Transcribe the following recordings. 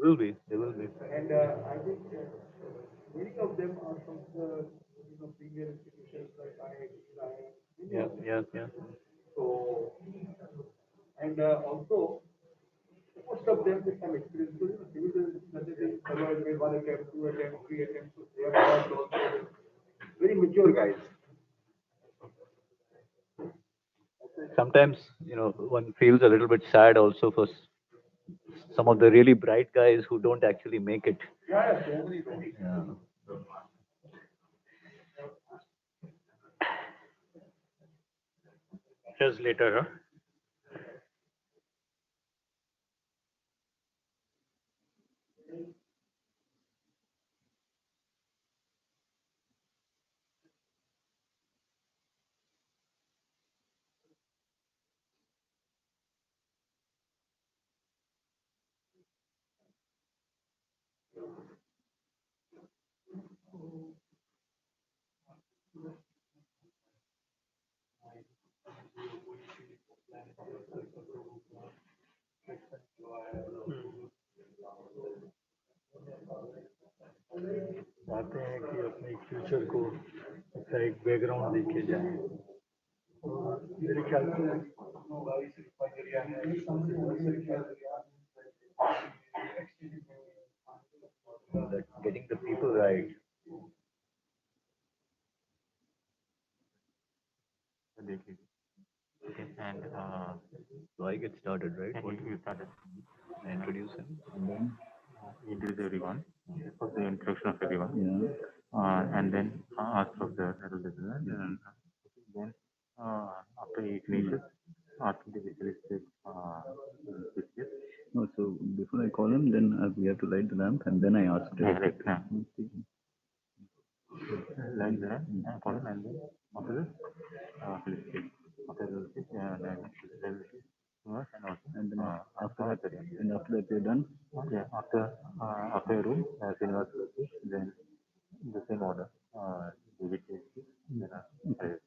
Will be. They will be. And I think many of them are from the premier institutions like IIMA. Yeah, yeah, yeah. So, and also most of them with some experience. So, civil service is nothing they survive with one attempt, two attempts, three attempts. So they are also very mature guys. Sometimes, one feels a little bit sad also for some of the really bright guys who don't actually make it. Yeah, so many don't. Yeah. Just later, huh? चाहते हैं कि अपने future को इसका एक background देखे जाए और मेरे ख्याल से that getting the people right. Okay, and So I get started, right? and What you started I introduce him, and then introduce everyone, for the introduction of everyone, and then ask of the Errol, and then after he finishes, ask the visualistic speeches. no. So before I call him, then we have to light the lamp, and then I ask. Right, like that, call him, and then after this, felicity. After the felicity, and also, And then after that, Acharya. and after that we're done. Yeah, after a room, Srinivas, then the same order, David, then Haresh.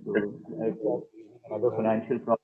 So I've got another financial problem.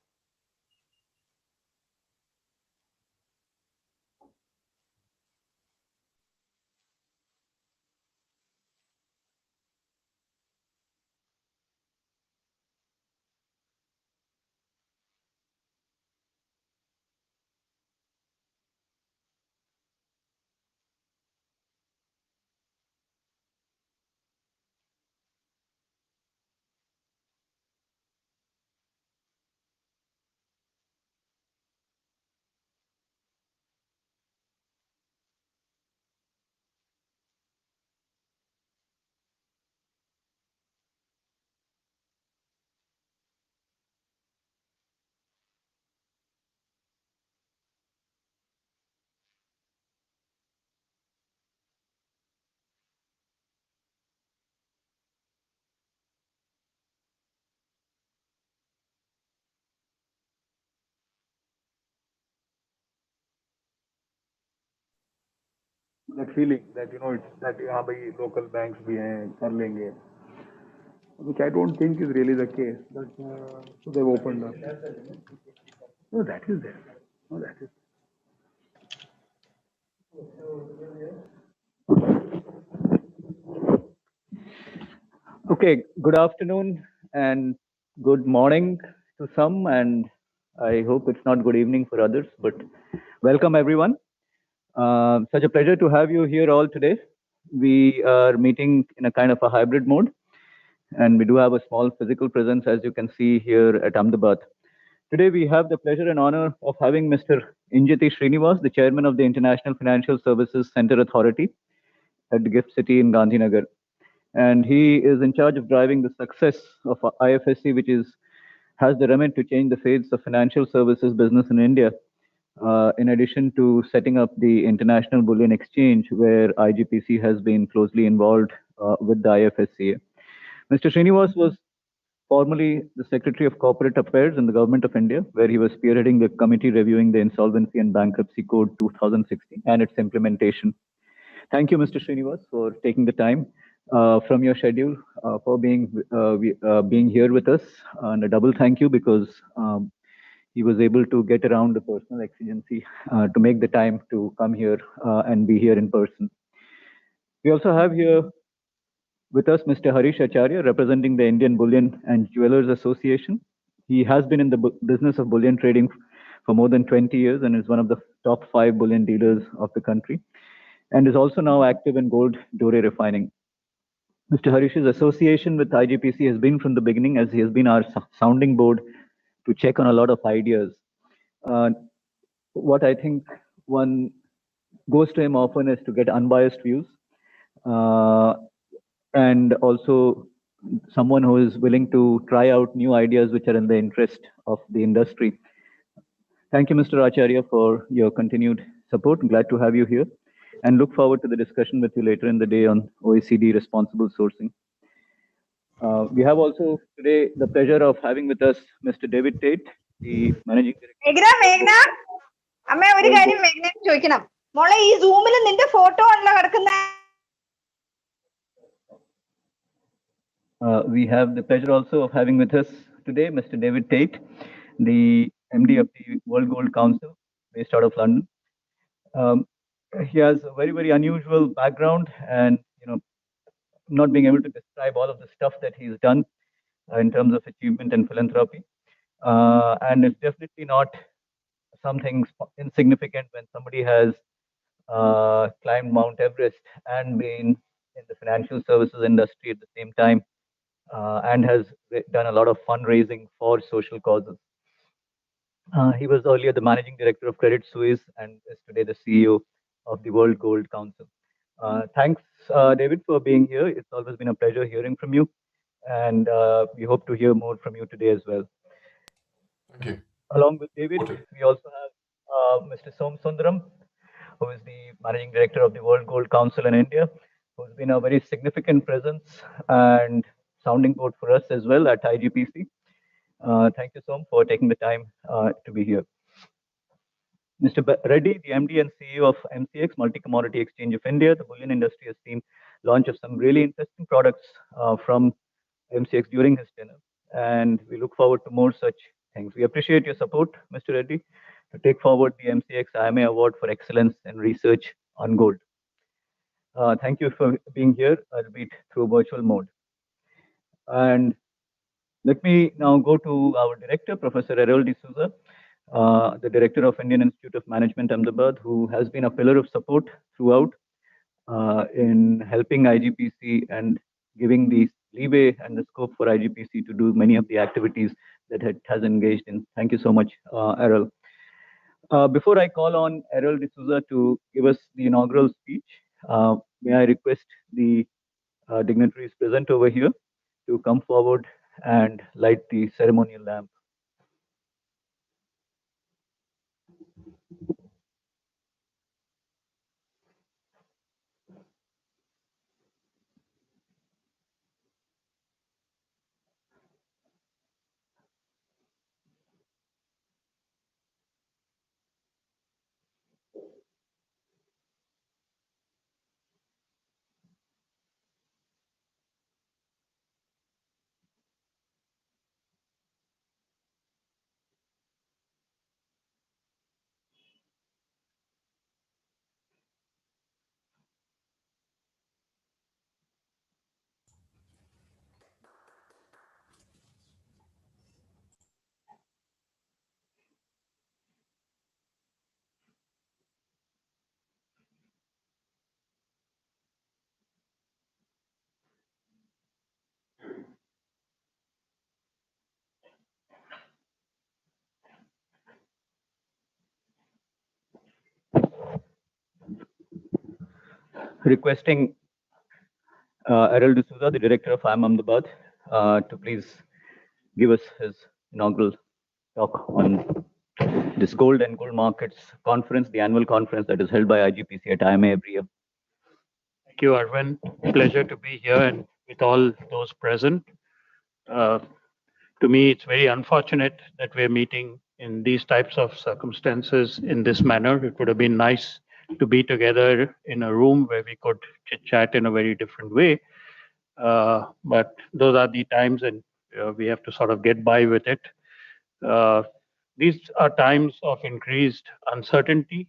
that feeling that it's that हाँ भाई local banks भी हैं कर लेंगे, which I don't think is really the case. But so they've opened up. No, that is there. No, that is. Okay, good afternoon and good morning to some, and I hope it's not good evening for others, but welcome everyone. Such a pleasure to have you here all today. We are meeting in a kind of a hybrid mode, and we do have a small physical presence, as you can see here at Ahmedabad. Today, we have the pleasure and honor of having Mr. Injeti Srinivas, the chairman of the International Financial Services Center Authority at the Gift City in Gandhinagar. And he is in charge of driving the success of IFSC, which has the remit to change the face of financial services business in India. In addition to setting up the International Bullion Exchange, where IGPC has been closely involved with the IFSCA. Mr. Srinivas was formerly the Secretary of Corporate Affairs in the Government of India, where he was spearheading the committee reviewing the Insolvency and Bankruptcy Code 2016 and its implementation. Thank you, Mr. Srinivas, for taking the time from your schedule for being here with us. And a double thank you because he was able to get around the personal exigency to make the time to come here and be here in person. We also have here with us Mr. Haresh Acharya, representing the Indian Bullion and Jewelers Association. He has been in the business of bullion trading for more than 20 years and is one of the top 5 bullion dealers of the country, and is also now active in gold jewelry refining. Mr. Harish's association with IGPC has been from the beginning, as he has been our sounding board to check on a lot of ideas. What I think one goes to him often is to get unbiased views, and also someone who is willing to try out new ideas which are in the interest of the industry. Thank you, Mr. Acharya, for your continued support. I'm glad to have you here and look forward to the discussion with you later in the day on OECD responsible sourcing. We have also today the pleasure of having with us Mr. David Tait, the Managing Director. അമ്മ ഒരു കാര്യം മേഘ്നയോട് ചോദിക്കണം മോളെ ഈ സൂമിൽ നിന്റെ photo ആണല്ലോ കിടക്കുന്നത്. We have the pleasure also of having with us today Mr. David Tait, the MD of the World Gold Council, based out of London. He has a very, very unusual background, and not being able to describe all of the stuff that he's done in terms of achievement and philanthropy. And it's definitely not something insignificant when somebody has climbed Mount Everest and been in the financial services industry at the same time, and has done a lot of fundraising for social causes. He was earlier the managing director of Credit Suisse and is today the CEO of the World Gold Council. Thanks, David, for being here. It's always been a pleasure hearing from you, and we hope to hear more from you today as well. Thank you. Along with David, we also have Mr. Som Sundaram, who is the managing director of the World Gold Council in India, who's been a very significant presence and sounding board for us as well at IGPC. Thank you, Som, for taking the time to be here. Mr. Reddy, the MD and CEO of MCX Multi-Commodity Exchange of India. The bullion industry has seen launch of some really interesting products from MCX during his tenure, and we look forward to more such things. We appreciate your support, Mr. Reddy, to take forward the MCX IIMA Award for Excellence in Research on Gold. Thank you for being here, albeit through virtual mode. And let me now go to our director, Professor Errol D'Souza, the director of Indian Institute of Management, Ahmedabad, who has been a pillar of support throughout in helping IGPC and giving the leeway and the scope for IGPC to do many of the activities that it has engaged in. Thank you so much, Errol. Before I call on Errol D'Souza to give us the inaugural speech, may I request the dignitaries present over here to come forward and light the ceremonial lamp. requesting Errol D'Souza, the director of IIMA Ahmedabad, to please give us his inaugural talk on this gold and gold markets conference, the annual conference that is held by IGPC at IIMA every year. Thank you, Arvind. Pleasure to be here and with all those present. To me, it's very unfortunate that we're meeting in these types of circumstances in this manner. It would have been nice to be together in a room where we could chit-chat in a very different way. But those are the times, and we have to sort of get by with it. These are times of increased uncertainty.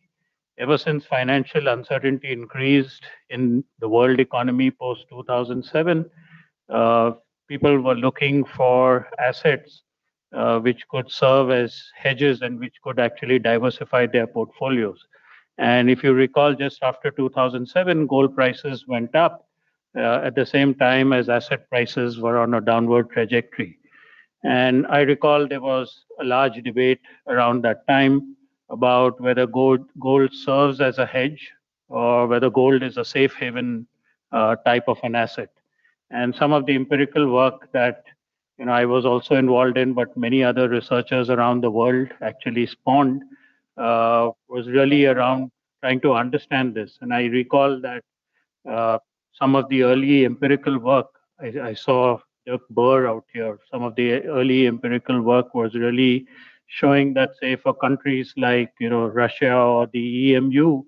Ever since financial uncertainty increased in the world economy post 2007, people were looking for assets which could serve as hedges and which could actually diversify their portfolios. And if you recall, just after 2007, gold prices went up at the same time as asset prices were on a downward trajectory. And I recall there was a large debate around that time about whether gold serves as a hedge or whether gold is a safe haven type of an asset. And some of the empirical work that I was also involved in, but many other researchers around the world actually spawned, was really around trying to understand this. And I recall that some of the early empirical work, I saw Dirk Baur out here. Some of the early empirical work was really showing that, say, for countries like Russia or the EMU,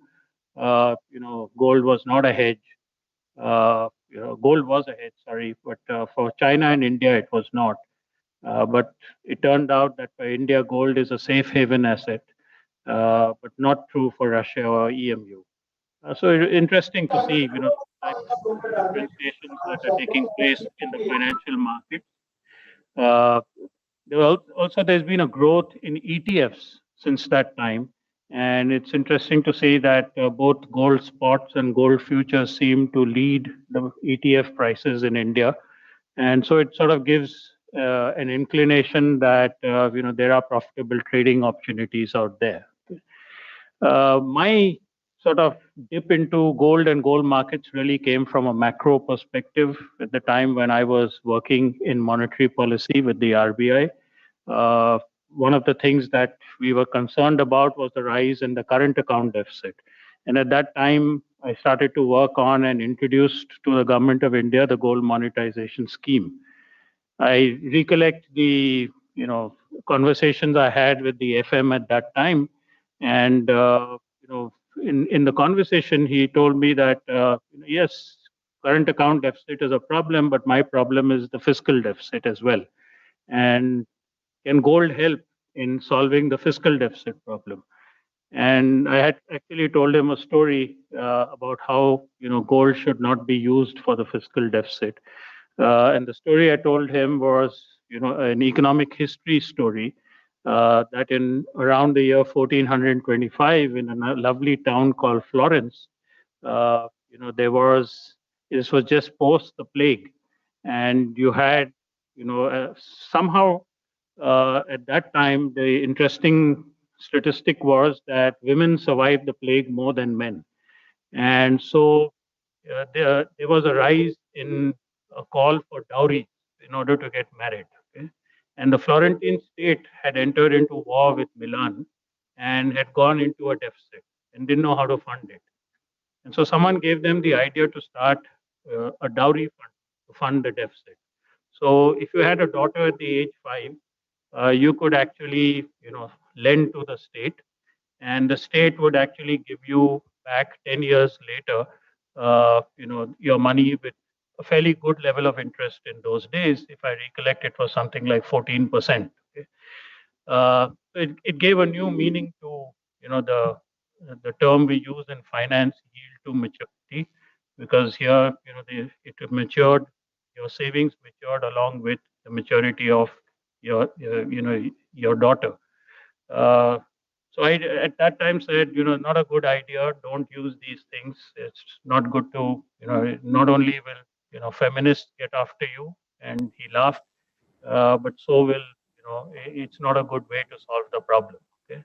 gold was not a hedge. Gold was a hedge, sorry, but for China and India, it was not. But it turned out that for India, gold is a safe haven asset, but not true for Russia or EMU. So interesting to see, types of differentiations that are taking place in the financial market. There's been a growth in ETFs since that time. And it's interesting to see that both gold spots and gold futures seem to lead the ETF prices in India. And so it sort of gives an inclination that, there are profitable trading opportunities out there. My sort of dip into gold and gold markets really came from a macro perspective at the time when I was working in monetary policy with the RBI. One of the things that we were concerned about was the rise in the current account deficit. And at that time, I started to work on and introduced to the government of India the gold monetization scheme. I recollect the conversations I had with the FM at that time, and in the conversation he told me that yes, current account deficit is a problem, but my problem is the fiscal deficit as well. And can gold help in solving the fiscal deficit problem? And I had actually told him a story about how gold should not be used for the fiscal deficit. And the story I told him was an economic history story that in around the year 1425 in a lovely town called Florence, this was just post the plague, and you had somehow at that time, the interesting statistic was that women survived the plague more than men. And so there was a rise in a call for dowries in order to get married. Okay? And the Florentine state had entered into war with Milan and had gone into a deficit and didn't know how to fund it. And so someone gave them the idea to start a dowry fund to fund the deficit. So if you had a daughter at the age 5, you could actually, lend to the state, and the state would actually give you back 10 years later, your money with a fairly good level of interest in those days. If I recollect, it was something like 14%. Okay? It gave a new meaning to, the term we use in finance, yield to maturity, because here, it matured, your savings matured along with the maturity of your daughter. So I at that time said, not a good idea. Don't use these things. It's not good to, not only will, feminists get after you, and he laughed, but so will, it's not a good way to solve the problem. Okay.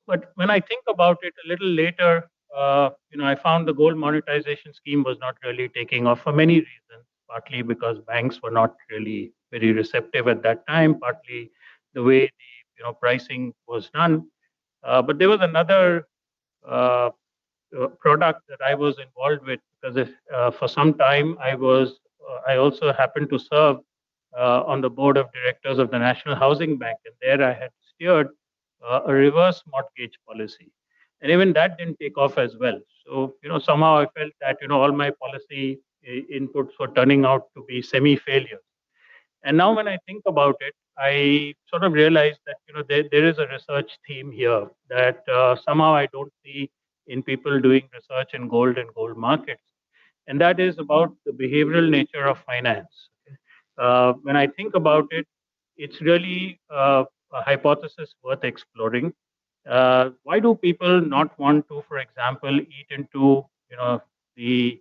But when I think about it a little later, I found the gold monetization scheme was not really taking off for many reasons, partly because banks were not really very receptive at that time, partly the way the pricing was done. But there was another uh, product that I was involved with because for some time I also happened to serve on the board of directors of the National Housing Bank, and there I had steered a reverse mortgage policy, and even that didn't take off as well. So somehow I felt that all my policy inputs were turning out to be semi-failures. And now when I think about it, I sort of realize that there is a research theme here that somehow I don't see in people doing research in gold and gold markets, and that is about the behavioral nature of finance. When I think about it, it's really a hypothesis worth exploring. Why do people not want to, for example, eat into the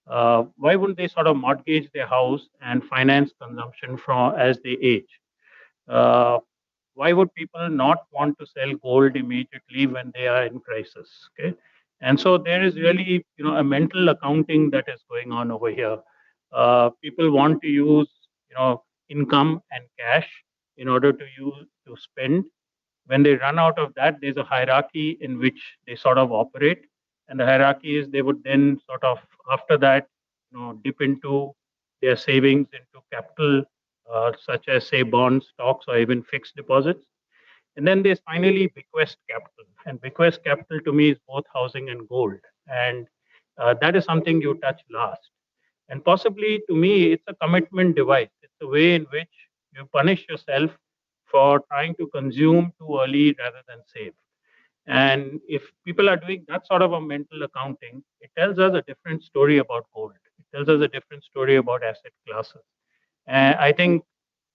why wouldn't they sort of mortgage their house and finance consumption from as they age? Uh, why would people not want to sell gold immediately when they are in crisis? Okay, and so there is really a mental accounting that is going on over here. People want to use income and cash in order to spend. When they run out of that, there's a hierarchy in which they sort of operate, and the hierarchy is they would then sort of after that dip into their savings into capital such as say bonds, stocks, or even fixed deposits. And then there's finally bequest capital. And bequest capital to me is both housing and gold. And that is something you touch last. And possibly to me, it's a commitment device. It's a way in which you punish yourself for trying to consume too early rather than save. And if people are doing that sort of a mental accounting, it tells us a different story about gold. It tells us a different story about asset classes. And I think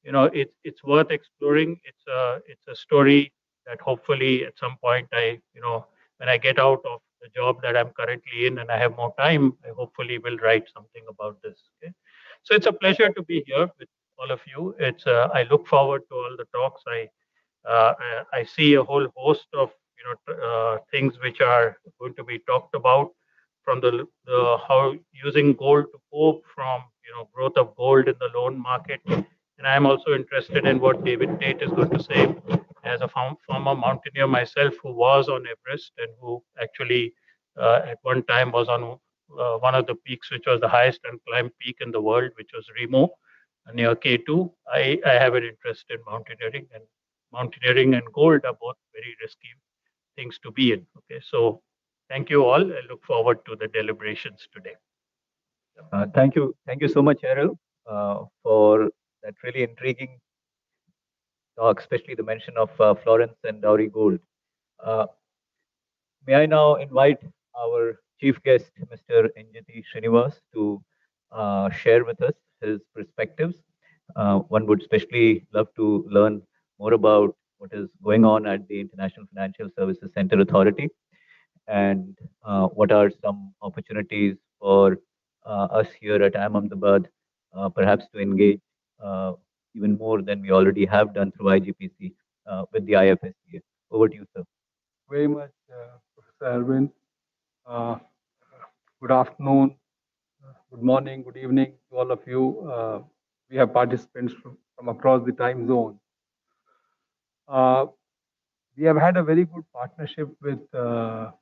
it's worth exploring. It's a story that hopefully at some point when I get out of the job that I'm currently in and I have more time, I hopefully will write something about this. Okay, so it's a pleasure to be here with all of you. It's I look forward to all the talks. I see a whole host of things which are going to be talked about from the how using gold to cope from growth of gold in the loan market, and I am also interested in what David Tait is going to say as a former mountaineer myself who was on Everest and who actually at one time was on one of the peaks which was the highest unclimbed peak in the world, which was Remo near K2. I have an interest in mountaineering, and mountaineering and gold are both very risky things to be in. Okay, so thank you all. I look forward to the deliberations today. Thank you so much, Errol, for that really intriguing talk, especially the mention of Florence and Dowry Gold. Uh, may I now invite our chief guest, Mr. Injeti Srinivas, to share with us his perspectives. One would especially love to learn more about what is going on at the International Financial Services Center Authority and what are some opportunities for us here at Ahmedabad, perhaps to engage even more than we already have done through IGPC with the IFSCA. Over to you, sir. Very much, Professor Arvind. Uh, Good afternoon, good morning, good evening to all of you. We have participants from across the time zone. We have had a very good partnership with the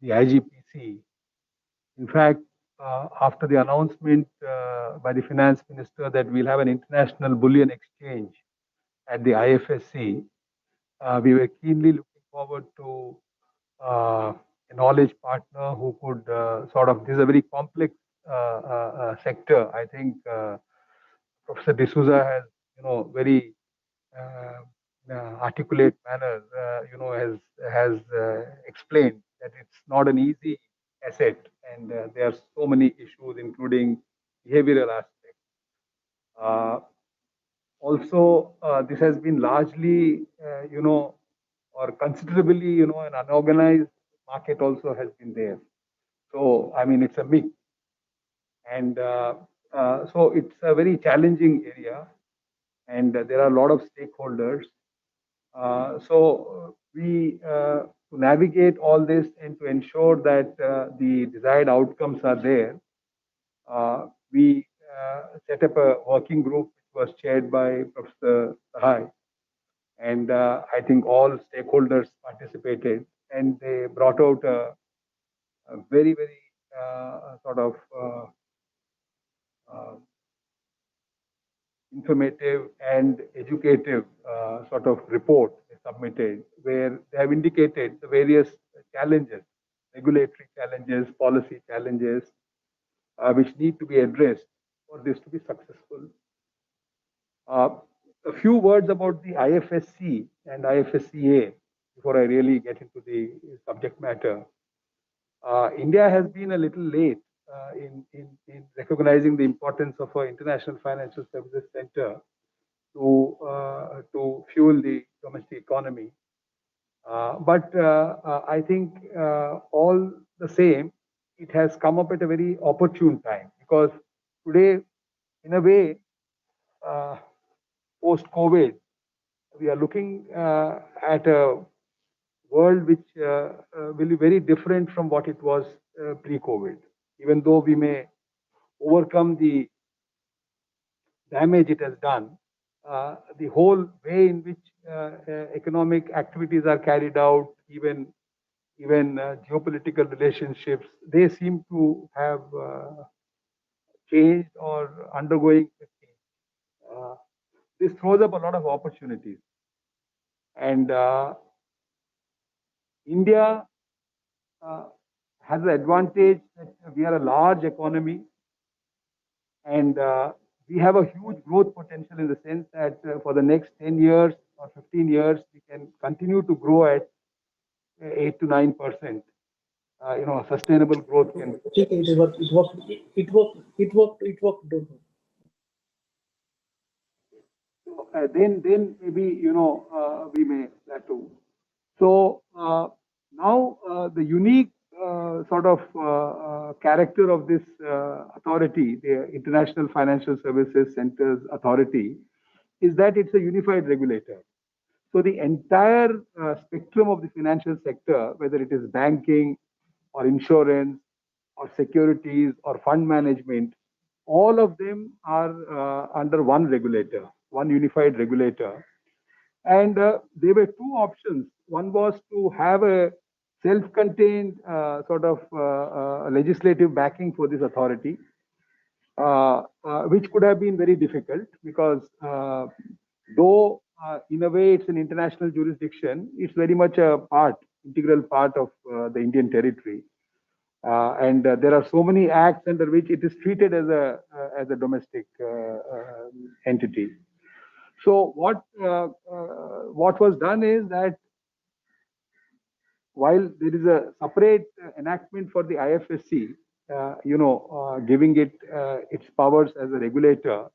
IGPC. In fact, after the announcement by the finance minister that we'll have an international bullion exchange at the IFSC, we were keenly looking forward to a knowledge partner who could sort of, this is a very complex sector. I think Professor D'Souza has, very articulate manner, has explained that it's not an easy asset, and there are so many issues, including behavioral aspects. Also, this has been largely, or considerably, an unorganized market also has been there. So, I mean, it's a mix. And so it's a very challenging area, and there are a lot of stakeholders. So we, to to navigate all this and to ensure that the desired outcomes are there, we set up a working group which was chaired by Professor Sahay. And I think all stakeholders participated, and they brought out a very, very sort of informative and educative sort of report submitted, where they have indicated the various challenges, regulatory challenges, policy challenges, which need to be addressed for this to be successful. A few words about the IFSC and IFSCA before I really get into the subject matter. India has been a little late in recognizing the importance of an international financial services center to fuel the domestic economy. But I think all the same, it has come up at a very opportune time, because today, in a way, post-COVID, we are looking at a world which will be very different from what it was pre-COVID. Even though we may overcome the damage it has done, the whole way in which economic activities are carried out, even geopolitical relationships, they seem to have changed or undergoing a change. This throws up a lot of opportunities. And India has the advantage that we are a large economy, and we have a huge growth potential in the sense that for the next 10 years or 15 years, we can continue to grow at 8 to 9%. Sustainable growth can. Then maybe we may plateau. So now the unique sort of character of this authority, the International Financial Services Centers Authority, is that it's a unified regulator. So the entire spectrum of the financial sector, whether it is banking or insurance or securities or fund management, all of them are under one regulator, one unified regulator. And there were two options. One was to have a self-contained sort of legislative backing for this authority, which could have been very difficult, because though in a way it's an international jurisdiction, it's very much a integral part of the Indian territory. And there are so many acts under which it is treated as a domestic entity. So what was done is that while there is a separate enactment for the IFSC, giving it its powers as a regulator,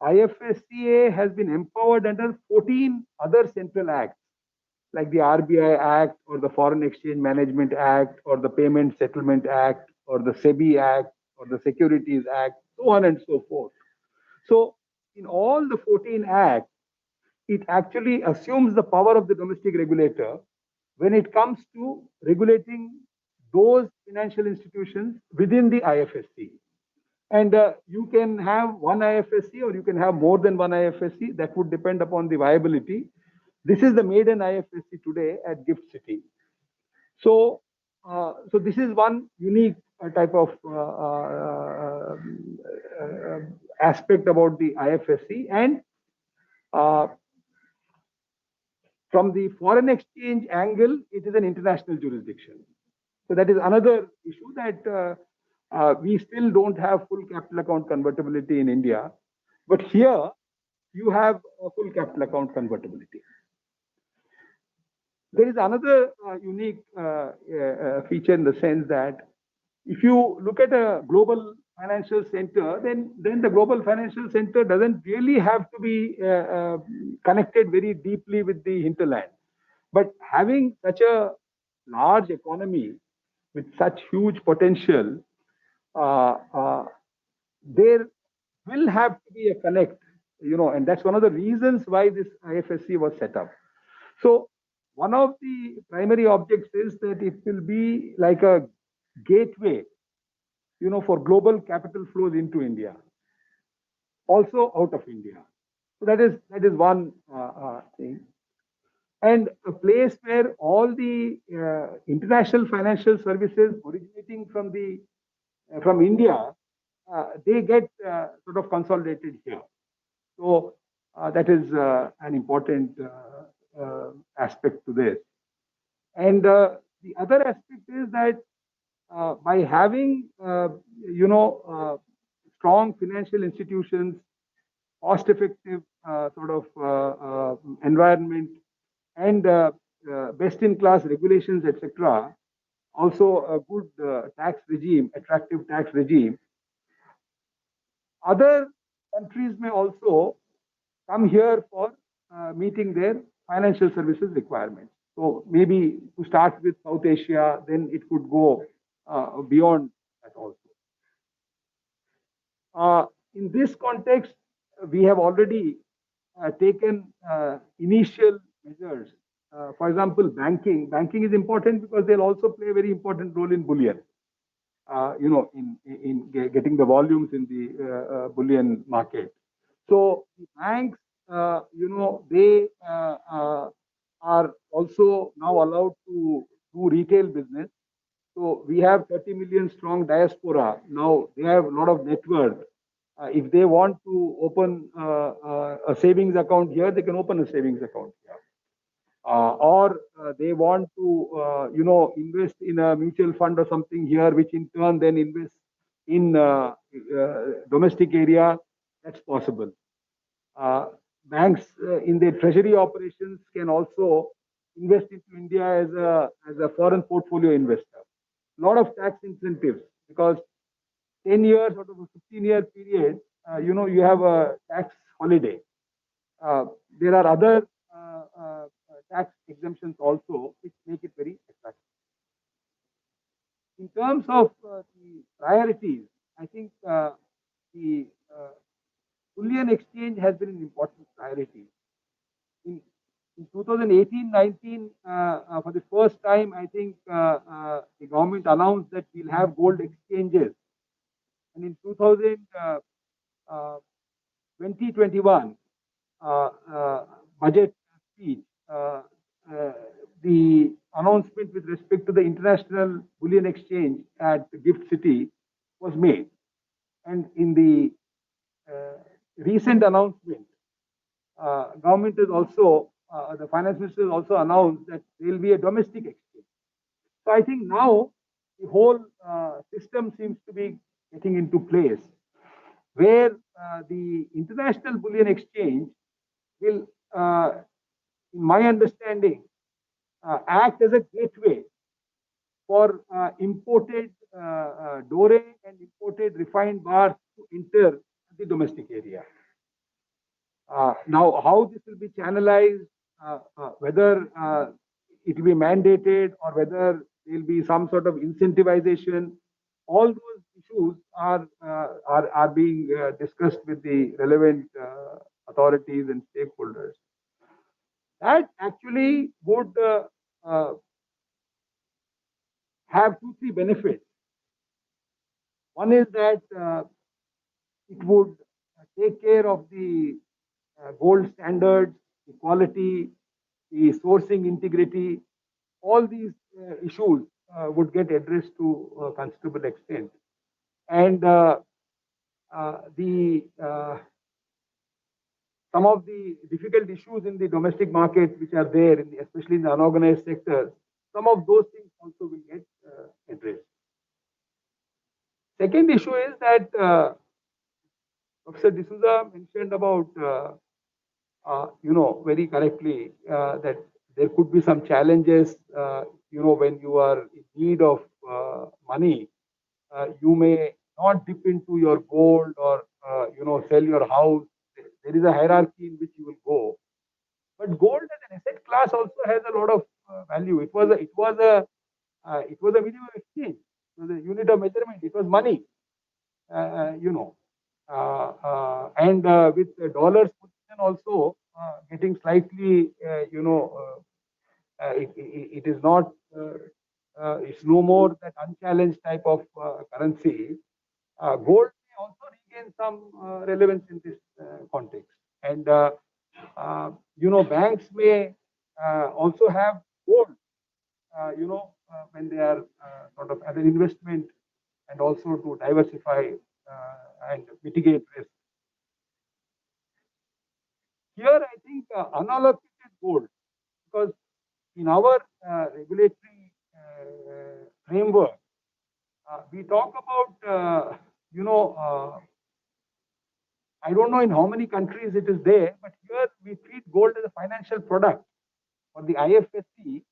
IFSCA has been empowered under 14 other central acts, like the RBI Act or the Foreign Exchange Management Act or the Payment Settlement Act or the SEBI Act or the Securities Act, so on and so forth. So in all the 14 acts, it actually assumes the power of the domestic regulator when it comes to regulating those financial institutions within the IFSC. And you can have one IFSC or you can have more than one IFSC. That would depend upon the viability. This is the maiden IFSC today at Gift City. So, so this is one unique type of aspect about the IFSC. And from the foreign exchange angle, it is an international jurisdiction. So that is another issue, that we still don't have full capital account convertibility in India. But here, you have a full capital account convertibility. There is another unique feature in the sense that if you look at a global financial center, then the global financial center doesn't really have to be connected very deeply with the hinterland. But having such a large economy with such huge potential, there will have to be a connect, and that's one of the reasons why this IFSC was set up. So one of the primary objects is that it will be like a gateway, for global capital flows into India, also out of India. So that is one thing, and a place where all the international financial services originating from India, they get sort of consolidated here. So that is an important aspect to this. And the other aspect is that by having, strong financial institutions, cost-effective sort of environment, and best-in-class regulations, etc., also a good tax regime, attractive tax regime, other countries may also come here for meeting their financial services requirements. So maybe to start with South Asia, then it could go beyond that also. In this context, we have already taken initial measures. For example, banking. Banking is important because they'll also play a very important role in bullion. In getting the volumes in the bullion market. So the banks, they are also now allowed to do retail business. So we have 30 million strong diaspora. Now they have a lot of net worth. If they want to open a savings account here, they can open a savings account here. Or they want to, invest in a mutual fund or something here, which in turn then invest in domestic area. That's possible. Banks in their treasury operations can also invest into India as a foreign portfolio investor. A lot of tax incentives because 10 years out of a 15-year period, you have a tax holiday. There are other tax exemptions also, which make it very attractive. In terms of the priorities, I think the bullion exchange has been an important priority. In 2018-19, for the first time, I think the government announced that we'll have gold exchanges. And in 2021 budget speech, the announcement with respect to the international bullion exchange at the Gift City was made. And in the recent announcement, government is also, the finance minister has also announced that there will be a domestic exchange. So I think now the whole system seems to be getting into place, where the international bullion exchange will, in my understanding, act as a gateway for imported dore and imported refined bars to enter the domestic area. Now, how this will be channelized, whether it will be mandated or whether there will be some sort of incentivization, all those issues are being discussed with the relevant authorities and stakeholders. That actually would have 2-3 benefits. One is that it would take care of the gold standards, the quality, the sourcing integrity. All these issues would get addressed to a considerable extent. And some of the difficult issues in the domestic market which are there, especially in the unorganized sector, some of those things also will get addressed. Second issue is that Professor D'Souza mentioned about, very correctly that there could be some challenges, when you are in need of money, you may not dip into your gold or, sell your house. There is a hierarchy in which you will go. But gold as an asset class also has a lot of value. It was a minimum exchange. It was a unit of measurement. It was money. And with the dollar's position also getting slightly, it is not. It's no more that unchallenged type of currency. Gold may also regain some relevance in this context, and banks may also have gold, when they are sort of as an investment and also to diversify and mitigate risk. Here, I think unallocated gold, because in our regulatory framework, we talk about, I don't know in how many countries it is there, but here we treat gold as a financial product. For the IFSC,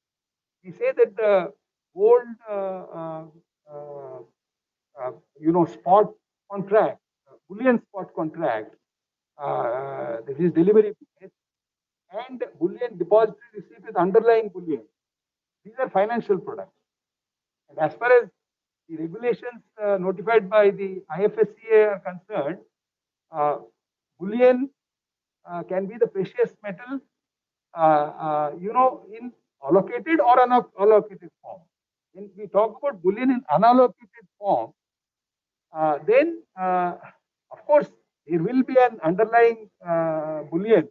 we say that the gold, spot contract, bullion spot contract, that is delivery business, and bullion depository receipt with underlying bullion. These are financial products. And as far as the regulations notified by the IFSCA are concerned, bullion can be the precious metal, in allocated or unallocated form. When we talk about bullion in unallocated form, then of course there will be an underlying bullion.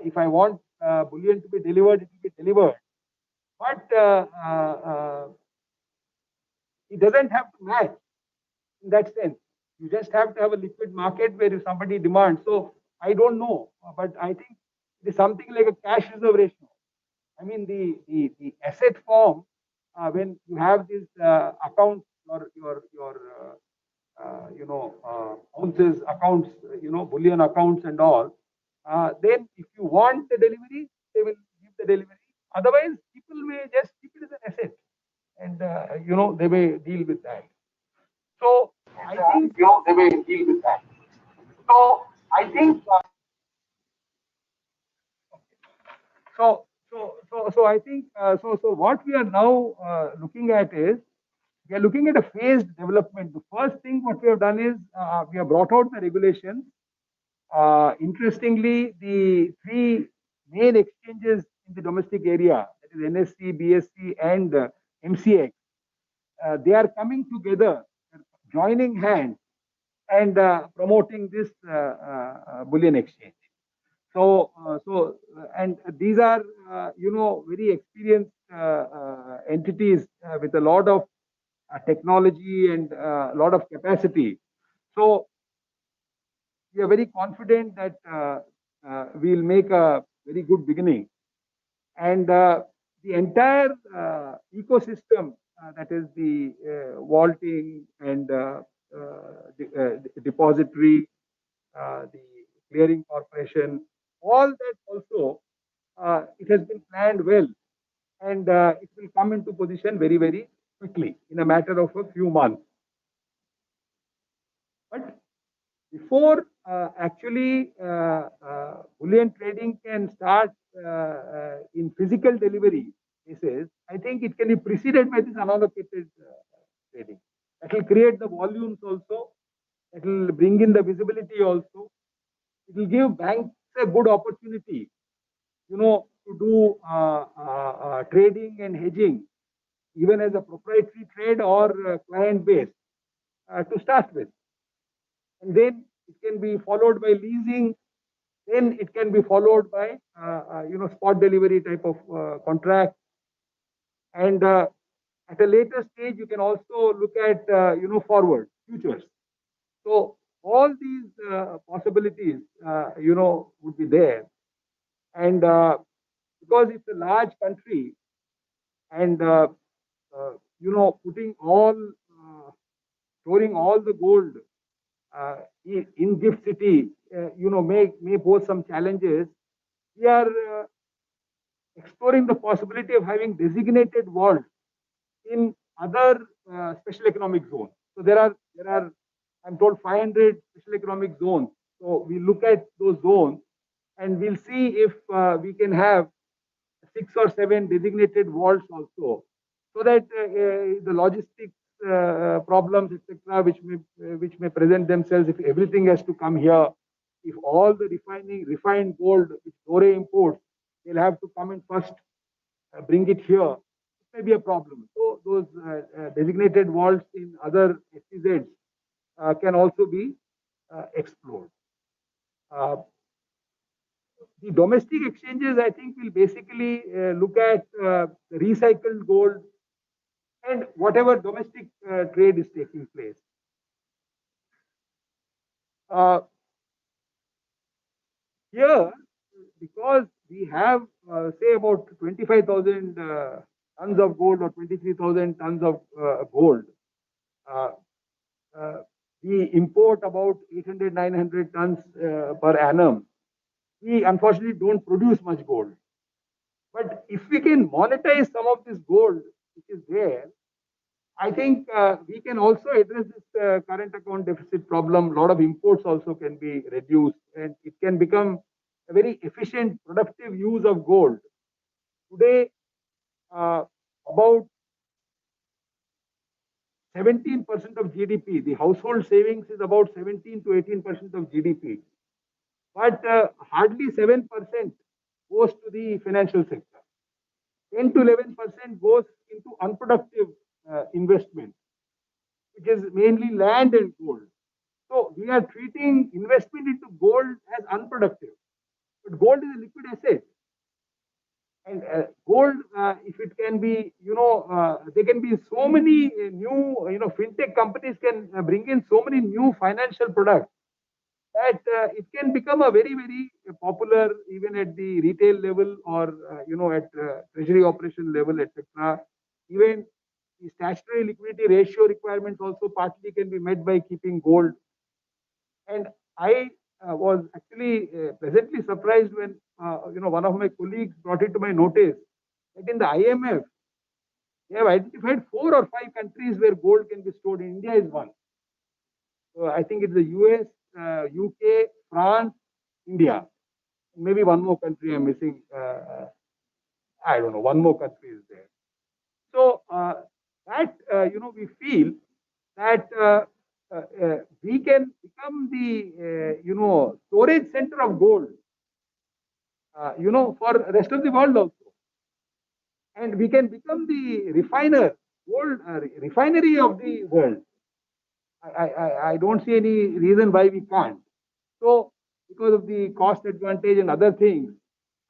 If I want bullion to be delivered, it will be delivered. But it doesn't have to match in that sense. You just have to have a liquid market where if somebody demands. So I don't know, but I think it is something like a cash reserve ratio. I mean, the asset form, when you have this account or your ounces accounts, bullion accounts and all, then if you want the delivery, they will give the delivery. Otherwise, people may just keep it as an asset, and they may deal with that. So I think they may deal with that. So I think. So I think so what we are now looking at is we are looking at a phased development. The first thing what we have done is we have brought out the regulations. Interestingly, the three main exchanges in the domestic area, that is NSE, BSE, and MCX, they are coming together, joining hands, and promoting this bullion exchange. And these are, very experienced entities with a lot of technology and a lot of capacity. So we are very confident that we'll make a very good beginning. And the entire ecosystem, that is the vaulting and depository, the clearing corporation, all that also, it has been planned well, and it will come into position very, very quickly in a matter of a few months. But before actually bullion trading can start in physical delivery cases, I think it can be preceded by this unallocated trading. That will create the volumes also. It will bring in the visibility also. It will give banks a good opportunity, to do trading and hedging, even as a proprietary trade or client base to start with. And then it can be followed by leasing. Then it can be followed by, spot delivery type of contract. And at a later stage, you can also look at, forward futures. So all these possibilities, would be there. And because it's a large country, and putting all, storing all the gold in Gift City, may pose some challenges. We are exploring the possibility of having designated vaults in other special economic zones. So there are, I'm told, 500 special economic zones. So we look at those zones, and we'll see if we can have 6 or 7 designated vaults also, so that the logistics problems, etc., which may present themselves if everything has to come here, if all the refined gold which Dore imports, they'll have to come in first, bring it here, it may be a problem. So those designated vaults in other SEZs can also be explored. The domestic exchanges, I think, will basically look at recycled gold and whatever domestic trade is taking place. Here, because we have, say, about 25,000 tons of gold or 23,000 tons of gold, we import about 800, 900 tons per annum. We unfortunately don't produce much gold. But if we can monetize some of this gold which is there, I think we can also address this current account deficit problem. A lot of imports also can be reduced, and it can become a very efficient, productive use of gold. Today, about 17% of GDP, the household savings is about 17 to 18% of GDP, but hardly 7% goes to the financial sector. 10 to 11% goes into unproductive investment, which is mainly land and gold. So we are treating investment into gold as unproductive, but gold is a liquid asset. And gold, if it can be, there can be so many new, fintech companies can bring in so many new financial products that it can become a very, very popular even at the retail level or, at treasury operation level, etc. Even the statutory liquidity ratio requirements also partly can be met by keeping gold. And I was actually pleasantly surprised when one of my colleagues brought it to my notice that in the IMF they have identified 4 or 5 countries where gold can be stored. India is one. So I think it's the US, UK, France, India. Maybe one more country I'm missing. I don't know. One more country is there. So that we feel that we can become the storage center of gold, for the rest of the world also, and we can become the gold refinery of the world. I don't see any reason why we can't. So because of the cost advantage and other things,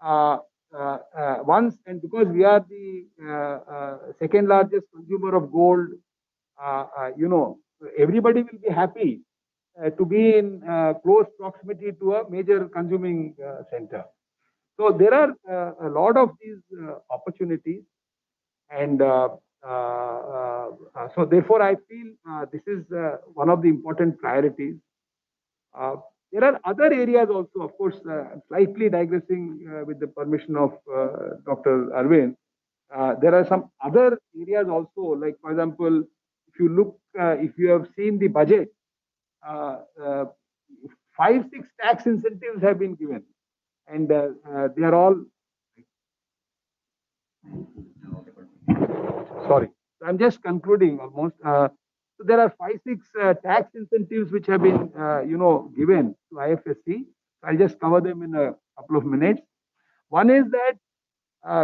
once and because we are the second largest consumer of gold, everybody will be happy to be in close proximity to a major consuming center. So there are a lot of these opportunities, and so therefore I feel this is one of the important priorities. There are other areas also, of course, slightly digressing with the permission of Dr. Arvind. There are some other areas also, like for example, if you look, if you have seen the budget, 5, 6 tax incentives have been given, and they are all. Sorry, I'm just concluding almost. So there are 5, 6 tax incentives which have been, given to IFSC. I'll just cover them in a couple of minutes. One is that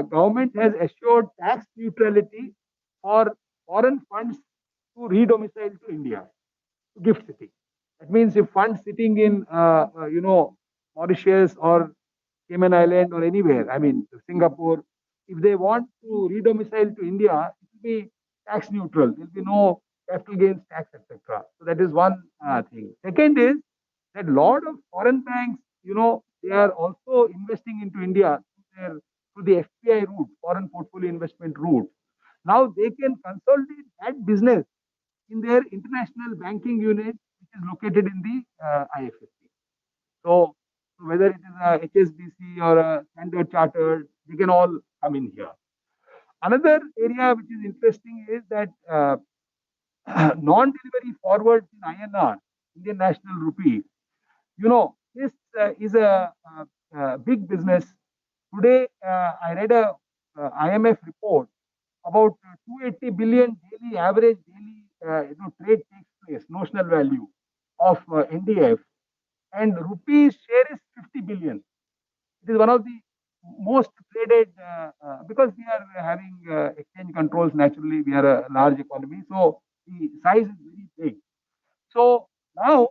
government has assured tax neutrality for foreign funds to redomicile to India, to gift city. That means if funds sitting in, Mauritius or Cayman Island or anywhere, I mean Singapore, if they want to redomicile to India, it will be tax neutral. There will be no capital gains tax, etc. So that is one thing. Second is that a lot of foreign banks, they are also investing into India through the FPI route, foreign portfolio investment route. Now they can consolidate that business in their international banking unit, which is located in the IFSC. So whether it is a HSBC or a Standard Chartered, they can all come in here. Another area which is interesting is that non-delivery forwards in INR, Indian National Rupee. This is a big business. Today, I read a IMF report about 280 billion daily average daily trade takes place, notional value of NDF, and rupees share is 50 billion. It is one of the most traded, because we are having exchange controls. Naturally, we are a large economy, so the size is very big. So now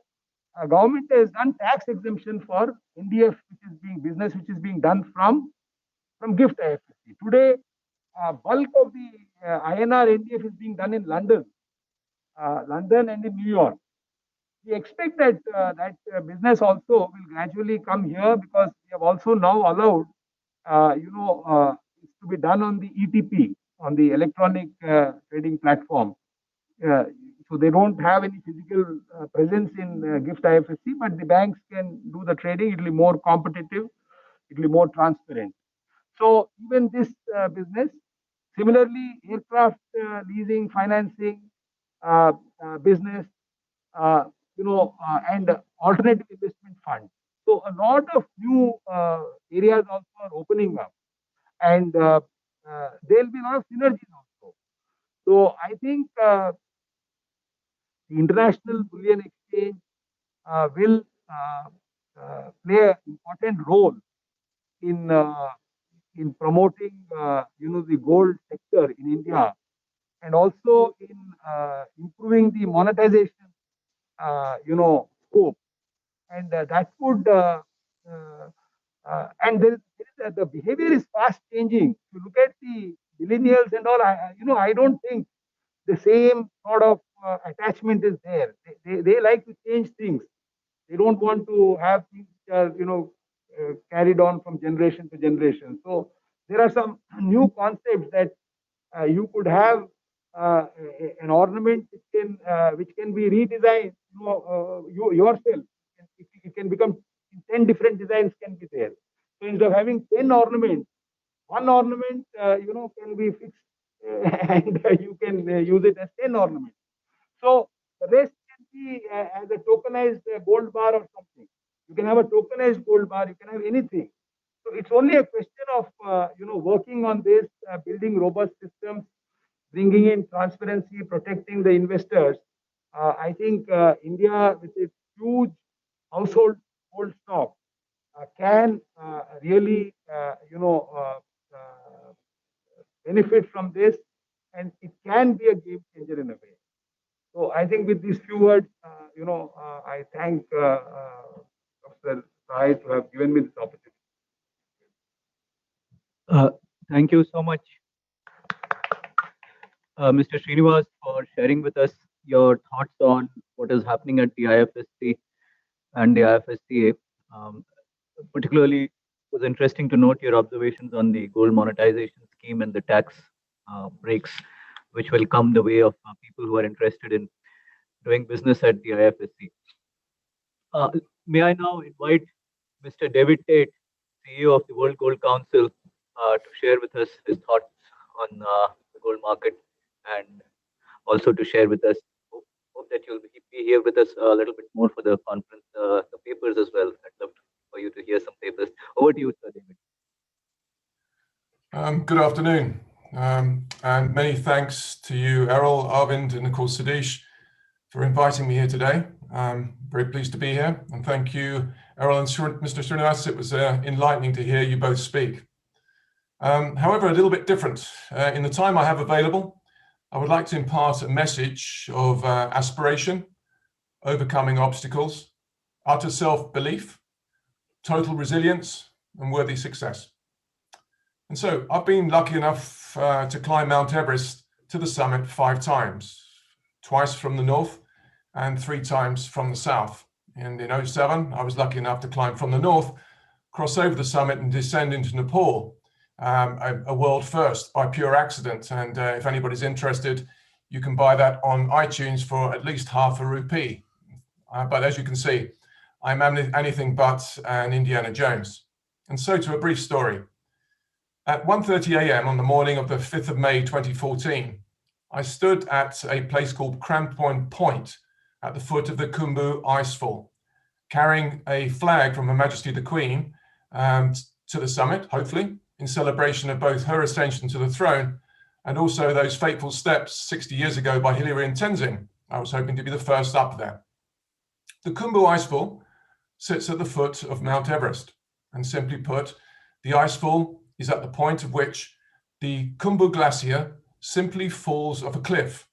government has done tax exemption for NDF, which is being business, which is being done from gift IFSC. Today, bulk of the INR NDF is being done in London, London and in New York. We expect that business also will gradually come here, because we have also now allowed, it's to be done on the ETP, on the electronic trading platform. So they don't have any physical presence in gift IFSC, but the banks can do the trading. It will be more competitive. It will be more transparent. So even this business, similarly, aircraft leasing, financing business, and alternative investment funds. So a lot of new areas also are opening up, and there will be a lot of synergies also. So I think the International Bullion Exchange will play an important role in promoting the gold sector in India, and also in improving the monetization scope, and that would and the behavior is fast changing. If you look at the millennials and all, I don't think the same sort of attachment is there. They like to change things. They don't want to have things carried on from generation to generation. So there are some new concepts that you could have an ornament which can be redesigned yourself. It can become 10 different designs can be there. So instead of having 10 ornaments, one ornament can be fixed and you can use it as 10 ornaments. So the rest can be as a tokenized gold bar or something. You can have a tokenized gold bar. You can have anything. So it's only a question of working on this, building robust systems, bringing in transparency, protecting the investors. I think India, with its huge household gold stock, can really benefit from this, and it can be a game changer in a way. So I think with these few words, I thank Professor Sahay to have given me this opportunity. Thank you so much, Mr. Srinivas, for sharing with us your thoughts on what is happening at the IFSC and the IFSCA. Particularly, it was interesting to note your observations on the gold monetization scheme and the tax breaks, which will come the way of people who are interested in doing business at the IFSC. May I now invite Mr. David Tait, CEO of the World Gold Council, to share with us his thoughts on the gold market, and also to share with us. Hope that you'll be here with us a little bit more for the conference, the papers as well. I'd love for you to hear some papers. Over to you, Sir David. Good afternoon, and many thanks to you, Errol, Arvind, and of course Sadish, for inviting me here today. I'm very pleased to be here, and thank you, Errol and Mr. Srinivas. It was enlightening to hear you both speak. However, a little bit different. In the time I have available, I would like to impart a message of aspiration, overcoming obstacles, utter self-belief, total resilience, and worthy success. And so I've been lucky enough to climb Mount Everest to the summit 5 times, twice from the north and 3 times from the south. And in 2007, I was lucky enough to climb from the north, cross over the summit and descend into Nepal, a world first by pure accident. And if anybody's interested, you can buy that on iTunes for at least half a rupee. But as you can see, I'm anything but an Indiana Jones. And so to a brief story. At 1:30 a.m. on the morning of the 5th of May 2014, I stood at a place called Crampon Point at the foot of the Khumbu Icefall, carrying a flag from Her Majesty the Queen to the summit, hopefully, in celebration of both her ascension to the throne and also those fateful steps 60 years ago by Hilary and Tenzing. I was hoping to be the first up there. The Khumbu Icefall sits at the foot of Mount Everest, and simply put, The icefall is at the point at which the Khumbu Glacier simply falls off a cliff,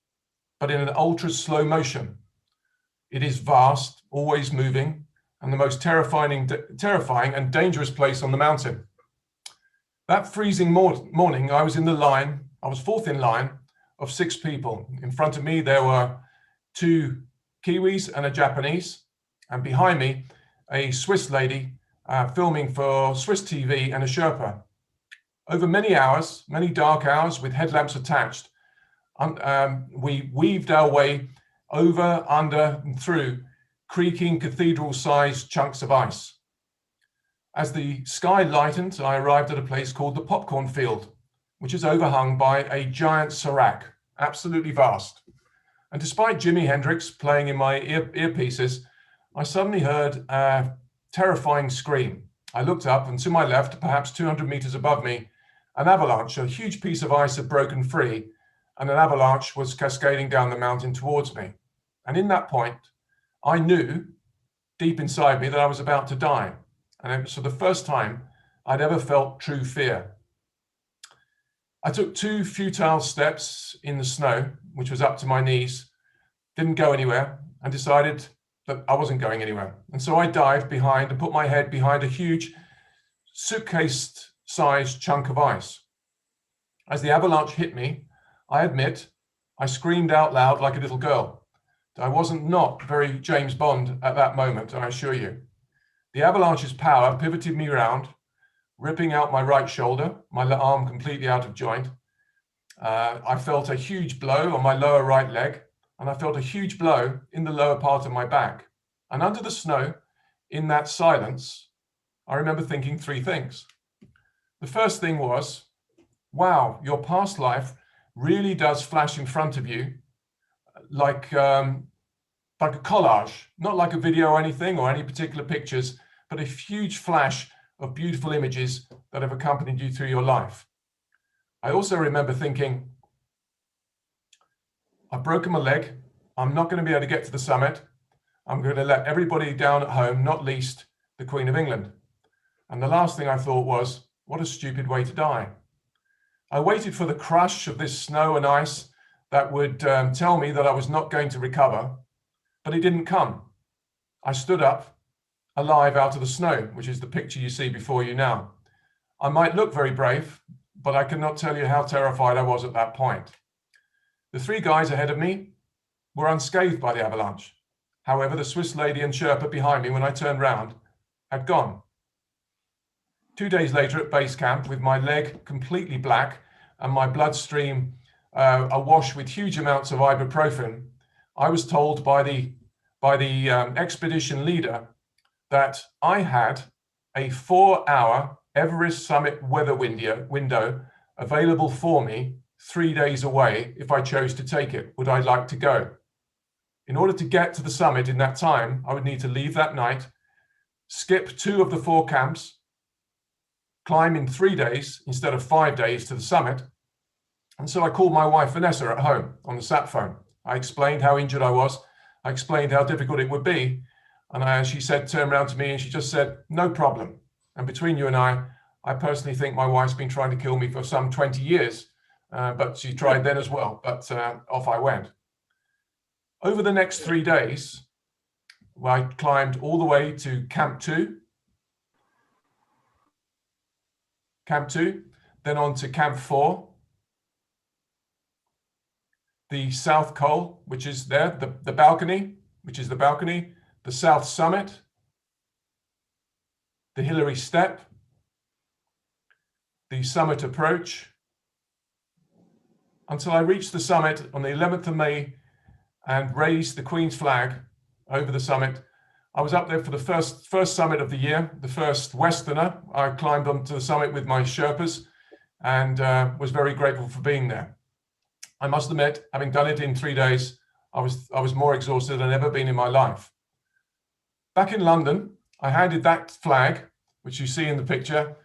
but in an ultra slow motion. It is vast, always moving, and the most terrifying and dangerous place on the mountain. That freezing morning, I was in the line, I was fourth in line of 6 people. In front of me, there were 2 Kiwis and a Japanese, and behind me, a Swiss lady filming for Swiss TV and a Sherpa. Over many hours, many dark hours with headlamps attached, we weaved our way over, under, and through creaking cathedral-sized chunks of ice. As the sky lightened, I arrived at a place called the Popcorn Field, which is overhung by a giant serac, absolutely vast. And despite Jimi Hendrix playing in my earpieces, I suddenly heard a terrifying scream. I looked up, and to my left, perhaps 200 meters above me, an avalanche, a huge piece of ice had broken free, and an avalanche was cascading down the mountain towards me. And in that point, I knew deep inside me that I was about to die. And it was for the first time I'd ever felt true fear. I took 2 futile steps in the snow, which was up to my knees, didn't go anywhere, and decided that I wasn't going anywhere. And so I dived behind and put my head behind a huge suitcase-sized chunk of ice. As the avalanche hit me, I admit, I screamed out loud like a little girl. I wasn't not very James Bond at that moment, I assure you. The avalanche's power pivoted me round, ripping out my right shoulder, my arm completely out of joint. I felt a huge blow on my lower right leg, and I felt a huge blow in the lower part of my back. And under the snow, in that silence, I remember thinking 3 things. The first thing was, wow, your past life really does flash in front of you like a collage, not like a video or anything or any particular pictures, but a huge flash of beautiful images that have accompanied you through your life. I also remember thinking, I've broken my leg. I'm not going to be able to get to the summit. I'm going to let everybody down at home, not least the Queen of England. And the last thing I thought was, what a stupid way to die. I waited for the crush of this snow and ice that would tell me that I was not going to recover, but it didn't come. I stood up, alive out of the snow, which is the picture you see before you now. I might look very brave, but I cannot tell you how terrified I was at that point. The 3 guys ahead of me were unscathed by the avalanche. However, the Swiss lady and Sherpa behind me, when I turned round, had gone. 2 days later at base camp, with my leg completely black and my bloodstream awash with huge amounts of ibuprofen, I was told by the expedition leader that I had a 4-hour Everest summit weather window available for me 3 days away if I chose to take it. Would I like to go? In order to get to the summit in that time, I would need to leave that night, skip 2 of the 4 camps, climb in 3 days instead of 5 days to the summit. And so I called my wife Vanessa at home on the sat phone. I explained how injured I was. I explained how difficult it would be. And she said, turned around to me and she just said, no problem. And between you and I personally think my wife's been trying to kill me for some 20 years, but she tried then as well, but off I went. Over the next 3 days, I climbed all the way to Camp 2, then on to Camp 4, the South Col, which is there, the balcony, the South Summit, the Hillary Step, the Summit Approach, until I reached the summit on the 11th of May and raised the Queen's flag over the summit. I was up there for the first summit of the year, the first Westerner. I climbed onto the summit with my Sherpas and was very grateful for being there. I must admit, having done it in 3 days, I was more exhausted than I've ever been in my life. Back in London, I handed that flag, which you see in the picture,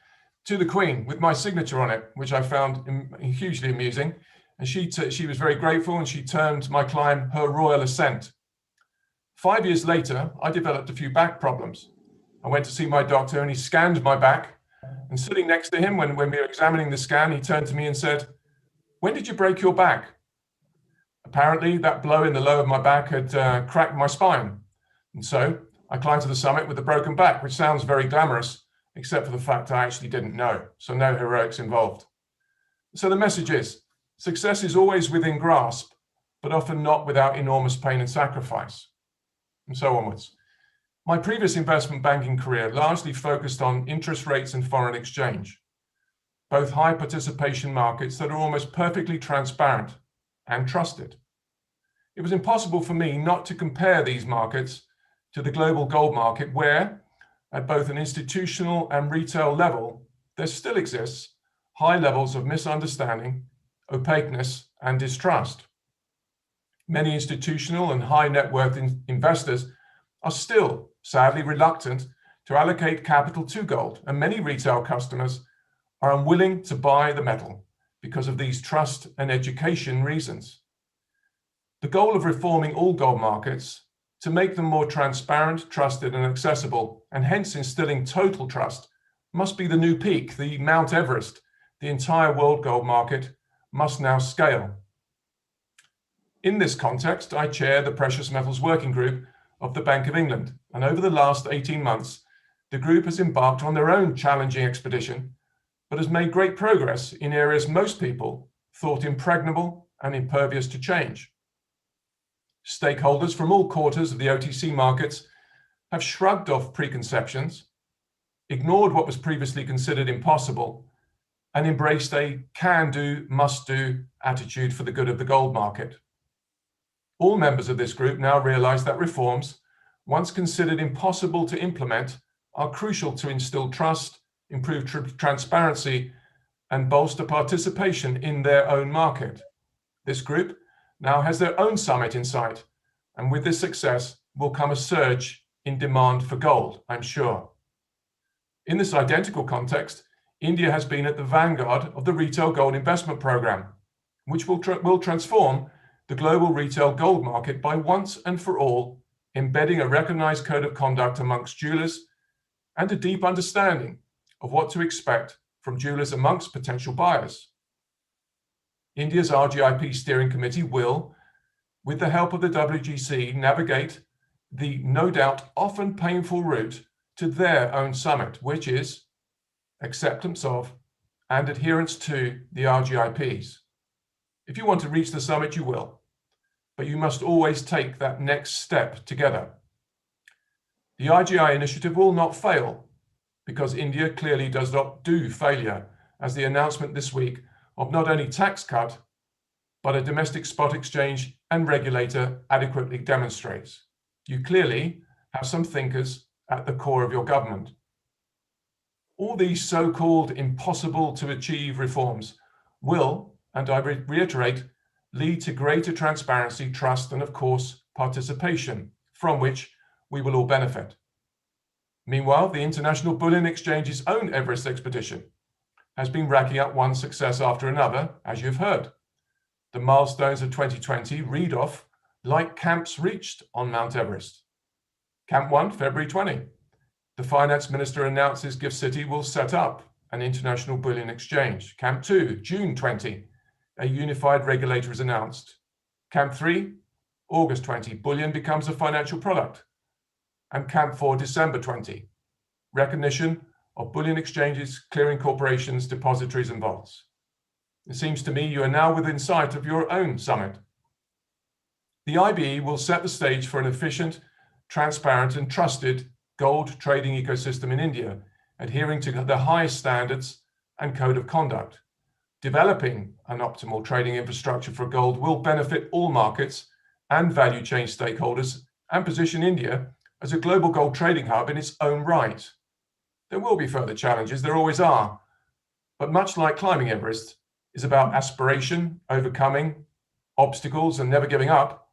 to the Queen with my signature on it, which I found hugely amusing. And she was very grateful, and she termed my climb her royal ascent. 5 years later, I developed a few back problems. I went to see my doctor and he scanned my back And sitting next to him when we were examining the scan, he turned to me and said, "When did you break your back?" Apparently, that blow in the low of my back had cracked my spine. And so I climbed to the summit with a broken back, which sounds very glamorous, except for the fact I actually didn't know. So no heroics involved. So the message is, success is always within grasp, but often not without enormous pain and sacrifice, and so onwards. My previous investment banking career largely focused on interest rates and foreign exchange, both high participation markets that are almost perfectly transparent and trusted. It was impossible for me not to compare these markets to the global gold market, where, at both an institutional and retail level, there still exists high levels of misunderstanding, opaqueness, and distrust. Many institutional and high net worth investors are still sadly reluctant to allocate capital to gold, and many retail customers are unwilling to buy the metal because of these trust and education reasons. The goal of reforming all gold markets to make them more transparent, trusted, and accessible, and hence instilling total trust, must be the new peak, the Mount Everest the entire world gold market must now scale. In this context, I chair the Precious Metals Working Group of the Bank of England, and over the last 18 months, the group has embarked on their own challenging expedition, but has made great progress in areas most people thought impregnable and impervious to change. Stakeholders from all quarters of the OTC markets have shrugged off preconceptions, ignored what was previously considered impossible, and embraced a can-do, must-do attitude for the good of the gold market. All members of this group now realize that reforms, once considered impossible to implement, are crucial to instill trust, improve transparency, and bolster participation in their own market. This group now has their own summit in sight, and with this success will come a surge in demand for gold, I'm sure. In this identical context, India has been at the vanguard of the retail gold investment program, which will transform the global retail gold market by once and for all embedding a recognized code of conduct amongst jewelers and a deep understanding of what to expect from jewelers amongst potential buyers. India's RGIP steering committee will, with the help of the WGC, navigate the no doubt often painful route to their own summit, which is acceptance of and adherence to the RGIPs. If you want to reach the summit, you will, but you must always take that next step together. The IGI initiative will not fail because India clearly does not do failure, as the announcement this week of not only tax cut, but a domestic spot exchange and regulator adequately demonstrates. You clearly have some thinkers at the core of your government. All these so-called impossible to achieve reforms will, and I reiterate, lead to greater transparency, trust, and of course, participation, from which we will all benefit. Meanwhile, the International Bullion Exchange's own Everest expedition has been racking up one success after another, as you've heard. The milestones of 2020 read off like camps reached on Mount Everest. Camp 1, February 20. The finance minister announces Gift City will set up an international bullion exchange. Camp 2, June 20. A unified regulator is announced. Camp 3, August 20. Bullion becomes a financial product. And Camp 4, December 20. Recognition of bullion exchanges, clearing corporations, depositories, and vaults. It seems to me you are now within sight of your own summit. The IBE will set the stage for an efficient, transparent, and trusted gold trading ecosystem in India, adhering to the highest standards and code of conduct. Developing an optimal trading infrastructure for gold will benefit all markets and value chain stakeholders and position India as a global gold trading hub in its own right. There will be further challenges, there always are, but much like climbing Everest is about aspiration, overcoming obstacles, and never giving up,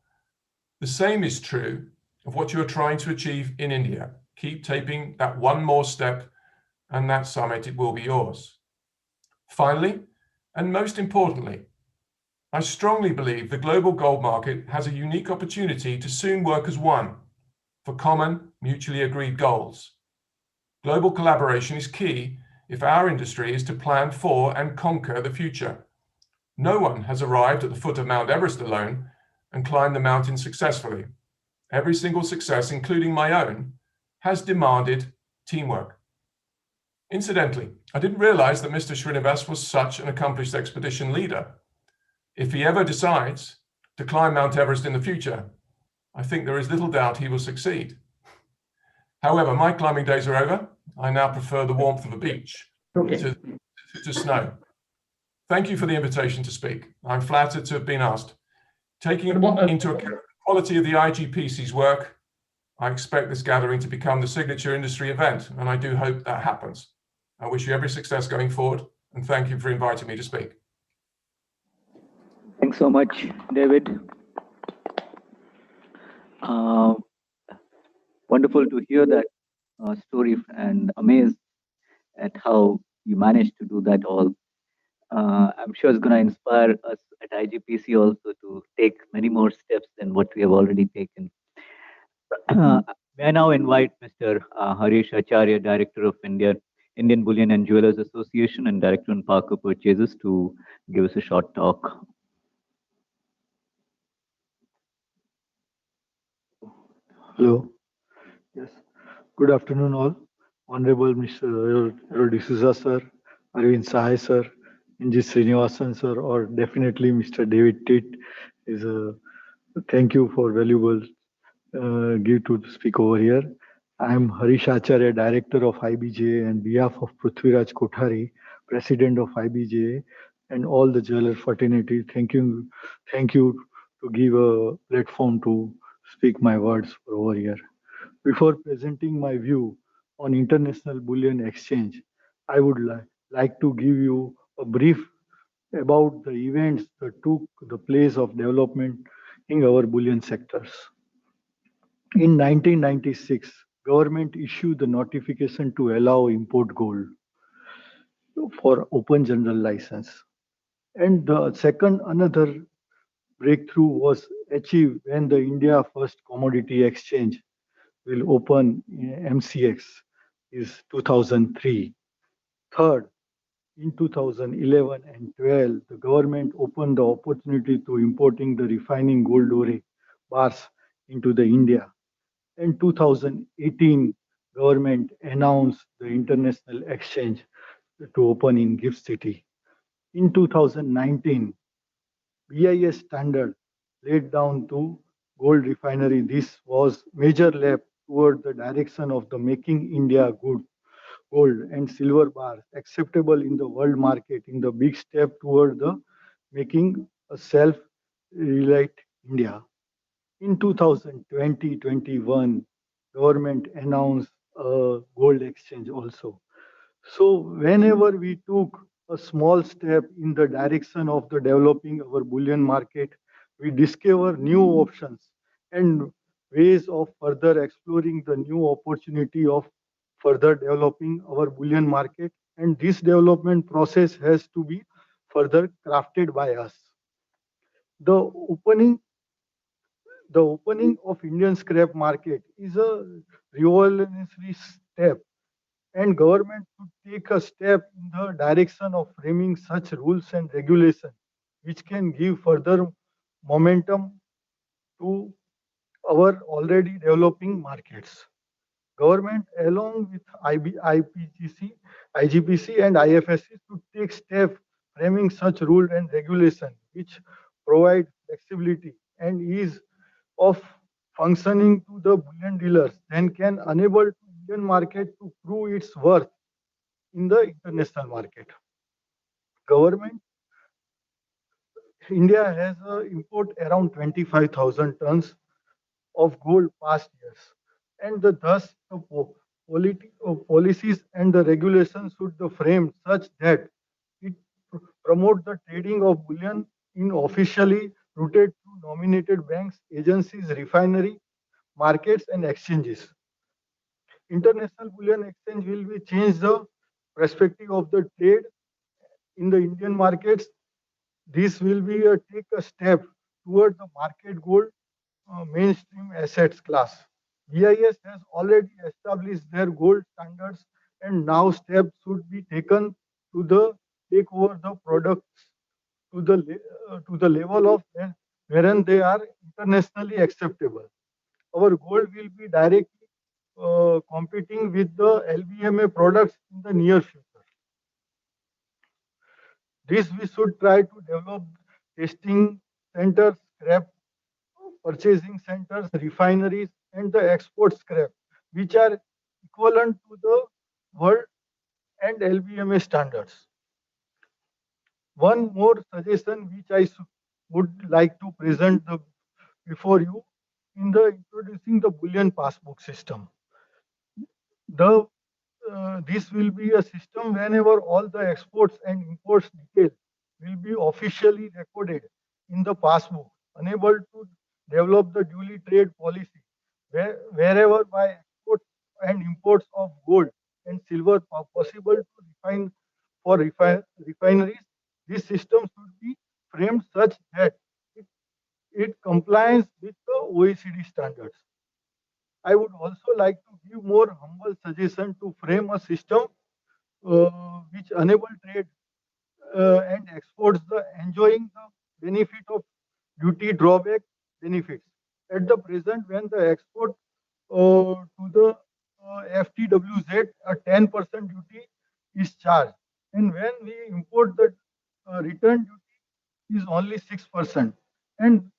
the same is true of what you are trying to achieve in India. Keep taking that one more step, and that summit, it will be yours. Finally, and most importantly, I strongly believe the global gold market has a unique opportunity to soon work as one for common, mutually agreed goals. Global collaboration is key if our industry is to plan for and conquer the future. No one has arrived at the foot of Mount Everest alone and climbed the mountain successfully. Every single success, including my own, has demanded teamwork. Incidentally, I didn't realize that Mr. Srinivas was such an accomplished expedition leader. If he ever decides to climb Mount Everest in the future, I think there is little doubt he will succeed. However, my climbing days are over. I now prefer the warmth of a beach to snow. Thank you for the invitation to speak. I'm flattered to have been asked. Taking into account the quality of the IGPC's work, I expect this gathering to become the signature industry event, and I do hope that happens. I wish you every success going forward, and thank you for inviting me to speak. Thanks so much, David. Wonderful to hear that story and amazed at how you managed to do that all. I'm sure it's going to inspire us at IGPC also to take many more steps than what we have already taken. May I now invite Mr. Haresh Acharya, Director of Indian Bullion and Jewelers Association and Director on Parker Purchases, to give us a short talk. Hello. Yes. Good afternoon, all. Honorable Mr. Errol D'Souza, sir, Arvind Sahay, sir, Injeti Srinivasan, sir, or definitely Mr. David Tait is a thank you for valuable give to speak over here. I am Harish Acharya, Director of IBJ, and behalf of Prithviraj Kothari, President of IBJ, and all the jeweler fraternity. Thank you to give a platform to speak my words over here. Before presenting my view on International Bullion Exchange, I would like to give you a brief about the events that took the place of development in our bullion sectors. In 1996, government issued the notification to allow import gold for open general license. And the second, another breakthrough was achieved when the India First Commodity Exchange will open MCX is 2003. Third, in 2011 and 12, the government opened the opportunity to importing the refining gold ore bars into the India. In 2018, government announced the international exchange to open in Gift City. In 2019, BIS standard laid down to gold refinery. This was major leap toward the direction of the making India good gold and silver bars acceptable in the world market, in the big step toward the making a self-reliant India. In 2020-21, government announced a gold exchange also. So whenever we took a small step in the direction of the developing our bullion market, we discover new options and ways of further exploring the new opportunity of further developing our bullion market. And this development process has to be further crafted by us. The opening of Indian scrap market is a revolutionary step, and government should take a step in the direction of framing such rules and regulations which can give further momentum to our already developing markets. Government, along with IGPC and IFSCA, should take steps framing such rules and regulations which provide flexibility and ease of functioning to the bullion dealers and can enable Indian market to prove its worth in the international market. Government, India has import around 25,000 tons of gold past years, and thus the policies and the regulations should the frame such that it promote the trading of bullion in officially routed through nominated banks, agencies, refinery, markets, and exchanges. International Bullion Exchange will be change the perspective of the trade in the Indian markets. This will be take a step toward the market gold mainstream assets class. BIS has already established their gold standards and now steps should be taken to take over the products to the level of wherein they are internationally acceptable. Our goal will be directly competing with the LBMA products in the near future. This we should try to develop testing centers, scrap purchasing centers, refineries, and the export scrap, which are equivalent to the world and LBMA standards. One more suggestion which I would like to present before you in the introducing the Bullion passbook system. This will be a system whenever all the exports and imports details will be officially recorded in the passbook, unable to develop the duly trade policy wherever by exports and imports of gold and silver are possible to refine for refineries. This system should be framed such that it complies with the OECD standards. I would also like to give more humble suggestion to frame a system which enable trade and exports the enjoying the benefit of duty drawback benefits. At the present, when the export to the FTWZ, a 10% duty is charged, and when we import the return duty is only 6%, and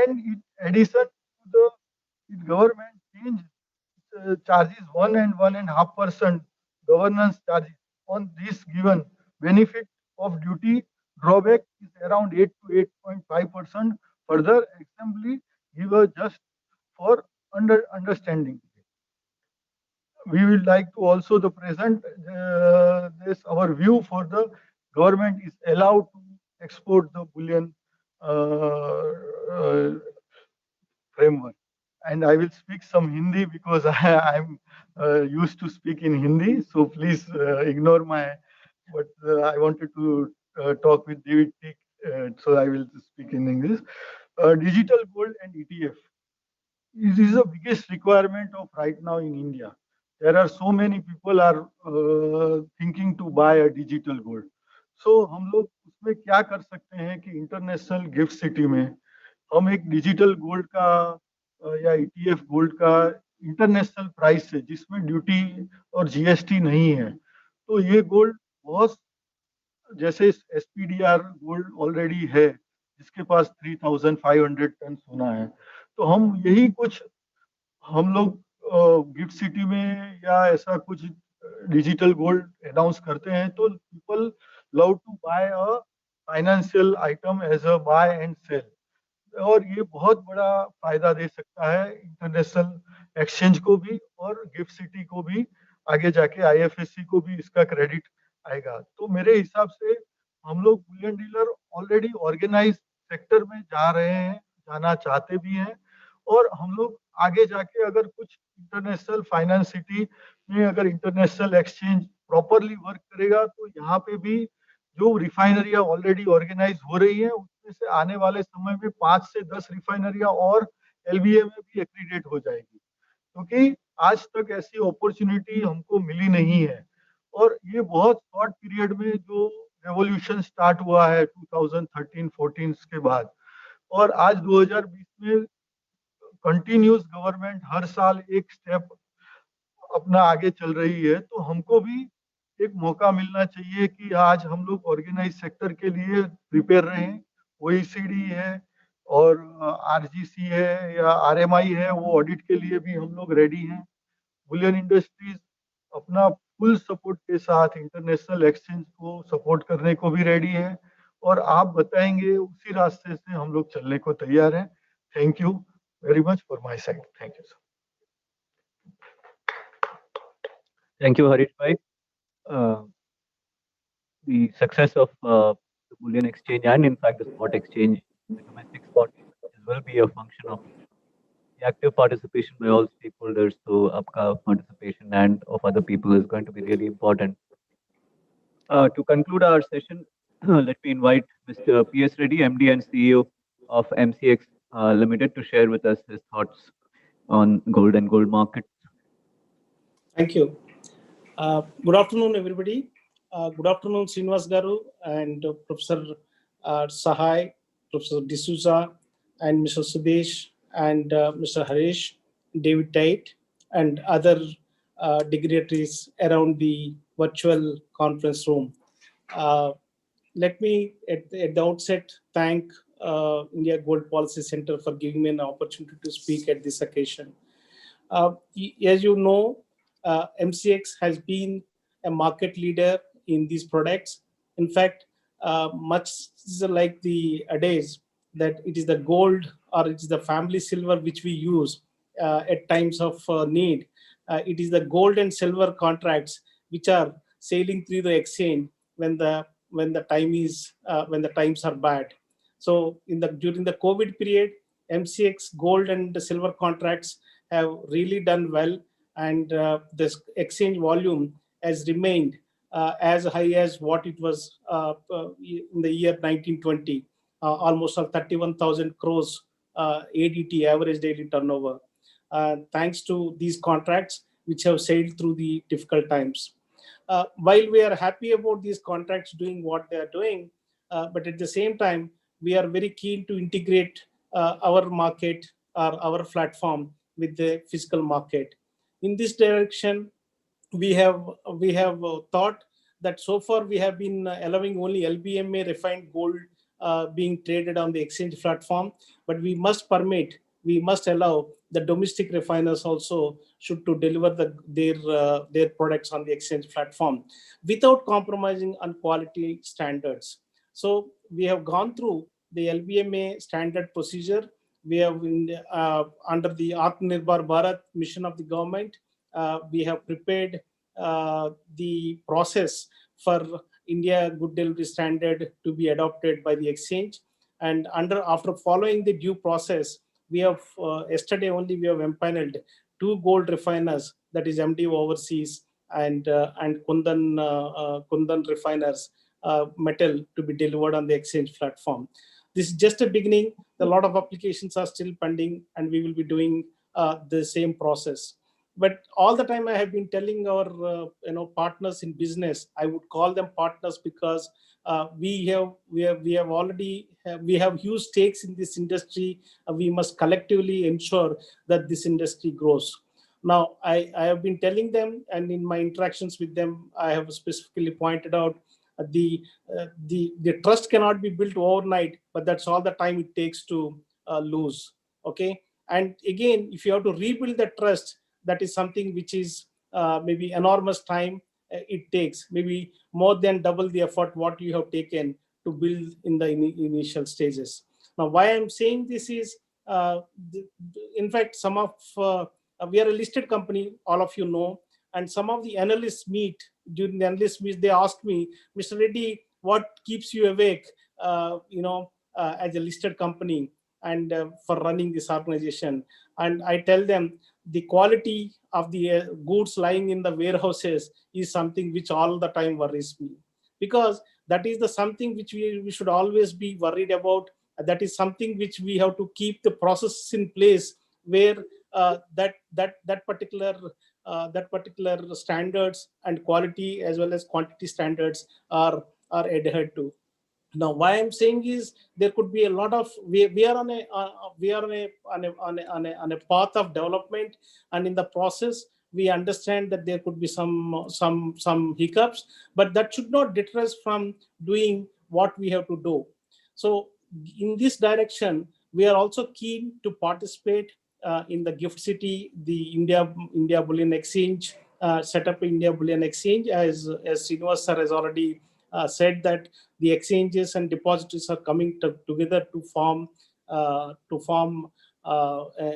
in addition to the government change charges 1 and 1.5% governance charges on this given benefit of duty drawback is around 8 to 8.5%. Further assembly give us just for understanding. We would like to also the present this our view for the government is allowed to export the bullion framework. And I will speak some Hindi because I'm used to speak in Hindi. So please ignore my. But I wanted to talk with David Tick, so I will speak in English. Digital gold and ETF. This is the biggest requirement of right now in India. There are so many people are thinking to buy a digital gold. So हम लोग उसमें क्या कर सकते हैं कि international gift city में हम एक डिजिटल गोल्ड का या ETF गोल्ड का इंटरनेशनल प्राइस है जिसमें ड्यूटी और जीएसटी नहीं है, तो ये गोल्ड बहुत जैसे SPDR गोल्ड ऑलरेडी है जिसके पास 3,500 टन सोना है, तो हम यही कुछ हम लोग गिफ्ट सिटी में या ऐसा कुछ डिजिटल गोल्ड अनाउंस करते हैं तो people love to buy a financial item as a buy and sell, और ये बहुत बड़ा फायदा दे सकता है इंटरनेशनल एक्सचेंज को भी और गिफ्ट सिटी को भी, आगे जाके IFSC को भी इसका क्रेडिट आएगा। तो मेरे हिसाब से हम लोग bullion dealer already organise sector में जा रहे हैं, जाना चाहते भी हैं, और हम लोग आगे जाके अगर कुछ इंटरनेशनल फाइनेंस सिटी में अगर इंटरनेशनल एक्सचेंज प्रॉपरली वर्क करेगा तो यहाँ पे भी जो रिफाइनरियां ऑलरेडी ऑर्गेनाइज हो रही है उसमें से आने वाले समय में 5 से 10 रिफाइनरियां और LBA में भी एक्रीडेट हो जाएगी, क्योंकि आज तक ऐसी अपॉर्चुनिटी हमको मिली नहीं है। और ये बहुत शॉर्ट पीरियड में जो रेवोल्यूशन स्टार्ट हुआ है 2013-14 के बाद, और आज 2020 में कंटिन्यूस गवर्नमेंट हर साल एक स्टेप अपना आगे चल रही है, तो हमको भी एक मौका मिलना चाहिए कि आज हम लोग ऑर्गेनाइज सेक्टर के लिए प्रिपेयर रहें। OECD है और RGC है या RMI है, वो ऑडिट के लिए भी हम लोग रेडी हैं। बुलियन इंडस्ट्रीज अपना फुल सपोर्ट के साथ इंटरनेशनल एक्सचेंज को सपोर्ट करने को भी रेडी है, और आप बताएंगे उसी रास्ते से हम लोग चलने को तैयार हैं। Thank you very much for my side. Thank you, sir. Thank you, Haresh bhai. The success of the bullion exchange and in fact the spot exchange, the domestic spot, will be a function of the active participation by all stakeholders. So आपका participation and of other people is going to be really important. To conclude our session, let me invite Mr. P.S.Reddy, MD and CEO of MCX Limited, to share with us his thoughts on gold and gold markets. Thank you. Good afternoon, everybody. Good afternoon, Srinivas Garu and Professor Sahay, Professor D'Souza, and Mr. Sudesh, and Mr. Haresh, David Tait, and other dignitaries around the virtual conference room. Let me, at the outset, thank India Gold Policy Center for giving me an opportunity to speak at this occasion. As you know, MCX has been a market leader in these products. In fact, much like the days that it is the gold or it is the family silver which we use at times of need. It is the gold and silver contracts which are sailing through the exchange when the times are bad. So during the COVID period, MCX gold and silver contracts have really done well, and this exchange volume has remained as high as what it was in the year 1920, almost 31,000 crores ADT, average daily turnover, thanks to these contracts which have sailed through the difficult times. While we are happy about these contracts doing what they are doing, but at the same time, we are very keen to integrate our market or our platform with the physical market. In this direction, we have thought that so far we have been allowing only LBMA refined gold being traded on the exchange platform, but we must allow the domestic refiners also should to deliver their products on the exchange platform without compromising on quality standards. So we have gone through the LBMA standard procedure. We have under the Atmanirbhar Bharat mission of the government, we have prepared the process for India Good Delivery Standard to be adopted by the exchange. And after following the due process, we have yesterday only we have empaneled 2 gold refiners, that is MD Overseas and Kundan refiners metal to be delivered on the exchange platform. This is just a beginning. A lot of applications are still pending, and we will be doing the same process. But all the time I have been telling our partners in business, I would call them partners because we have huge stakes in this industry. We must collectively ensure that this industry grows. Now, I have been telling them, and in my interactions with them, I have specifically pointed out the trust cannot be built overnight, but that's all the time it takes to lose. Okay, and again, if you have to rebuild the trust, that is something which is maybe enormous time it takes, maybe more than double the effort what you have taken to build in the initial stages. Now, why I'm saying this is, in fact, we are a listed company, all of you know, and some of the analysts during the analyst meet, they asked me, Mr. Reddy, what keeps you awake, as a listed company and for running this organization? And I tell them the quality of the goods lying in the warehouses is something which all the time worries me, because that is something which we should always be worried about. That is something which we have to keep the process in place where that particular standards and quality as well as quantity standards are adhered to. Now, why I'm saying is there could be a lot of we are on a path of development, and in the process we understand that there could be some hiccups, but that should not deter us from doing what we have to do. So in this direction, we are also keen to participate in the Gift City, the India Bullion Exchange, set up India Bullion Exchange, as Srinivas sir has already said that the exchanges and depositories are coming together to form an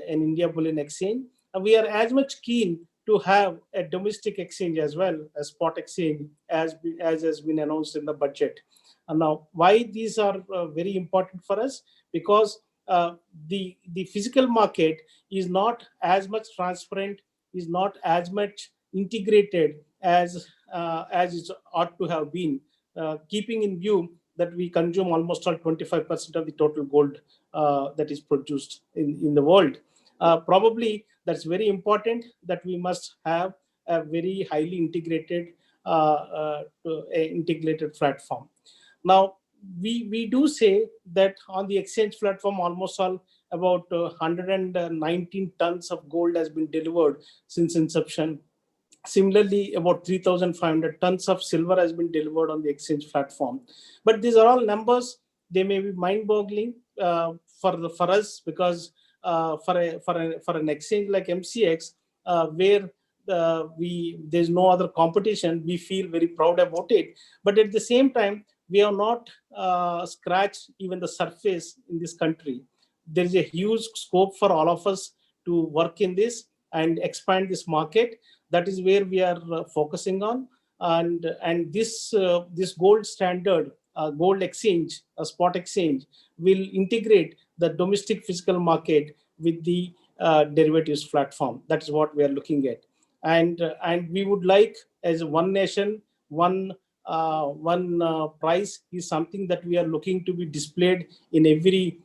India Bullion Exchange. And we are as much keen to have a domestic exchange as well, as spot exchange, as has been announced in the budget. And now, why these are very important for us? Because the physical market is not as much transparent, is not as much integrated as it ought to have been, keeping in view that we consume almost 25% of the total gold that is produced in the world. Probably that's very important that we must have a very highly integrated platform. Now, we do say that on the exchange platform, almost all about 119 tons of gold has been delivered since inception. Similarly, about 3,500 tons of silver has been delivered on the exchange platform. But these are all numbers. They may be mind-boggling for us, because for an exchange like MCX, where there's no other competition, we feel very proud about it. But at the same time, we have not scratched even the surface in this country. There is a huge scope for all of us to work in this and expand this market. That is where we are focusing on. And this gold standard, gold exchange, a spot exchange, will integrate the domestic physical market with the derivatives platform. That is what we are looking at. And we would like, as one nation, one price is something that we are looking to be displayed in every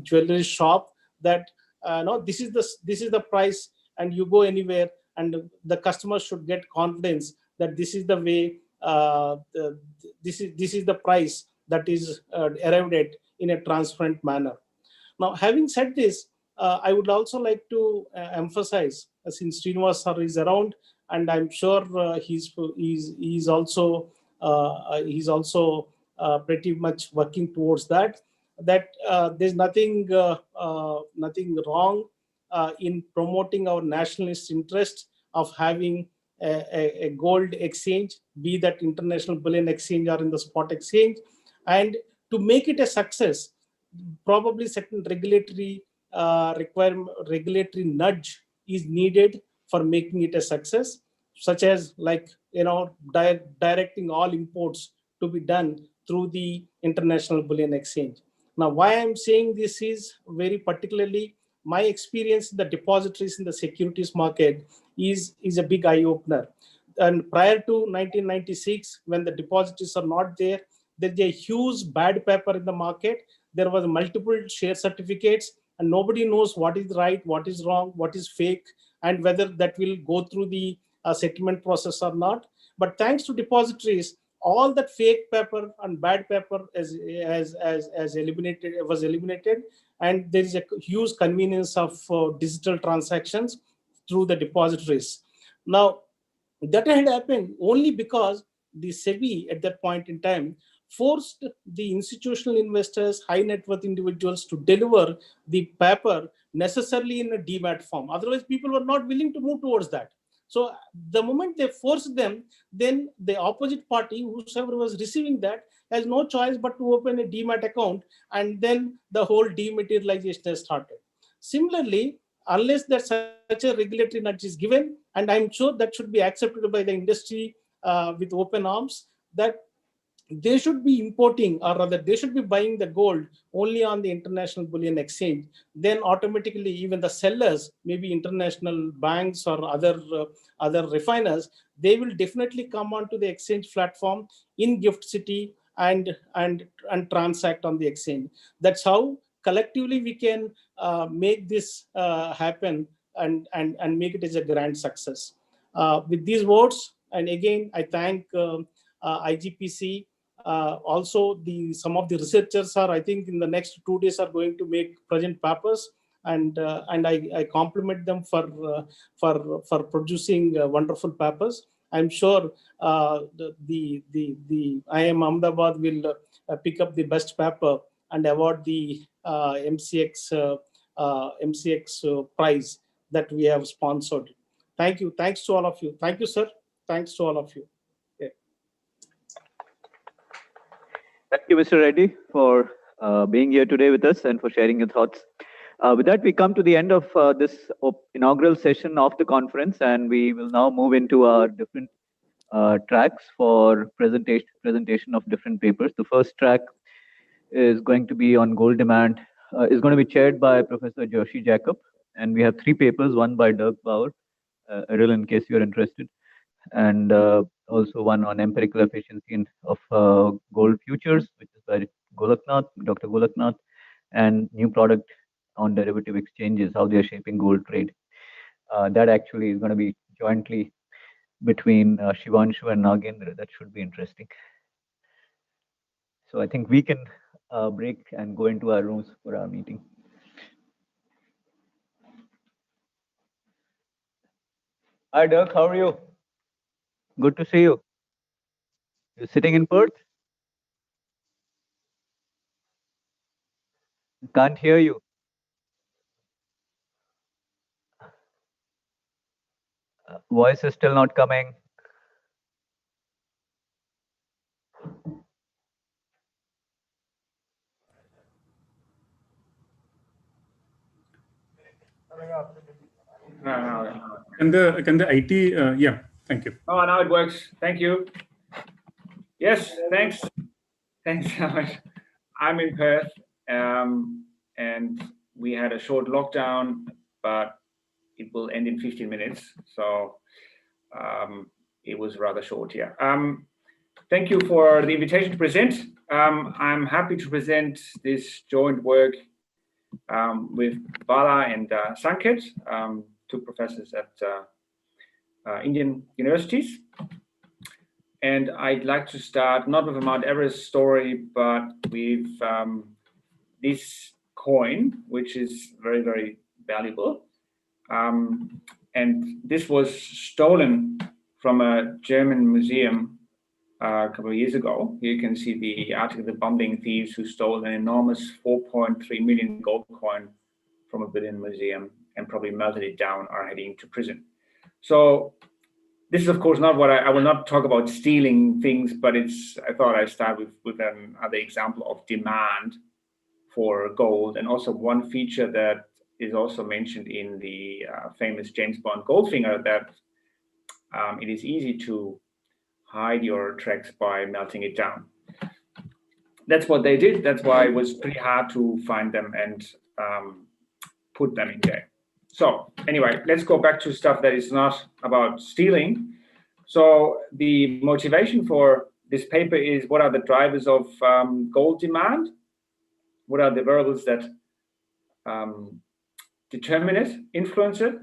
jewelry shop, that no, this is the price, and you go anywhere and the customer should get confidence that this is the way, this is the price that is arrived at in a transparent manner. Now, having said this, I would also like to emphasize, since Srinivas sir is around, and I'm sure he's also pretty much working towards that there's nothing wrong in promoting our nationalist interest of having a gold exchange, be that international bullion exchange or in the spot exchange. And to make it a success, probably certain regulatory regulatory nudge is needed for making it a success, such as, like, directing all imports to be done through the international bullion exchange. Now, why I'm saying this is very particularly my experience in the depositories in the securities market is a big eye opener. And prior to 1996, when the depositories are not there, there's a huge bad paper in the market. There was multiple share certificates, and nobody knows what is right, what is wrong, what is fake, and whether that will go through the settlement process or not. But thanks to depositories, all that fake paper and bad paper was eliminated, and there is a huge convenience of digital transactions through the depositories. Now, that had happened only because the SEBI at that point in time forced the institutional investors, high net worth individuals, to deliver the paper necessarily in a demat form. Otherwise, people were not willing to move towards that. So the moment they forced them, then the opposite party, whoever was receiving that, has no choice but to open a demat account, and then the whole dematerialization has started. Similarly, unless that such a regulatory nudge is given, and I'm sure that should be accepted by the industry with open arms, that they should be importing, or rather they should be buying the gold only on the international bullion exchange, then automatically even the sellers, maybe international banks or other refiners, they will definitely come onto the exchange platform in Gift City and transact on the exchange. That's how collectively we can make this happen and make it as a grand success. With these words, and again, I thank IGPC. Also, some of the researchers are, I think, in the next 2 days are going to make present papers, and I compliment them for producing wonderful papers. I'm sure the IIMA Ahmedabad will pick up the best paper and award the MCX prize that we have sponsored. Thank you. Thanks to all of you. Thank you, sir. Thanks to all of you. Thank you, Mr. Reddy, for being here today with us and for sharing your thoughts. With that, we come to the end of this inaugural session of the conference, and we will now move into our different tracks for presentation of different papers. The first track is going to be on gold demand, is going to be chaired by Professor Joshi Jacob, and we have 3 papers, one by Dirk, Baur, Errol, in case you're interested, and also one on empirical efficiency of gold futures, which is by Dr. Golak, and new product on derivative exchanges, how they are shaping gold trade. That actually is going to be jointly between Shivanshu and Nagendra. That should be interesting. So I think we can break and go into our rooms for our meeting. Hi, Dirk. How are you? Good to see you. You're sitting in Perth? Can't hear you. Voice is still not coming. Can the IT? Yeah, thank you. Oh, now it works. Thank you. Yes, thanks. Thanks so much. I'm in Perth, and we had a short lockdown, but it will end in 15 minutes. So it was rather short here. Thank you for the invitation to present. I'm happy to present this joint work with Bala and Sanket, two professors at Indian universities. And I'd like to start not with a Mount Everest story, but with this coin, which is very, very valuable. And this was stolen from a German museum a couple of years ago. Here you can see the article, the bumbling thieves who stole an enormous 4.3 million gold coin from a Bullion museum and probably melted it down, are heading to prison. So this is, of course, not what I will not talk about stealing things, but I thought I'd start with another example of demand for gold, and also one feature that is also mentioned in the famous James Bond Goldfinger, that it is easy to hide your tracks by melting it down. That's what they did. That's why it was pretty hard to find them and put them in there. So anyway, let's go back to stuff that is not about stealing. So the motivation for this paper is, what are the drivers of gold demand? What are the variables that determine it, influence it?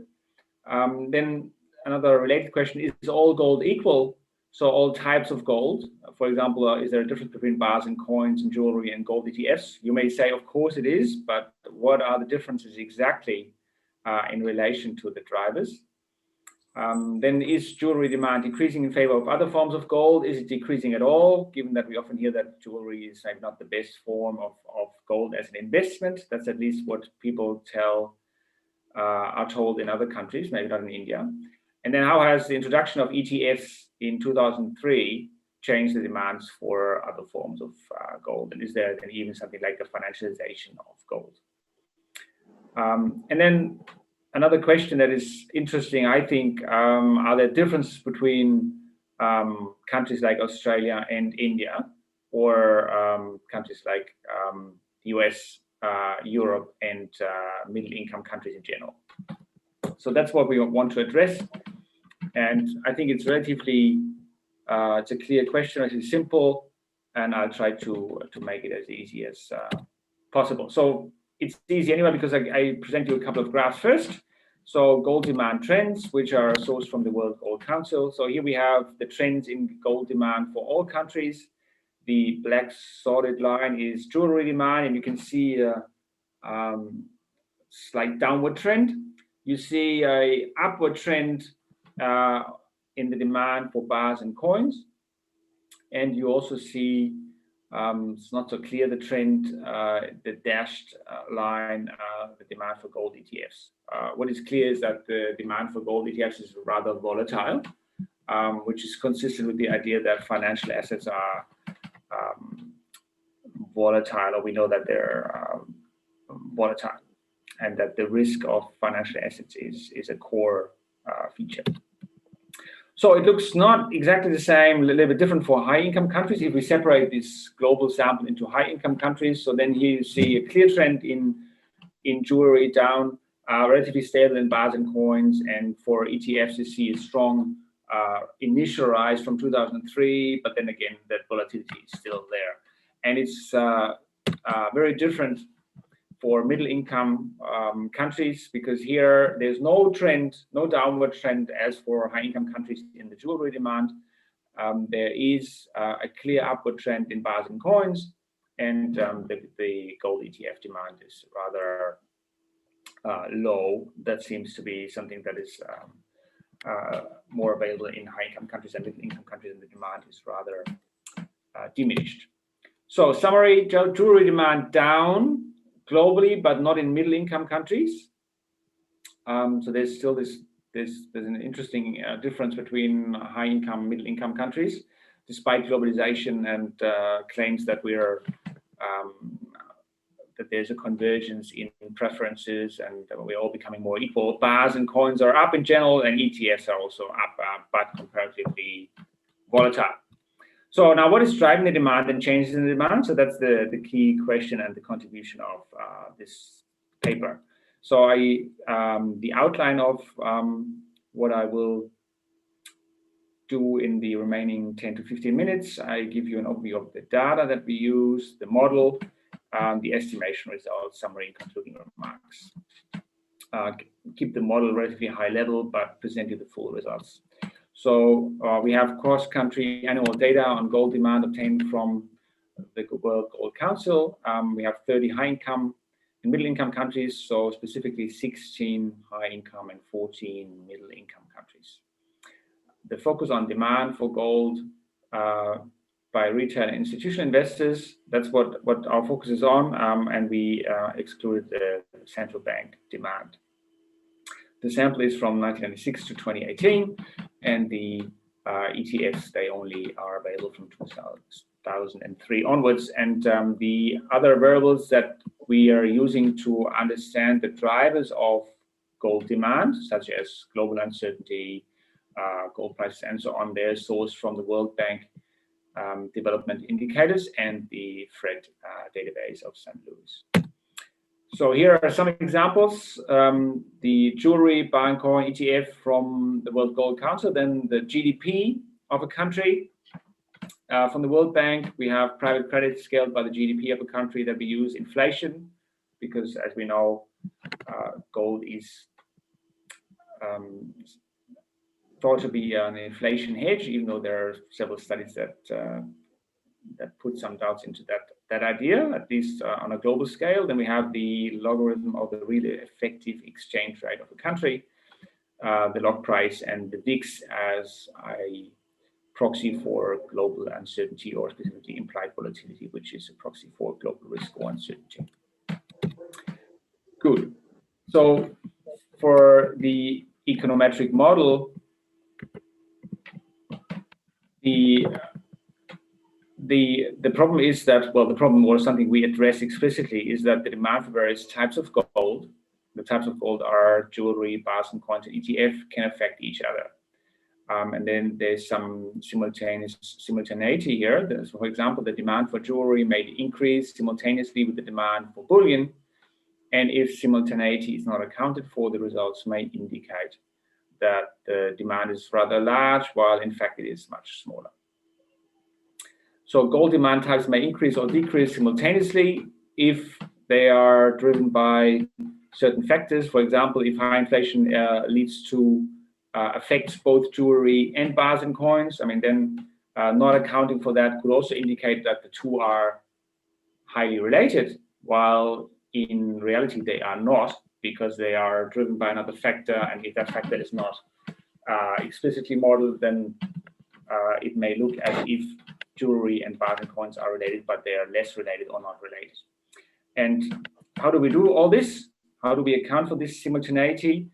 Then another related question, is all gold equal? So all types of gold, for example, is there a difference between bars and coins and jewelry and gold ETFs? You may say, of course it is, but what are the differences exactly in relation to the drivers? Then is jewelry demand decreasing in favor of other forms of gold? Is it decreasing at all, given that we often hear that jewelry is maybe not the best form of gold as an investment? That's at least what people are told in other countries, maybe not in India. And then how has the introduction of ETFs in 2003 changed the demands for other forms of gold? And is there then even something like a financialization of gold? And then another question that is interesting, I think, are there differences between countries like Australia and India, or countries like US, Europe, and middle-income countries in general? So that's what we want to address. And I think it's relatively, it's a clear question, it's simple, and I'll try to make it as easy as possible. So it's easy anyway, because I present you a couple of graphs first. So gold demand trends, which are sourced from the World Gold Council. So here we have the trends in gold demand for all countries. The black solid line is jewelry demand, and you can see a slight downward trend. You see a upward trend in the demand for bars and coins. And you also see, it's not so clear, the trend, the dashed line, the demand for gold ETFs. What is clear is that the demand for gold ETFs is rather volatile, which is consistent with the idea that financial assets are volatile, or we know that they're volatile, and that the risk of financial assets is a core feature. So it looks not exactly the same, a little bit different for high-income countries. If we separate this global sample into high-income countries, so then here you see a clear trend in jewelry down, relatively stable in bars and coins, and for ETFs you see a strong initial rise from 2003, but then again that volatility is still there. And it's very different for middle income countries, because here there's no trend, no downward trend as for high income countries in the jewelry demand. There is a clear upward trend in bars and coins, and the gold ETF demand is rather low. That seems to be something that is more available in high income countries and middle income countries, and the demand is rather diminished. So summary, jewelry demand down globally, but not in middle income countries. So there's still there's an interesting difference between high income, middle income countries, despite globalization and claims that we're that there's a convergence in preferences and we're all becoming more equal. Bars and coins are up in general, and ETFs are also up, but comparatively volatile. So now, what is driving the demand and changes in the demand? So that's the key question and the contribution of this paper. So the outline of what I will do in the remaining 10 to 15 minutes, I give you an overview of the data that we use, the model, the estimation results, summary, and concluding remarks. Keep the model relatively high level, but present you the full results. So we have cross-country annual data on gold demand obtained from the World Gold Council. We have 30 high-income and middle-income countries, so specifically 16 high-income and 14 middle-income countries. The focus on demand for gold by retail and institutional investors, that's what our focus is on, and we excluded the central bank demand. The sample is from 1996 to 2018, and the ETFs, they only are available from 2003 onwards. And the other variables that we are using to understand the drivers of gold demand, such as global uncertainty, gold prices, and so on, they're sourced from the World Bank development indicators and the FRED database of St. Louis. So here are some examples. The jewelry bar and coin ETF from the World Gold Council, then the GDP of a country. From the World Bank, we have private credit scaled by the GDP of a country that we use inflation, because as we know, gold is thought to be an inflation hedge, even though there are several studies that put some doubts into that idea, at least on a global scale. Then we have the logarithm of the really effective exchange rate of a country, the log price, and the VIX as a proxy for global uncertainty, or specifically implied volatility, which is a proxy for global risk or uncertainty. Good. So for the econometric model, the problem is that, well, the problem, or something we address explicitly, is that the demand for various types of gold, the types of gold are jewelry, bars and coins, and ETF, can affect each other. And then there's some simultaneity here. So for example, the demand for jewelry may increase simultaneously with the demand for bullion. And if simultaneity is not accounted for, the results may indicate that the demand is rather large, while in fact it is much smaller. So gold demand types may increase or decrease simultaneously if they are driven by certain factors. For example, if high inflation leads to affects both jewelry and bars and coins, I mean, then not accounting for that could also indicate that the two are highly related, while in reality they are not, because they are driven by another factor, and if that factor is not explicitly modeled, then it may look as if jewelry and bars and coins are related, but they are less related or not related. And how do we do all this? How do we account for this simultaneity?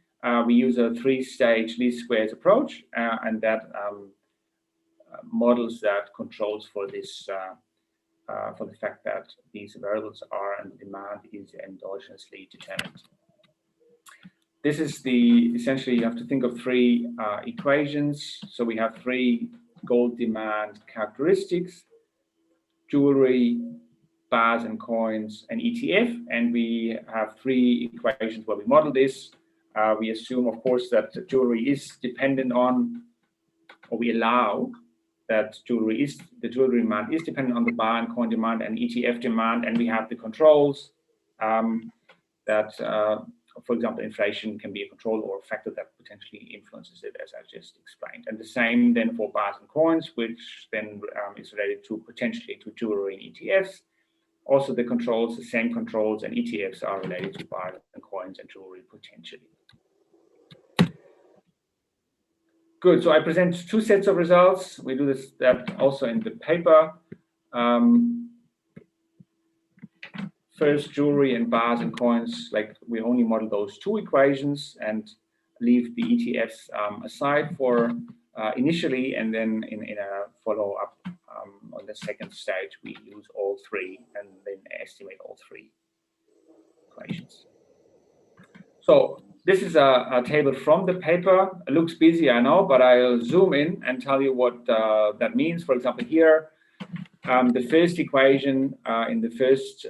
We use a three-stage least squares approach, and that models that controls for this, for the fact that these variables are and demand is endogenously determined. This is essentially, you have to think of three equations. So we have three gold demand characteristics: jewelry, bars and coins, and ETF. And we have three equations where we model this. We assume, of course, that the jewelry is dependent on, or we allow that the jewelry demand is dependent on the bar and coin demand and ETF demand, and we have the controls that, for example, inflation can be a control or a factor that potentially influences it, as I just explained. And the same then for bars and coins, which then is related to potentially to jewelry and ETFs. Also, the controls, the same controls and ETFs are related to bars and coins and jewelry potentially. Good. So I present two sets of results. We do that also in the paper. First, jewelry and bars and coins, like we only model those two equations and leave the ETFs aside for initially, and then in a follow-up on the second stage, we use all three and then estimate all three equations. So this is a table from the paper. It looks busy, I know, but I'll zoom in and tell you what that means. For example, here, the first equation in the first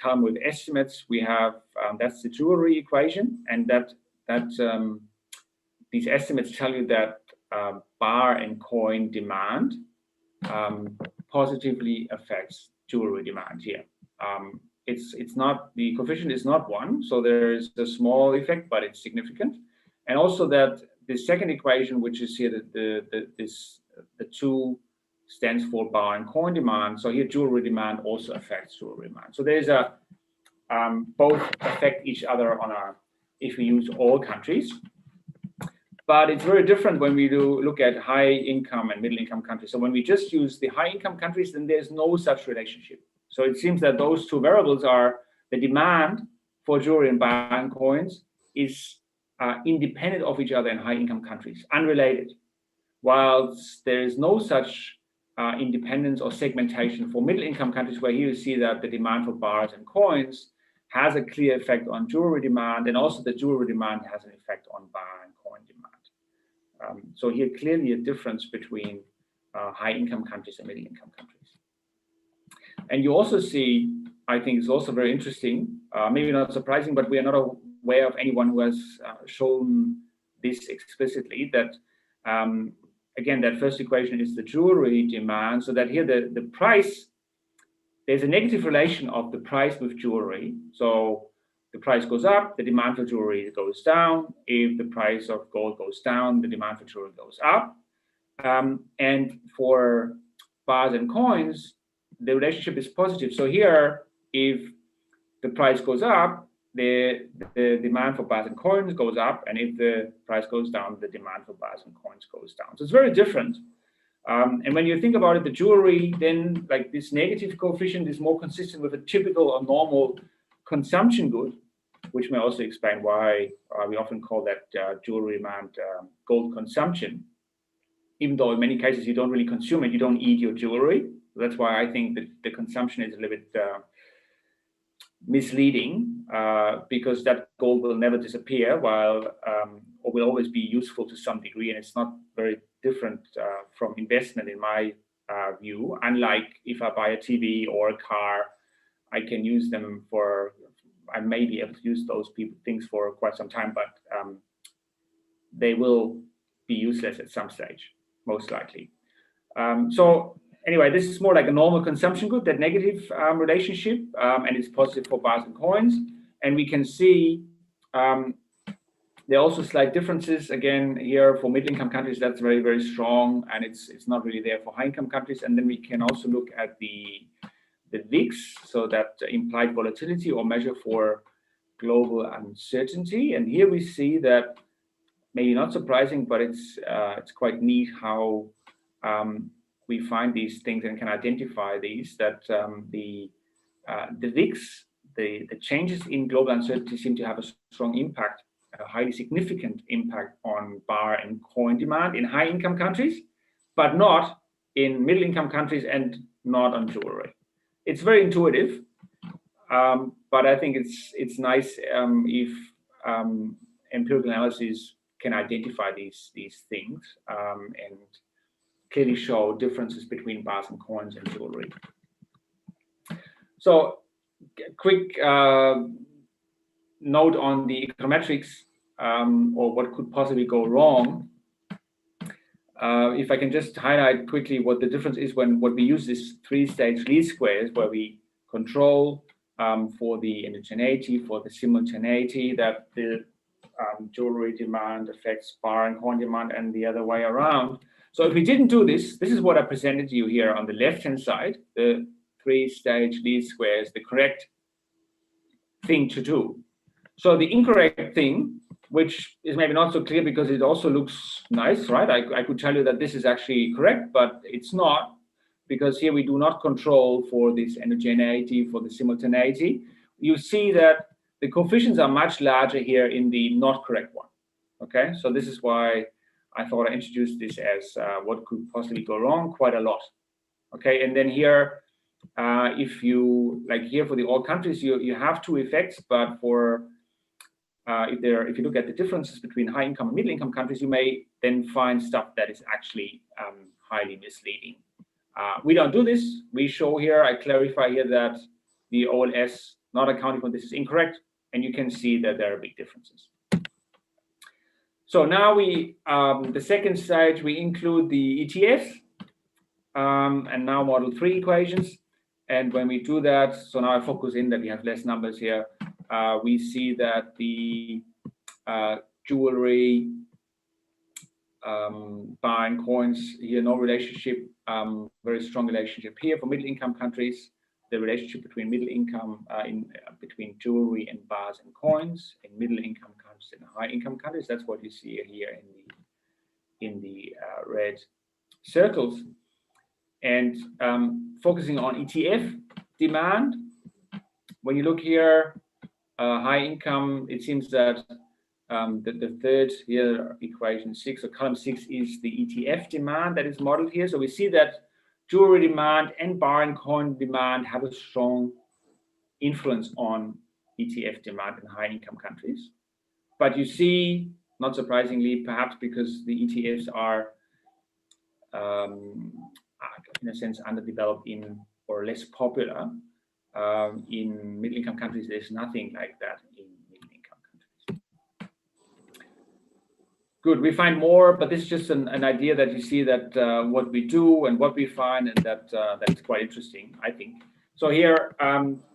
column with estimates, we have that's the jewelry equation, and these estimates tell you that bar and coin demand positively affects jewelry demand here. It's not, the coefficient is not 1, so there is a small effect, but it's significant. And also that the second equation, which is here, the 2 stands for bar and coin demand. So here jewelry demand also affects jewelry demand. So there's a both affect each other on if we use all countries. But it's very different when we look at high income and middle income countries. So when we just use the high income countries, then there's no such relationship. So it seems that those two variables are the demand for jewelry and bar and coins is independent of each other in high income countries, unrelated. Whilst there is no such independence or segmentation for middle income countries, where here you see that the demand for bars and coins has a clear effect on jewelry demand, and also the jewelry demand has an effect on bar and coin demand. So here clearly a difference between high income countries and middle income countries. And you also see, I think it's also very interesting, maybe not surprising, but we are not aware of anyone who has shown this explicitly, that again, that first equation is the jewelry demand, so that here the price, there's a negative relation of the price with jewelry. So the price goes up, the demand for jewelry goes down. If the price of gold goes down, the demand for jewelry goes up. And for bars and coins, the relationship is positive. So here, if the price goes up, the demand for bars and coins goes up, and if the price goes down, the demand for bars and coins goes down. So it's very different. And when you think about it, the jewelry, then like this negative coefficient is more consistent with a typical or normal consumption good, which may also explain why we often call that jewelry demand gold consumption, even though in many cases you don't really consume it, you don't eat your jewelry. That's why I think that the consumption is a little bit misleading, because that gold will never disappear, while or will always be useful to some degree, and it's not very different from investment in my view. Unlike if I buy a TV or a car, I can use them for, I may be able to use those things for quite some time, but they will be useless at some stage, most likely. So anyway, this is more like a normal consumption good, that negative relationship, and it's positive for bars and coins. And we can see there are also slight differences. Again, here for middle-income countries, that's very, very strong, and it's not really there for high-income countries. And then we can also look at the VIX, so that implied volatility or measure for global uncertainty. And here we see that, maybe not surprising, but it's quite neat how we find these things and can identify these, that the VIX, the changes in global uncertainty seem to have a strong impact, a highly significant impact on bar and coin demand in high income countries, but not in middle income countries and not on jewelry. It's very intuitive, but I think it's nice if empirical analysis can identify these things and clearly show differences between bars and coins and jewelry. So, quick note on the econometrics, or what could possibly go wrong. If I can just highlight quickly what the difference is when we use this 3-stage least squares, where we control for the endogeneity, for the simultaneity, that the jewelry demand affects bar and coin demand and the other way around. So if we didn't do this, this is what I presented to you here on the left-hand side, the 3-stage least squares, the correct thing to do. So the incorrect thing, which is maybe not so clear because it also looks nice, right? I could tell you that this is actually correct, but it's not, because here we do not control for this endogeneity, for the simultaneity. You see that the coefficients are much larger here in the not correct one. Okay, so this is why I thought I introduced this as what could possibly go wrong quite a lot. Okay, and then here, if you, like here for the all countries, you have 2 effects, but for if you look at the differences between high income and middle income countries, you may then find stuff that is actually highly misleading. We don't do this. We show here, I clarify here that the OLS not accounting for this is incorrect, and you can see that there are big differences. So now we, the second stage, we include the ETF and now model 3 equations. And when we do that, so now I focus in that we have less numbers here. We see that the jewelry, bar and coins here, no relationship, very strong relationship here for middle income countries. The relationship between middle income, between jewelry and bars and coins in middle income countries and high income countries. That's what you see here in the red circles. And focusing on ETF demand, when you look here, high income, it seems that the third here, equation 6 or column 6 is the ETF demand that is modeled here. So we see that jewelry demand and bar and coin demand have a strong influence on ETF demand in high income countries. But you see, not surprisingly, perhaps because the ETFs are in a sense underdeveloped in or less popular in middle income countries, there's nothing like that in middle income countries. Good, we find more, but this is just an idea that you see that what we do and what we find, and that is quite interesting, I think. So here,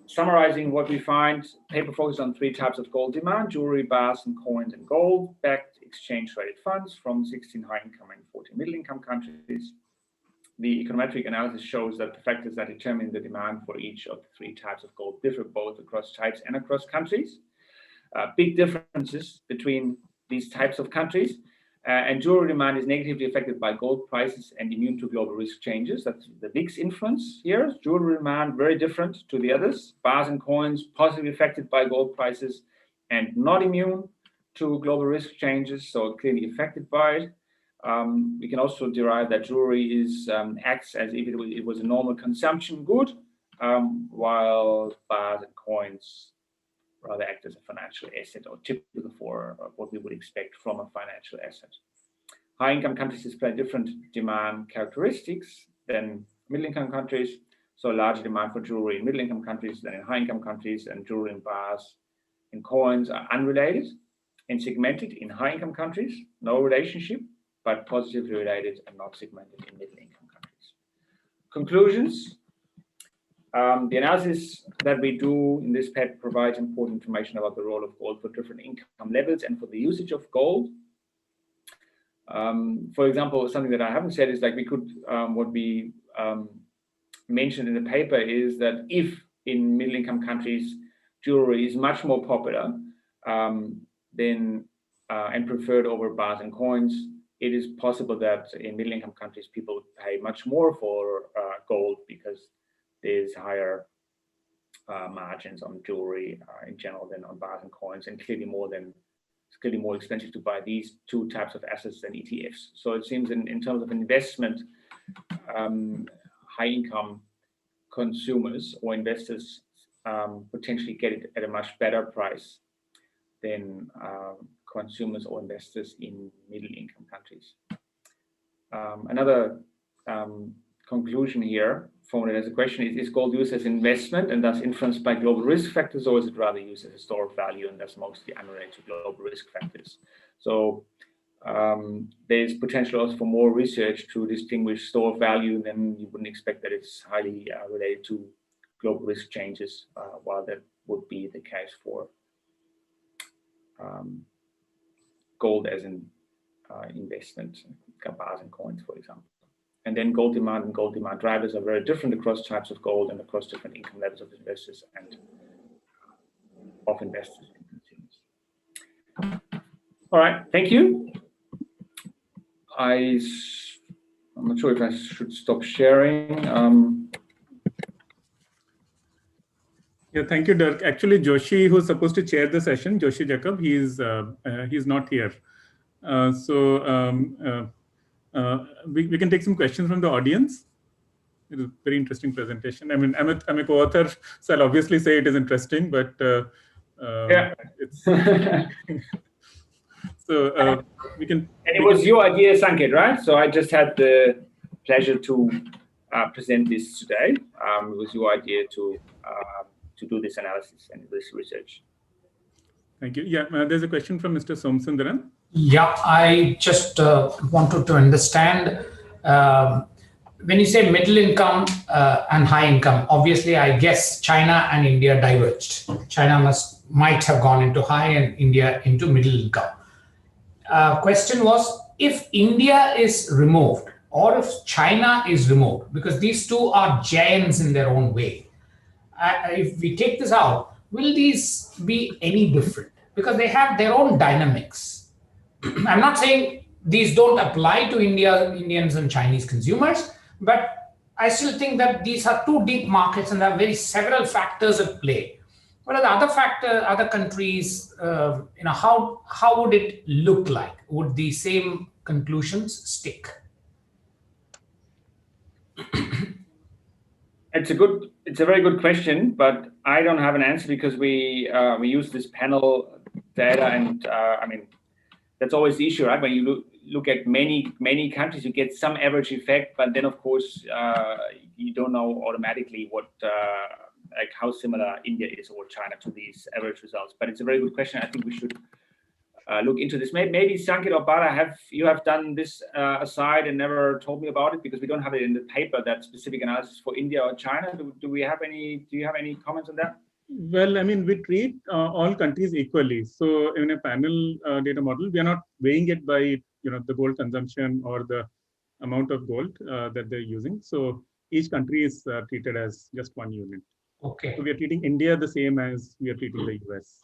summarizing what we find, paper focuses on 3 types of gold demand: jewelry, bars and coins, and gold-backed exchange-traded funds from 16 high-income and 14 middle-income countries. The econometric analysis shows that the factors that determine the demand for each of the 3 types of gold differ both across types and across countries. Big differences between these types of countries. And jewelry demand is negatively affected by gold prices and immune to global risk changes. That's the VIX influence here. Jewelry demand very different to the others. Bars and coins positively affected by gold prices and not immune to global risk changes, so clearly affected by it. We can also derive that jewelry acts as if it was a normal consumption good, while bars and coins rather act as a financial asset or typical for what we would expect from a financial asset. High-income countries display different demand characteristics than middle-income countries. So larger demand for jewelry in middle-income countries than in high-income countries, and jewelry and bars and coins are unrelated and segmented in high-income countries, no relationship, but positively related and not segmented in middle-income countries. Conclusions. The analysis that we do in this paper provides important information about the role of gold for different income levels and for the usage of gold. For example, something that I haven't said is like we could, what we mentioned in the paper is that if in middle-income countries jewelry is much more popular and preferred over bars and coins, it is possible that in middle-income countries people would pay much more for gold because there's higher margins on jewelry in general than on bars and coins, and it's clearly more expensive to buy these 2 types of assets than ETFs. So it seems in terms of investment, high-income consumers or investors potentially get it at a much better price than consumers or investors in middle-income countries. Another conclusion here formulated as a question is gold used as investment and thus influenced by global risk factors, or is it rather used as a store of value and thus mostly unrelated to global risk factors? So there's potential also for more research to distinguish store of value, then you wouldn't expect that it's highly related to global risk changes, while that would be the case for gold as an investment, bars and coins, for example. And then gold demand and gold demand drivers are very different across types of gold and across different income levels of investors and of investors and consumers. All right, thank you. I'm not sure if I should stop sharing. Yeah, thank you, Dirk. Actually, Joshi, who's supposed to chair the session, Joshi Jacob, he's not here. We can take some questions from the audience. It is a very interesting presentation. I mean, I'm a co-author, so I'll obviously say it is interesting, but yeah. It's so we can. And it was your idea, Sanket, right? So I just had the pleasure to present this today. It was your idea to do this analysis and this research. Thank you. Yeah, there's a question from Mr. Somsundaran. Yeah, I just wanted to understand when you say middle income and high income, obviously I guess China and India diverged. China might have gone into high and India into middle income. Question was, if India is removed or if China is removed, because these two are giants in their own way, if we take this out, will these be any different? Because they have their own dynamics. I'm not saying these don't apply to Indians and Chinese consumers, but I still think that these are two deep markets and there are several factors at play. What are the other countries, how would it look like? Would the same conclusions stick? It's a very good question, but I don't have an answer because we use this panel data, and I mean, that's always the issue, right? When you look at many countries, you get some average effect, but then of course you don't know automatically what like how similar India is or China to these average results. But it's a very good question. I think we should look into this. Maybe Sanket or Bala, you have done this aside and never told me about it because we don't have it in the paper, that specific analysis for India or China. Do you have any comments on that? Well, I mean, we treat all countries equally. So in a panel data model, we are not weighing it by the gold consumption or the amount of gold that they're using. So each country is treated as just one unit. Okay. So we are treating India the same as we are treating the US.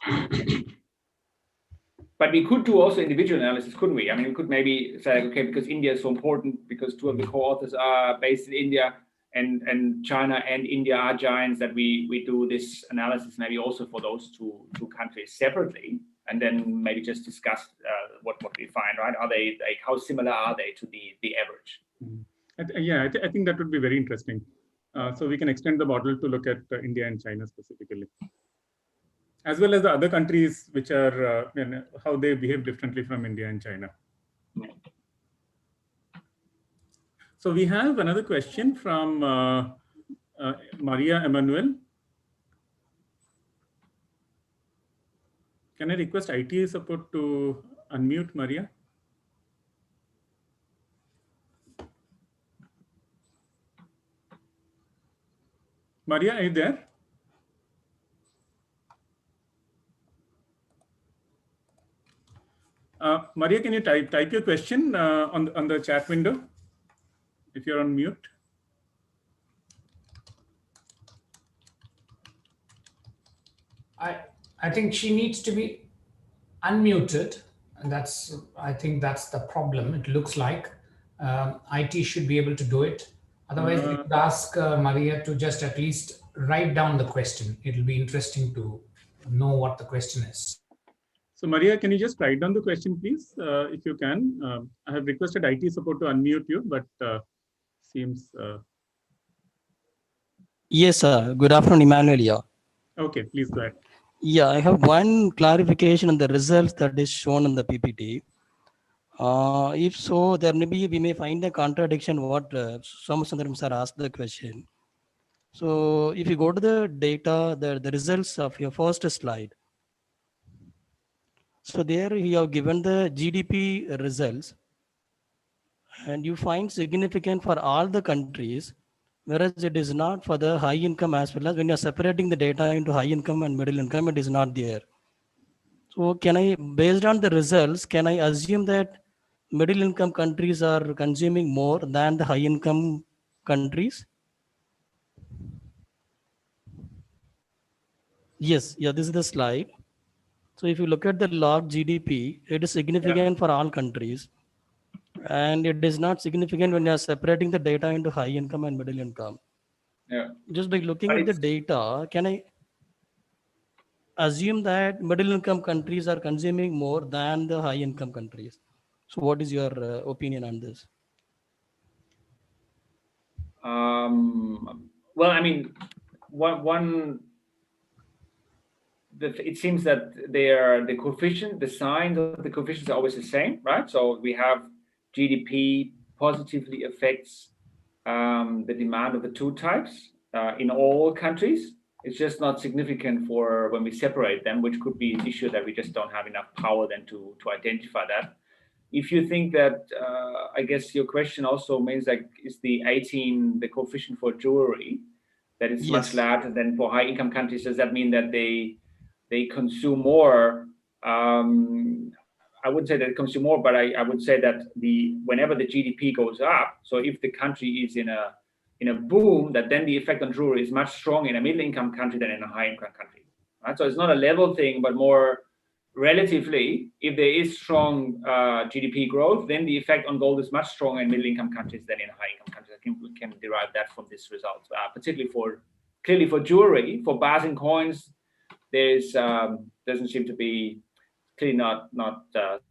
But we could do also individual analysis, couldn't we? I mean, we could maybe say, okay, because India is so important, because two of the co-authors are based in India, and China and India are giants, that we do this analysis maybe also for those two countries separately, and then maybe just discuss what we find, right? Are they, like, how similar are they to the average? Yeah, I think that would be very interesting. So we can extend the model to look at India and China specifically, as well as the other countries which are how they behave differently from India and China. So we have another question from Maria Emmanuel. Can I request IT support to unmute Maria? Maria, are you there? Maria, can you type your question on the chat window if you're on mute? I think she needs to be unmuted, and I think that's the problem. It looks like IT should be able to do it. Otherwise, we could ask Maria to just at least write down the question. It'll be interesting to know what the question is. So Maria, can you just write down the question, please, if you can? I have requested IT support to unmute you, but seems... Yes, sir. Good afternoon, Emmanuel here. Okay, please go ahead. Yeah, I have one clarification on the results that is shown in the PPT. If so, there may be, we may find a contradiction what Somasundaram sir asked the question. So if you go to the data, the results of your first slide. So there you have given the GDP results, and you find significant for all the countries whereas it is not for the high income as well as when you're separating the data into high income and middle income, it is not there. So can I, based on the results, can I assume that middle income countries are consuming more than the high income countries? Yes, yeah, this is the slide. So if you look at the log GDP, it is significant for all countries. And it is not significant when you are separating the data into high income and middle income. Yeah. Just by looking at the data, can I assume that middle income countries are consuming more than the high income countries? So what is your opinion on this? Well, I mean, it seems that the coefficient, the signs of the coefficients are always the same, right? So we have GDP positively affects the demand of the two types in all countries. It's just not significant for when we separate them, which could be an issue that we just don't have enough power then to identify that. If you think that, I guess your question also means like, is the 18 the coefficient for jewelry, that it's much larger than for high income countries? Does that mean that they consume more? I wouldn't say that they consume more, but I would say that whenever the GDP goes up, so if the country is in a boom, that then the effect on jewelry is much stronger in a middle income country than in a high income country. Right? So it's not a level thing, but more relatively, if there is strong GDP growth, then the effect on gold is much stronger in middle income countries than in high income countries. I think we can derive that from this result, particularly clearly for jewelry. For bars and coins, there's doesn't seem to be clearly not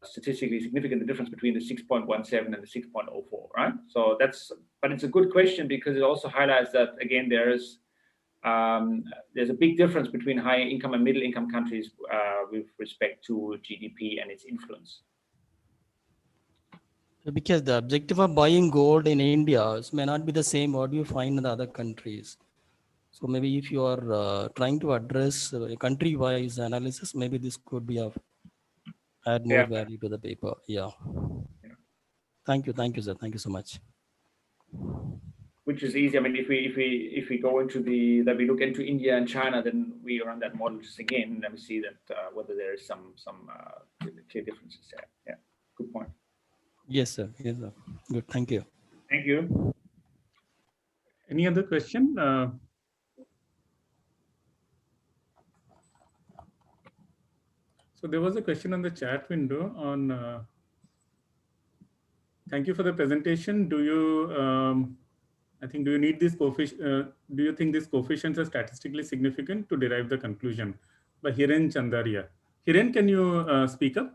statistically significant, the difference between the 6.17 and the 6.04, right? So but it's a good question because it also highlights that, again, there's a big difference between high income and middle income countries with respect to GDP and its influence. Because the objective of buying gold in India may not be the same what you find in the other countries. So maybe if you are trying to address a country-wise analysis, maybe this could be add more value to the paper. Yeah. Thank you, sir. Thank you so much. Which is easy. I mean, if we go into that we look into India and China, then we run that model just again, and we see that whether there is some clear differences there. Yeah, good point. Yes, sir. Yes, sir. Good. Thank you. Thank you. Any other question? So there was a question on the chat window on. Thank you for the presentation. Do you? Do you need this coefficient? Do you think these coefficients are statistically significant to derive the conclusion? By Hiren Chandaria. Hiren, can you speak up?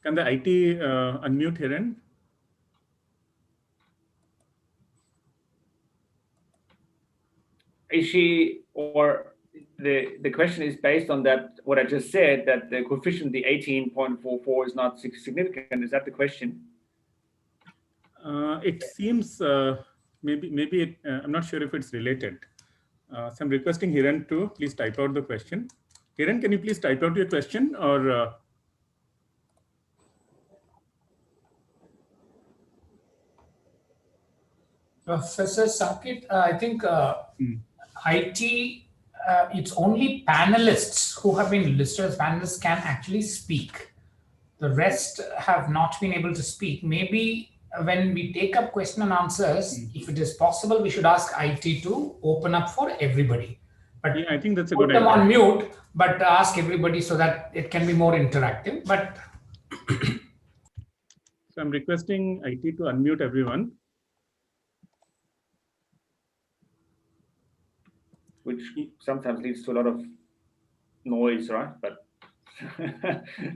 Can the IT unmute Hiren? Is she, or the question is based on that, what I just said, that the coefficient, the 18.44 is not significant. Is that the question? It seems maybe I'm not sure if it's related. So I'm requesting Hiren to please type out the question. Hiren, can you please type out your question, or Professor Sanket, I think IT, it's only panelists who have been listed as panelists can actually speak. The rest have not been able to speak. Maybe when we take up question and answers, if it is possible, we should ask IT to open up for everybody. But yeah, I think that's a good idea. Put them on mute, but ask everybody so that it can be more interactive. But so I'm requesting IT to unmute everyone. Which sometimes leads to a lot of noise, right? But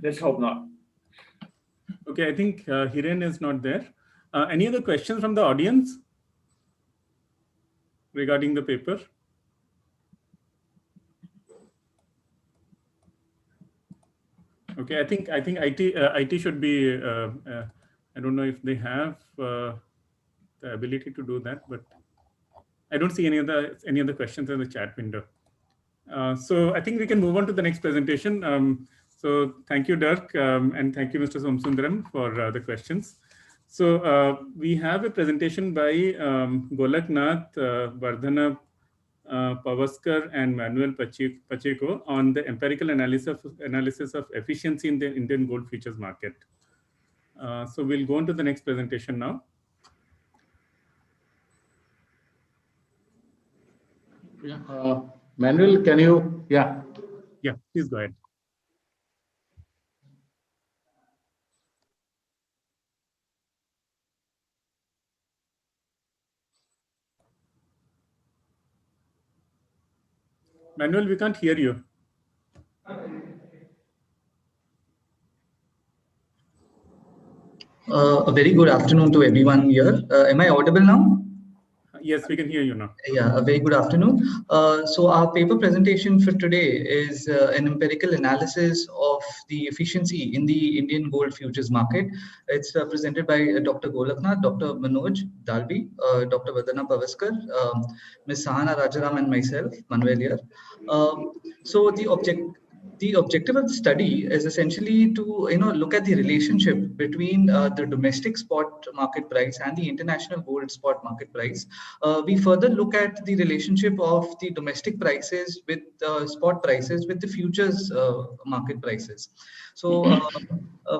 let's hope not. Okay, I think Hiren is not there. Any other questions from the audience regarding the paper? Okay, I think IT should be. I don't know if they have the ability to do that, but I don't see any other questions in the chat window. So I think we can move on to the next presentation. So thank you, Dirk, and thank you, Mr. Somsundaram, for the questions. So we have a presentation by Golak, Nath, Vardhana Pavaskar, and Manuel Pacheco on the empirical analysis of efficiency in the Indian gold futures market. So we'll go on to the next presentation now. Yeah, Manuel, can you? Yeah. Yeah, please go ahead. Manuel, we can't hear you. A very good afternoon to everyone here. Am I audible now? Yes, we can hear you now. Yeah, a very good afternoon. So our paper presentation for today is an empirical analysis of the efficiency in the Indian gold futures market. It's presented by Dr. Golaknath, Dr. Manoj Dalbi, Dr. Vardhana Pavaskar, Ms. Sahana Rajaram, and myself, Manuel here. So the objective of the study is essentially to look at the relationship between the domestic spot market price and the international gold spot market price. We further look at the relationship of the domestic prices with spot prices with the futures market prices. So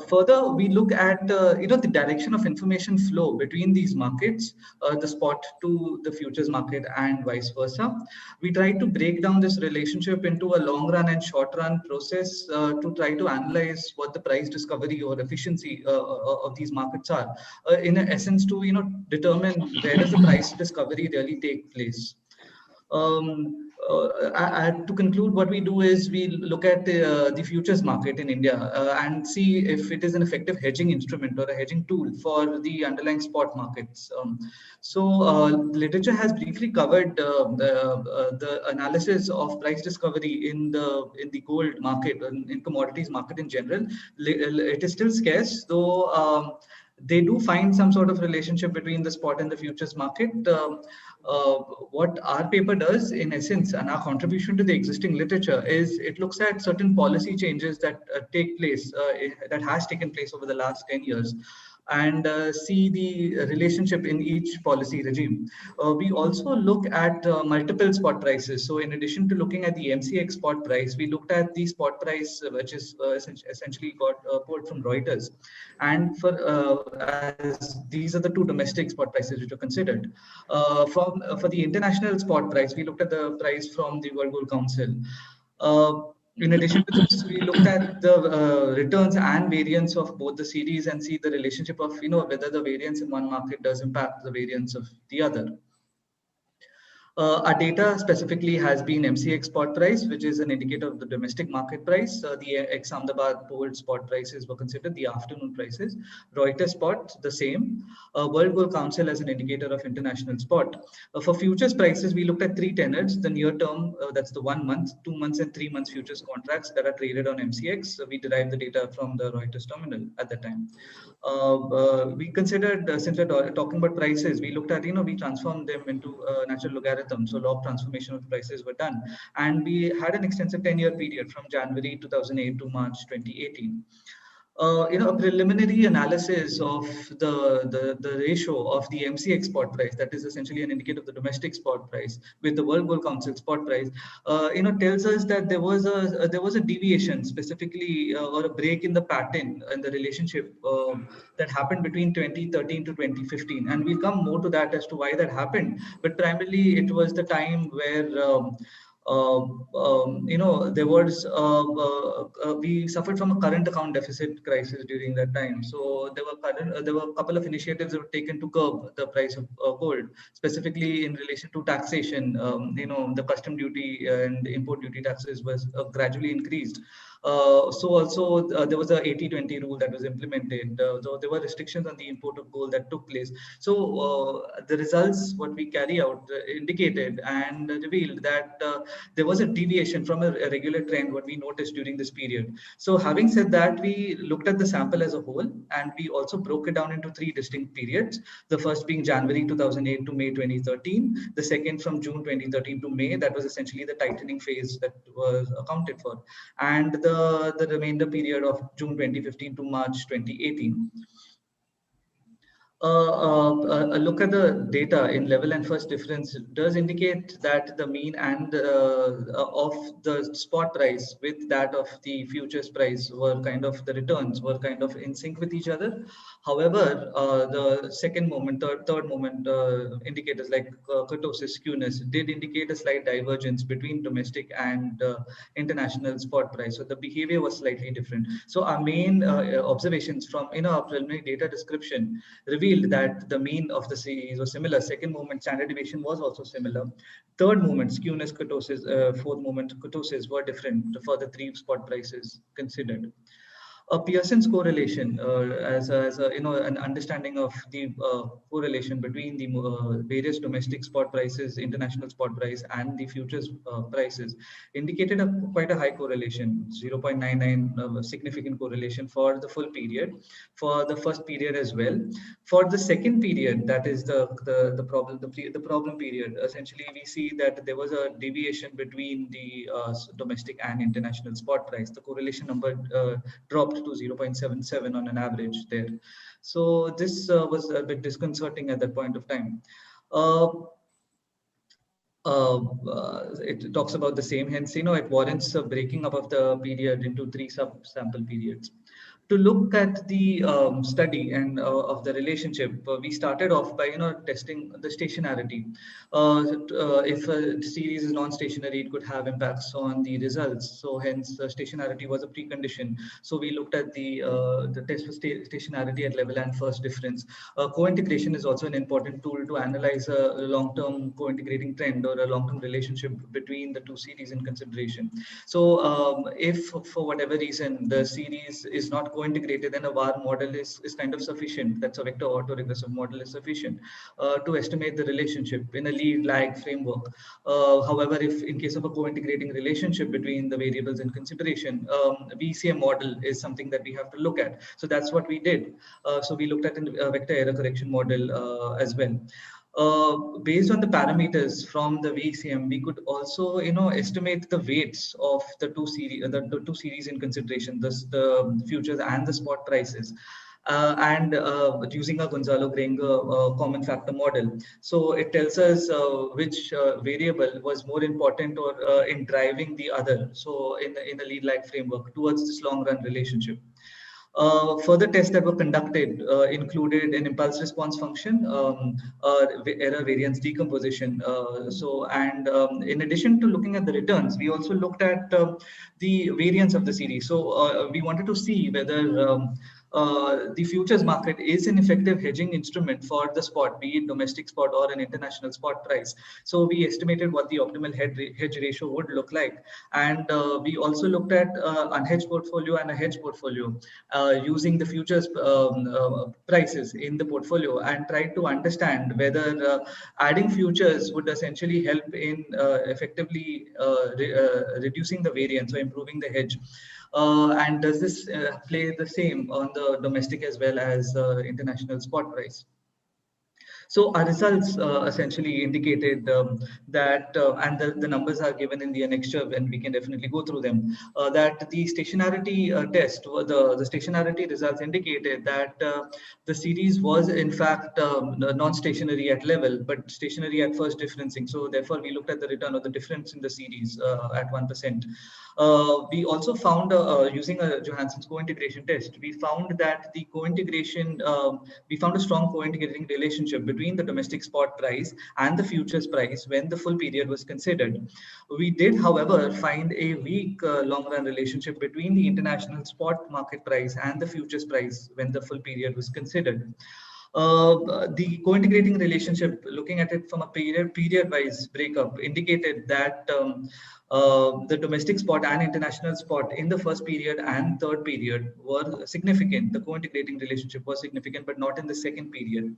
further, we look at the direction of information flow between these markets, the spot to the futures market and vice versa. We try to break down this relationship into a long run and short run process to try to analyze what the price discovery or efficiency of these markets are, in essence to determine where does the price discovery really take place. To conclude, what we do is we look at the futures market in India and see if it is an effective hedging instrument or a hedging tool for the underlying spot markets. Literature has briefly covered the analysis of price discovery in the gold market and in commodities market in general. It is still scarce, though. They do find some sort of relationship between the spot and the futures market. What our paper does, in essence, and our contribution to the existing literature is it looks at certain policy changes that take place, that has taken place over the last 10 years. And see the relationship in each policy regime. We also look at multiple spot prices. So in addition to looking at the MCX spot price, we looked at the spot price, which is essentially got pulled from Reuters. And as these are the two domestic spot prices which are considered. For the international spot price, we looked at the price from the World Gold Council. In addition to this, we looked at the returns and variance of both the series and see the relationship of whether the variance in one market does impact the variance of the other. Our data specifically has been MCX spot price, which is an indicator of the domestic market price. The ex-Ahmedabad gold spot prices were considered the afternoon prices. Reuters spot, the same. World Gold Council as an indicator of international spot. For futures prices, we looked at three tenors, the near term, that's the 1 month, 2 months and 3 months futures contracts that are traded on MCX. So we derived the data from the Reuters terminal at that time. We considered, since we're talking about prices, we looked at, we transformed them into natural logarithm. So log transformation of prices were done. And we had an extensive 10-year period from January 2008 to March 2018. A preliminary analysis of the ratio of the MCX spot price, that is essentially an indicator of the domestic spot price, with the World Gold Council spot price, tells us that there was a deviation, specifically or a break in the pattern and the relationship that happened between 2013 to 2015, and we'll come more to that as to why that happened. But primarily, it was the time where there was we suffered from a current account deficit crisis during that time. So there were a couple of initiatives that were taken to curb the price of gold, specifically in relation to taxation. The custom duty and import duty taxes was gradually increased. So also there was a 80-20 rule that was implemented. So there were restrictions on the import of gold that took place. So the results, what we carry out, indicated and revealed that there was a deviation from a regular trend, what we noticed during this period. So having said that, we looked at the sample as a whole, and we also broke it down into 3 distinct periods. The first being January 2008 to May 2013. The second from June 2013 to May, that was essentially the tightening phase that was accounted for. And the the remainder period of June 2015 to March 2018. A look at the data in level and first difference does indicate that the mean and of the spot price with that of the futures price were kind of, the returns were kind of in sync with each other. However, the second moment, third moment indicators like kurtosis, skewness did indicate a slight divergence between domestic and international spot price. So the behavior was slightly different. So our main observations from our preliminary data description revealed that the mean of the series was similar. Second moment standard deviation was also similar. Third moment skewness, kurtosis, fourth moment kurtosis were different for the three spot prices considered. A Pearson's correlation as a an understanding of the correlation between the various domestic spot prices, international spot price, and the futures prices indicated quite a high correlation, 0.99 significant correlation for the full period, for the first period as well. For the second period, that is the problem period, essentially we see that there was a deviation between the domestic and international spot price. The correlation number dropped to 0.77 on an average there. So this was a bit disconcerting at that point of time. It talks about the same, hence it warrants a breaking up of the period into three sub-sample periods. To look at the study and of the relationship, we started off by testing the stationarity. If a series is non-stationary, it could have impacts on the results. So hence, stationarity was a precondition. So we looked at the test for stationarity at level and first difference. Co-integration is also an important tool to analyze a long-term co-integrating trend or a long-term relationship between the two series in consideration. So if for whatever reason the series is not co-integrated, then a VAR model is kind of sufficient. That's a vector autoregressive model is sufficient to estimate the relationship in a lead-lag framework. However, if in case of a co-integrating relationship between the variables in consideration, VCM model is something that we have to look at. So that's what we did. So we looked at a vector error correction model as well. Based on the parameters from the VCM, we could also, estimate the weights of the two series in consideration, the futures and the spot prices. Using a Gonzalo-Granger common factor model. So it tells us which variable was more important or in driving the other. So in the lead-lag framework towards this long-run relationship. Further tests that were conducted included an impulse response function, error variance decomposition. In addition to looking at the returns, we also looked at the variance of the series. So we wanted to see whether the futures market is an effective hedging instrument for the spot, be it domestic spot or an international spot price. So we estimated what the optimal hedge ratio would look like. And we also looked at unhedged portfolio and a hedged portfolio using the futures prices in the portfolio and tried to understand whether adding futures would essentially help in effectively reducing the variance or improving the hedge. And does this play the same on the domestic as well as international spot price? So our results essentially indicated that, and the numbers are given in the annexure, and we can definitely go through them, that the stationarity test, the stationarity results indicated that the series was in fact non-stationary at level, but stationary at first differencing. So therefore, we looked at the return of the difference in the series at 1%. We also found, using a Johansson's co-integration test, we found that the co-integration, we found a strong co-integrating relationship between the domestic spot price and the futures price when the full period was considered. We did, however, find a weak long-run relationship between the international spot market price and the futures price when the full period was considered. The co-integrating relationship, looking at it from a period-wise breakup, indicated that the domestic spot and international spot in the first period and third period were significant. The co-integrating relationship was significant, but not in the second period.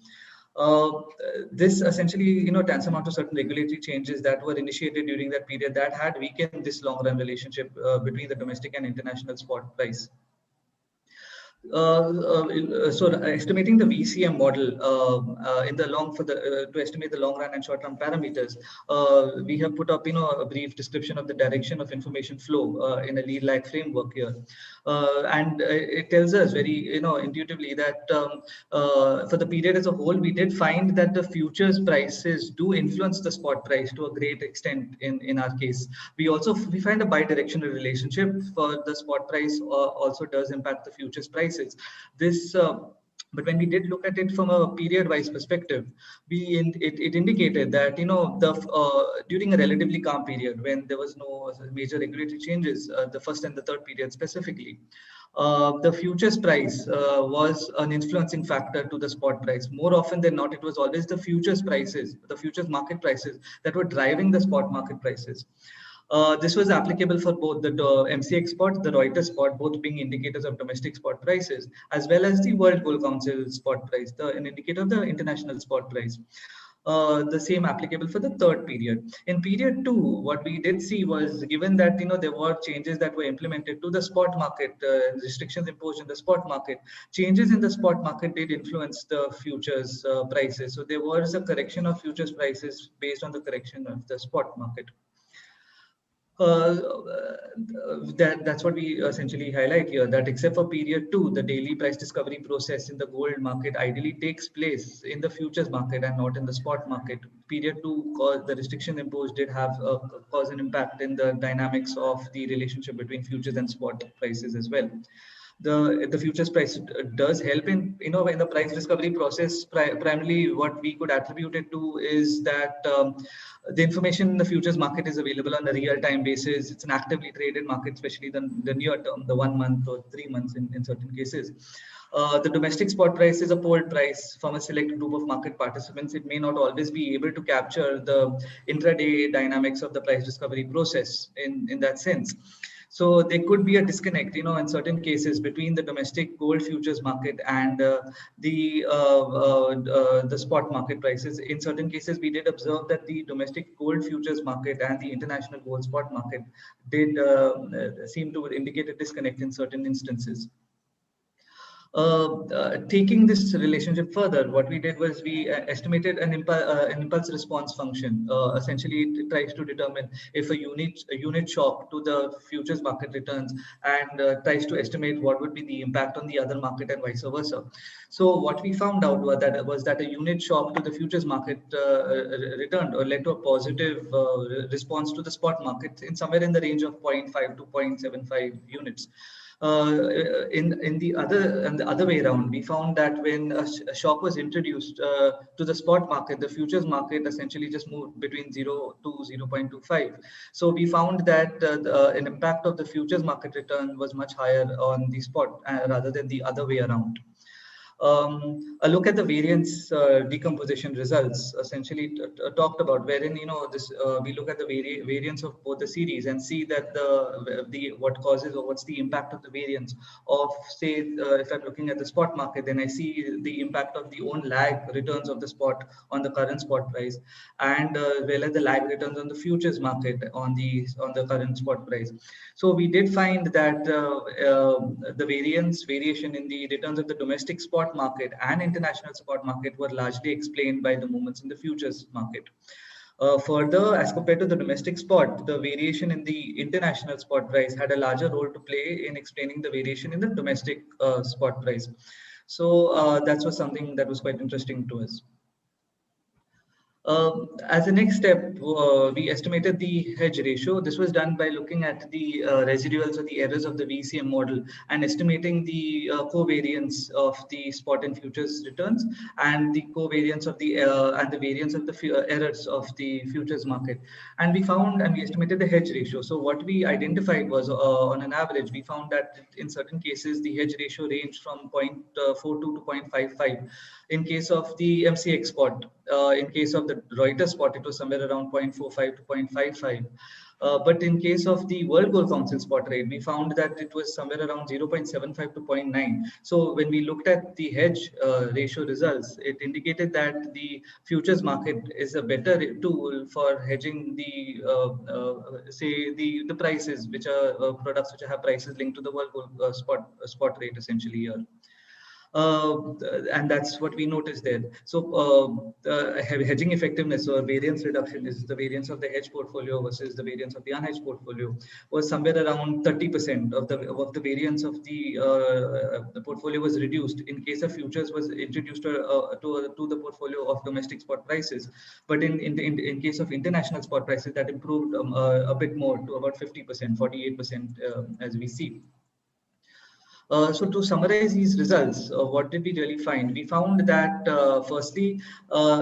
This essentially, tantamount to certain regulatory changes that were initiated during that period that had weakened this long-run relationship between the domestic and international spot price. So estimating the VCM model in the long to estimate the long run and short run parameters, we have put up a brief description of the direction of information flow in a lead lag framework here, and it tells us very intuitively that for the period as a whole, we did find that the futures prices do influence the spot price to a great extent. In our case, we find a bidirectional relationship for the spot price also does impact the futures prices. But when we did look at it from a period-wise perspective, it indicated that during a relatively calm period when there was no major regulatory changes, the first and the third period specifically, the futures price was an influencing factor to the spot price. More often than not, it was always the futures prices, the futures market prices that were driving the spot market prices. This was applicable for both the MCX spot, the Reuters spot, both being indicators of domestic spot prices, as well as the World Gold Council spot price, an indicator of the international spot price. The same applicable for the third period. In period 2, what we did see was, given that there were changes that were implemented to the spot market, restrictions imposed in the spot market, changes in the spot market did influence the futures prices. So there was a correction of futures prices based on the correction of the spot market. That's what we essentially highlight here, that except for period 2, the daily price discovery process in the gold market ideally takes place in the futures market and not in the spot market. Period 2, the restriction imposed did have cause an impact in the dynamics of the relationship between futures and spot prices as well. The futures price does help in in the price discovery process. Primarily, what we could attribute it to is that the information in the futures market is available on a real-time basis. It's an actively traded market, especially the near term, the 1 month or 3 months in certain cases. The domestic spot price is a polled price from a select group of market participants. It may not always be able to capture the intraday dynamics of the price discovery process in that sense. So there could be a disconnect, in certain cases between the domestic gold futures market and the spot market prices. In certain cases, we did observe that the domestic gold futures market and the international gold spot market did seem to indicate a disconnect in certain instances. Taking this relationship further, what we did was we estimated an impulse response function. Essentially, it tries to determine if a unit shock to the futures market returns and tries to estimate what would be the impact on the other market and vice versa. So what we found out was that a unit shock to the futures market returned or led to a positive response to the spot market in somewhere in the range of 0.5 to 0.75 units. In the other way around, we found that when a shock was introduced to the spot market, the futures market essentially just moved between 0 to 0.25. So we found that an impact of the futures market return was much higher on the spot rather than the other way around. A look at the variance decomposition results essentially talked about, wherein we look at the variance of both the series and see that what causes or what's the impact of the variance of, say, if I'm looking at the spot market, then I see the impact of the own lag returns of the spot on the current spot price, and well as the lag returns on the futures market on the current spot price. So we did find that the variation in the returns of the domestic spot market and international spot market were largely explained by the movements in the futures market. Further, as compared to the domestic spot, the variation in the international spot price had a larger role to play in explaining the variation in the domestic spot price. So that was something that was quite interesting to us. As a next step, we estimated the hedge ratio. This was done by looking at the residuals or the errors of the VCM model and estimating the covariance of the spot and futures returns and the covariance of the and the variance of the errors of the futures market. And we found and we estimated the hedge ratio. So what we identified was on an average, we found that in certain cases, the hedge ratio ranged from 0.42 to 0.55. In case of the MCX spot, in case of the Reuters spot, it was somewhere around 0.45 to 0.55. But in case of the World Gold Council spot rate, we found that it was somewhere around 0.75 to 0.9. So when we looked at the hedge ratio results, it indicated that the futures market is a better tool for hedging the say the prices, which are products which have prices linked to the World Gold spot rate essentially here. And that's what we noticed there. So hedging effectiveness or variance reduction is the variance of the hedge portfolio versus the variance of the unhedged portfolio was somewhere around 30% of the variance of the portfolio was reduced in case of futures was introduced to the portfolio of domestic spot prices. But in case of international spot prices, that improved a bit more to about 50%, 48% as we see. So to summarize these results, what did we really find? We found that firstly,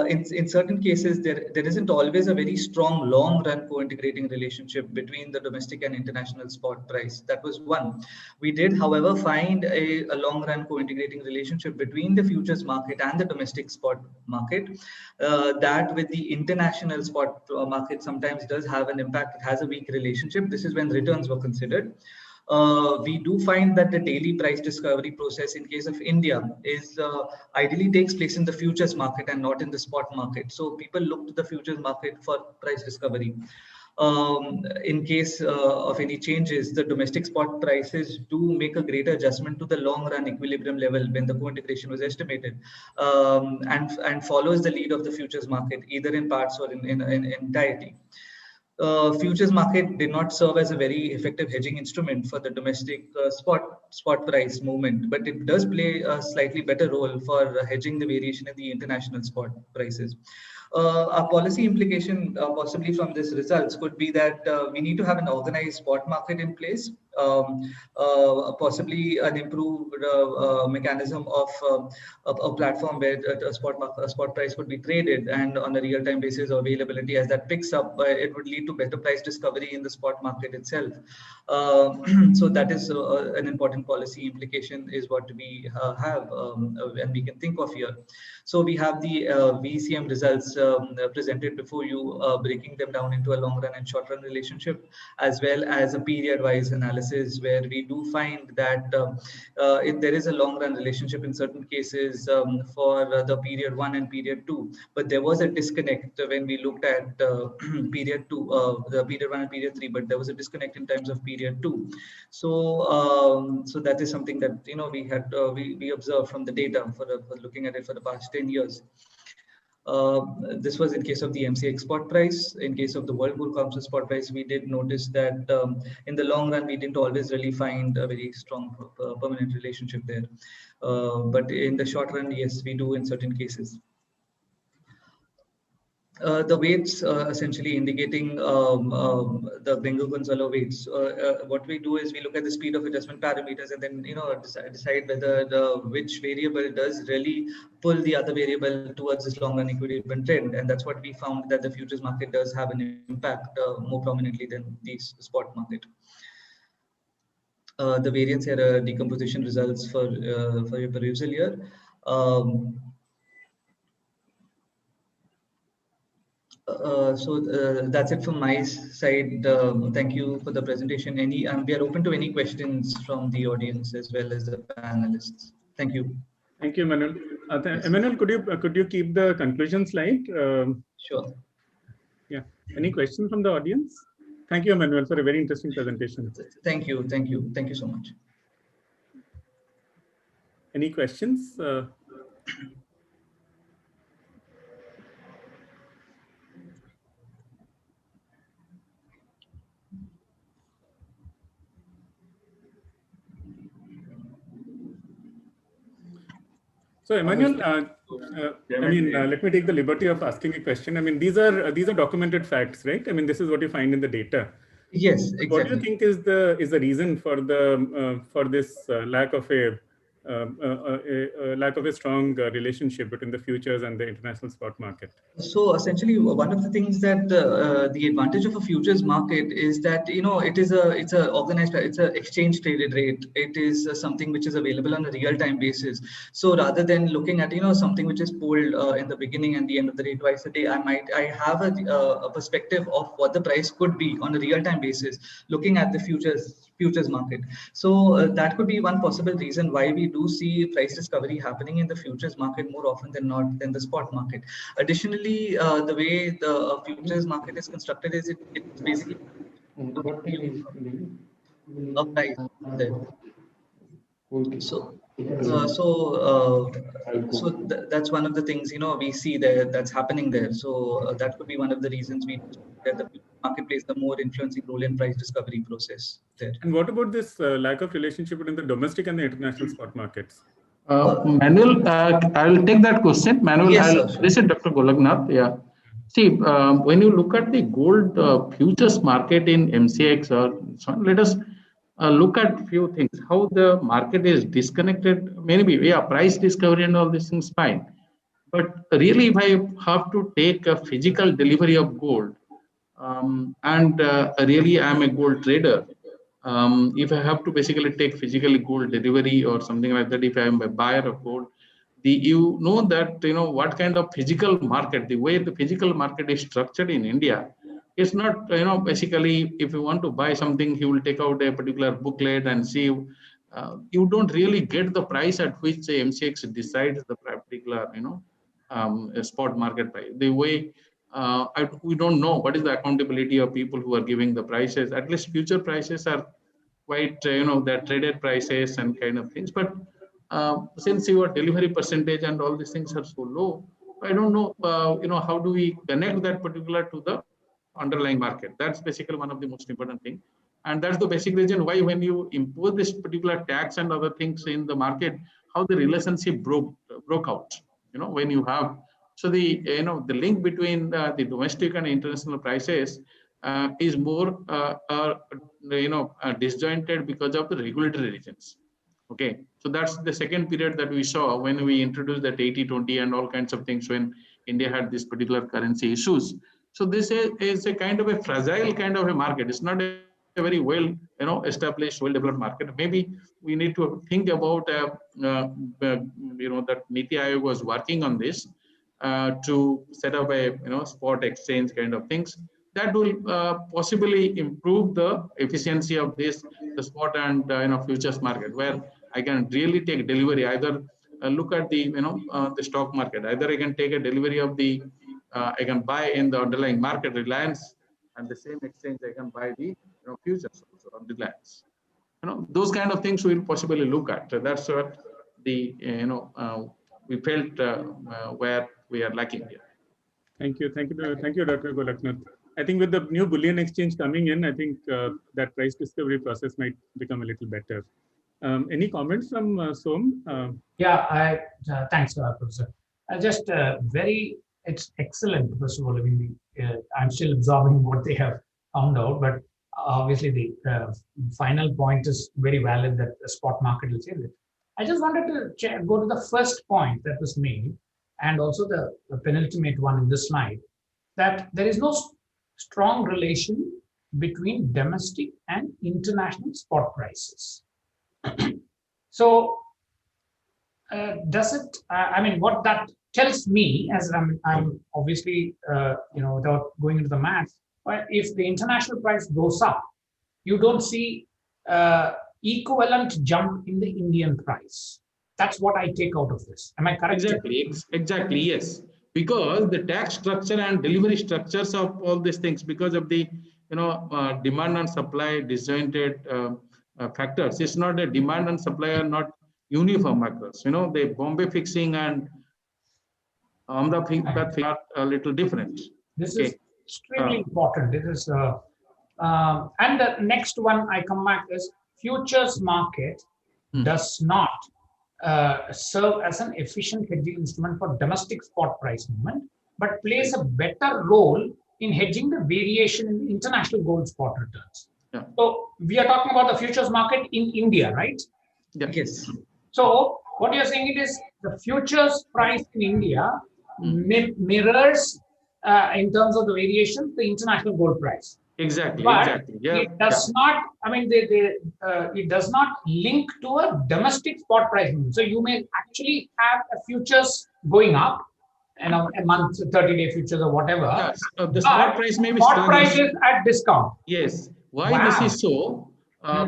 in certain cases, there isn't always a very strong long-run co-integrating relationship between the domestic and international spot price. That was one. We did, however, find a long-run co-integrating relationship between the futures market and the domestic spot market. That with the international spot market sometimes does have an impact. It has a weak relationship. This is when returns were considered. We do find that the daily price discovery process in case of India is ideally takes place in the futures market and not in the spot market. So people look to the futures market for price discovery. In case of any changes, the domestic spot prices do make a greater adjustment to the long run equilibrium level when the co-integration was estimated, and follows the lead of the futures market either in parts or in entirety. Futures market did not serve as a very effective hedging instrument for the domestic spot price movement, but it does play a slightly better role for hedging the variation in the international spot prices. A policy implication possibly from this results could be that we need to have an organized spot market in place, possibly an improved mechanism of a platform where a spot price could be traded and on a real-time basis availability. As that picks up, it would lead to better price discovery in the spot market itself. So that is an important policy implication is what we have and we can think of here. So we have the VCM results presented before you, breaking them down into a long run and short run relationship, as well as a period wise analysis where we do find that if there is a long run relationship in certain cases for the period 1 and period 2, but there was a disconnect when we looked at period 2, the period 1 and period 3, but there was a disconnect in terms of period 2. So so that is something that we had we observed from the data for looking at it for the past 10 years. This was in case of the MCX spot price. In case of the World Gold Council spot price, we did notice that in the long run, we didn't always really find a very strong permanent relationship there. But in the short run, yes, we do in certain cases. The weights essentially indicating the Bengal-Gonzalo weights. What we do is we look at the speed of adjustment parameters and then decide whether which variable does really pull the other variable towards this long run equilibrium trend, and that's what we found, that the futures market does have an impact more prominently than the spot market. The variance error decomposition results for your perusal here. So that's it from my side. Thank you for the presentation. We are open to any questions from the audience as well as the panelists. Thank you. Thank you, Emmanuel. Emmanuel, could you keep the conclusion slide? Sure. Yeah. Any questions from the audience? Thank you, Emmanuel, for a very interesting presentation. Thank you. Thank you. Thank you so much. Any questions? So Emmanuel, let me take the liberty of asking a question. I mean, these are documented facts, right? I mean, this is what you find in the data. Yes, exactly. What do you think is the reason for this lack of a a lack of a strong relationship between the futures and the international spot market? So essentially, one of the things that the advantage of a futures market is that it's a organized, it's a exchange traded rate. It is something which is available on a real time basis. So rather than looking at something which is pulled in the beginning and the end of the day twice a day, I have a perspective of what the price could be on a real time basis, looking at the futures market. So that could be one possible reason why we do see price discovery happening in the futures market more often than not than the spot market. Additionally, the way the futures market is constructed is it's basically a price there. That's one of the things we see there that's happening there. So that could be one of the reasons we that the market plays the more influencing role in price discovery process there. And what about this lack of relationship between the domestic and the international spot markets? Manuel, I will take that question. Manuel, yes, this is Dr. Golak. Yeah. See, when you look at the gold futures market in MCX or so on, let us look at few things. How the market is disconnected. Maybe, yeah, price discovery and all these things fine. But really, if I have to take a physical delivery of gold, and really I'm a gold trader, if I have to basically take physically gold delivery or something like that, if I am a buyer of gold, you know that what kind of physical market, the way the physical market is structured in India, it's not basically if you want to buy something, he will take out a particular booklet and see. You don't really get the price at which the MCX decides the particular spot market price. The way we don't know what is the accountability of people who are giving the prices. At least future prices are quite they're traded prices and kind of things. But since your delivery percentage and all these things are so low, I don't know how do we connect that particular to the underlying market. That's basically one of the most important thing. And that's the basic reason why when you impose this particular tax and other things in the market, how the relationship broke out. When you have the the link between the domestic and international prices is more disjointed because of the regulatory reasons. Okay, so that's the second period that we saw when we introduced that 80-20 and all kinds of things when India had this particular currency issues. So this is a kind of a fragile kind of a market. It's not a very well established, well developed market. Maybe we need to think about that Niti Aayog was working on this to set up a spot exchange kind of things that will possibly improve the efficiency of the spot and futures market, where I can really take delivery. Either look at the the stock market. Either I can take a delivery of the I can buy in the underlying market, Reliance, and the same exchange I can buy the futures also on Reliance. Those kind of things we'll possibly look at. That's what the we felt where we are lacking here. Thank you, Dr. Golaknath. I think with the new bullion exchange coming in, I think that price discovery process might become a little better. Any comments from Som? Yeah, thanks, Professor. Just it's excellent. First of all, I mean, I'm still absorbing what they have found out, but obviously the final point is very valid that the spot market will change it. I just wanted to go to the first point that was made, and also the penultimate one in this slide, that there is no strong relation between domestic and international spot prices. So does it, I mean, what that tells me, as I'm obviously, without going into the math, if the international price goes up, you don't see equivalent jump in the Indian price. That's what I take out of this. Am I correct? Exactly, yes. Because the tax structure and delivery structures of all these things, because of the demand and supply disjointed factors, it's not a demand and supply are not uniform across. The Bombay fixing and Ahmedabad fixing are a little different. This is extremely important. This is and the next one I come back is futures market does not serve as an efficient hedging instrument for domestic spot price movement, but plays a better role in hedging the variation in the international gold spot returns. Yeah. So we are talking about the futures market in India, right? Yeah. Yes. So what you're saying it is the futures price in India mirrors in terms of the variation, the international gold price. Exactly, But exactly. Yeah, it does not, I mean, it does not link to a domestic spot price movement. So you may actually have a futures going up, a month, 30-day futures or whatever. Yes, the spot price may be spot price is at discount. Yes. Why this is so?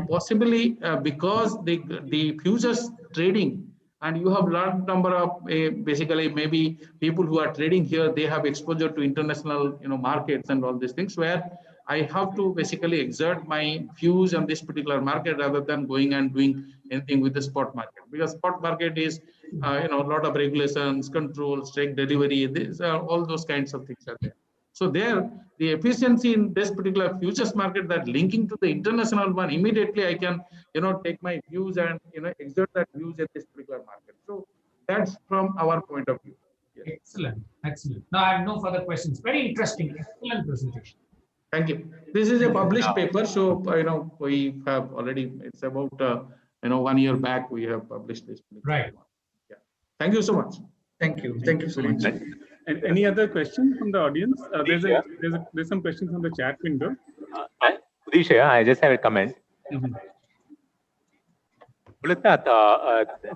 Possibly because the futures trading, and you have large number of basically maybe people who are trading here, they have exposure to international markets and all these things, where I have to basically exert my views on this particular market rather than going and doing anything with the spot market, because spot market is a lot of regulations, controls, check delivery, all those kinds of things are there. So there, the efficiency in this particular futures market, that linking to the international one, immediately I can, take my views and, exert that views in this particular market. So that's from our point of view. Yes. Excellent, excellent. Now I have no further questions. Very interesting, excellent presentation. Thank you. This is a published paper, so we have already. It's about 1 year back we have published this. Right. Yeah. Thank you so much. Thank you. Thank you so much. And any other questions from the audience? There's some questions on the chat window. I just have a comment.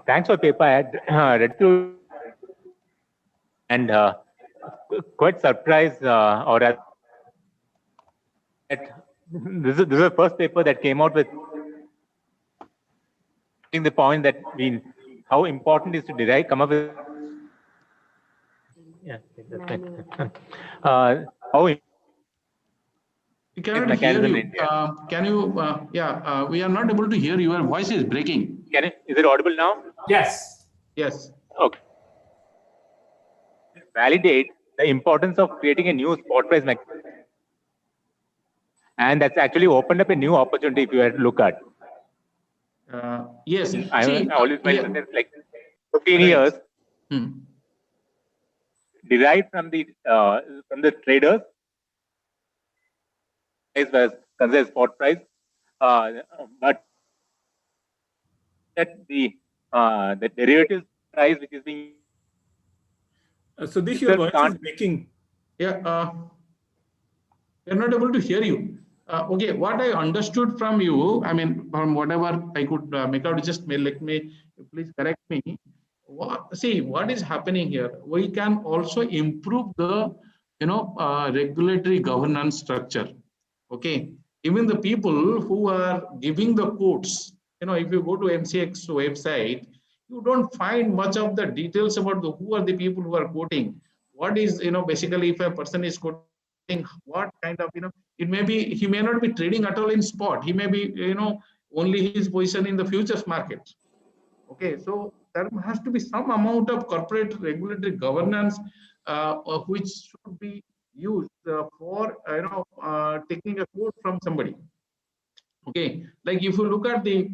Thanks for paper. I had read through and quite surprised this is the first paper that came out with the point that how important is to come up with how we cannot hear you. Can you? We are not able to hear you. Your voice is breaking. Is it audible now? Yes. Yes. Okay. Validate the importance of creating a new spot price mechanism, and that's actually opened up a new opportunity if you had to look at. Yes. I always felt like 15 years derived from the traders. Price was considered spot price, but that the derivative price which is being so this your voice is breaking. Yeah, we're not able to hear you. Okay, what I understood from you, I mean, from whatever I could make out, just let me, please correct me. What is happening here? We can also improve the, regulatory governance structure. Okay, even the people who are giving the quotes, if you go to MCX website, you don't find much of the details about who are the people who are quoting. What is, basically if a person is quoting, what kind of, it may be, he may not be trading at all in spot. He may be, only his position in the futures market. Okay, so there has to be some amount of corporate regulatory governance which should be used for, taking a quote from somebody. Okay, like if you look at the,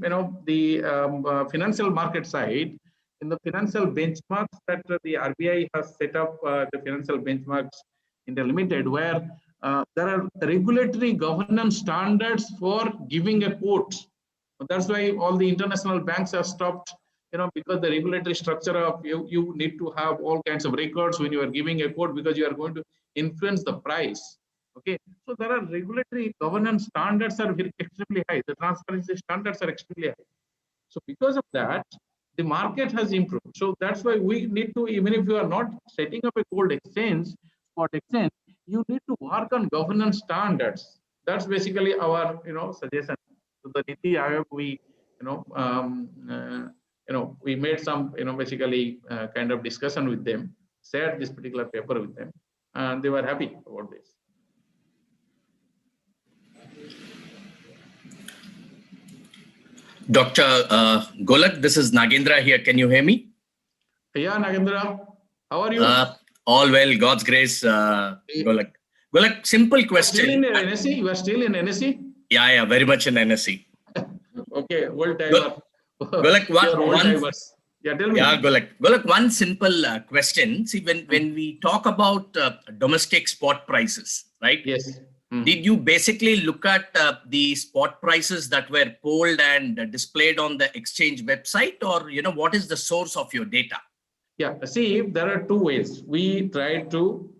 financial market side, in the financial benchmarks that the RBI has set up, the financial benchmarks India Limited, where there are regulatory governance standards for giving a quote. That's why all the international banks have stopped, because the regulatory structure of you need to have all kinds of records when you are giving a quote, because you are going to influence the price. Okay, so there are regulatory governance standards are extremely high. The transparency standards are extremely high. So because of that, the market has improved. So that's why we need to, even if you are not setting up a gold exchange, spot exchange, you need to work on governance standards. That's basically our, suggestion. So the Niti Aayog, we, we made some, basically kind of discussion with them, shared this particular paper with them, and they were happy about this. Dr. Golak, this is Nagendra here. Can you hear me? Yeah, Nagendra. How are you? All well, God's grace, Golak. Golak, simple question. Still in NSE? You are still in NSE? Yeah, very much in NSE. Okay, old timer. Golak, tell me. Yeah, Golak, one simple question. See, when we talk about domestic spot prices, right? Yes. Did you basically look at the spot prices that were polled and displayed on the exchange website, or what is the source of your data? Yeah, see, there are two ways. We try to,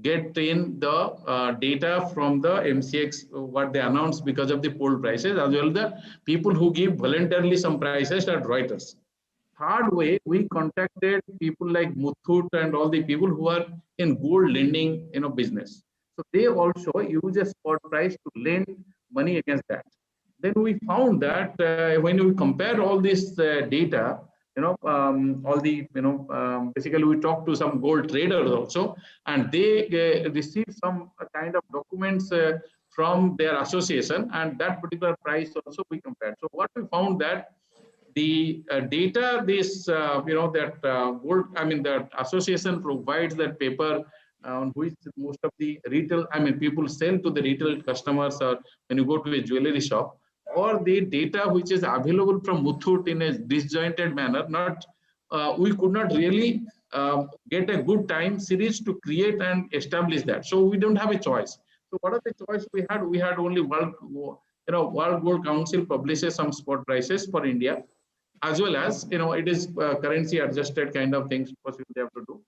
get in the data from the MCX, what they announced because of the poll prices, as well the people who give voluntarily some prices at Reuters. Third way, we contacted people like Muthoot and all the people who are in gold lending, business. So they also use a spot price to lend money against that. Then we found that when we compare all this data, all the, basically we talked to some gold traders also, and they received some kind of documents from their association, and that particular price also we compared. So what we found that the data this, gold, the association provides that paper on which most of the retail, people sell to the retail customers, or when you go to a jewelry shop, or the data which is available from Muthoot in a disjointed manner, we could not really get a good time series to create and establish that. So we don't have a choice. So what are the choice we had? We had only World Gold Council publishes some spot prices for India, as well as, it is currency adjusted kind of things possibly they have to do.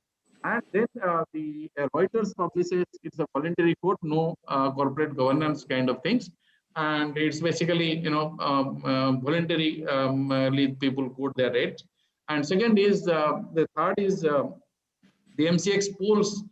And then the Reuters publishes, it's a voluntary code, no corporate governance kind of things. And it's basically, voluntarily people quote their rate. And second is, the third is the MCX polls,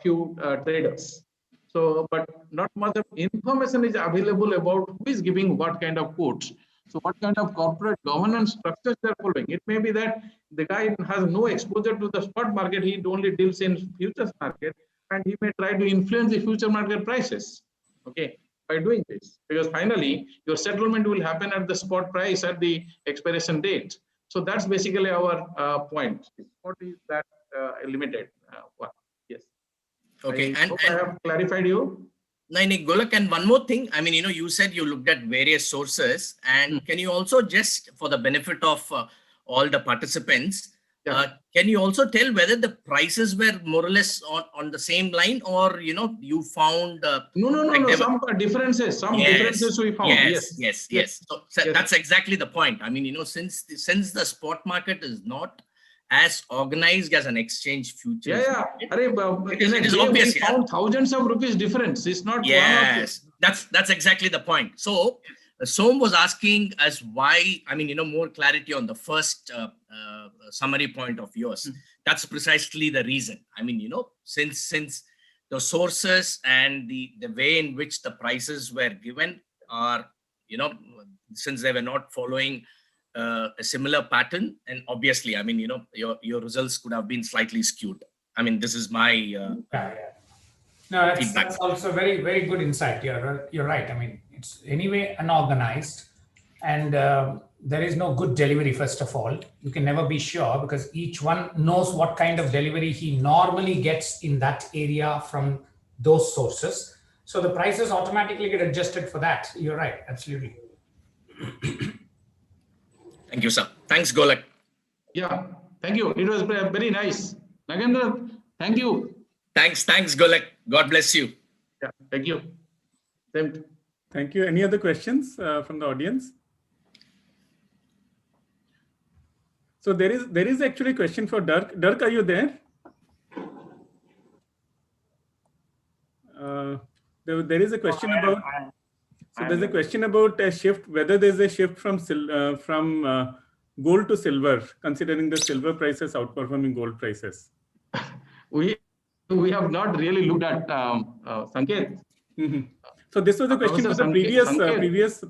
few traders. So, but not much of information is available about who is giving what kind of quotes. So what kind of corporate governance structures they're following? It may be that the guy has no exposure to the spot market, he only deals in futures market, and he may try to influence the future market prices, okay, by doing this. Because finally, your settlement will happen at the spot price at the expiration date. So that's basically our point. What is that limited one? Yes. Okay, I have clarified you. Golak, and one more thing. You said you looked at various sources, and can you also, just for the benefit of all the participants, can you also tell whether the prices were more or less on the same line, or you found no, some differences, differences we found. Yes. So that's exactly the point. Since the spot market is not as organized as an exchange futures. It is obvious. We found thousands of rupees difference. It's not one or two. That's exactly the point. So Som was asking us why, more clarity on the first summary point of yours. That's precisely the reason. Since the sources and the way in which the prices were given are, since they were not following a similar pattern, and obviously, your results could have been slightly skewed. This is my No, that's also very, very good insight. You're right. It's anyway unorganized, and there is no good delivery. First of all, you can never be sure, because each one knows what kind of delivery he normally gets in that area from those sources. So the prices automatically get adjusted for that. You're right, absolutely. Thank you, sir. Thanks, Golak. Yeah, thank you. It was very nice. Nagendra, thank you. Thanks, Golak. God bless you. Yeah, thank you. Thank you. Any other questions from the audience? So there is actually a question for Dirk. Dirk, are you there? There is a question about. So there's a question about a shift, whether there's a shift from gold to silver, considering the silver prices outperforming gold prices. We have not really looked at Sanket. So this was a question for the previous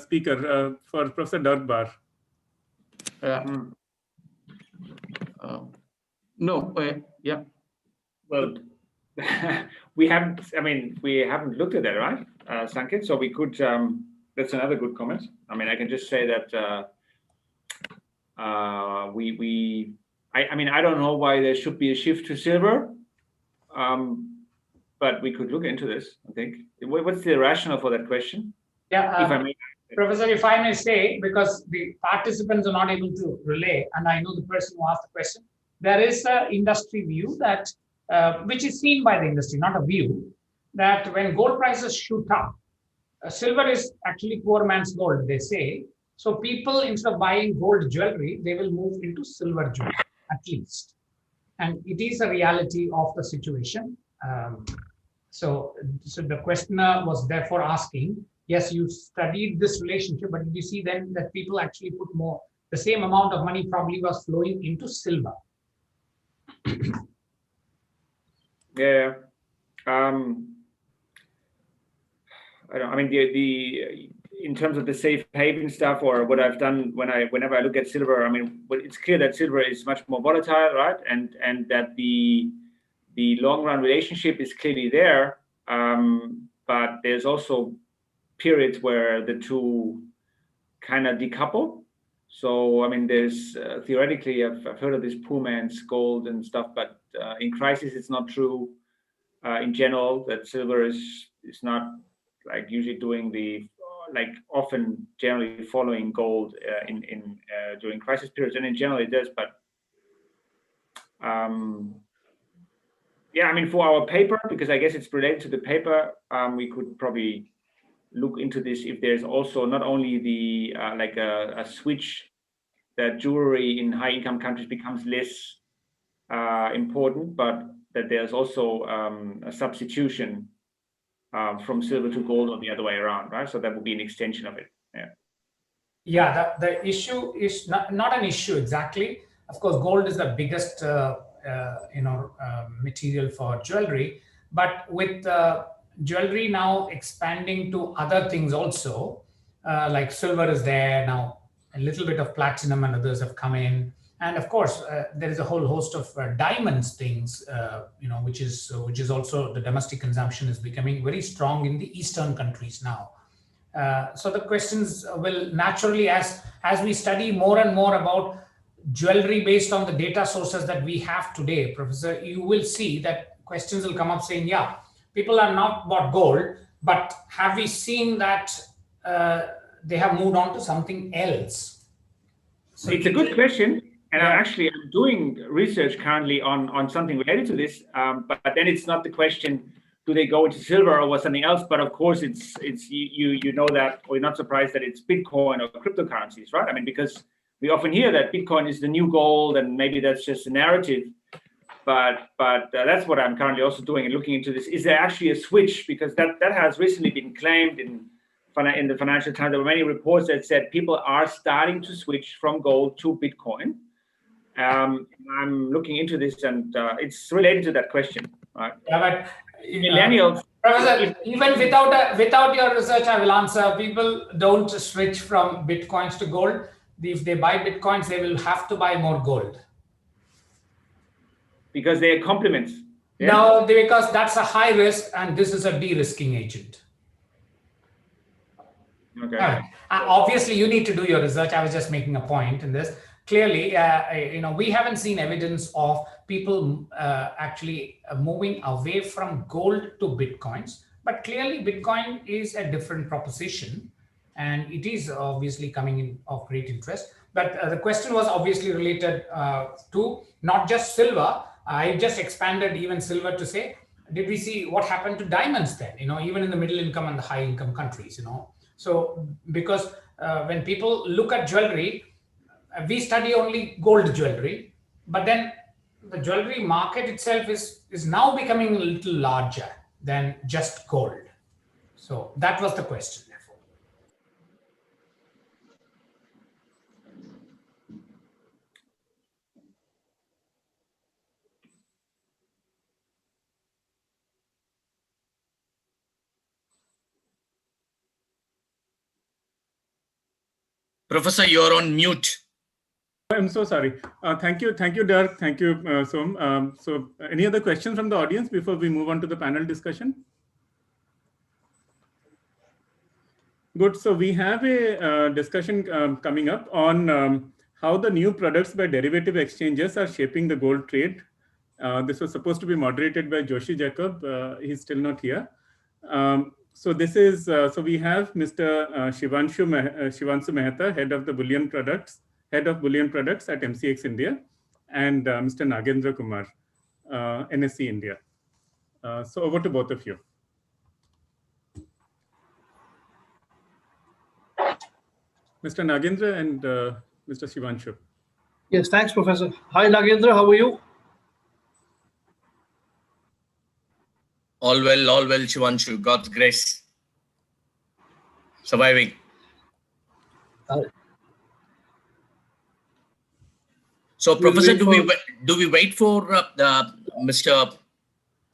speaker, for Professor Dirk Baur. No, yeah. Well, we haven't looked at that, right, Sanket? So we could. That's another good comment. I can just say that I don't know why there should be a shift to silver, but we could look into this. I think. What's the rationale for that question? Yeah, if I may. Professor, if I may say, because the participants are not able to relay, and I know the person who asked the question, there is an industry view that which is seen by the industry, not a view, that when gold prices shoot up, silver is actually poor man's gold, they say. So people, instead of buying gold jewelry, they will move into silver jewelry, at least. And it is a reality of the situation. So the questioner was therefore asking, yes, you studied this relationship, but did you see then that people actually put more, the same amount of money probably was flowing into silver? Yeah. I mean, in terms of the safe haven stuff, or what I've done whenever I look at silver, I mean, it's clear that silver is much more volatile, right? And that the long run relationship is clearly there, but there's also periods where the two kind of decouple. So I mean, there's theoretically, I've heard of this poor man's gold and stuff, but in crisis, it's not true. In general, that silver is not like usually doing the often generally following gold in during crisis periods, and in general it does. But yeah, I mean, for our paper, because I guess it's related to the paper, we could probably look into this if there's also not only the like a switch that jewelry in high income countries becomes less important, but that there's also a substitution from silver to gold or the other way around, right? So that would be an extension of it. Yeah. Yeah, the issue is not an issue exactly. Of course, gold is the biggest material for jewelry, but with jewelry now expanding to other things also, like silver is there now, a little bit of platinum and others have come in, and of course there is a whole host of diamonds things, which is also the domestic consumption is becoming very strong in the eastern countries now. So the questions will naturally, as we study more and more about jewelry based on the data sources that we have today, Professor, you will see that questions will come up saying, yeah, people are not bought gold, but have we seen that they have moved on to something else? So it's a good question. And I'm doing research currently on something related to this, but then it's not the question, do they go into silver or something else? But of course, it's you know that, or you're not surprised that it's Bitcoin or cryptocurrencies, right? I mean, because we often hear that Bitcoin is the new gold, and maybe that's just a narrative. But that's what I'm currently also doing and looking into this. Is there actually a switch? Because that has recently been claimed in the Financial Times. There were many reports that said people are starting to switch from gold to Bitcoin. I'm looking into this, and it's related to that question, right? Yeah, but millennials. Professor, even without your research, I will answer. People don't switch from Bitcoins to gold. If they buy Bitcoins, they will have to buy more gold. Because they are complements. Yeah? No, because that's a high risk, and this is a de-risking agent. Okay. Obviously, you need to do your research. I was just making a point in this. Clearly, we haven't seen evidence of people actually moving away from gold to Bitcoins. But clearly, Bitcoin is a different proposition, and it is obviously coming in of great interest. But the question was obviously related to not just silver. I just expanded even silver to say, did we see what happened to diamonds then? Even in the middle income and the high income countries. So because when people look at jewelry, we study only gold jewelry, but then the jewelry market itself is now becoming a little larger than just gold. So that was the question, therefore. Professor, you're on mute. I'm so sorry. Thank you, Dirk. Thank you, Som. So any other questions from the audience before we move on to the panel discussion? Good. So we have a discussion coming up on how the new products by derivative exchanges are shaping the gold trade. This was supposed to be moderated by Joshi Jacob. He's still not here. So this is so we have Mr. Shivanshu Mehta, head of Bullion Products at MCX India, and Mr. Nagendra Kumar. NSE India. So over to both of you. Mr. Nagendra and Mr. Shivanshu. Yes, thanks, Professor. Hi, Nagendra, how are you? All well, Shivanshu. God's grace. Surviving. So, Professor, do we wait for Mr.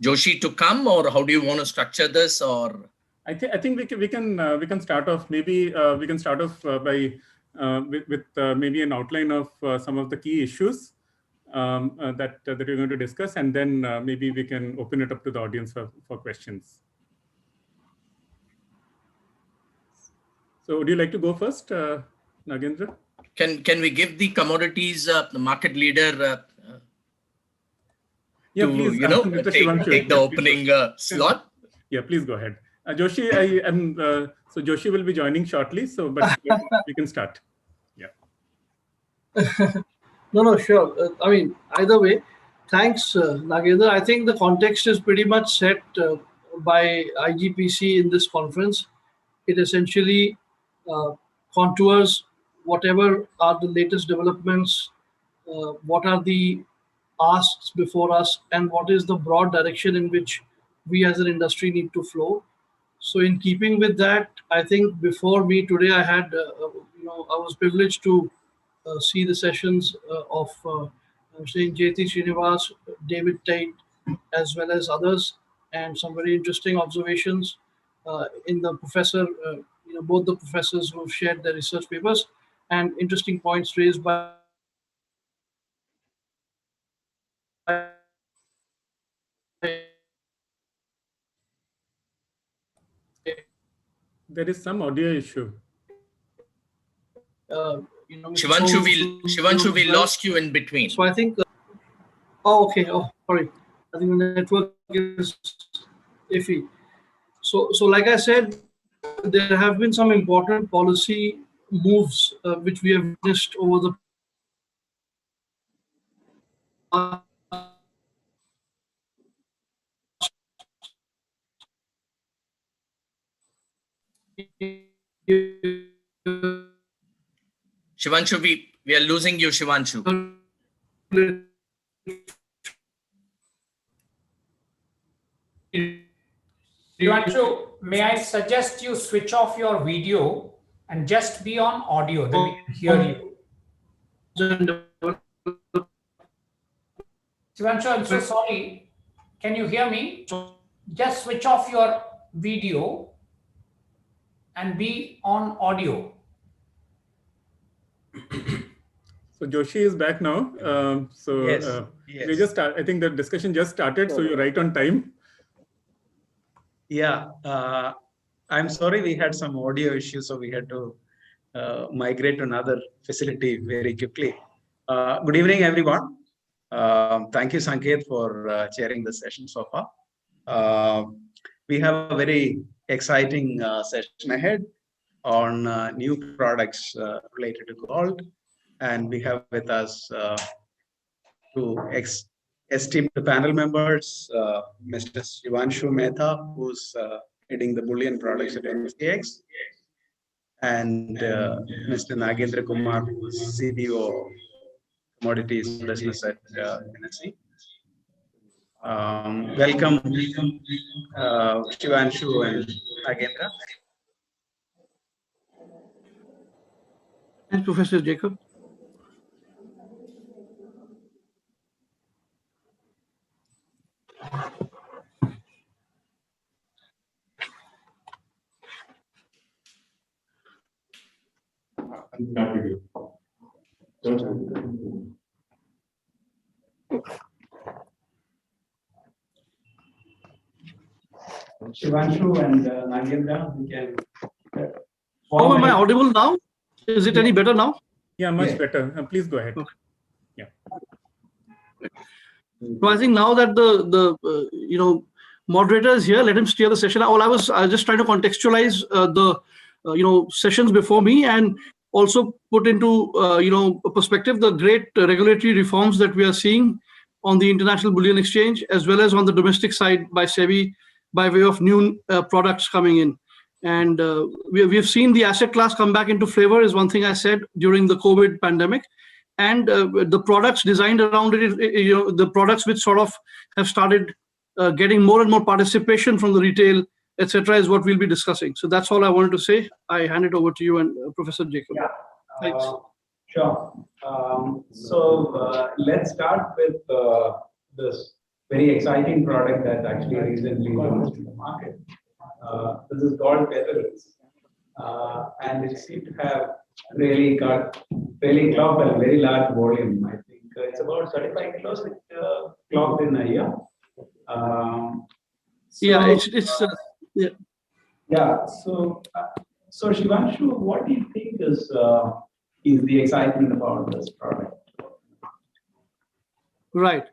Joshi to come, or how do you want to structure this? Or I think we can start off. Maybe we can start off by with maybe an outline of some of the key issues that we're going to discuss, and then maybe we can open it up to the audience for questions. So, would you like to go first, Nagendra? Can we give the commodities the market leader? Yeah, to, please. You know, take the opening slot. Yeah, please go ahead. Joshi, so Joshi will be joining shortly. So, but we can start. Yeah. No, sure. I mean, either way, thanks, Nagendra. I think the context is pretty much set by IGPC in this conference. It essentially contours whatever are the latest developments, what are the asks before us, and what is the broad direction in which we as an industry need to flow. So in keeping with that, I think before me today, I had, I was privileged to see the sessions of Injeti, Srinivas, David Tait, as well as others, and some very interesting observations in the professor, both the professors who have shared their research papers, and interesting points raised by There is some audio issue. Shivanshu, we lost you in between. So I think, okay. Oh, sorry. I think the network is iffy. So like I said, there have been some important policy moves which we have witnessed over the Shivanshu, we are losing you, Shivanshu. Shivanshu, may I suggest you switch off your video and just be on audio, then we can hear you. Shivanshu, I'm so sorry. Can you hear me? Just switch off your video and be on audio. So Joshi is back now. Yes. We just I think the discussion just started, so you're right on time. Yeah, I'm sorry we had some audio issues, so we had to migrate to another facility very quickly. Good evening, everyone. Thank you, Sanket, for chairing the session so far. We have a very exciting session ahead on new products related to gold. And we have with us two esteemed panel members, Mr. Shivanshu Mehta, who's heading the Bullion products at MCX, and Mr. Nagendra Kumar, who's CDO Commodities Business at NSE. Welcome, Shivanshu and Nagendra. Thanks, Professor Jacob. Shivanshu and Nagendra, we can. Oh, am I audible now? Is it any better now? Yeah, much better. Please go ahead. Okay. Yeah. So I think now that the moderator is here, let him steer the session. I was just trying to contextualize the sessions before me, and also put into perspective the great regulatory reforms that we are seeing on the international bullion exchange, as well as on the domestic side by SEBI by way of new products coming in. And we've seen the asset class come back into flavor, is one thing I said during the COVID pandemic. And the products designed around it, the products which sort of have started getting more and more participation from the retail, etc., is what we'll be discussing. So that's all I wanted to say. I hand it over to you and Professor Jacob. Yeah. Thanks. Sure. Let's start with this very exciting product that actually recently launched in the market. This is called Petals, and it seemed to have really clocked a very large volume. I think it's about 35 kilos it clocked in a year. Yeah. Yeah. So Shivanshu, what do you think is the excitement about this product? Right.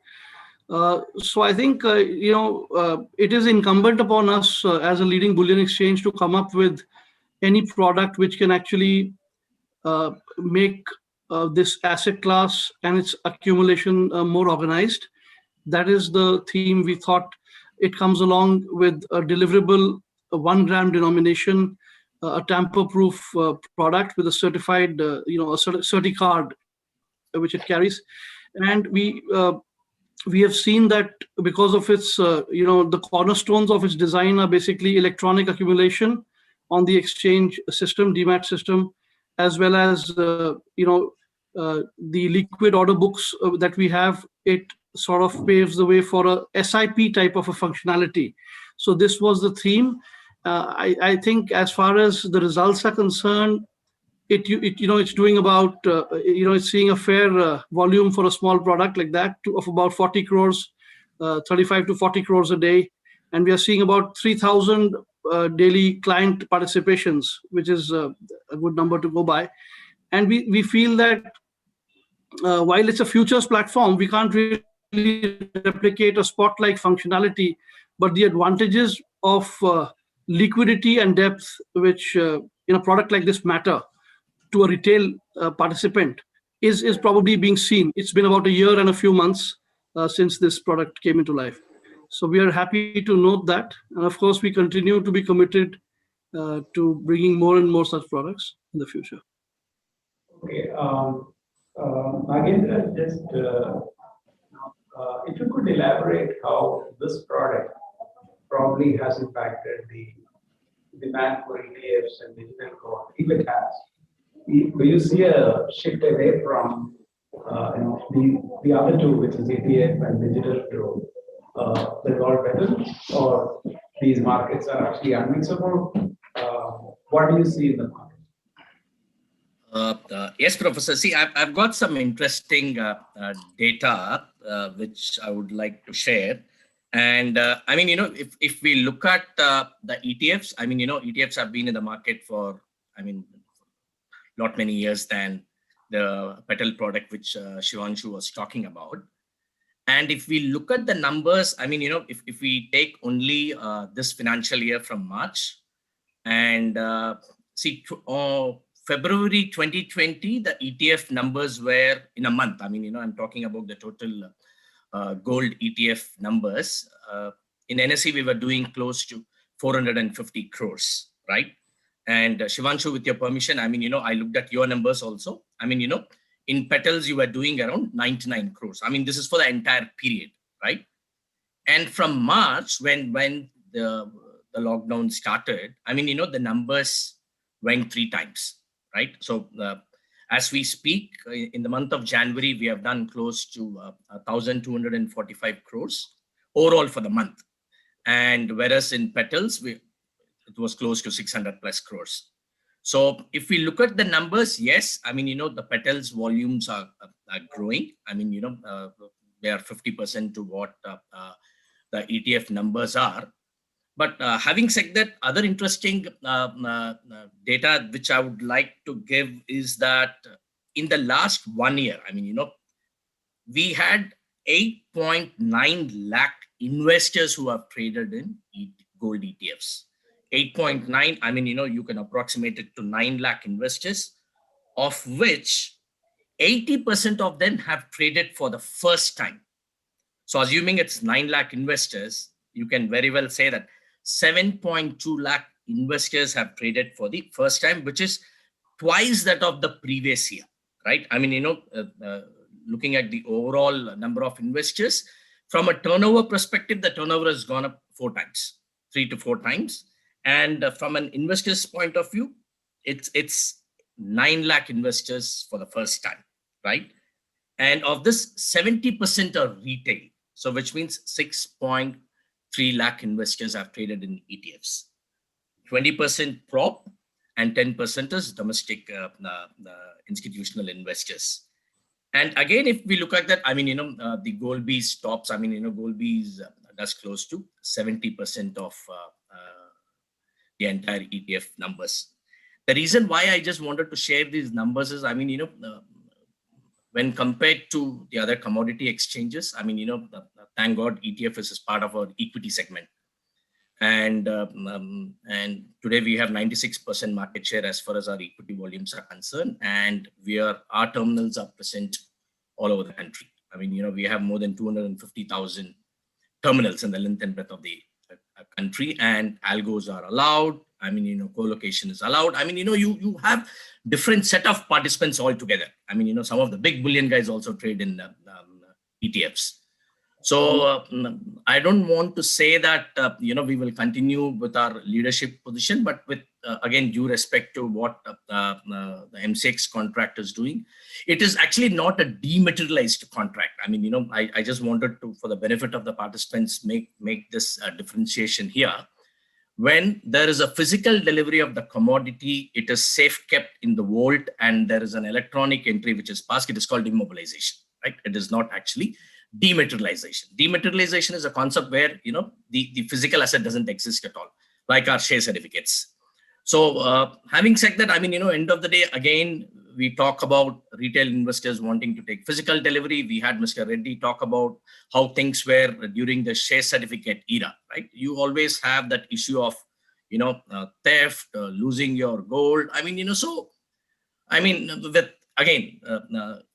So I think, it is incumbent upon us as a leading bullion exchange to come up with any product which can actually make this asset class and its accumulation more organized. That is the theme. We thought it comes along with a deliverable, a 1 gram denomination, a tamper-proof product with a certified, a certi card which it carries. And we have seen that because of its, the cornerstones of its design are basically electronic accumulation on the exchange system, DMAT system, as well as, the liquid order books that we have. It sort of paves the way for a SIP type of a functionality. So this was the theme. I think as far as the results are concerned, it's doing about, it's seeing a fair volume for a small product like that of about 40 crores, 35 to 40 crores a day. And we are seeing about 3,000 daily client participations, which is a good number to go by. And we feel that while it's a futures platform, we can't really replicate a spot-like functionality, but the advantages of liquidity and depth, which in a product like this matter to a retail participant, is probably being seen. It's been about a year and a few months since this product came into life. So we are happy to note that. And of course, we continue to be committed to bringing more and more such products in the future. Okay. Nagendra, just if you could elaborate how this product probably has impacted the demand for ETFs and digital gold, if it has. Will you see a shift away from the other two, which is ETF and digital, to the gold metal, or these markets are actually unmixable? What do you see in the market? Yes, Professor. See, I've got some interesting data which I would like to share. And I mean, if we look at the ETFs, I mean, ETFs have been in the market for, not many years than the petal product which Shivanshu was talking about. And if we look at the numbers, I mean, if we take only this financial year from March and see February 2020, the ETF numbers were in a month. I mean, I'm talking about the total gold ETF numbers. In NSE, we were doing close to 450 crores, right? And Shivanshu, with your permission, I mean, I looked at your numbers also. I mean, in petals, you were doing around 99 crores. I mean, this is for the entire period, right? And from March, when the lockdown started, I mean, the numbers went 3 times, right? So as we speak, in the month of January, we have done close to 1,245 crores overall for the month. And whereas in petals, it was close to 600 plus crores. So if we look at the numbers, yes, I mean, the petals volumes are growing. I mean, they are 50% to what the ETF numbers are. But having said that, other interesting data which I would like to give is that in the last 1 year, I mean, we had 8.9 lakh investors who have traded in gold ETFs. 8.9, I mean, you can approximate it to 9 lakh investors, of which 80% of them have traded for the first time. So assuming it's 9 lakh investors, you can very well say that 7.2 lakh investors have traded for the first time, which is twice that of the previous year, right? I mean, looking at the overall number of investors, from a turnover perspective, the turnover has gone up 4 times, 3 to 4 times. And from an investor's point of view, it's 9 lakh investors for the first time, right? And of this, 70% are retail. So which means 6.3 lakh investors have traded in ETFs. 20% prop and 10% is domestic institutional investors. And again, if we look at that, I mean, the Goldbees tops, I mean, Goldbees does close to 70% of the entire ETF numbers. The reason why I just wanted to share these numbers is, I mean, when compared to the other commodity exchanges, I mean, thank God ETF is part of our equity segment. And today we have 96% market share as far as our equity volumes are concerned. And our terminals are present all over the country. I mean, we have more than 250,000 terminals in the length and breadth of the country, and algos are allowed. I mean, co-location is allowed. I mean, you have different set of participants all together. I mean, some of the big bullion guys also trade in ETFs. So I don't want to say that, we will continue with our leadership position, but with, again, due respect to what the MCX contract is doing, it is actually not a dematerialized contract. I mean, I just wanted to, for the benefit of the participants, make this differentiation here. When there is a physical delivery of the commodity, it is safe kept in the vault, and there is an electronic entry which is passed. It is called immobilization, right? It is not actually dematerialization. Dematerialization is a concept where, the physical asset doesn't exist at all, like our share certificates. So having said that, I mean, end of the day, again, we talk about retail investors wanting to take physical delivery. We had Mr. Reddy talk about how things were during the share certificate era, right? You always have that issue of, theft, losing your gold. I mean, so, I mean, with, again,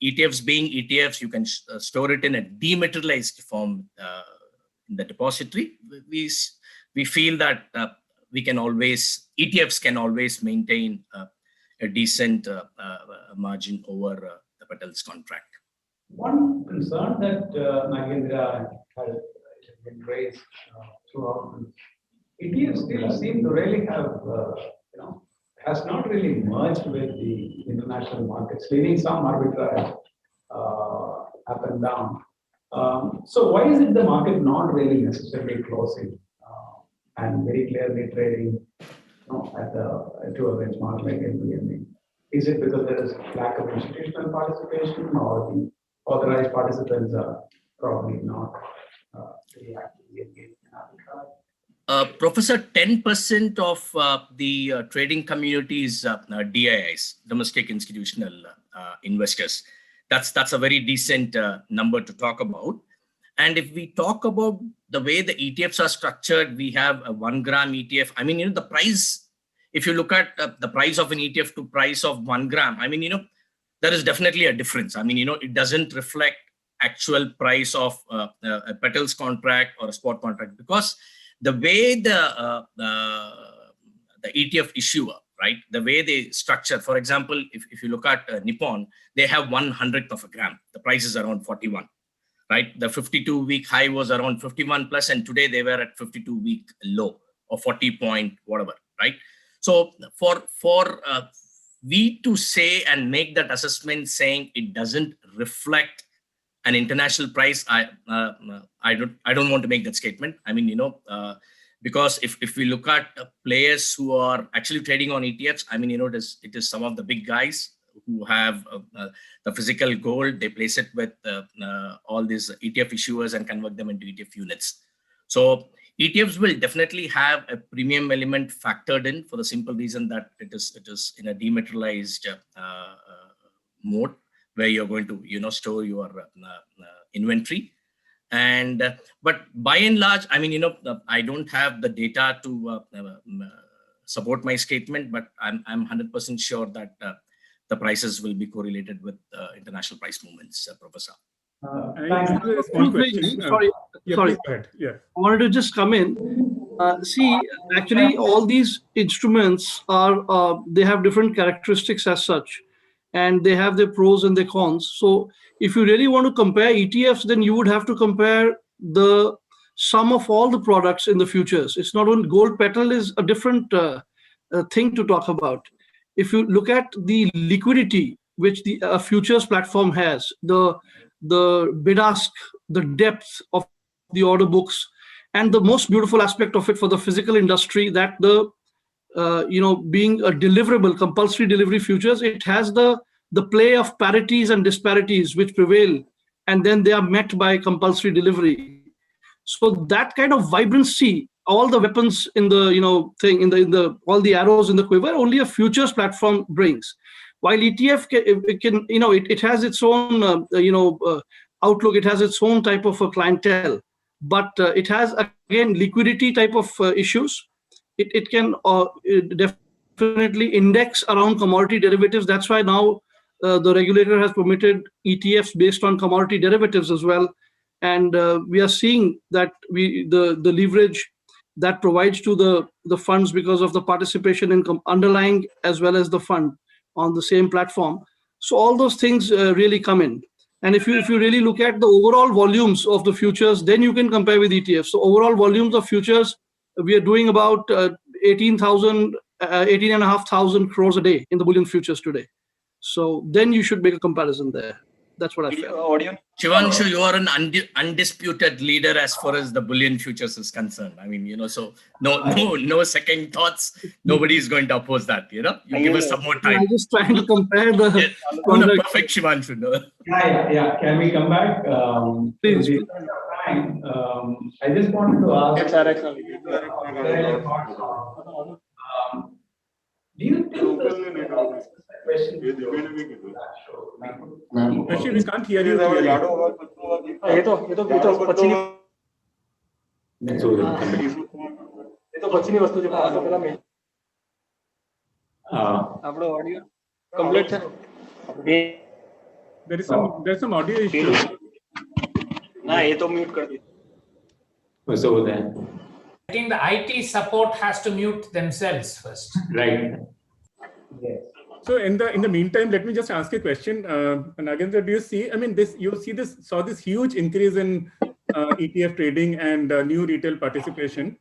ETFs being ETFs, you can store it in a dematerialized form in the depository. We feel that ETFs can always maintain a decent margin over the Patel's contract. One concern that Nagendra has been raised throughout, ETFs still seem to really have, has not really merged with the international markets, leaving some arbitrage up and down. So why is it the market not really necessarily closing and very clearly trading to a benchmark like NVMe? Is it because there is lack of institutional participation, or the authorized participants are probably not really actively engaged in arbitrage? Professor, 10% of the trading community is DIIs, domestic institutional investors. That's a very decent number to talk about. And if we talk about the way the ETFs are structured, we have a 1 gram ETF. I mean, the price, if you look at the price of an ETF to price of 1 gram, I mean, there is definitely a difference. I mean, it doesn't reflect actual price of a Patel's contract or a spot contract, because the way the ETF issuer, right, the way they structure, for example, if you look at Nippon, they have 1/100th of a gram. The price is around 41, right? The 52-week high was around 51 plus, and today they were at 52-week low or 40 point whatever, right? So for we to say and make that assessment saying it doesn't reflect an international price, I don't want to make that statement. I mean, because if we look at players who are actually trading on ETFs, I mean, it is some of the big guys who have the physical gold. They place it with all these ETF issuers and convert them into ETF units. So ETFs will definitely have a premium element factored in, for the simple reason that it is in a dematerialized mode, where you're going to store your inventory. And but by and large, I mean, I don't have the data to support my statement, but I'm 100% sure that the prices will be correlated with international price movements, Professor. I have a small question. Sorry. Yeah, Sorry. please go ahead. Yeah. I wanted to just come in. See, actually, all these instruments are they have different characteristics as such, and they have their pros and their cons. So, if you really want to compare ETFs, then you would have to compare the sum of all the products in the futures. It's not only gold petal is a different thing to talk about. If you look at the liquidity which the futures platform has, the bid ask, the depth of the order books, and the most beautiful aspect of it for the physical industry, that the being a deliverable compulsory delivery futures, it has the play of parities and disparities which prevail, and then they are met by compulsory delivery. So that kind of vibrancy, all the weapons in the thing, in the all the arrows in the quiver, only a futures platform brings. While ETF can it has its own outlook, it has its own type of a clientele, but it has again liquidity type of issues. It can definitely index around commodity derivatives. That's why now the regulator has permitted ETFs based on commodity derivatives as well. And we are seeing that the leverage that provides to the funds because of the participation in underlying as well as the fund on the same platform. So all those things really come in. And if you really look at the overall volumes of the futures, then you can compare with ETFs. So overall volumes of futures, we are doing about 18,500 crores a day in the bullion futures today. So then you should make a comparison there. That's what I felt. Shivanshu, you are an undisputed leader as far as the bullion futures is concerned. I mean, so no second thoughts. Nobody is going to oppose that. You give us some more time. I'm just trying to compare the. Perfect, Shivanshu. No? Yeah. Can we come back? Please. I just wanted to ask. Do you think Actually, we can't hear you clearly. There's some audio issue. I think the IT support has to mute themselves first. Right. So in the meantime, let me just ask a question. Nagendra, do you see? I mean, saw this huge increase in ETF trading and new retail participation.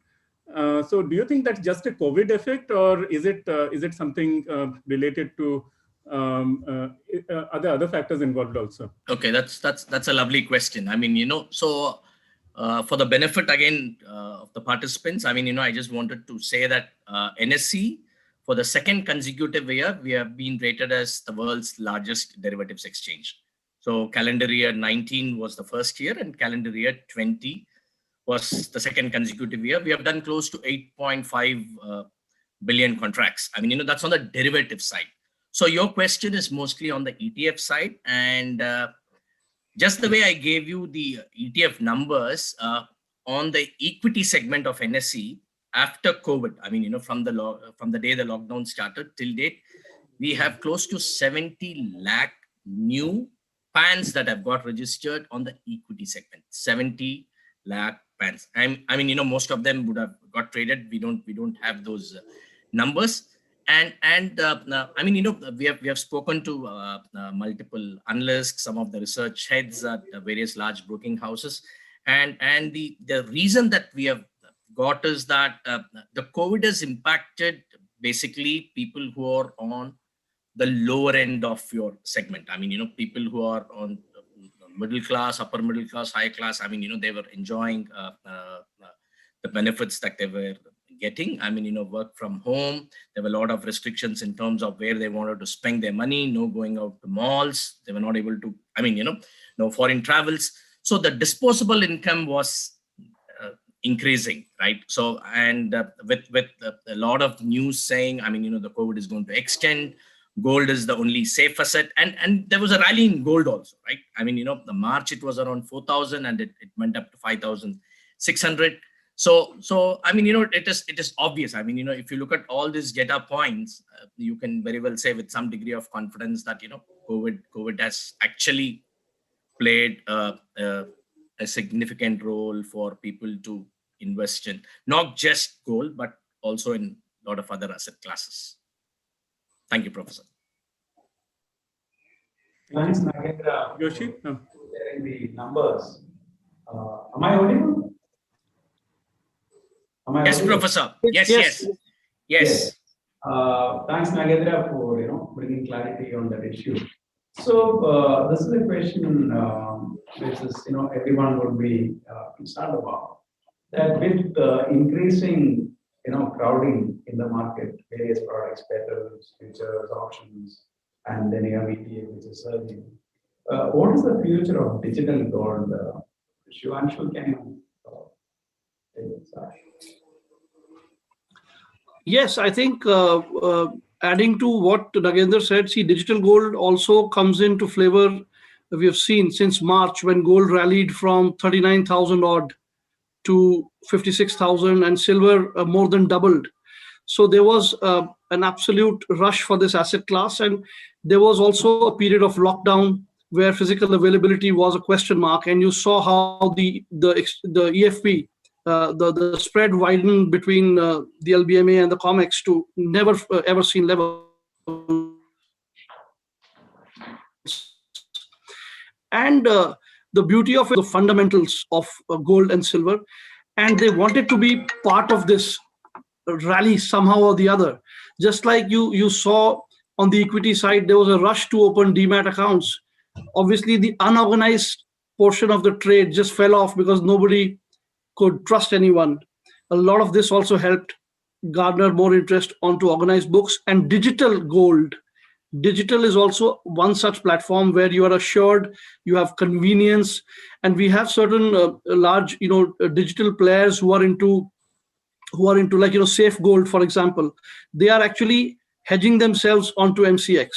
So do you think that's just a COVID effect, or is it something related to other factors involved also? Okay, that's a lovely question. I mean, so for the benefit again of the participants, I mean, I just wanted to say that NSE, for the second consecutive year, we have been rated as the world's largest derivatives exchange. So calendar year 19 was the first year, and calendar year 20 was the second consecutive year. We have done close to 8.5 billion contracts. I mean, that's on the derivative side. So your question is mostly on the ETF side, and just the way I gave you the ETF numbers on the equity segment of NSE after COVID, I mean, from the day the lockdown started till date, we have close to 70 lakh new PANs that have got registered on the equity segment. 70 lakh PANs. I mean, most of them would have got traded. We don't have those numbers. And I mean, we have spoken to multiple analysts, some of the research heads at various large broking houses, and the reason that we have got is that the COVID has impacted basically people who are on the lower end of your segment. I mean, people who are on middle class, upper middle class, high class. I mean, they were enjoying the benefits that they were getting. I mean, work from home. There were a lot of restrictions in terms of where they wanted to spend their money, no going out to malls. They were not able to, I mean, no foreign travels. So the disposable income was increasing, right? So, and with a lot of news saying, I mean, the COVID is going to extend, gold is the only safe asset. And there was a rally in gold also, right? I mean, the March, it was around 4,000 and it went up to 5,600. So I mean, it is obvious. I mean, if you look at all these data points, you can very well say with some degree of confidence that, COVID has actually played a significant role for people to invest in not just gold, but also in a lot of other asset classes. Thank you, Professor. Thanks, Nagendra. Yoshi? Sharing the numbers. Am I audible? Yes, Professor. Yes. Thanks, Nagendra, for bringing clarity on that issue. So this is a question which is everyone would be concerned about. That with increasing crowding in the market, various products, petals, futures, options, and then you have ETF, which is surging. What is the future of digital gold? Shivanshu, can you take this up? Yes, I think adding to what Nagendra said, see, digital gold also comes into flavor. We have seen since March when gold rallied from 39,000 odd to 56,000 and silver more than doubled. So there was an absolute rush for this asset class, and there was also a period of lockdown where physical availability was a question mark, and you saw how the EFP, the spread widened between the LBMA and the COMEX to never ever seen level. And the beauty of it, the fundamentals of gold and silver, and they wanted to be part of this rally somehow or the other. Just like you saw on the equity side, there was a rush to open demat accounts. Obviously, the unorganized portion of the trade just fell off because nobody could trust anyone. A lot of this also helped garner more interest onto organized books and digital gold. Digital is also one such platform where you are assured, you have convenience, and we have certain large, digital players who are into like, safe gold, for example. They are actually hedging themselves onto MCX.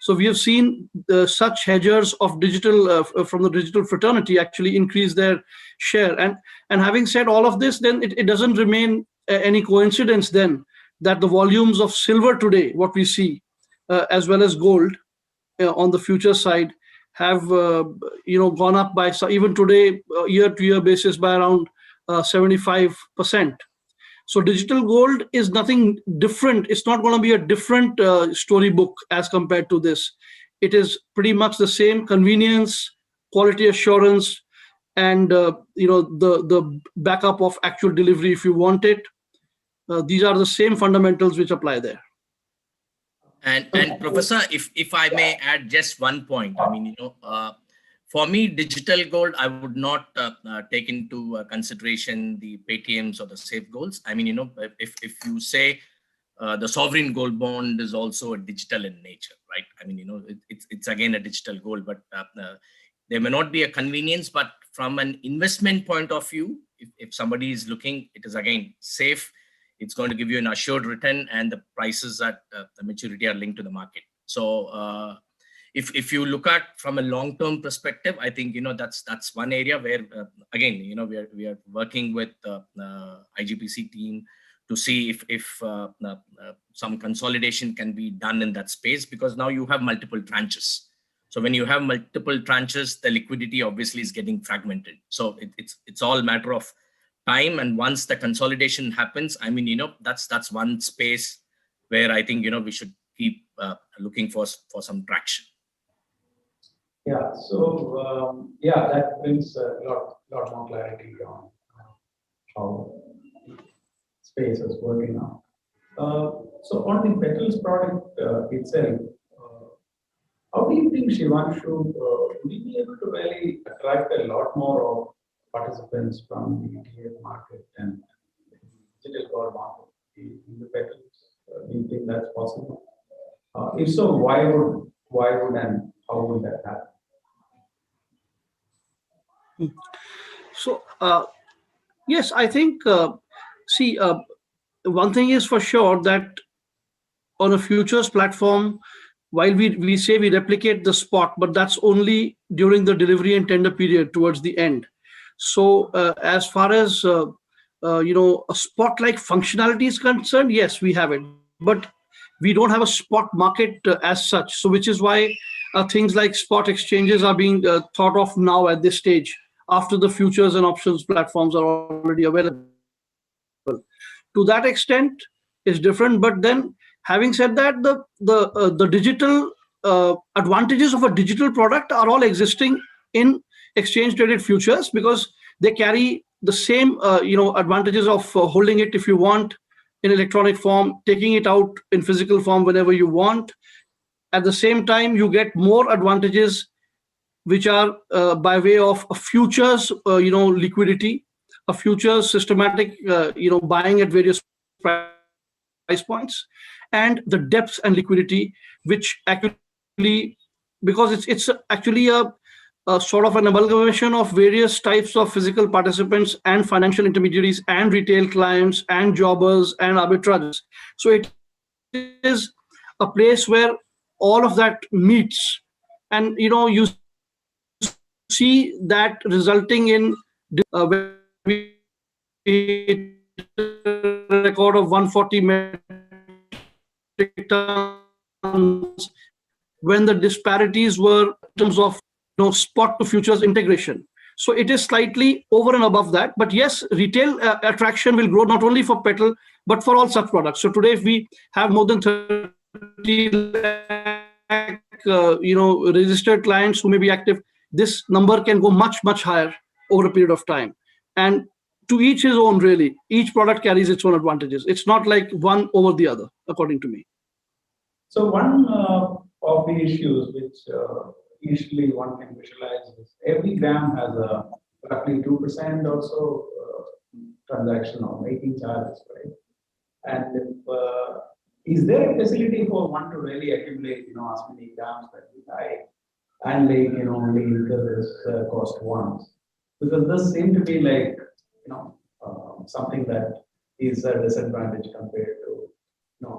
So we have seen such hedgers of digital from the digital fraternity actually increase their share. And having said all of this, then it doesn't remain any coincidence then that the volumes of silver today, what we see, as well as gold on the future side, have gone up by, even today, year-to-year basis, by around 75%. So digital gold is nothing different. It's not going to be a different storybook as compared to this. It is pretty much the same convenience, quality assurance, and the backup of actual delivery if you want it. These are the same fundamentals which apply there. And Professor, if I may add just one point, for me, digital gold, I would not take into consideration the Paytms or the safe golds. If you say the sovereign gold bond is also a digital in nature, right? It's again a digital gold, but there may not be a convenience, but from an investment point of view, if somebody is looking, it is again safe. It's going to give you an assured return, and the prices at the maturity are linked to the market. So if you look at from a long-term perspective, I think that's one area where again we are working with IGPC team to see if some consolidation can be done in that space, because now you have multiple tranches. So when you have multiple tranches, the liquidity obviously is getting fragmented. So it's all a matter of time, and once the consolidation happens, that's one space where I think we should keep looking for some traction. Yeah. So that brings a lot more clarity on how space is working now. So on the petals product itself, how do you think, Shivanshu, will we be able to really attract a lot more of participants from the ETF market and digital gold market in the petals? Do you think that's possible? If so, why would and how would that happen? So yes, I think one thing is for sure that on a futures platform, while we say we replicate the spot, but that's only during the delivery and tender period towards the end. So as far as a spot-like functionality is concerned, yes, we have it, but we don't have a spot market as such. So which is why things like spot exchanges are being thought of now at this stage, after the futures and options platforms are already available. To that extent, is different. But then, having said that, the digital advantages of a digital product are all existing in exchange traded futures, because they carry the same advantages of holding it if you want in electronic form, taking it out in physical form whenever you want. At the same time, you get more advantages which are by way of a futures liquidity, a futures systematic buying at various price points, and the depth and liquidity, which actually, because it's actually a sort of an amalgamation of various types of physical participants and financial intermediaries and retail clients and jobbers and arbitrages. So it is a place where all of that meets, and you see that resulting in record of 140 metric tons when the disparities were in terms of spot to futures integration. So it is slightly over and above that. But yes, retail attraction will grow not only for petal, but for all such products. So today, if we have more than 30 lakh, registered clients who may be active, this number can go much, much higher over a period of time. And to each his own, really. Each product carries its own advantages. It's not like one over the other, according to me. So one of the issues which usually one can visualize is every gram has a roughly 2% or so transaction or making charges, right? And if, is there a facility for one to really accumulate, as many grams that we like, and only incur this cost once? Because this seems to be like, something that is a disadvantage compared to,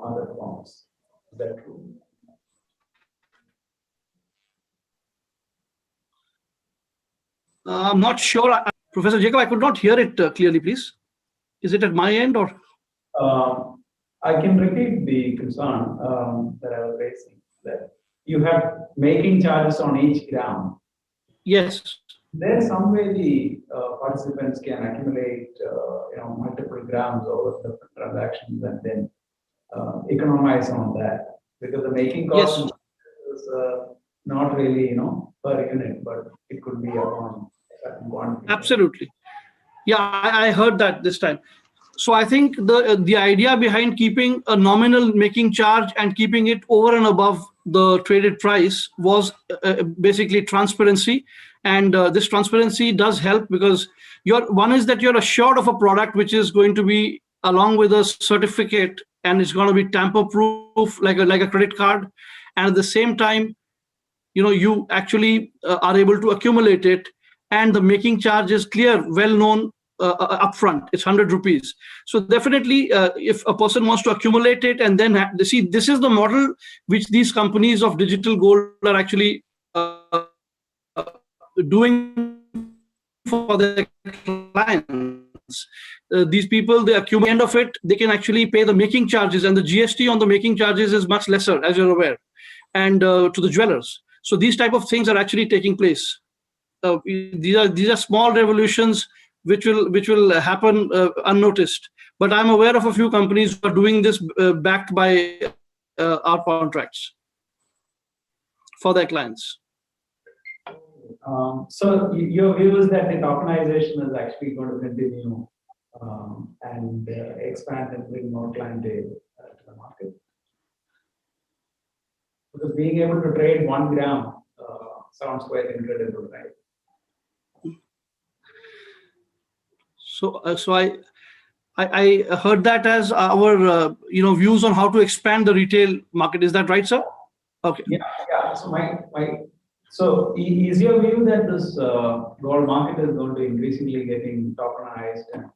other forms. Is that true? I'm not sure. Professor Jacob, I could not hear it clearly, please. Is it at my end or? I can repeat the concern that I was raising, that you have making charges on each gram. Yes. There's some way the participants can accumulate, multiple grams over the transactions and then economize on that, because the making cost is not really, per unit, but it could be upon one. Absolutely. Yeah, I heard that this time. So I think the idea behind keeping a nominal making charge and keeping it over and above the traded price was basically transparency. And this transparency does help, because one is that you're assured of a product which is going to be along with a certificate, and it's going to be tamper proof like a credit card. And at the same time, you actually are able to accumulate it, and the making charge is clear, well known upfront. It's 100 rupees. So definitely, if a person wants to accumulate it and then see, this is the model which these companies of digital gold are actually doing for their clients. These people, they accumulate. At the end of it, they can actually pay the making charges, and the GST on the making charges is much lesser, as you're aware, and to the jewelers. So these type of things are actually taking place. These are small revolutions which will happen unnoticed. But I'm aware of a few companies who are doing this backed by our contracts for their clients. So your view is that the tokenization is actually going to continue and expand and bring more clientele to the market? Because being able to trade 1 gram sounds quite incredible, right? So I heard that as our views on how to expand the retail market. Is that right, sir? Okay. Yeah. So is your view that this gold market is going to increasingly getting tokenized? And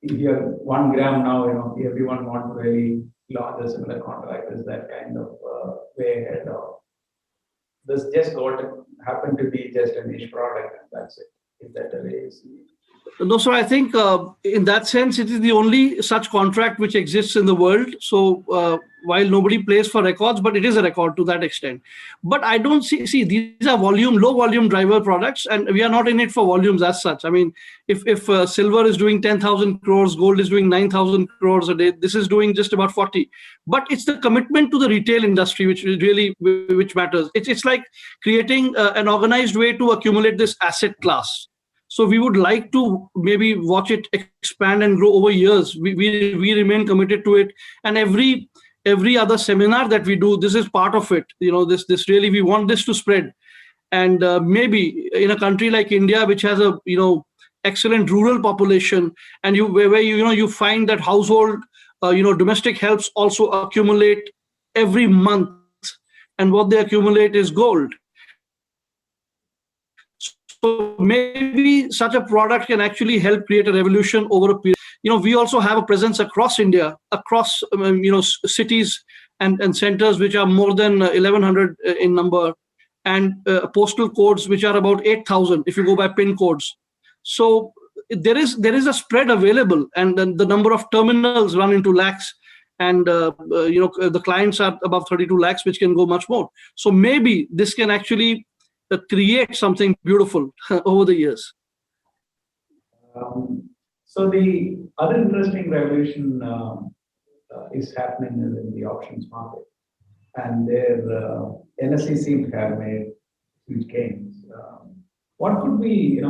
if you have 1 gram now, everyone wants to really launch a similar contract. Is that kind of way ahead, or this just gold happen to be just a niche product and that's it? Is that the way you see it? No, so I think in that sense, it is the only such contract which exists in the world. So while nobody plays for records, but it is a record to that extent. But I don't see these are low volume driver products, and we are not in it for volumes as such. I mean, if silver is doing 10,000 crores, gold is doing 9,000 crores a day, this is doing just about 40. But it's the commitment to the retail industry which matters. It's like creating an organized way to accumulate this asset class. So we would like to maybe watch it expand and grow over years. We remain committed to it, and every other seminar that we do, this is part of it. This really, we want this to spread, and maybe in a country like India, which has a excellent rural population, and where you find that household domestic helps also accumulate every month, and what they accumulate is gold. So maybe such a product can actually help create a revolution over a period. We also have a presence across India, across cities and centers which are more than 1,100 in number, and postal codes which are about 8,000 if you go by pin codes. So there is a spread available, and then the number of terminals run into lakhs, and the clients are above 32 lakhs, which can go much more. So maybe this can actually create something beautiful over the years. So the other interesting revolution is happening in the options market, and their NSE seem to have made huge gains. What could be,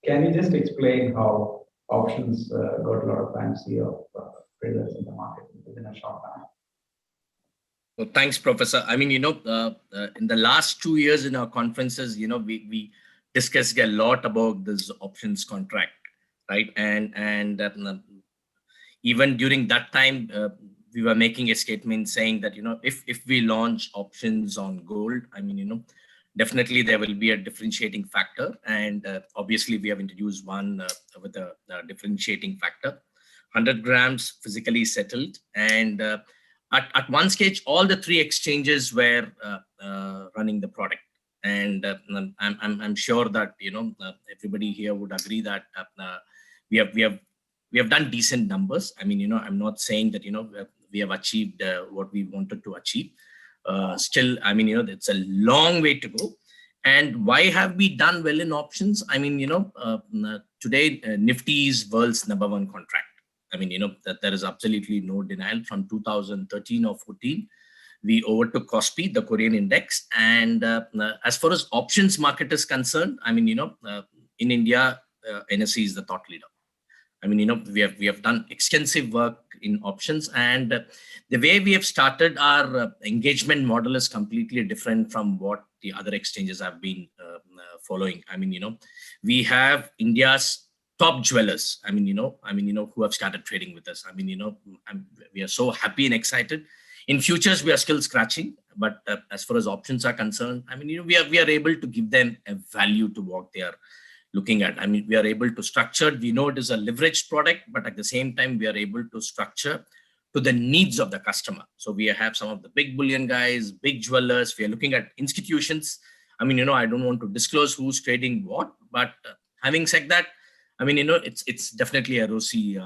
can you just explain how options got a lot of fancy of traders in the market within a short time? Well, thanks, Professor. I mean, in the last 2 years in our conferences, we discussed a lot about this options contract, right? And even during that time, we were making a statement saying that, if we launch options on gold, I mean, definitely there will be a differentiating factor. And obviously, we have introduced one with a differentiating factor, 100 grams physically settled. And at one stage, all the 3 exchanges were running the product. And I'm sure that, everybody here would agree that we have done decent numbers. I mean, I'm not saying that, we have achieved what we wanted to achieve. Still, I mean, it's a long way to go. And why have we done well in options? I mean, today Nifty is world's #1 contract. I mean, that there is absolutely no denial. From 2013 or 14, we overtook Kospi, the Korean index. And as far as options market is concerned, I mean, in India, NSE is the thought leader. I mean, we have done extensive work in options, and the way we have started our engagement model is completely different from what the other exchanges have been following. I mean, we have India's top jewelers. I mean, who have started trading with us. I mean, we are so happy and excited. In futures, we are still scratching, but as far as options are concerned, I mean, we are able to give them a value to what they are looking at. I mean, we are able to structure, we know it is a leveraged product, but at the same time, we are able to structure to the needs of the customer. So we have some of the big bullion guys, big jewelers. We are looking at institutions. I mean, I don't want to disclose who's trading what, but having said that, I mean, it's definitely a rosy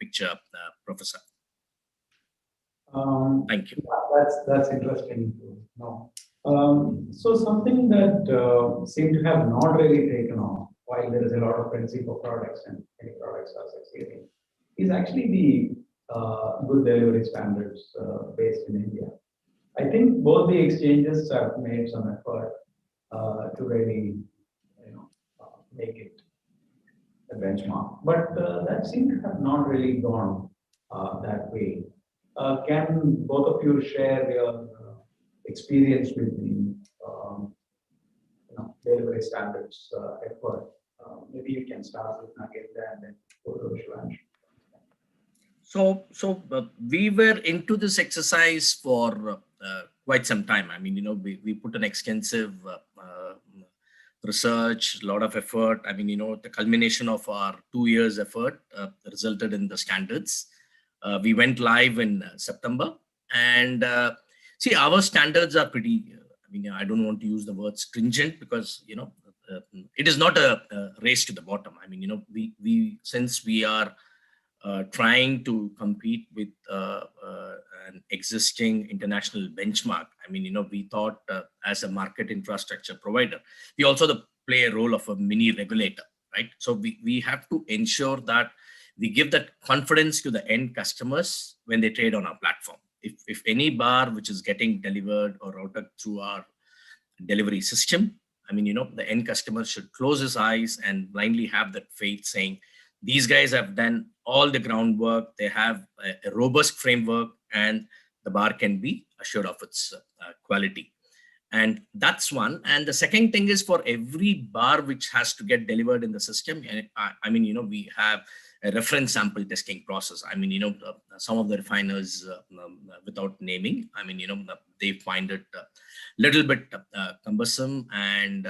picture, Professor. Thank you. That's interesting to know. So something that seemed to have not really taken off, while there is a lot of frenzy for products and many products are succeeding, is actually the good delivery standards based in India. I think both the exchanges have made some effort to really, make it a benchmark, but that seemed to have not really gone that way. Can both of you share your experience with the delivery standards effort? Maybe you can start with Nagarika and then go to Shivansh. So we were into this exercise for quite some time. I mean, we put an extensive research, a lot of effort. I mean, the culmination of our 2 years effort resulted in the standards. We went live in September, and see, our standards are pretty, I mean, I don't want to use the word stringent because, it is not a race to the bottom. I mean, since we are trying to compete with an existing international benchmark, I mean, we thought as a market infrastructure provider, we also play a role of a mini regulator, right? So we have to ensure that we give that confidence to the end customers when they trade on our platform. If any bar which is getting delivered or routed through our delivery system, I mean, the end customer should close his eyes and blindly have that faith saying, these guys have done all the groundwork, they have a robust framework, and the bar can be assured of its quality. And that's one. And the second thing is, for every bar which has to get delivered in the system, I mean, we have a reference sample testing process. I mean, some of the refiners, without naming, I mean, they find it a little bit cumbersome. And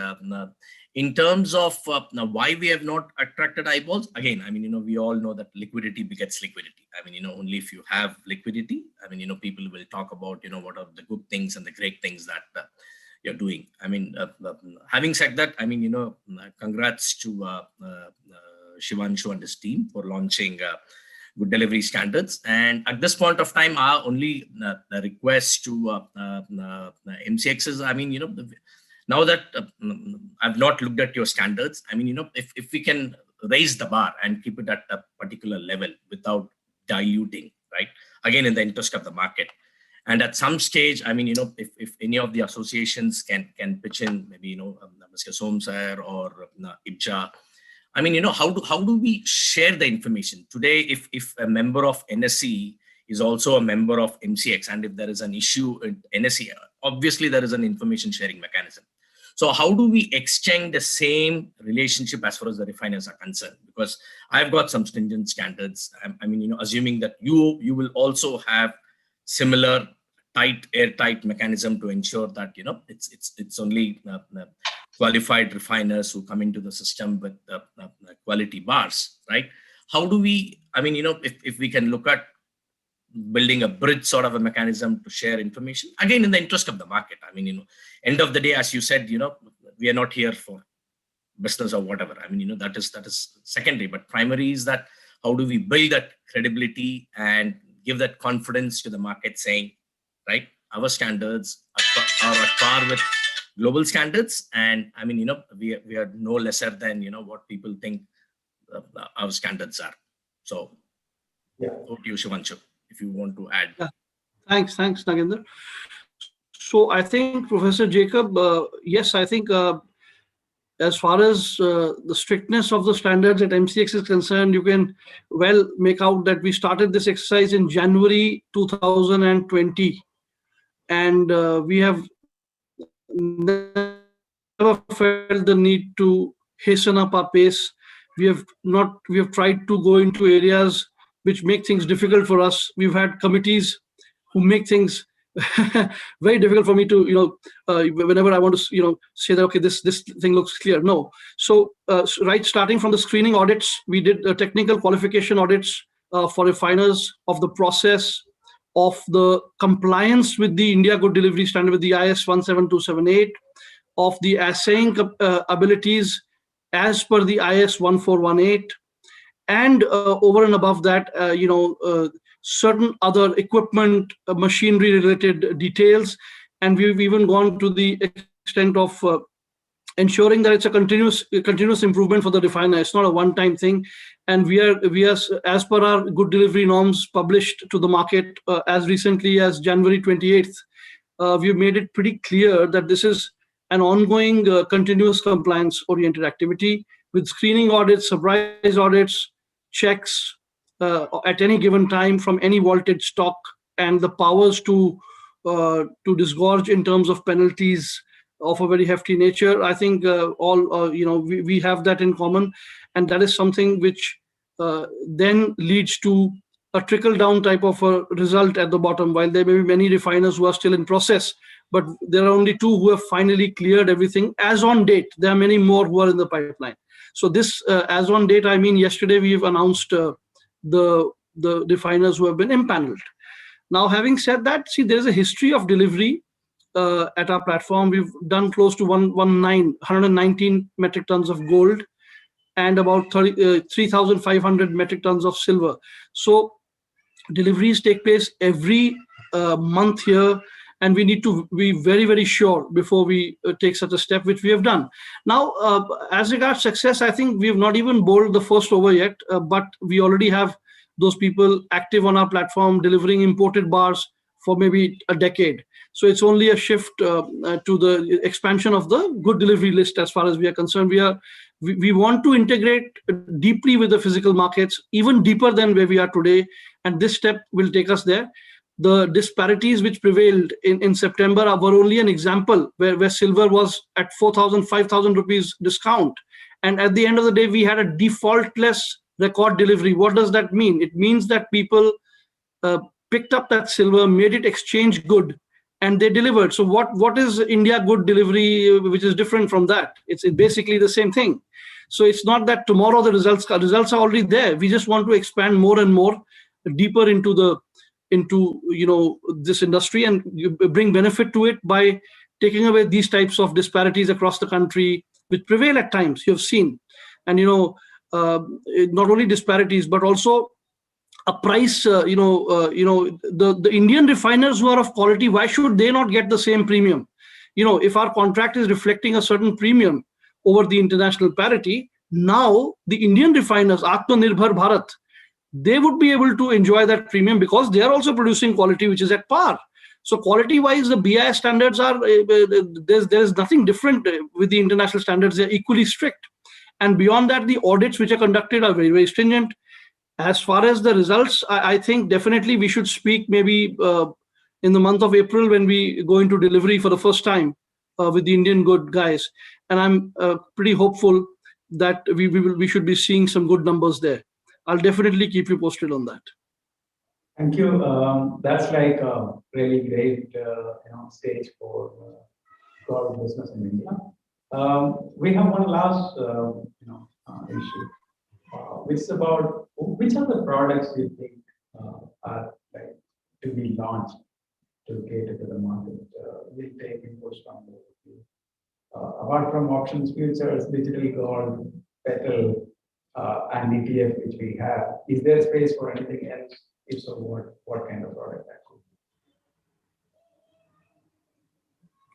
in terms of why we have not attracted eyeballs, again, I mean, we all know that liquidity begets liquidity. I mean, only if you have liquidity, I mean, people will talk about, what are the good things and the great things that you're doing. I mean, having said that, I mean, congrats to Shivanshu and his team for launching good delivery standards. And at this point of time, our only request to MCX is, I mean, now that I've not looked at your standards, I mean, if we can raise the bar and keep it at a particular level without diluting, right? Again, in the interest of the market. And at some stage, I mean, if any of the associations can pitch in, maybe, Mr. Som sir or IBJA, I mean, how do we share the information? Today, if a member of NSE is also a member of MCX, and if there is an issue in NSE, obviously there is an information sharing mechanism. So how do we exchange the same relationship as far as the refiners are concerned? Because I've got some stringent standards. I mean, assuming that you will also have similar airtight mechanism to ensure that, it's only qualified refiners who come into the system with quality bars, right? How do we, I mean, if we can look at building a bridge sort of a mechanism to share information, again, in the interest of the market. I mean, end of the day, as you said, we are not here for business or whatever. I mean, that is secondary, but primary is that how do we build that credibility and give that confidence to the market saying, right, our standards are at par with global standards. And I mean, we are no lesser than, what people think our standards are. So over to you, Shivanshu, if you want to add. Yeah. Thanks, Nagendra. So I think, Professor Jacob, yes, I think as far as the strictness of the standards at MCX is concerned, you can well make out that we started this exercise in January 2020. And we have never felt the need to hasten up our pace. We have tried to go into areas which make things difficult for us. We've had committees who make things very difficult for me to, whenever I want to, say that, okay, this thing looks clear. No. So, right, starting from the screening audits, we did technical qualification audits for refiners of the process, of the compliance with the India Good Delivery Standard, with the IS 17278, of the assaying abilities as per the IS 1418, and over and above that, certain other equipment, machinery related details. And we've even gone to the extent of ensuring that it's a continuous improvement for the refiner. It's not a one-time thing. And we are, as per our good delivery norms published to the market as recently as January 28th, we've made it pretty clear that this is an ongoing continuous compliance oriented activity with screening audits, surprise audits, checks at any given time from any vaulted stock, and the powers to disgorge in terms of penalties of a very hefty nature. I think we have that in common, and that is something which then leads to a trickle-down type of a result at the bottom. While there may be many refiners who are still in process, but there are only 2 who have finally cleared everything as on date. There are many more who are in the pipeline. So this, as on date, I mean, yesterday we've announced the refiners who have been impaneled. Now, having said that, see, there's a history of delivery at our platform. We've done close to 119 metric tons of gold. and about 3,500 metric tons of silver. So deliveries take place every month here, and we need to be very, very sure before we take such a step, which we have done. Now, as regards success, I think we have not even bowled the first over yet, but we already have those people active on our platform delivering imported bars for maybe a decade. So it's only a shift to the expansion of the good delivery list as far as we are concerned. We want to integrate deeply with the physical markets, even deeper than where we are today, and this step will take us there. The disparities which prevailed in September were only an example where silver was at 4,000, 5,000 rupees discount. And at the end of the day, we had a defaultless record delivery. What does that mean? It means that people picked up that silver, made it exchange good, and they delivered. So what is India good delivery, which is different from that? It's basically the same thing. So it's not that tomorrow the results are already there. We just want to expand more and more deeper into this industry and bring benefit to it by taking away these types of disparities across the country, which prevail at times. You have seen, and not only disparities but also a price. The Indian refiners who are of quality, why should they not get the same premium? If our contract is reflecting a certain premium over the international parity, now the Indian refiners, Atmanirbhar Bharat, they would be able to enjoy that premium because they are also producing quality which is at par. So quality-wise, the BIS standards are, there's nothing different with the international standards. They're equally strict. And beyond that, the audits which are conducted are very, very stringent. As far as the results, I think definitely we should speak maybe in the month of April when we go into delivery for the first time with the Indian good guys. And I'm pretty hopeful that we should be seeing some good numbers there. I'll definitely keep you posted on that. Thank you. That's like a really great stage for gold business in India. We have one last issue, which is about which are the products you think are like to be launched to cater to the market. We'll take inputs from both of you. Apart from options, futures, digital gold, metal, and ETF which we have, is there space for anything else? If so, what kind of product that could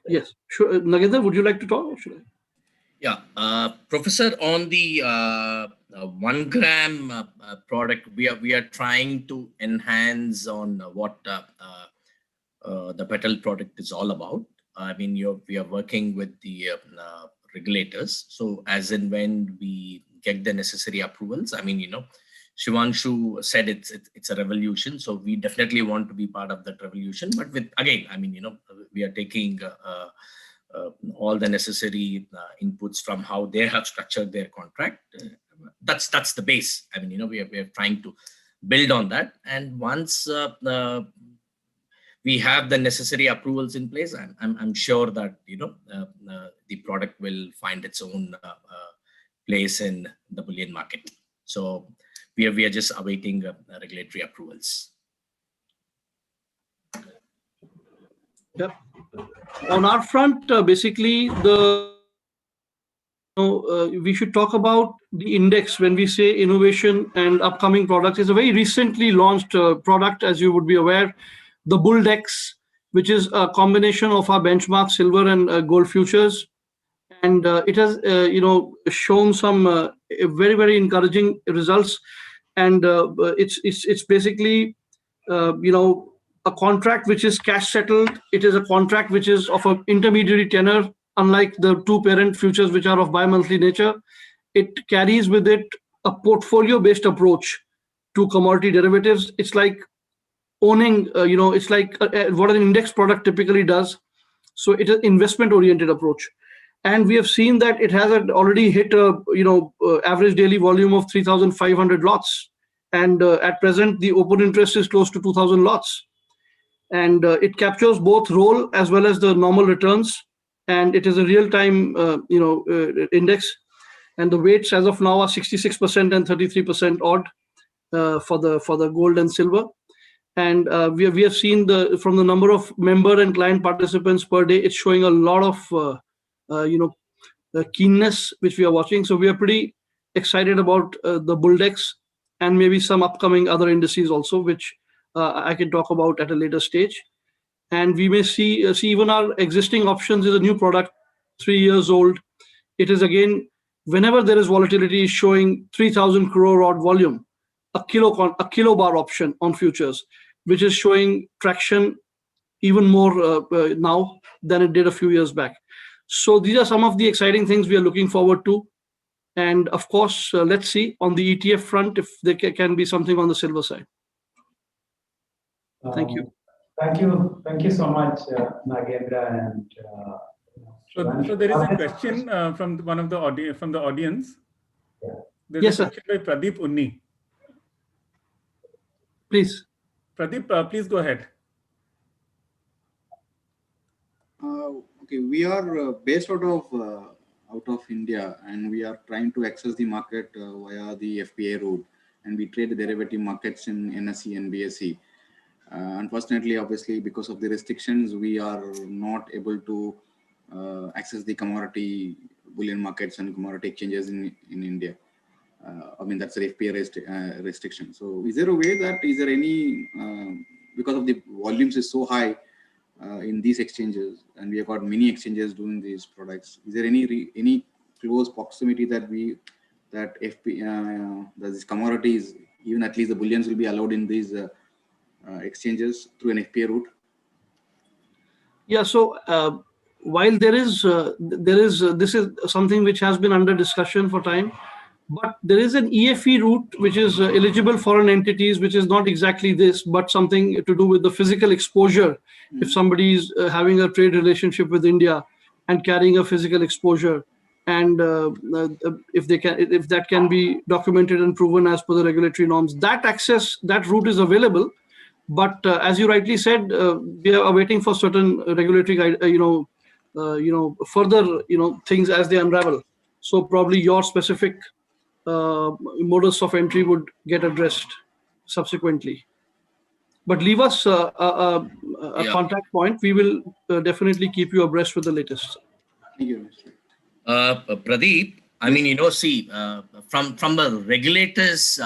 be? Yes, sure. Nagendra, would you like to talk or should I? Yeah, Professor, on the 1 gram product, we are trying to enhance on what the metal product is all about. I mean, we are working with the regulators. So as and when we get the necessary approvals, I mean, Shivanshu said it's a revolution. So we definitely want to be part of that revolution. But again, I mean, we are taking all the necessary inputs from how they have structured their contract. That's the base. I mean, we are trying to build on that. And once we have the necessary approvals in place, I'm sure that the product will find its own place in the bullion market. So we are just awaiting regulatory approvals. Yep. On our front, basically, we should talk about the index when we say innovation and upcoming products. It's a very recently launched product, as you would be aware, the Bulldex, which is a combination of our benchmark silver and gold futures. And it has, shown some very, very encouraging results. And it's basically, a contract which is cash settled. It is a contract which is of an intermediary tenor, unlike the two parent futures which are of bi-monthly nature. It carries with it a portfolio-based approach to commodity derivatives. It's like owning, it's like what an index product typically does. So it is an investment-oriented approach. And we have seen that it has already hit a average daily volume of 3,500 lots. And at present, the open interest is close to 2,000 lots. And it captures both roll as well as the normal returns. And it is a real-time, index. And the weights as of now are 66% and 33% odd for the gold and silver. And we have seen from the number of member and client participants per day, it's showing a lot of keenness which we are watching. So we are pretty excited about the Bulldex and maybe some upcoming other indices also, which I can talk about at a later stage. And we may see even our existing options is a new product, 3 years old. It is again, whenever there is volatility, is showing 3,000 crore odd volume, a kilo bar option on futures, which is showing traction even more now than it did a few years back. So these are some of the exciting things we are looking forward to. And of course, let's see on the ETF front if there can be something on the silver side. Thank you. Thank you so much, Nagendra and. So there is a question from one of the audience. Yeah. There's Yes, a question by Pradeep Unni. Please. Pradeep, please go ahead. Okay, we are based out of India, and we are trying to access the market via the FPI route, and we trade the derivative markets in NSE and BSE. Unfortunately, obviously, because of the restrictions, we are not able to access the commodity bullion markets and commodity exchanges in India. I mean, that's the FPI restriction. So is there a way that, is there any, because of the volumes is so high in these exchanges, and we have got many exchanges doing these products, is there any close proximity that that these commodities, even at least the bullions, will be allowed in these exchanges through an FPI route? Yeah, so while this is something which has been under discussion for time, but there is an EFE route which is eligible foreign entities, which is not exactly this, but something to do with the physical exposure. If somebody is having a trade relationship with India and carrying a physical exposure, and if that can be documented and proven as per the regulatory norms, that route is available. But as you rightly said, we are waiting for certain regulatory, further, things as they unravel. So probably your specific modus of entry would get addressed subsequently. But leave us a contact point. We will definitely keep you abreast with the latest. Thank you. Pradeep, I mean, see, from the regulators'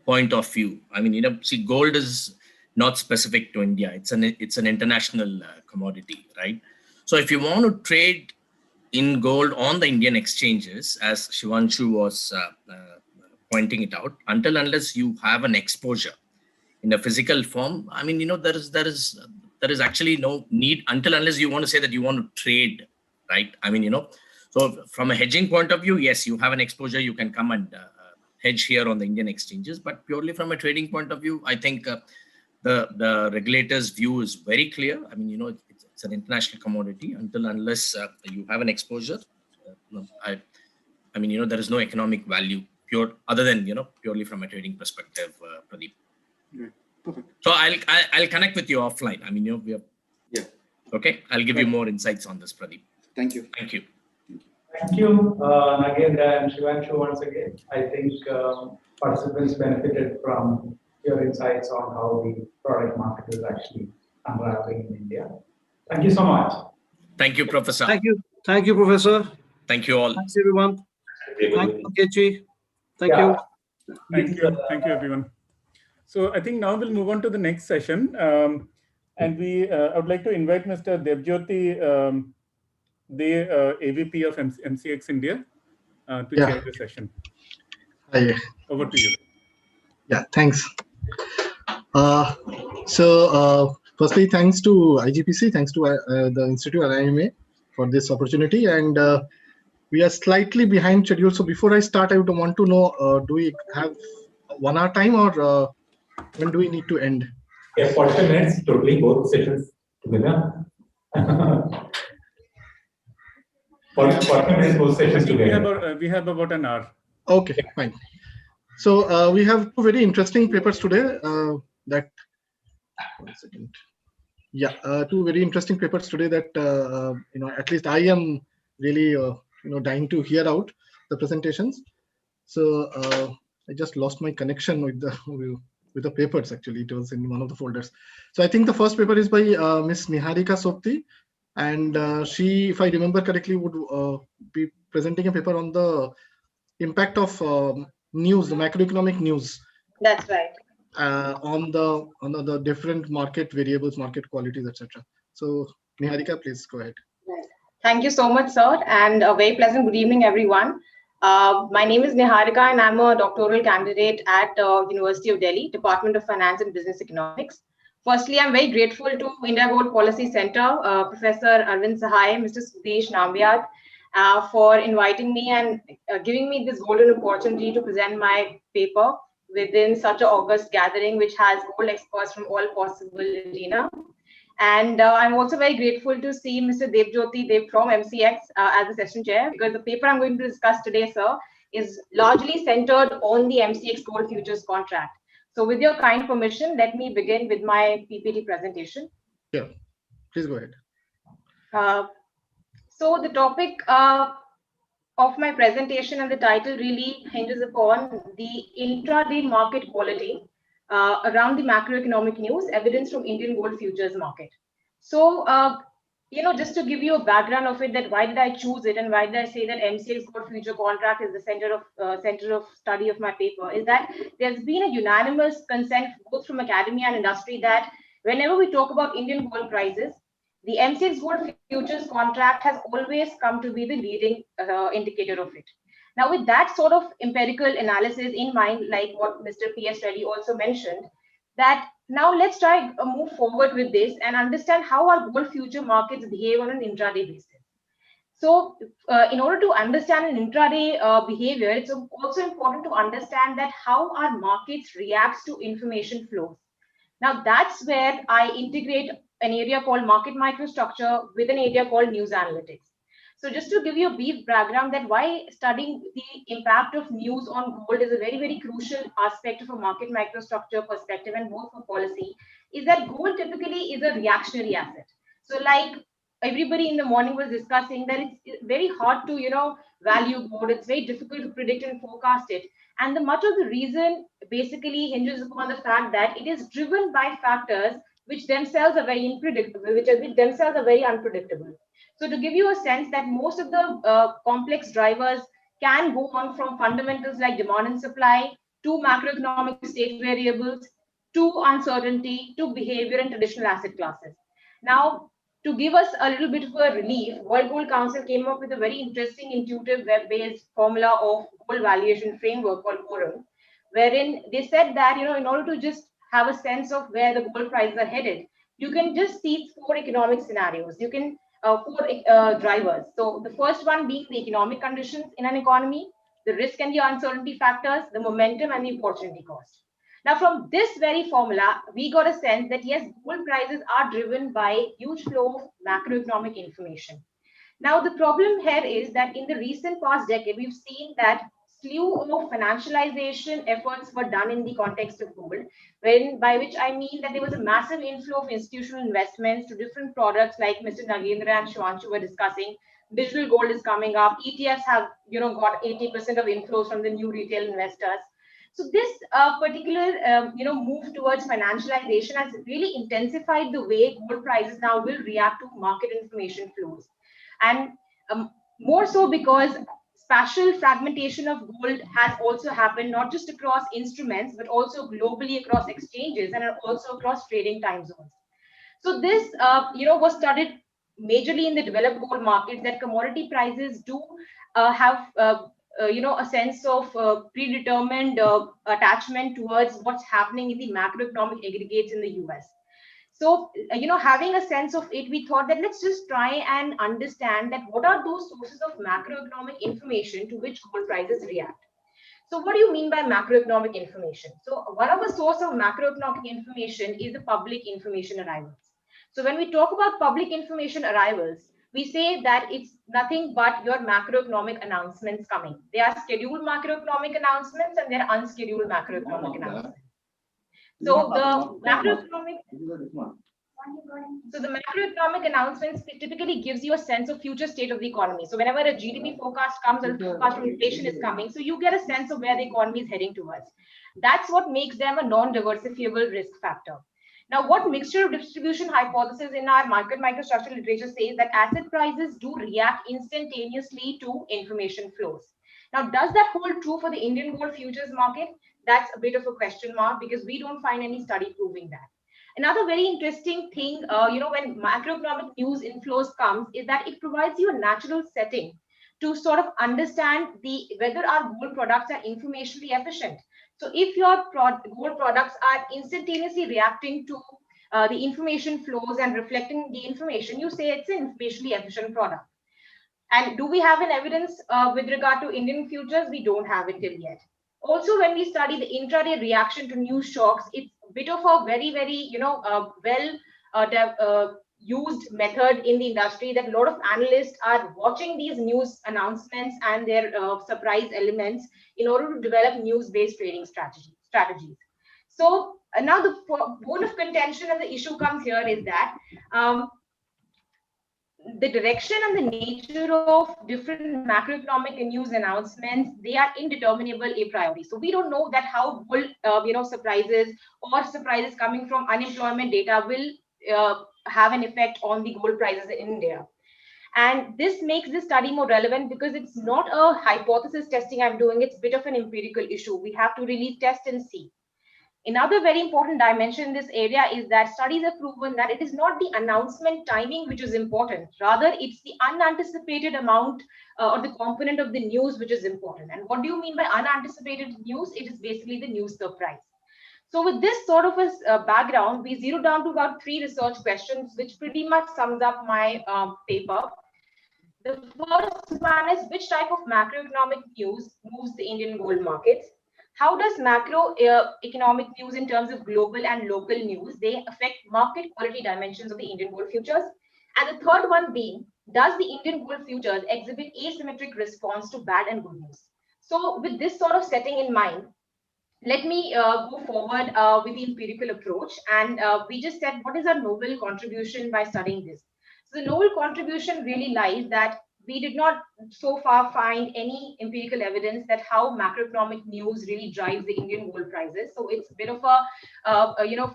point of view, I mean, see, gold is not specific to India. It's an international commodity, right? So if you want to trade in gold on the Indian exchanges, as Shivanshu was pointing it out, until unless you have an exposure in a physical form, I mean, there is actually no need, until unless you want to say that you want to trade, right? I mean, so from a hedging point of view, yes, you have an exposure, you can come and hedge here on the Indian exchanges, but purely from a trading point of view, I think the regulator's view is very clear. I mean, it's an international commodity. Until unless you have an exposure, I mean, there is no economic value other than purely from a trading perspective, Pradeep. Right. Perfect. So I'll connect with you offline. I mean, we have, yeah. Okay, I'll give you more insights on this, Pradeep. Thank you. Thank you. Thank you, Nagendra and Shivanshu, once again. I think participants benefited from your insights on how the product market is actually unraveling in India. Thank you so much. Thank you, Professor. Thank you. Thank you, Professor. Thank you all. Thanks, everyone. Thank you, Kechi. Thank you. Thank you. Thank you, everyone. So I think now we'll move on to the next session. And I would like to invite Mr. Devjyoti, the AVP of MCX India, to chair the session. Hi. Over to you. Yeah, thanks. Firstly, thanks to IGPC, thanks to the Institute IIMA for this opportunity. And we are slightly behind schedule. So before I start, I would want to know, do we have 1 hour time, or when do we need to end? Yeah, 40 minutes totally, both sessions together. 40 minutes, both sessions together. We have about an hour. Okay, fine. So we have two very interesting papers today. One second. Yeah, two very interesting papers today that at least I am really dying to hear out the presentations. So I just lost my connection with the papers. Actually, it was in one of the folders. So I think the first paper is by Miss Neharika Sobti, and she, if I remember correctly, would be presenting a paper on the impact of news, the macroeconomic news. That's right. On the different market variables, market qualities, etc. So Neharika, please go ahead. Thank you so much, sir, and a very pleasant good evening, everyone. My name is Neharika, and I'm a doctoral candidate at University of Delhi, Department of Finance and Business Economics. Firstly, I'm very grateful to India Gold Policy Center, Professor Arvind Sahay, Mr. Sudesh Nambiad, for inviting me and giving me this golden opportunity to present my paper within such an august gathering, which has gold experts from all possible arena. And I'm also very grateful to see Mr. Dev from MCX as the session chair, because the paper I'm going to discuss today, sir, is largely centered on the MCX Gold Futures contract. So with your kind permission, let me begin with my PPT presentation. Yeah, please go ahead. So the topic of my presentation and the title really hinges upon the intraday market quality around the macroeconomic news, evidence from Indian gold futures market. So, just to give you a background of it, that why did I choose it and why did I say that MCX gold future contract is the center of study of my paper, is that there's been a unanimous consent both from academia and industry that whenever we talk about Indian gold prices, the MCX gold futures contract has always come to be the leading indicator of it. Now, with that sort of empirical analysis in mind, like what Mr. P.S.Reddy also mentioned, that now let's try move forward with this and understand how our gold future markets behave on an intraday basis. So, in order to understand an intraday behavior, it's also important to understand that how our markets reacts to information flows. Now, that's where I integrate an area called market microstructure with an area called news analytics. So just to give you a brief background that why studying the impact of news on gold is a very, very crucial aspect of a market microstructure perspective and more for policy, is that gold typically is a reactionary asset. So like everybody in the morning was discussing that it's very hard to, value gold. It's very difficult to predict and forecast it. And the much of the reason basically hinges upon the fact that it is driven by factors which themselves are very unpredictable, which themselves are very unpredictable. So to give you a sense that most of the complex drivers can go on from fundamentals like demand and supply to macroeconomic state variables, to uncertainty, to behavior and traditional asset classes. Now, to give us a little bit of a relief, World Gold Council came up with a very interesting, intuitive, web-based formula of gold valuation framework called GORM, wherein they said that, in order to just have a sense of where the gold prices are headed, you can just see 4 economic scenarios. You can 4 drivers. So the first one being the economic conditions in an economy, the risk and the uncertainty factors, the momentum and the opportunity cost. Now, from this very formula, we got a sense that yes, gold prices are driven by huge flow of macroeconomic information. Now, the problem here is that in the recent past decade, we've seen that slew of financialization efforts were done in the context of gold, by which I mean that there was a massive inflow of institutional investments to different products like Mr. Nagendra and Shwanshu were discussing. Digital gold is coming up. ETFs have, got 80% of inflows from the new retail investors. So this particular, move towards financialization has really intensified the way gold prices now will react to market information flows. And more so because spatial fragmentation of gold has also happened, not just across instruments, but also globally across exchanges and also across trading time zones. So this, was studied majorly in the developed gold markets, that commodity prices do have a sense of predetermined attachment towards what's happening in the macroeconomic aggregates in the US. So, having a sense of it, we thought that let's just try and understand that what are those sources of macroeconomic information to which gold prices react. So what do you mean by macroeconomic information? So one of the sources of macroeconomic information is the public information arrivals. So when we talk about public information arrivals, we say that it's nothing but your macroeconomic announcements coming. They are scheduled macroeconomic announcements and they're unscheduled macroeconomic announcements. So the macroeconomic announcements typically gives you a sense of future state of the economy. So whenever a GDP forecast comes or forecast from inflation is coming, so you get a sense of where the economy is heading towards. That's what makes them a non-diversifiable risk factor. Now, what mixture of distribution hypothesis in our market microstructure literature says that asset prices do react instantaneously to information flows. Now, does that hold true for the Indian gold futures market? That's a bit of a question mark because we don't find any study proving that. Another very interesting thing, when macroeconomic news inflows comes, is that it provides you a natural setting to sort of understand whether our gold products are informationally efficient. So if your gold products are instantaneously reacting to the information flows and reflecting the information, you say it's an informationally efficient product. And do we have an evidence with regard to Indian futures? We don't have it till yet. Also, when we study the intraday reaction to news shocks, it's a bit of a very, very, used method in the industry that a lot of analysts are watching these news announcements and their surprise elements in order to develop news-based trading strategies. So now the bone of contention and the issue comes here is that the direction and the nature of different macroeconomic and news announcements, they are indeterminable a priori. So we don't know that how gold, surprises or surprises coming from unemployment data will have an effect on the gold prices in India. And this makes this study more relevant because it's not a hypothesis testing I'm doing, it's a bit of an empirical issue. We have to really test and see. Another very important dimension in this area is that studies have proven that it is not the announcement timing which is important. Rather, it's the unanticipated amount or the component of the news which is important. And what do you mean by unanticipated news? It is basically the news surprise. So with this sort of a background, we zeroed down to about 3 research questions, which pretty much sums up my paper. The first one is, which type of macroeconomic news moves the Indian gold markets? How does macroeconomic news in terms of global and local news, they affect market quality dimensions of the Indian gold futures? And the third one being, does the Indian gold futures exhibit asymmetric response to bad and good news? So with this sort of setting in mind, let me go forward with the empirical approach. And we just said, what is our novel contribution by studying this? So the novel contribution really lies that we did not so far find any empirical evidence that how macroeconomic news really drives the Indian gold prices. So it's a bit of a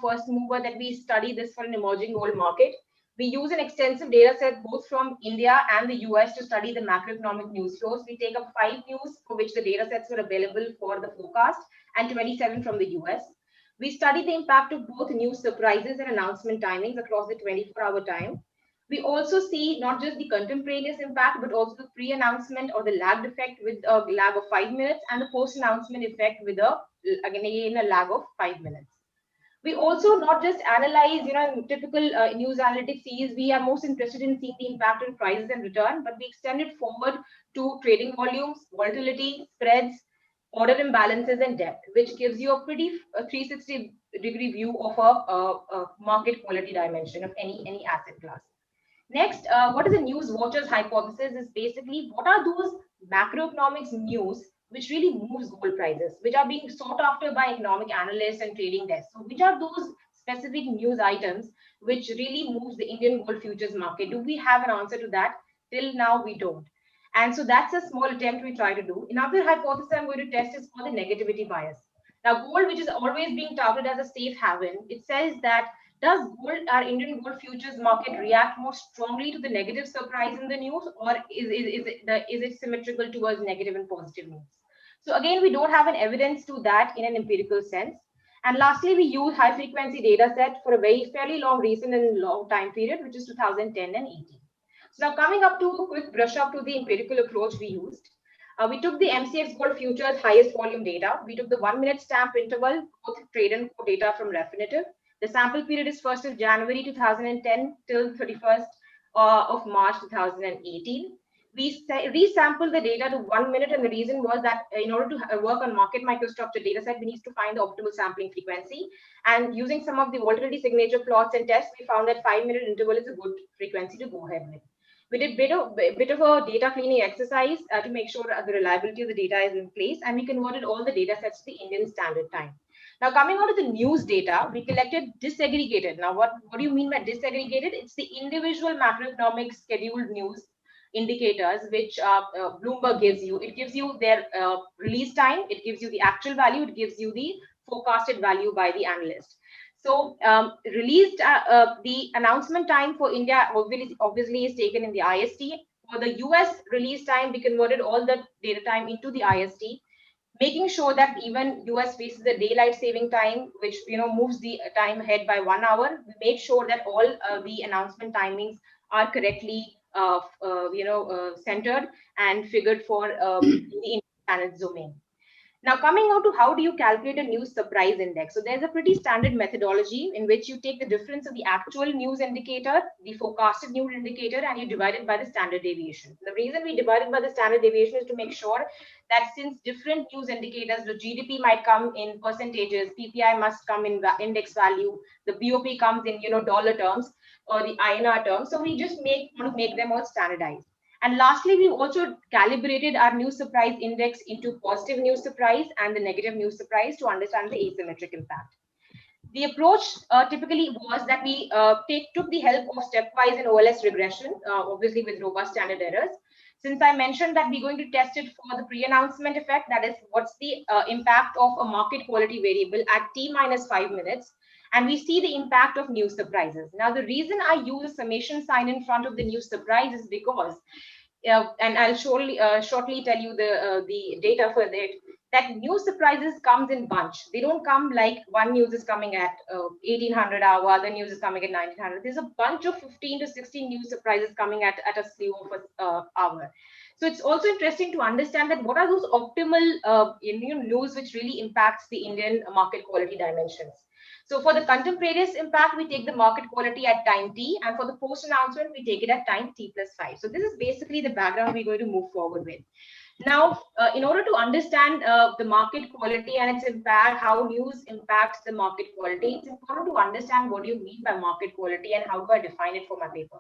first mover that we study this for an emerging gold market. We use an extensive data set both from India and the US to study the macroeconomic news flows. We take up 5 news for which the data sets were available for the forecast and 27 from the US. We study the impact of both news surprises and announcement timings across the 24-hour time. We also see not just the contemporaneous impact, but also the pre-announcement or the lagged effect with a lag of 5 minutes and the post-announcement effect with a lag of 5 minutes. We also not just analyze, typical news analytics sees, we are most interested in seeing the impact on prices and return, but we extend it forward to trading volumes, volatility, spreads, order imbalances, and depth, which gives you a pretty 360-degree view of a market quality dimension of any asset class. Next, what is the news watchers hypothesis is basically what are those macroeconomics news which really moves gold prices, which are being sought after by economic analysts and trading desks. So which are those specific news items which really moves the Indian gold futures market? Do we have an answer to that? Till now, we don't. And so that's a small attempt we try to do. Another hypothesis I'm going to test is called the negativity bias. Now, gold, which is always being touted as a safe haven, it says that does gold, our Indian gold futures market, react more strongly to the negative surprise in the news, or is it symmetrical towards negative and positive news? So again, we don't have an evidence to that in an empirical sense. And lastly, we use high frequency data set for a fairly long recent and long time period, which is 2010 and 18. So now coming up to a quick brush up to the empirical approach we used. We took the MCX gold futures highest volume data. We took the 1 minute stamp interval, both trade and core data from Refinitiv. The sample period is 1st of January 2010 till 31st of March 2018. We resampled the data to 1 minute, and the reason was that in order to work on market microstructure data set, we need to find the optimal sampling frequency. And using some of the volatility signature plots and tests, we found that 5 minute interval is a good frequency to go ahead with. We did a bit of a data cleaning exercise to make sure that the reliability of the data is in place, and we converted all the data sets to the Indian Standard Time. Now, coming on to the news data, we collected disaggregated. Now, what do you mean by disaggregated? It's the individual macroeconomic scheduled news indicators which Bloomberg gives you. It gives you their release time, it gives you the actual value, it gives you the forecasted value by the analyst. So the announcement time for India obviously is taken in the IST. For the US release time, we converted all the data time into the IST, making sure that even US faces the daylight saving time, which moves the time ahead by 1 hour. We made sure that all the announcement timings are correctly centered and figured for the internet domain. Now, coming out to how do you calculate a news surprise index? So there's a pretty standard methodology in which you take the difference of the actual news indicator, the forecasted news indicator, and you divide it by the standard deviation. The reason we divide it by the standard deviation is to make sure that since different news indicators, the GDP might come in percentages, PPI must come in index value, the BOP comes in dollar terms or the INR terms. So we just want to make them all standardized. And lastly, we also calibrated our news surprise index into positive news surprise and the negative news surprise to understand the asymmetric impact. The approach typically was that we took the help of stepwise and OLS regression, obviously with robust standard errors. Since I mentioned that we're going to test it for the pre-announcement effect, that is, what's the impact of a market quality variable at t-5 minutes, and we see the impact of news surprises. Now, the reason I use a summation sign in front of the news surprise is because, and I'll shortly tell you the data for that news surprises comes in bunch. They don't come like one news is coming at 1800 hour, other news is coming at 1900. There's a bunch of 15 to 16 news surprises coming at a slew of an hour. So it's also interesting to understand that what are those optimal news which really impacts the Indian market quality dimensions. So for the contemporaneous impact, we take the market quality at time t, and for the post announcement, we take it at time t+5. So this is basically the background we're going to move forward with. Now, in order to understand the market quality and its impact, how news impacts the market quality, it's important to understand what do you mean by market quality and how do I define it for my paper.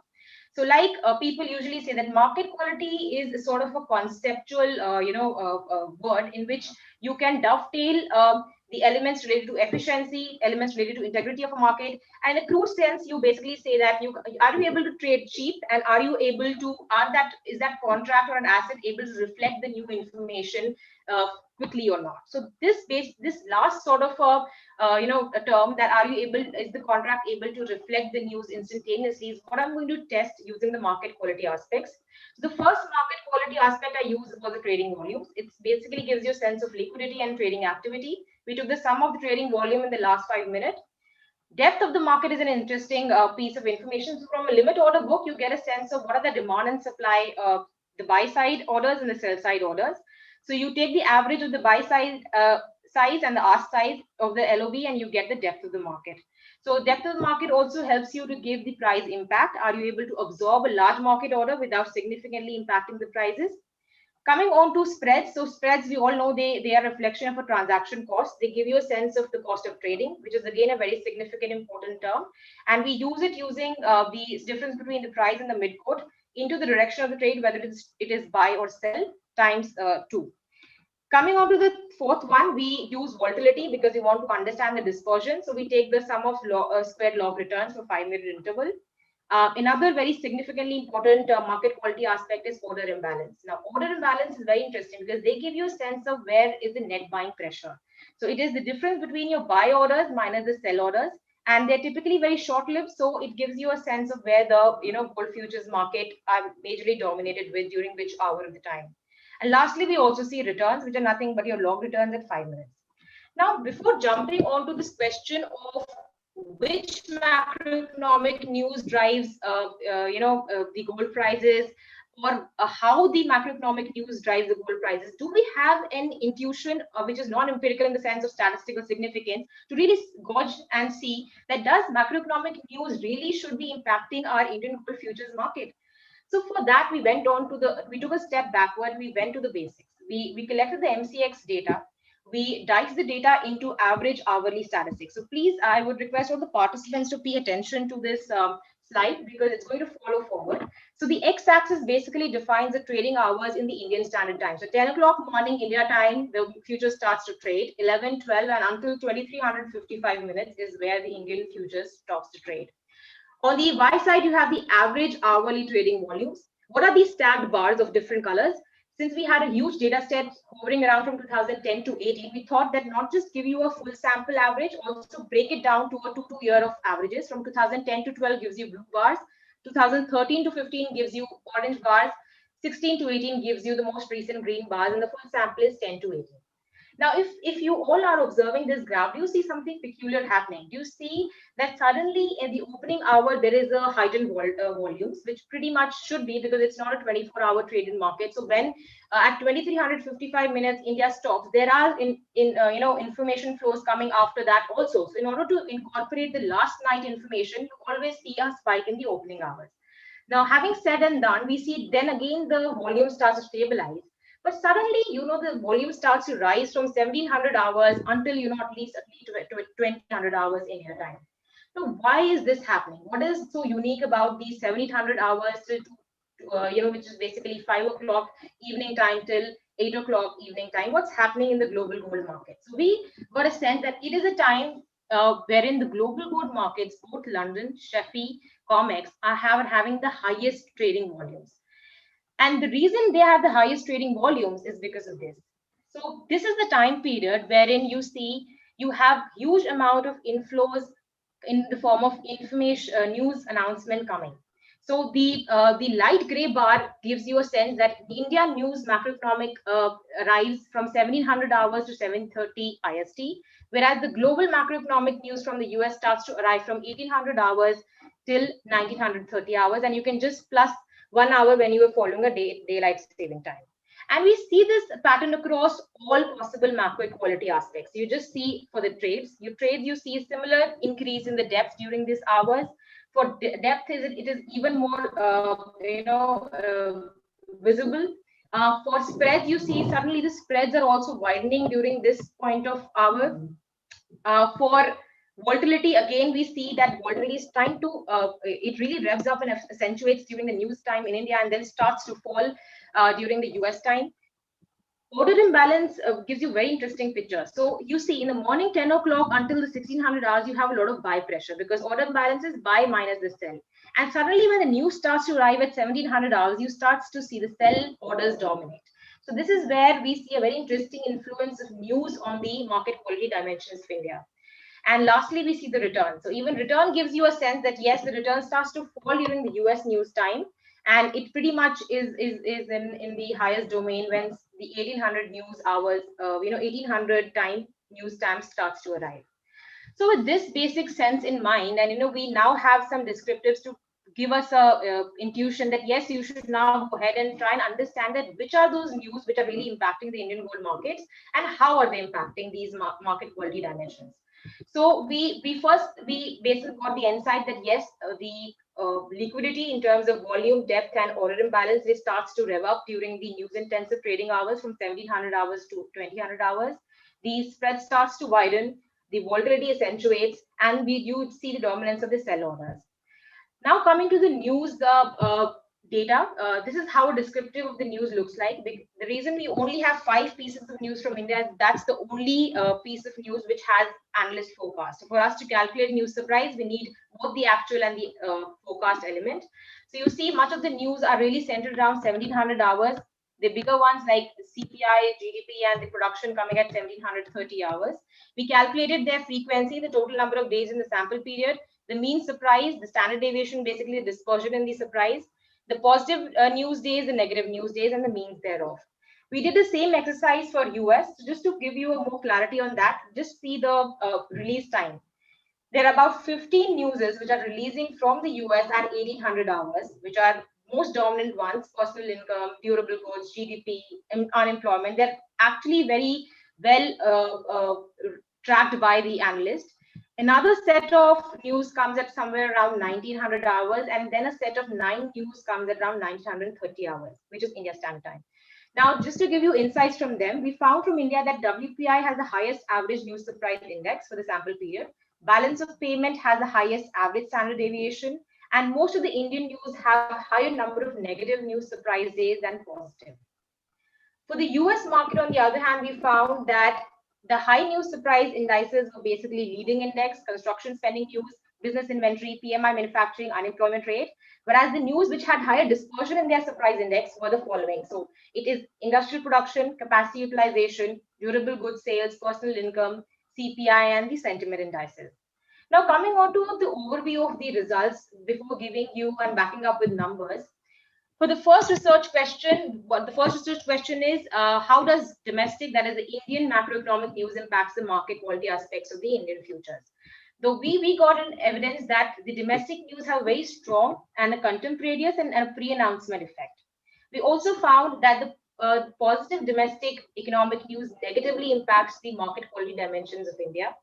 So like people usually say that market quality is sort of a conceptual, word in which you can dovetail the elements related to efficiency, elements related to integrity of a market. And in a crude sense, you basically say that are you able to trade cheap, and are you able to, is that contract or an asset able to reflect the new information quickly or not? So this last sort of a term, that is the contract able to reflect the news instantaneously, is what I'm going to test using the market quality aspects. So the first market quality aspect I use was the trading volumes. It basically gives you a sense of liquidity and trading activity. We took the sum of the trading volume in the last 5 minutes. Depth of the market is an interesting piece of information. So from a limit order book, you get a sense of what are the demand and supply, the buy side orders and the sell side orders. So you take the average of the buy side size and the ask size of the LOB, and you get the depth of the market. So depth of the market also helps you to give the price impact. Are you able to absorb a large market order without significantly impacting the prices? Coming on to spreads. So spreads, we all know they are a reflection of a transaction cost. They give you a sense of the cost of trading, which is again a very significant important term. And we use it using the difference between the price and the midcoat into the direction of the trade, whether it is buy or sell, times 2. Coming on to the fourth one, we use volatility because we want to understand the dispersion. So we take the sum of squared log returns for 5-minute interval. Another very significantly important market quality aspect is order imbalance. Now, order imbalance is very interesting because they give you a sense of where is the net buying pressure. So it is the difference between your buy orders minus the sell orders, and they're typically very short-lived. So it gives you a sense of where the gold futures market are majorly dominated with during which hour of the time. And lastly, we also see returns, which are nothing but your log returns at 5 minutes. Now, before jumping on to this question of which macroeconomic news drives, the gold prices, or how the macroeconomic news drives the gold prices, do we have an intuition which is non-empirical in the sense of statistical significance to really gauge and see that does macroeconomic news really should be impacting our Indian gold futures market? So for that, we took a step backward. We went to the basics. We collected the MCX data. We diced the data into average hourly statistics. So please, I would request all the participants to pay attention to this slide because it's going to follow forward. So the x-axis basically defines the trading hours in the Indian Standard Time. So 10 o'clock morning India time, the future starts to trade. 11, 12, and until 2355 minutes is where the Indian futures stops to trade. On the Y side, you have the average hourly trading volumes. What are these stacked bars of different colors? Since we had a huge data set hovering around from 2010 to 18, we thought that not just give you a full sample average, also break it down to a 2 year of averages. From 2010 to 12 gives you blue bars. 2013 to 15 gives you orange bars. 16 to 18 gives you the most recent green bars, and the full sample is 10 to 18. Now, if you all are observing this graph, do you see something peculiar happening? Do you see that suddenly in the opening hour, there is a heightened volumes, which pretty much should be, because it's not a 24-hour trading market. So when at 2355 minutes, India stops, there are information flows coming after that also. So in order to incorporate the last night information, you always see a spike in the opening hours. Now, having said and done, we see then again the volume starts to stabilize. But suddenly, the volume starts to rise from 1700 hours until, at least 2000 hours in your time. So why is this happening? What is so unique about these 1700 hours till, which is basically 5 o'clock evening time till 8 o'clock evening time? What's happening in the global gold market? So we got a sense that it is a time wherein the global gold markets, both London, Sheffield, COMEX, are having the highest trading volumes. And the reason they have the highest trading volumes is because of this. So this is the time period wherein you see you have huge amount of inflows in the form of information, news announcement coming. So the light gray bar gives you a sense that the India news macroeconomic arrives from 1700 hours to 7:30 IST, whereas the global macroeconomic news from the US starts to arrive from 1800 hours till 1930 hours, and you can just plus 1 hour when you are following a daylight saving time. And we see this pattern across all possible macro equality aspects. You just see for the trades, you see similar increase in the depth during these hours. For depth, it is even more, visible. For spreads, you see suddenly the spreads are also widening during this point of hour. For volatility, again, we see that volatility is trying to, it really revs up and accentuates during the news time in India and then starts to fall during the US time. Order imbalance gives you very interesting picture. So you see in the morning 10 o'clock until the 1600 hours, you have a lot of buy pressure because order imbalance is buy minus the sell. And suddenly when the news starts to arrive at 1700 hours, you start to see the sell orders dominate. So this is where we see a very interesting influence of news on the market quality dimensions of India. And lastly, we see the return. So even return gives you a sense that yes, the return starts to fall during the US news time. And it pretty much is in the highest domain when the 1800 news hours, 1800 time news time starts to arrive. So with this basic sense in mind, and we now have some descriptives to give us a intuition that yes, you should now go ahead and try and understand that which are those news which are really impacting the Indian gold markets and how are they impacting these market quality dimensions. So we basically got the insight that yes, the liquidity in terms of volume, depth, and order imbalance, it starts to rev up during the news intensive trading hours from 1700 hours to 2000 hours. The spread starts to widen, the volatility accentuates, and you see the dominance of the sell orders. Now coming to the news data, this is how descriptive of the news looks like. The reason we only have 5 pieces of news from India is that's the only piece of news which has analyst forecast. So for us to calculate news surprise, we need both the actual and the forecast element. So you see much of the news are really centered around 1700 hours. The bigger ones like CPI, GDP, and the production coming at 1730 hours. We calculated their frequency, the total number of days in the sample period, the mean surprise, the standard deviation, basically the dispersion in the surprise, the positive news days, the negative news days, and the means thereof. We did the same exercise for US. So just to give you a more clarity on that, just see the release time. There are about 15 newses which are releasing from the US at 1800 hours, which are most dominant ones: personal income, durable goods, GDP, unemployment. They're actually very well tracked by the analyst. Another set of news comes at somewhere around 1900 hours, and then a set of 9 news comes at around 1930 hours, which is India Standard Time. Now, just to give you insights from them, we found from India that WPI has the highest average news surprise index for the sample period. Balance of payment has the highest average standard deviation, and most of the Indian news have a higher number of negative news surprise days than positive. For the US market, on the other hand, we found that the high news surprise indices were basically leading index, construction spending news, business inventory, PMI manufacturing, unemployment rate, whereas the news which had higher dispersion in their surprise index were the following. So it is industrial production, capacity utilization, durable goods sales, personal income, CPI, and the sentiment indices. Now coming on to the overview of the results before giving you and backing up with numbers. For the first research question, is how does domestic, that is the Indian macroeconomic news, impacts the market quality aspects of the Indian futures? Though we got an evidence that the domestic news have very strong and a contemporaneous and a pre-announcement effect. We also found that the positive domestic economic news negatively impacts the market quality dimensions of India.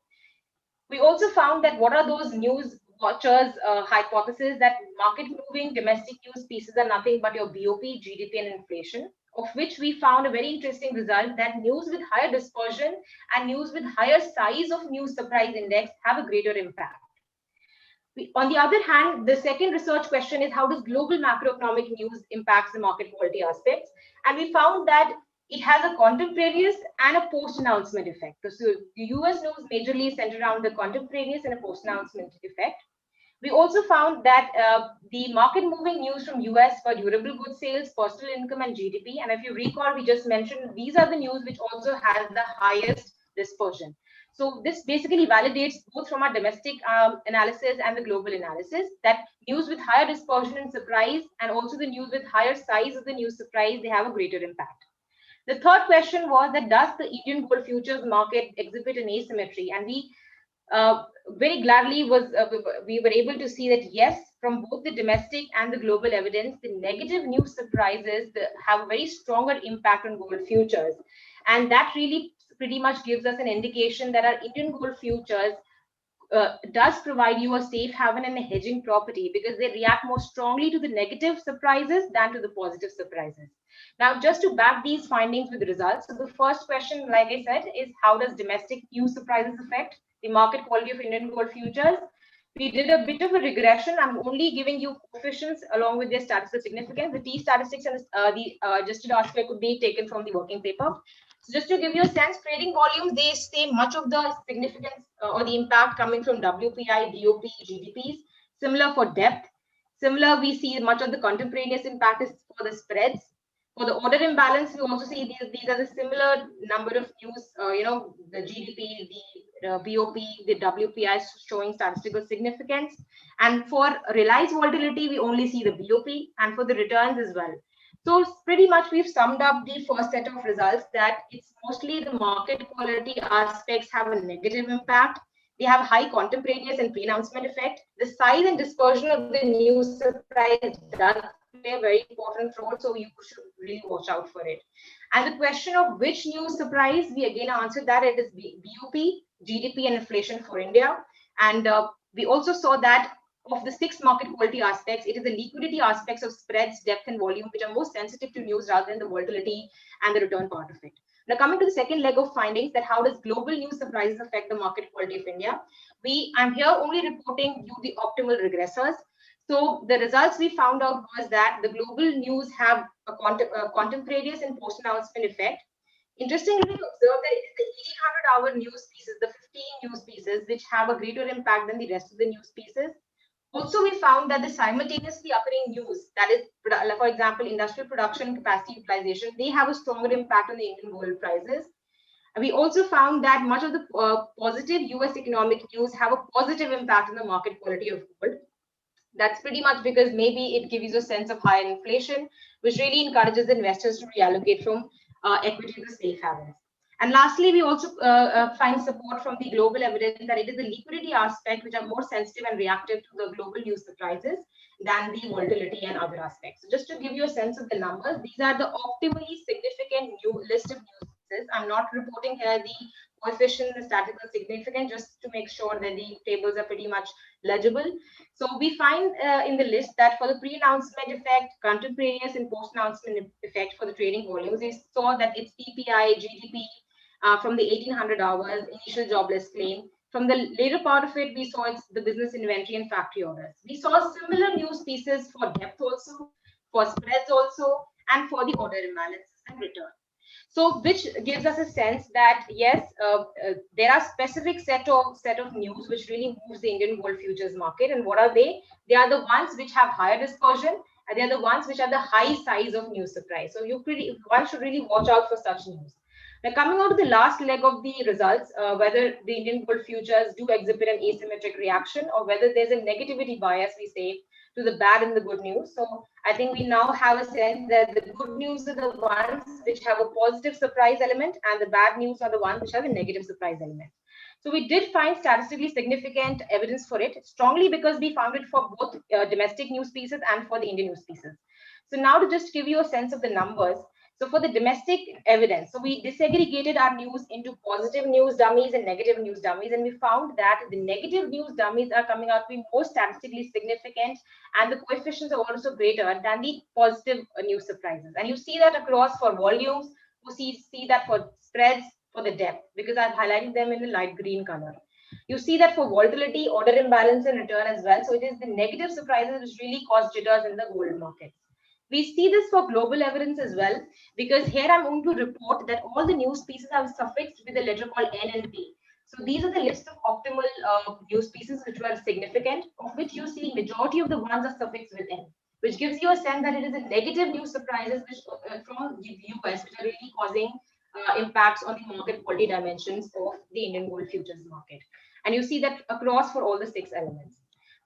We also found that what are those news watchers' hypothesis that market moving domestic news pieces are nothing but your BOP, GDP, and inflation, of which we found a very interesting result that news with higher dispersion and news with higher size of news surprise index have a greater impact. On the other hand, the second research question is how does global macroeconomic news impacts the market quality aspects? And we found that it has a contemporaneous and a post-announcement effect. So the US news majorly centered around the contemporaneous and a post-announcement effect. We also found that the market-moving news from US for durable goods sales, personal income, and GDP. And if you recall, we just mentioned these are the news which also has the highest dispersion. So this basically validates both from our domestic analysis and the global analysis that news with higher dispersion and surprise, and also the news with higher size of the news surprise, they have a greater impact. The third question was that does the Indian gold futures market exhibit an asymmetry? And we very gladly we were able to see that yes, from both the domestic and the global evidence, the negative news surprises have a very stronger impact on gold futures. And that really pretty much gives us an indication that our Indian gold futures does provide you a safe haven and a hedging property because they react more strongly to the negative surprises than to the positive surprises. Now, just to back these findings with results, so the first question, like I said, is how does domestic news surprises affect the market quality of Indian gold futures? We did a bit of a regression. I'm only giving you coefficients along with their statistical significance. The T statistics and the adjusted R-square could be taken from the working paper. So just to give you a sense, trading volumes, they say much of the significance or the impact coming from WPI, DOP, GDPs. Similar for depth. Similar, we see much of the contemporaneous impact is for the spreads. For the order imbalance, we also see these are the similar number of news, the GDP, the BOP, the WPI showing statistical significance. And for realized volatility, we only see the BOP and for the returns as well. So pretty much we've summed up the first set of results that it's mostly the market quality aspects have a negative impact. They have high contemporaneous and pre-announcement effect. The size and dispersion of the news surprise does play a very important role, so you should really watch out for it. And the question of which news surprise, we again answered that it is BOP, GDP, and inflation for India. And we also saw that of the 6 market quality aspects, it is the liquidity aspects of spreads, depth, and volume, which are most sensitive to news rather than the volatility and the return part of it. Now, coming to the second leg of findings, that how does global news surprises affect the market quality of India? I'm here only reporting you the optimal regressors. So the results we found out was that the global news have a contemporaneous and post-announcement effect. Interestingly, we observed that it is the 1800-hour news pieces, the 15 news pieces, which have a greater impact than the rest of the news pieces. Also, we found that the simultaneously occurring news, that is, for example, industrial production capacity utilization, they have a stronger impact on the Indian gold prices. And we also found that much of the positive US economic news have a positive impact on the market quality of gold. That's pretty much because maybe it gives you a sense of higher inflation, which really encourages investors to reallocate from equity to safe havens. And lastly, we also find support from the global evidence that it is the liquidity aspect which are more sensitive and reactive to the global news surprises than the volatility and other aspects. So just to give you a sense of the numbers, these are the optimally significant list of news pieces. I'm not reporting here the coefficient, the statistical significance, just to make sure that the tables are pretty much legible. So we find in the list that for the pre-announcement effect, contemporaneous and post-announcement effect for the trading volumes, we saw that it's PPI, GDP, from the 1800 hours, initial jobless claim. From the later part of it, we saw it's the business inventory and factory orders. We saw similar news pieces for depth also, for spreads also, and for the order imbalances and return. So which gives us a sense that yes, there are specific set of news which really moves the Indian gold futures market. And what are they? They are the ones which have higher dispersion, and they are the ones which are the high size of news surprise. So one should really watch out for such news. Now, coming on to the last leg of the results, whether the Indian gold futures do exhibit an asymmetric reaction or whether there's a negativity bias, we say, to the bad and the good news. So I think we now have a sense that the good news are the ones which have a positive surprise element, and the bad news are the ones which have a negative surprise element. So we did find statistically significant evidence for it, strongly because we found it for both domestic news pieces and for the Indian news pieces. So now to just give you a sense of the numbers. So for the domestic evidence, so we disaggregated our news into positive news dummies and negative news dummies, and we found that the negative news dummies are coming out to be more statistically significant, and the coefficients are also greater than the positive news surprises. And you see that across for volumes, you see that for spreads, for the depth, because I've highlighted them in the light green color. You see that for volatility, order imbalance, and return as well. So it is the negative surprises which really cause jitters in the gold markets. We see this for global evidence as well, because here I'm going to report that all the news pieces are suffixed with a letter called N and P. So these are the list of optimal news pieces which were significant, of which you see majority of the ones are suffixed with N, which gives you a sense that it is a negative news surprises which from the US which are really causing impacts on the market quality dimensions of the Indian gold futures market. And you see that across for all the 6 elements.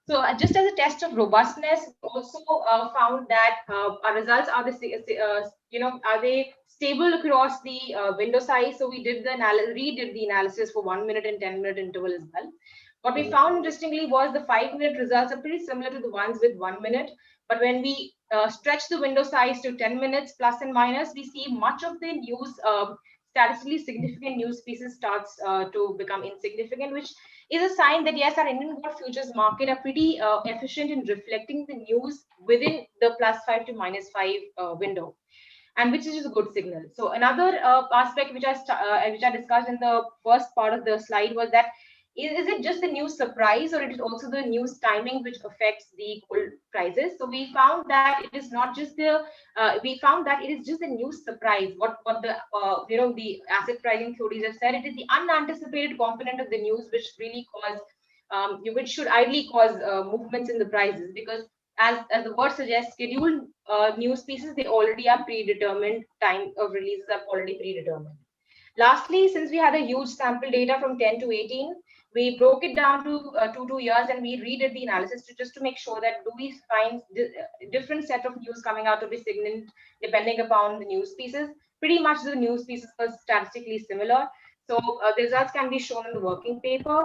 So just as a test of robustness, also found that our results are are they stable across the window size. So we did redid the analysis for 1 minute and 10-minute interval as well. What we found interestingly was the 5-minute results are pretty similar to the ones with 1 minute. But when we stretch the window size to 10 minutes plus and minus, we see much of the news, statistically significant news pieces starts to become insignificant, which is a sign that yes, our Indian gold futures market are pretty efficient in reflecting the news within the +5 to -5 window, and which is a good signal. So another aspect which I discussed in the first part of the slide was that is it just the news surprise, or it is also the news timing which affects the gold prices? So we found that it is not just the it is just the news surprise. What the the asset pricing theories have said, it is the unanticipated component of the news which really cause which should ideally cause movements in the prices, because as the word suggests, scheduled news pieces, they already are predetermined, time of releases are already predetermined. Lastly, since we had a huge sample data from 10 to 18, we broke it down to 2 years, and we redid the analysis just to make sure that do we find different set of news coming out to be significant depending upon the news pieces. Pretty much the news pieces were statistically similar. So the results can be shown in the working paper.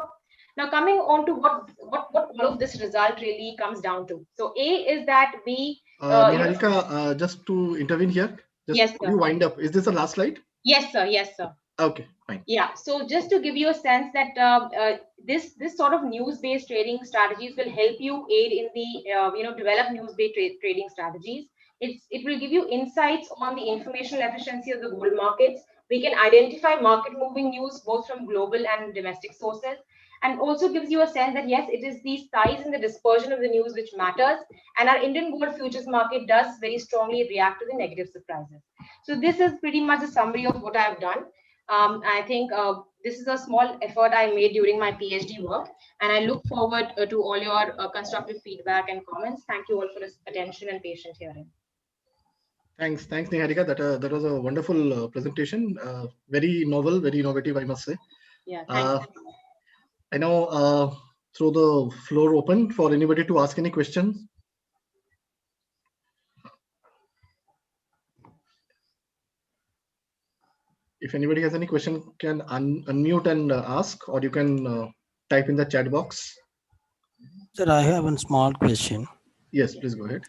Now coming on to what all of this result really comes down to. So A is that we... Neharika, just to intervene here, yes, could you wind up? Is this the last slide? Yes, sir. Yes, sir. Okay, fine. Yeah, so just to give you a sense that this sort of news-based trading strategies will help you aid in the develop news-based trading strategies. It will give you insights on the informational efficiency of the gold markets. We can identify market-moving news both from global and domestic sources, and also gives you a sense that yes, it is the size and the dispersion of the news which matters, and our Indian gold futures market does very strongly react to the negative surprises. So this is pretty much a summary of what I've done. I think this is a small effort I made during my PhD work, and I look forward to all your constructive feedback and comments. Thank you all for your attention and patient hearing. Thanks, Neharika. That was a wonderful presentation. Very novel, very innovative, I must say. Yeah, thank you. I now throw the floor open for anybody to ask any questions. If anybody has any question, can unmute and ask, or you can type in the chat box. Sir, I have one small question. Yes, please go ahead.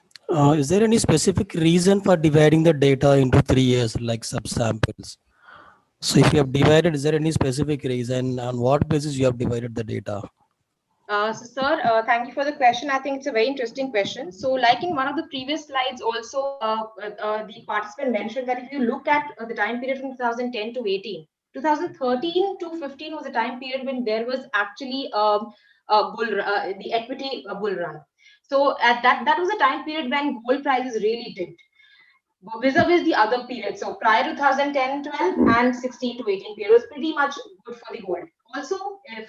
Is there any specific reason for dividing the data into 3 years, like subsamples? So if you have divided, is there any specific reason? On what basis you have divided the data? So, sir, thank you for the question. I think it's a very interesting question. So, like in one of the previous slides, also the participant mentioned that if you look at the time period from 2010 to 18, 2013 to 15 was a time period when there was actually the equity bull run. So, at that was a time period when gold prices really dipped, vis-a-vis the other periods. So prior to 2010-12 and 16 to 18 period was pretty much good for the gold. Also,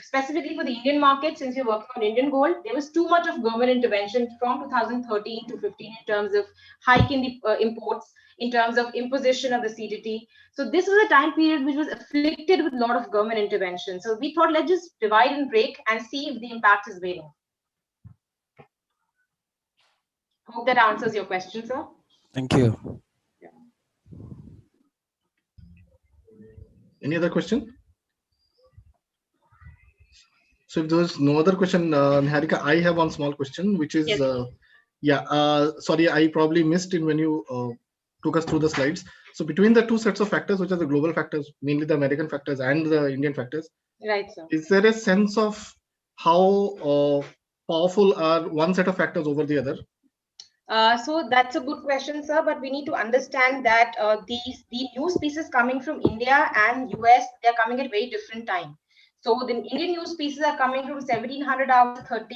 specifically for the Indian market, since you're working on Indian gold, there was too much of government intervention from 2013 to 15 in terms of hike in the imports, in terms of imposition of the CDT. So this was a time period which was afflicted with a lot of government intervention. So we thought, let's just divide and break and see if the impact is waning. Hope that answers your question, sir. Thank you. Any other question? So if there's no other question, Niharika, I have one small question, which is, sorry, I probably missed it when you took us through the slides. So between the two sets of factors, which are the global factors, mainly the American factors and the Indian factors, right, sir. Is there a sense of how powerful are one set of factors over the other? So that's a good question, sir. But we need to understand that the news pieces coming from India and US, they're coming at very different time. So the Indian news pieces are coming from 1700 hours 30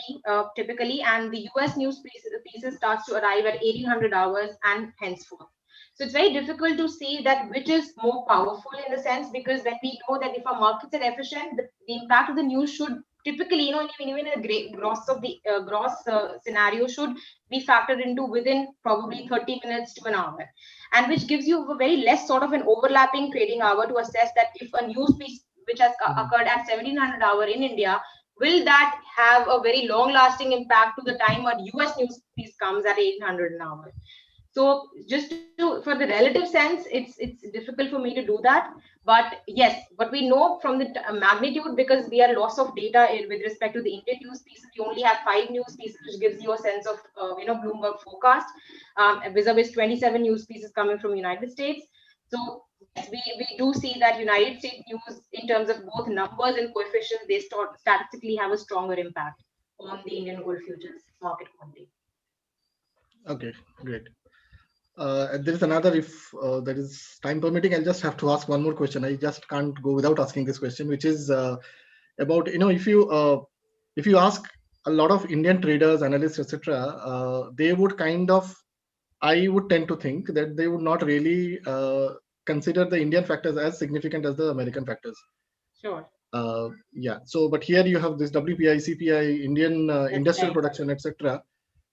typically, and the US news pieces starts to arrive at 1800 hours and henceforth. So it's very difficult to say that which is more powerful in the sense, because when we know that if our markets are efficient, the impact of the news should typically, even a gross scenario should be factored into within probably 30 minutes to an hour, and which gives you a very less sort of an overlapping trading hour to assess that if a news piece which has occurred at 1700 hour in India, will that have a very long lasting impact to the time a US news piece comes at 1800 an hour. So just for the relative sense, it's difficult for me to do that. But yes, what we know from the magnitude, because we are loss of data with respect to the Indian news pieces, we only have 5 news pieces, which gives you a sense of Bloomberg forecast, vis-a-vis 27 news pieces coming from United States. So yes, we do see that United States news, in terms of both numbers and coefficients, they statistically have a stronger impact on the Indian gold futures market quantity. Okay, great. There is another, if there is time permitting, I'll just have to ask one more question. I just can't go without asking this question, which is about, if you ask a lot of Indian traders, analysts, etc., they would I would tend to think that they would not really consider the Indian factors as significant as the American factors. Sure. Yeah. So, but here you have this WPI, CPI, Indian industrial production, etc.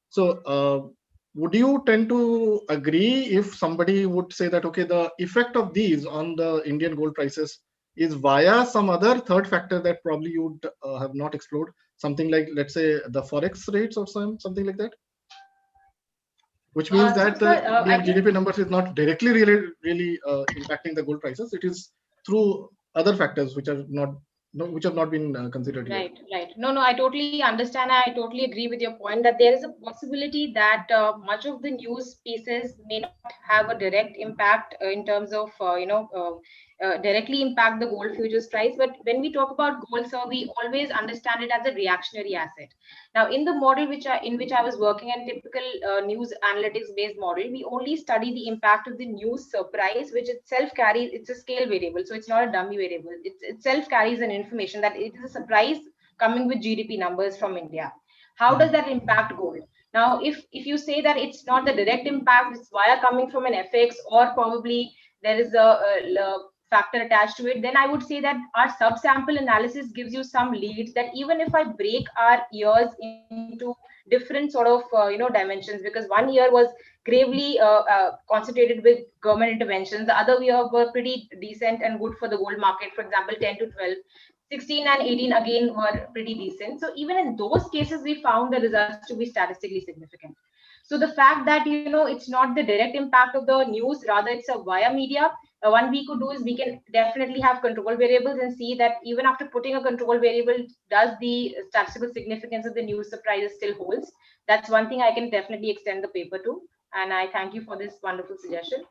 So, would you tend to agree if somebody would say that, okay, the effect of these on the Indian gold prices is via some other third factor that probably you would have not explored, something like, let's say, the forex rates or something like that? Which means that the Indian GDP numbers is not directly really impacting the gold prices. It is through other factors which have not been considered yet. Right. No, I totally understand. I totally agree with your point that there is a possibility that much of the news pieces may not have a direct impact in terms of, directly impact the gold futures price. But when we talk about gold, sir, we always understand it as a reactionary asset. Now, in the model in which I was working, a typical news analytics based model, we only study the impact of the news price, which itself carries, it's a scale variable. So it's not a dummy variable. It itself carries an information that it is a surprise coming with GDP numbers from India. How does that impact gold? Now, if you say that it's not the direct impact, it's via coming from an FX, or probably there is a factor attached to it, then I would say that our subsample analysis gives you some leads that even if I break our years into different sort of dimensions, because one year was gravely concentrated with government interventions, the other year were pretty decent and good for the gold market, for example 10 to 12, 16 and 18 again were pretty decent. So even in those cases we found the results to be statistically significant. So the fact that it's not the direct impact of the news, rather it's a via media, one we could do is we can definitely have control variables and see that even after putting a control variable, does the statistical significance of the news surprises still holds? That's one thing I can definitely extend the paper to. And I thank you for this wonderful suggestion.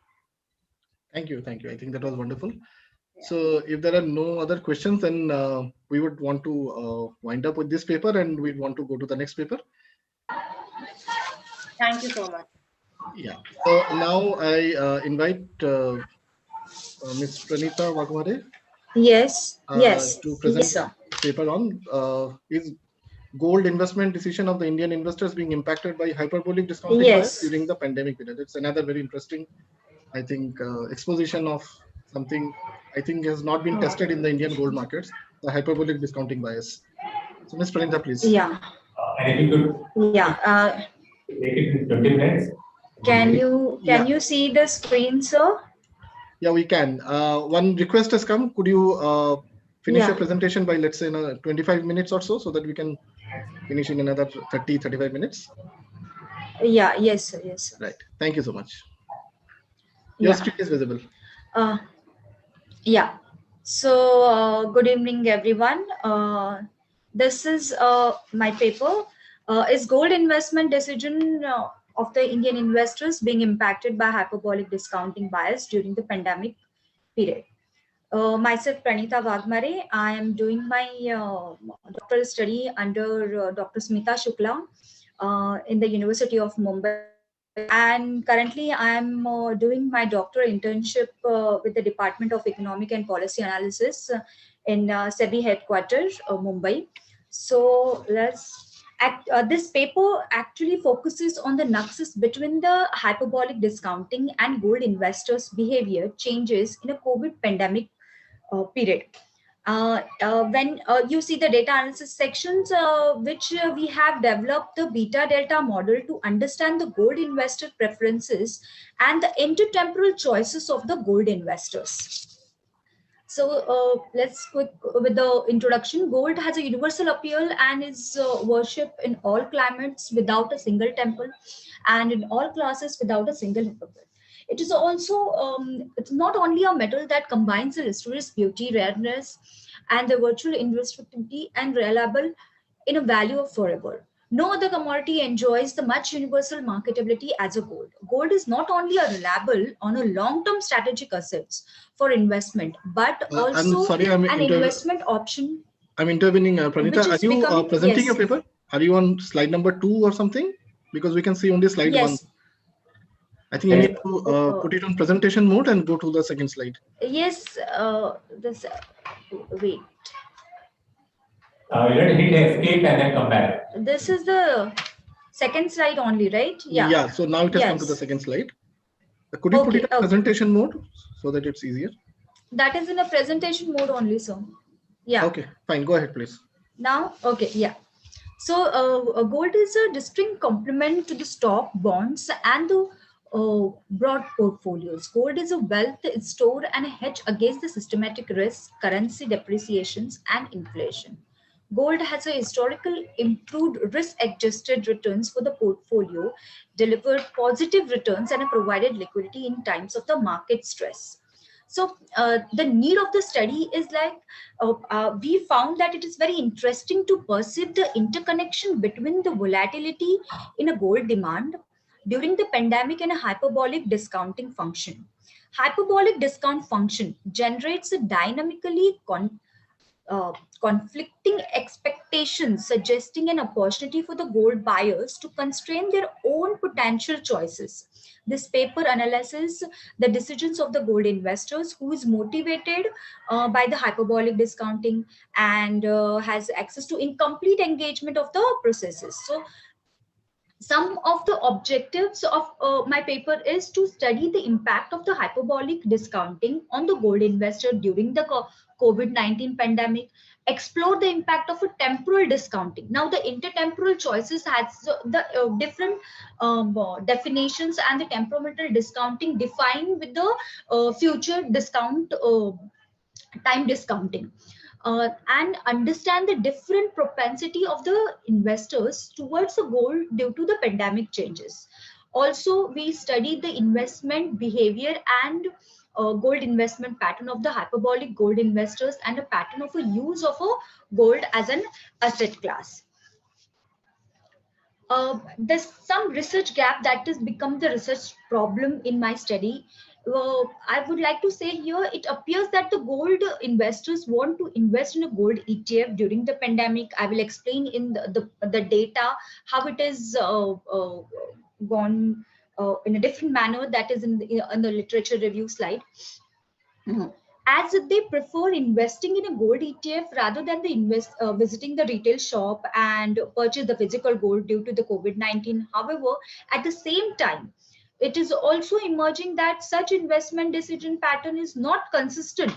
Thank you. I think that was wonderful. Yeah. So if there are no other questions, then we would want to wind up with this paper and we'd want to go to the next paper. Thank you so much. Yeah. So now I invite Ms. Pranita Waghmare. Yes. To present paper on is gold investment decision of the Indian investors being impacted by hyperbolic discounting bias during the pandemic period. It's another very interesting, I think, exposition of something I think has not been tested in the Indian gold markets, the hyperbolic discounting bias. So Ms. Pranita, please. Yeah. Make it in 20 minutes. Can you see the screen, sir? Yeah, we can. One request has come. Could you finish your presentation by, let's say, 25 minutes or so that we can finish in another 30-35 minutes? Yeah, yes, sir. Yes, sir. Right. Thank you so much. Your screen is visible. Yeah. So, good evening, everyone. This is my paper. Is gold investment decision of the Indian investors being impacted by hyperbolic discounting bias during the pandemic period? Myself, Pranita Waghmare. I am doing my doctoral study under Dr. Smita Shukla in the University of Mumbai. And currently, I am doing my doctoral internship with the Department of Economic and Policy Analysis in SEBI headquarters, Mumbai. So this paper actually focuses on the nexus between the hyperbolic discounting and gold investors' behavior changes in a COVID pandemic period. When you see the data analysis sections, which we have developed the beta delta model to understand the gold investor preferences and the intertemporal choices of the gold investors. So let's quick with the introduction. Gold has a universal appeal and is worshipped in all climates without a single temple, and in all classes without a single hypocrite. It is also it's not only a metal that combines the lustrous beauty, rareness, and the virtual indestructibility and reliable in a value of forever. No other commodity enjoys the much universal marketability as a gold. Gold is not only a reliable on a long-term strategic assets for investment, but I'm also sorry, an investment option. I'm intervening, Pranita. Are you becoming, presenting yes. your paper? Are you on slide number 2 or something? Because we can see only slide 1. Yes. I think you need to put it on presentation mode and go to the second slide. Yes, this wait. You need to hit escape and then come back. This is the second slide only, right? Yeah. Yeah. So now it has come to the second slide. Could you put it on presentation mode so that it's easier? That is in a presentation mode only, so yeah. Okay, fine. Go ahead, please. Now, okay, yeah. So gold is a distinct complement to the stock, bonds, and the broad portfolios. Gold is a wealth store and a hedge against the systematic risks, currency depreciations, and inflation. Gold has a historical improved risk-adjusted returns for the portfolio, delivered positive returns, and provided liquidity in times of the market stress. So the need of the study is like, we found that it is very interesting to perceive the interconnection between the volatility in a gold demand during the pandemic and a hyperbolic discounting function. Hyperbolic discount function generates a dynamically conflicting expectations, suggesting an opportunity for the gold buyers to constrain their own potential choices. This paper analyzes the decisions of the gold investors who is motivated by the hyperbolic discounting and has access to incomplete engagement of the processes. So some of the objectives of my paper is to study the impact of the hyperbolic discounting on the gold investor during the COVID-19 pandemic, explore the impact of a temporal discounting. Now the intertemporal choices has the different definitions, and the temporal discounting defined with the future discount time discounting. And understand the different propensity of the investors towards the gold due to the pandemic changes. Also, we studied the investment behavior and gold investment pattern of the hyperbolic gold investors and a pattern of a use of a gold as an asset class. There's some research gap that has become the research problem in my study. I would like to say here, it appears that the gold investors want to invest in a gold ETF during the pandemic. I will explain in the data how it is gone in a different manner, that is in the literature review slide. As they prefer investing in a gold ETF rather than the visiting the retail shop and purchase the physical gold due to the COVID-19. However, at the same time, it is also emerging that such investment decision pattern is not consistent,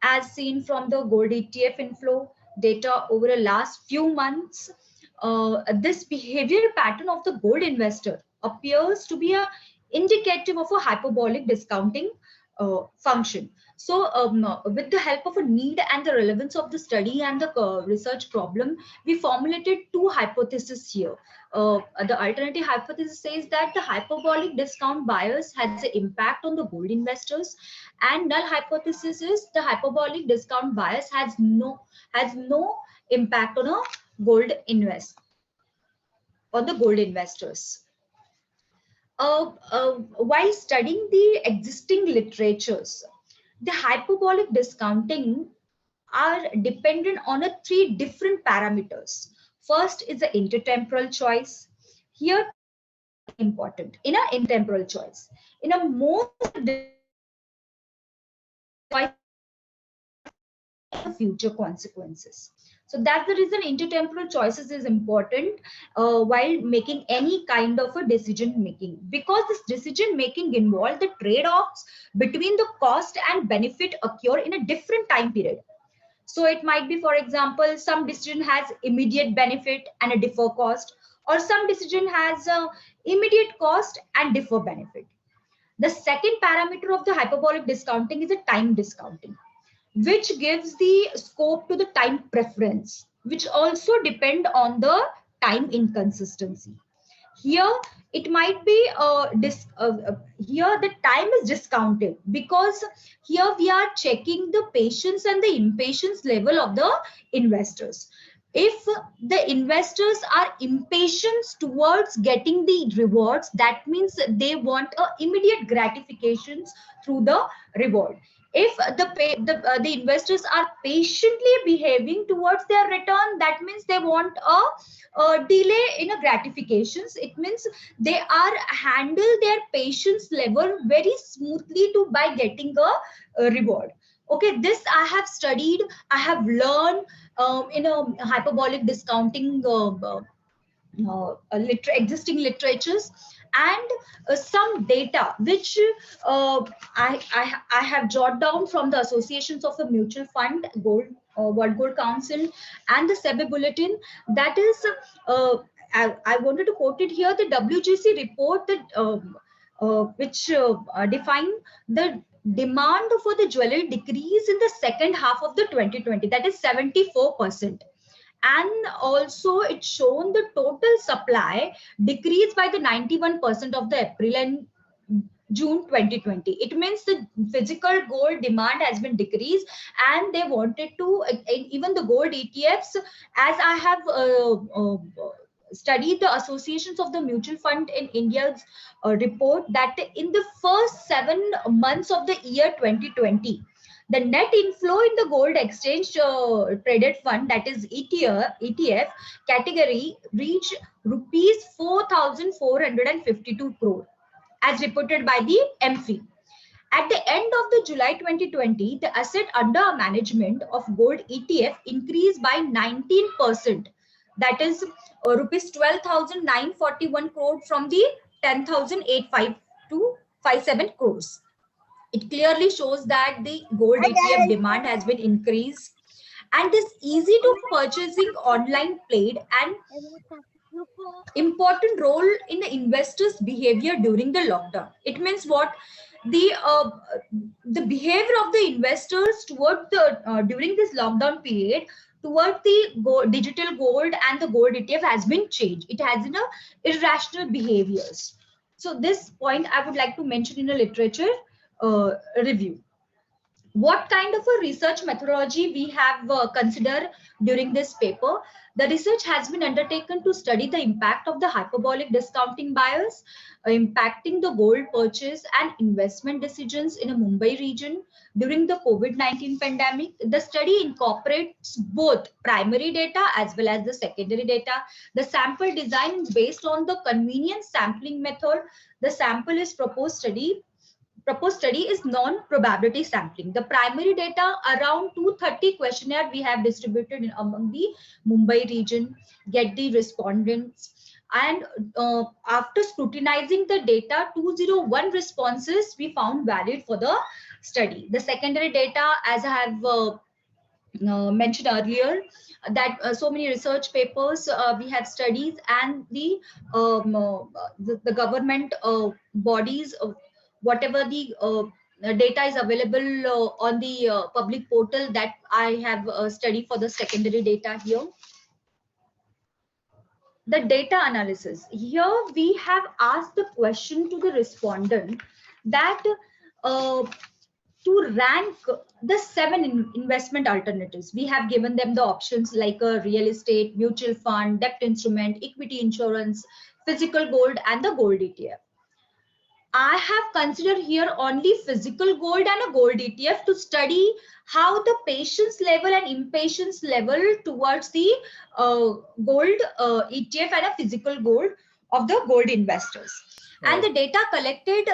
as seen from the gold ETF inflow data over the last few months. This behavior pattern of the gold investor appears to be indicative of a hyperbolic discounting function. So with the help of a need and the relevance of the study and the research problem, we formulated two hypotheses here. The alternative hypothesis says that the hyperbolic discount bias has an impact on the gold investors, and null hypothesis is the hyperbolic discount bias has no impact on a gold investors. While studying the existing literatures, the hyperbolic discounting are dependent on three different parameters. First is the intertemporal choice. Here, important in a intertemporal choice. In a most future consequences. So that's the reason intertemporal choices is important while making any kind of a decision making, because this decision making involves the trade-offs between the cost and benefit occur in a different time period. So it might be, for example, some decision has immediate benefit and a defer cost, or some decision has immediate cost and defer benefit. The second parameter of the hyperbolic discounting is a time discounting, which gives the scope to the time preference, which also depend on the time inconsistency. Here it might be here the time is discounted because here we are checking the patience and the impatience level of the investors. If the investors are impatient towards getting the rewards, that means they want immediate gratifications through the reward. If the investors are patiently behaving towards their return, that means they want a delay in a gratifications. It means they are handle their patience level very smoothly to by getting a reward. Okay, this I have studied, I have learned in a hyperbolic discounting existing literatures, and some data which I have jotted down from the associations of the mutual fund, World Gold Council, and the SEBI bulletin. That is, I wanted to quote it here. The WGC report that which define the demand for the jewelry decrease in the second half of the 2020, that is 74%. And also it's shown the total supply decreased by the 91% of the April and June 2020. It means the physical gold demand has been decreased, and they wanted to even the gold ETFs, as I have studied the associations of the mutual fund in India's report, that in the first 7 months of the year 2020, the net inflow in the gold exchange traded fund, that is ETF category, reached rupees 4,452 crore as reported by the MFI. At the end of the July 2020, the asset under management of gold ETF increased by 19%. That is rupees 12,941 crore from the 10,852.57 crores. It clearly shows that the gold ETF demand has been increased, and this easy to purchasing online played an important role in the investors' behavior during the lockdown. It means what? The behavior of the investors toward the during this lockdown period toward the digital gold and the gold ETF has been changed. It has irrational behaviors. So this point I would like to mention in a literature review. What kind of a research methodology we have considered during this paper? The research has been undertaken to study the impact of the hyperbolic discounting bias impacting the gold purchase and investment decisions in a Mumbai region during the COVID-19 pandemic. The study incorporates both primary data as well as the secondary data. The sample design is based on the convenience sampling method. The sample is proposed study is non-probability sampling. The primary data, around 230 questionnaire we have distributed among the Mumbai region, get the respondents, and after scrutinizing the data, 201 responses we found valid for the study. The secondary data, as I have mentioned earlier, that so many research papers we have studied, and the government bodies, whatever the data is available on the public portal that I have studied for the secondary data here. The data analysis. Here we have asked the question to the respondent that to rank the 7 investment alternatives. We have given them the options like a real estate, mutual fund, debt instrument, equity insurance, physical gold, and the gold ETF. I have considered here only physical gold and a gold ETF to study how the patience level and impatience level towards the gold ETF and a physical gold of the gold investors. And the data collected,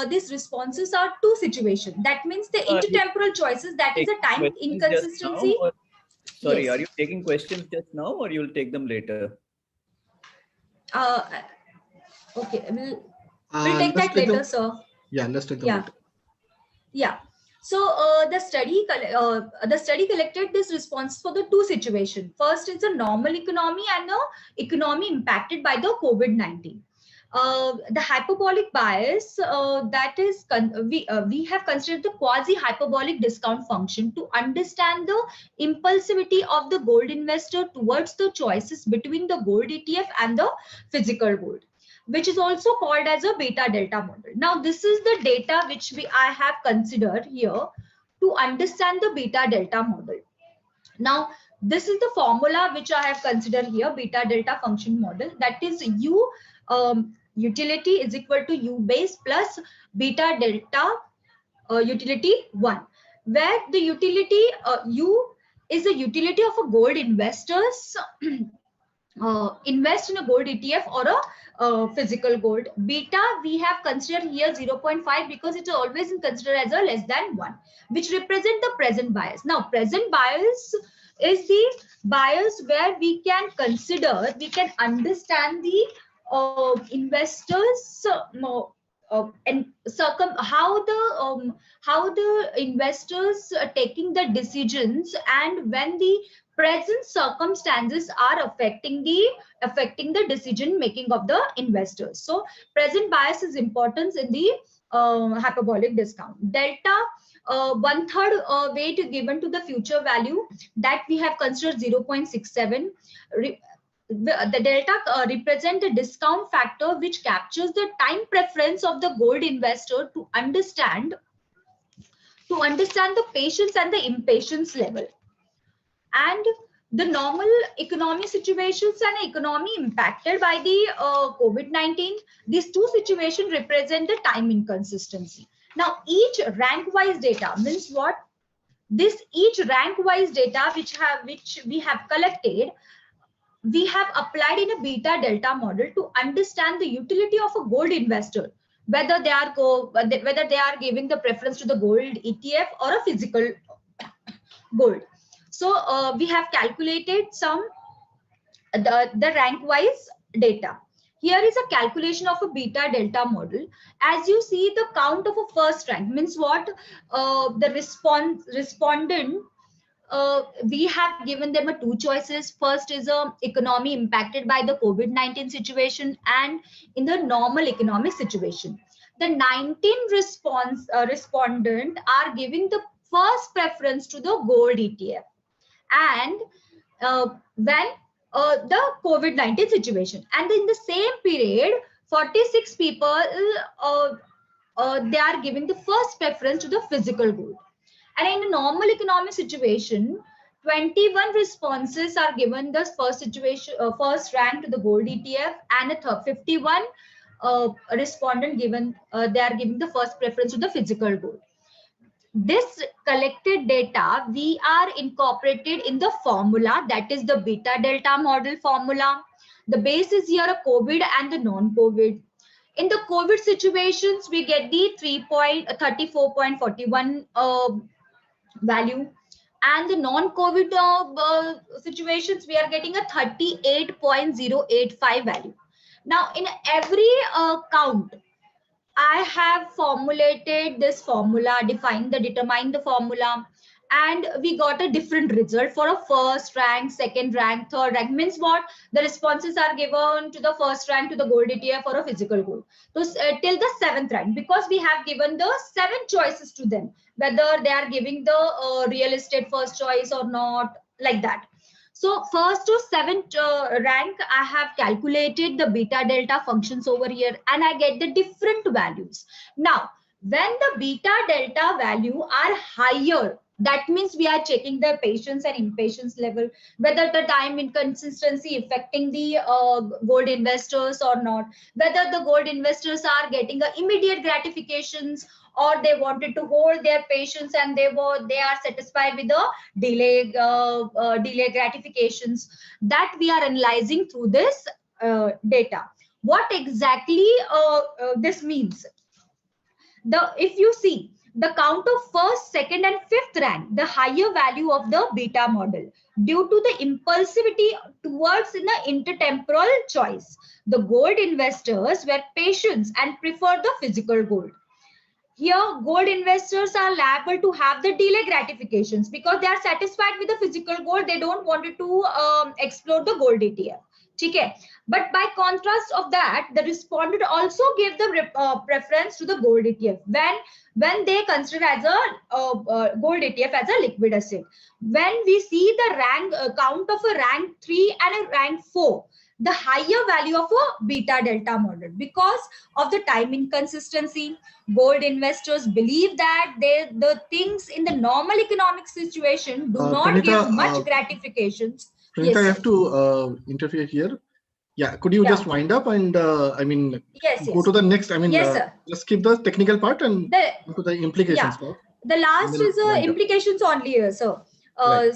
these responses are 2 situations. That means the intertemporal choices, that is a time inconsistency. Sorry, Yes. are you taking questions just now or you'll take them later? Okay, we'll take that later, sir. Yeah, let's take them Yeah. later. Yeah. So the study collected this response for the 2 situations. First is a normal economy and the economy impacted by the COVID-19. The hyperbolic bias, that is we have considered the quasi hyperbolic discount function to understand the impulsivity of the gold investor towards the choices between the gold ETF and the physical gold, which is also called as a beta delta model. Now this is the data which I have considered here to understand the beta delta model. Now this is the formula which I have considered here, beta delta function model, that is U utility is equal to U base plus beta delta utility 1, where the utility U is the utility of a gold investors invest in a gold ETF or a physical gold. Beta we have considered here 0.5 because it is always considered as a less than 1, which represent the present bias. Now present bias is the bias where we can consider, we can understand the investors and how the investors are taking the decisions and when the present circumstances are affecting the decision making of the investors. So present bias is important in the hyperbolic discount. Delta 1/3 weight given to the future value, that we have considered 0.67. The delta represent the discount factor which captures the time preference of the gold investor to understand the patience and the impatience level. And the normal economy situations and economy impacted by the COVID-19, these 2 situations represent the time inconsistency. Now each rank wise data means what? This each rank wise data which we have collected, we have applied in a beta delta model to understand the utility of a gold investor, whether they are giving the preference to the gold ETF or a physical gold. So we have calculated some the rank wise data. Here is a calculation of a beta delta model. As you see, the count of a first rank means what? The respondent, we have given them 2 choices. First is a economy impacted by the COVID-19 situation and in the normal economic situation. The 19 respondent are giving the first preference to the gold ETF, and when the COVID-19 situation, and in the same period 46 people they are giving the first preference to the physical gold. And in a normal economic situation, 21 responses are given the first rank to the gold ETF, and 51 respondent given they are giving the first preference to the physical gold. This collected data we are incorporated in the formula, that is the beta delta model formula. The base is here a COVID and the non-COVID. In the COVID situations, we get the 34.41 value, and the non-COVID situations we are getting a 38.085 value. Now in every count, I have formulated this formula, determined the formula, and we got a different result for a first rank, second rank, third rank. Means what? The responses are given to the first rank to the gold ETF for a physical gold. So till the 7th rank, because we have given the 7 choices to them, whether they are giving the real estate first choice or not, like that. So first to 7th rank, I have calculated the beta delta functions over here, and I get the different values. Now, when the beta delta value are higher, that means we are checking the patience and impatience level, whether the time inconsistency affecting the gold investors or not, whether the gold investors are getting a immediate gratifications, or they wanted to hold their patience and they are satisfied with the delay gratifications. That we are analyzing through this data. What exactly this means? If you see the count of first, second, and 5th rank, the higher value of the beta model due to the impulsivity towards in the intertemporal choice. The gold investors were patient and prefer the physical gold. Here, gold investors are liable to have the delay gratifications because they are satisfied with the physical gold. They don't want to explore the gold ETF. Okay. But by contrast of that, the respondent also gave the preference to the gold ETF when they consider as a gold ETF as a liquid asset. When we see the rank count of a rank 3 and a rank 4, the higher value of a beta delta model, because of the time inconsistency, gold investors believe that the things in the normal economic situation do not Pranita, give much gratifications. Pranita, Yes, I sir. have to interfere here. Yeah, could you just wind up and I mean, Yes, go yes. to the next? I mean, Yes, sir. just skip the technical part and go to the implications part. The last We'll is wind up. implications only here, sir. Right.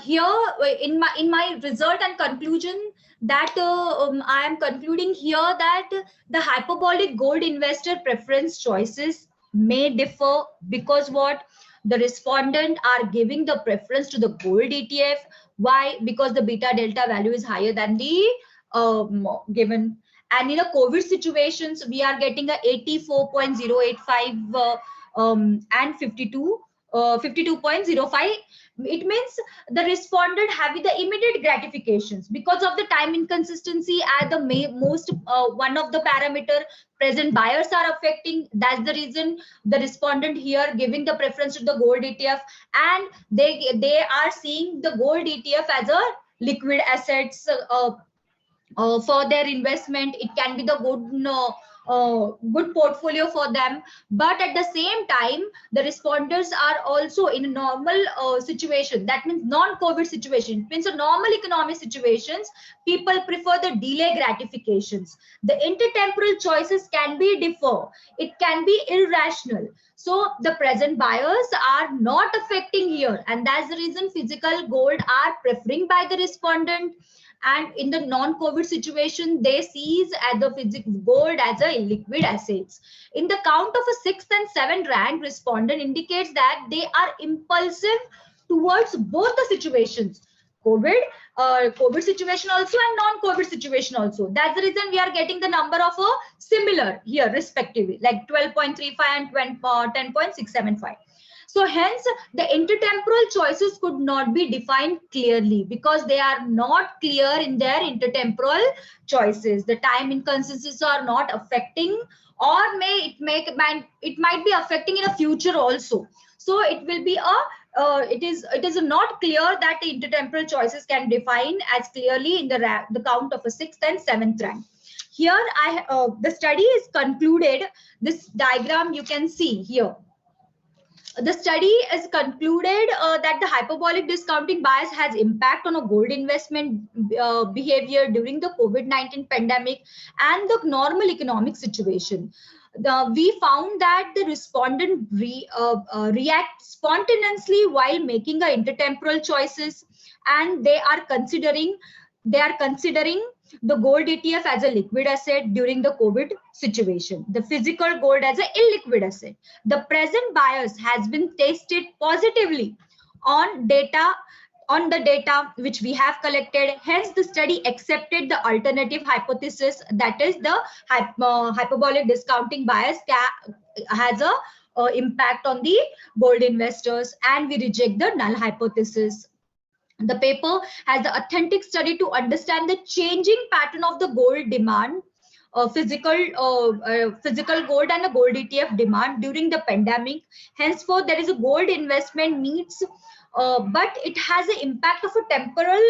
Here in my result and conclusion, that I am concluding here that the hyperbolic gold investor preference choices may differ because what? The respondent are giving the preference to the gold ETF. Why? Because the beta delta value is higher than the given. And in a COVID situations, we are getting a 84.085 and 52.05. It means the respondent having the immediate gratifications because of the time inconsistency at the most one of the parameter present buyers are affecting. That's the reason the respondent here giving the preference to the gold ETF, and they are seeing the gold ETF as a liquid assets for their investment. It can be the good portfolio for them. But at the same time, the responders are also in a normal situation. That means non-COVID situation. It means a normal economic situations, people prefer the delay gratifications. The intertemporal choices can be differ. It can be irrational. So the present buyers are not affecting here, and that's the reason physical gold are preferring by the respondent. And in the non-COVID situation, they seize at the physical gold as a liquid assets. In the count of a 6th and 7th rank, respondent indicates that they are impulsive towards both the situations, COVID situation also and non-COVID situation also. That's the reason we are getting the number of a similar here respectively, like 12.35 and 10.675. So hence the intertemporal choices could not be defined clearly because they are not clear in their intertemporal choices. The time inconsistencies are not affecting, or it might be affecting in the future also. So it will be it is not clear that the intertemporal choices can define as clearly in the count of a 6th and 7th rank. Here the study is concluded. This diagram you can see here. The study has concluded that the hyperbolic discounting bias has impact on a gold investment behavior during the COVID-19 pandemic and the normal economic situation. We found that the respondent react spontaneously while making a intertemporal choices, and they are considering the gold ETF as a liquid asset during the COVID situation, the physical gold as an illiquid asset. The present bias has been tested positively on the data which we have collected. Hence, the study accepted the alternative hypothesis, that is the hyperbolic discounting bias has a impact on the gold investors, and we reject the null hypothesis. The paper has the authentic study to understand the changing pattern of the gold demand, physical gold and a gold ETF demand during the pandemic. Henceforth, there is a gold investment needs, but it has an impact of a temporal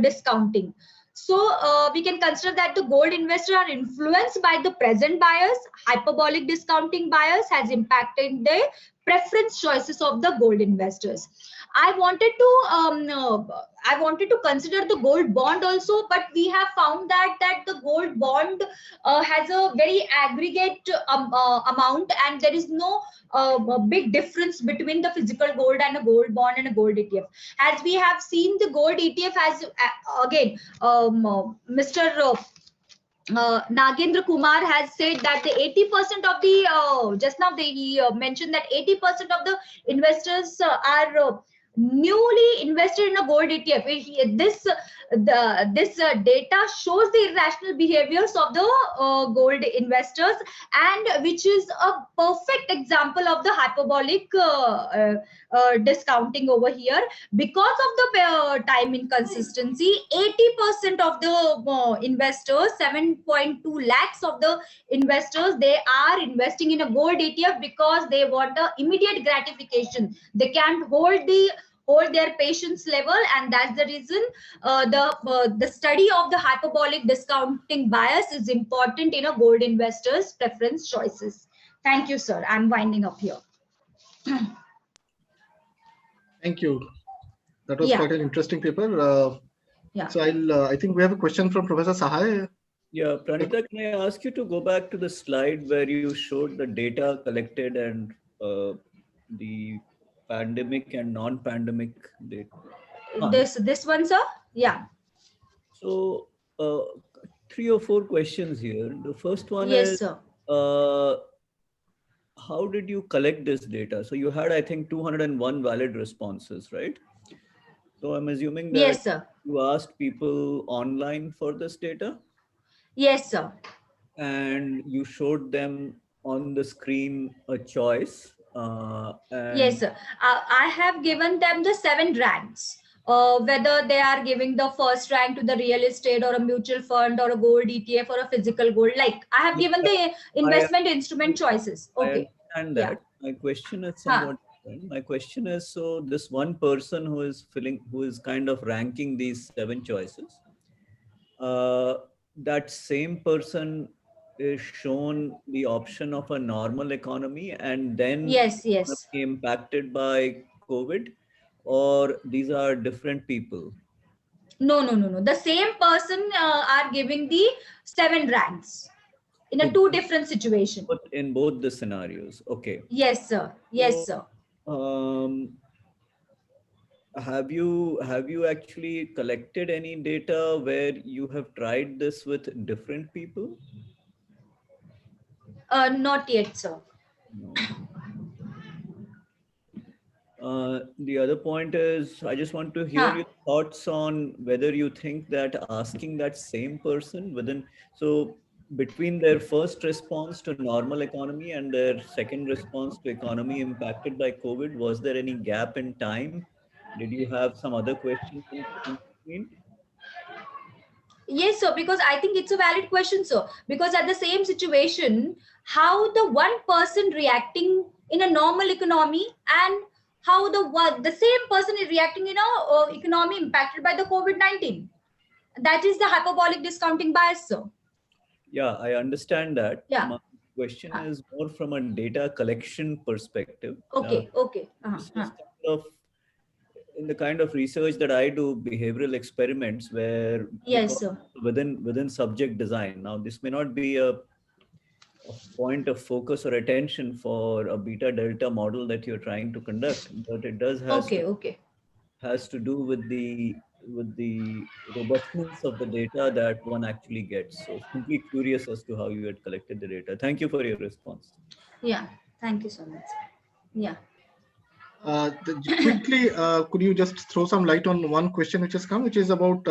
discounting. So we can consider that the gold investors are influenced by the present bias. Hyperbolic discounting bias has impacted the preference choices of the gold investors. I wanted to consider the gold bond also, but we have found that the gold bond has a very aggregate amount, and there is no big difference between the physical gold and a gold bond and a gold ETF. As we have seen, the gold ETF has again, Mr. Nagendra Kumar has said that the 80% of the just now he mentioned that 80% of the investors are newly invested in a gold ETF. This data shows the irrational behaviors of the gold investors, and which is a perfect example of the hyperbolic discounting over here. Because of the time inconsistency, 80% of the investors, 7.2 lakhs of the investors, they are investing in a gold ETF because they want the immediate gratification. They can't hold their patience level, and that's the reason the study of the hyperbolic discounting bias is important in a gold investors' preference choices. Thank you, sir. I'm winding up here. Thank you. That was quite an interesting paper. So I think we have a question from Professor Sahay. Yeah, Pranita, can I ask you to go back to the slide where you showed the data collected and the pandemic and non-pandemic data? This one, sir? Yeah. So 3 or 4 questions here. The first one Yes, is, sir. how did you collect this data? So you had, I think, 201 valid responses, right? So I'm assuming that Yes, sir. you asked people online for this data? Yes, sir. And you showed them on the screen a choice. Yes, sir. I have given them the 7 ranks. Whether they are giving the first rank to the real estate or a mutual fund or a gold ETF or a physical gold. Like I have given the investment instrument choices. Okay. I understand that. My question is somewhat different. My question is, so this one person who is kind of ranking these 7 choices, that same person is shown the option of a normal economy and then impacted by COVID, or these are different people? No. The same person are giving the 7 ranks in a 2 different situations. In both the scenarios. Okay. Yes, sir. Yes, sir. Have you actually collected any data where you have tried this with different people? Not yet, sir. No. The other point is, I just want to hear your thoughts on whether you think that asking that same person between their first response to normal economy and their second response to economy impacted by COVID, was there any gap in time? Did you have some other questions in between? Yes, sir, because I think it's a valid question, sir. Because at the same situation, how the one person reacting in a normal economy and how the same person is reacting in a economy impacted by the COVID-19. That is the hyperbolic discounting bias, sir. Yeah, I understand that. Yeah. My question is more from a data collection perspective. Okay. This is kind of in the kind of research that I do, behavioral experiments where within subject design. Now, this may not be a point of focus or attention for a beta delta model that you're trying to conduct, but it does has to do with the robustness of the data that one actually gets. So simply curious as to how you had collected the data. Thank you for your response. Yeah, thank you so much. Yeah. Quickly, could you just throw some light on one question which has come, which is about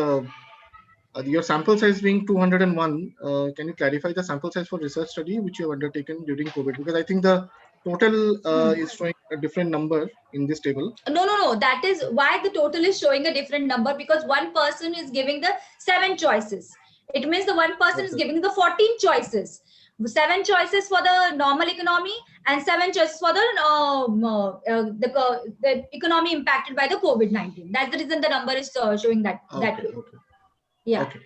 your sample size being 201. Can you clarify the sample size for research study which you have undertaken during COVID? Because I think the total is showing a different number in this table. No. That is why the total is showing a different number, because one person is giving the 7 choices. It means the one person is giving the 14 choices. 7 choices for the normal economy and 7 choices for the economy impacted by the COVID-19. That's the reason the number is showing that way. Okay. Yeah. Okay.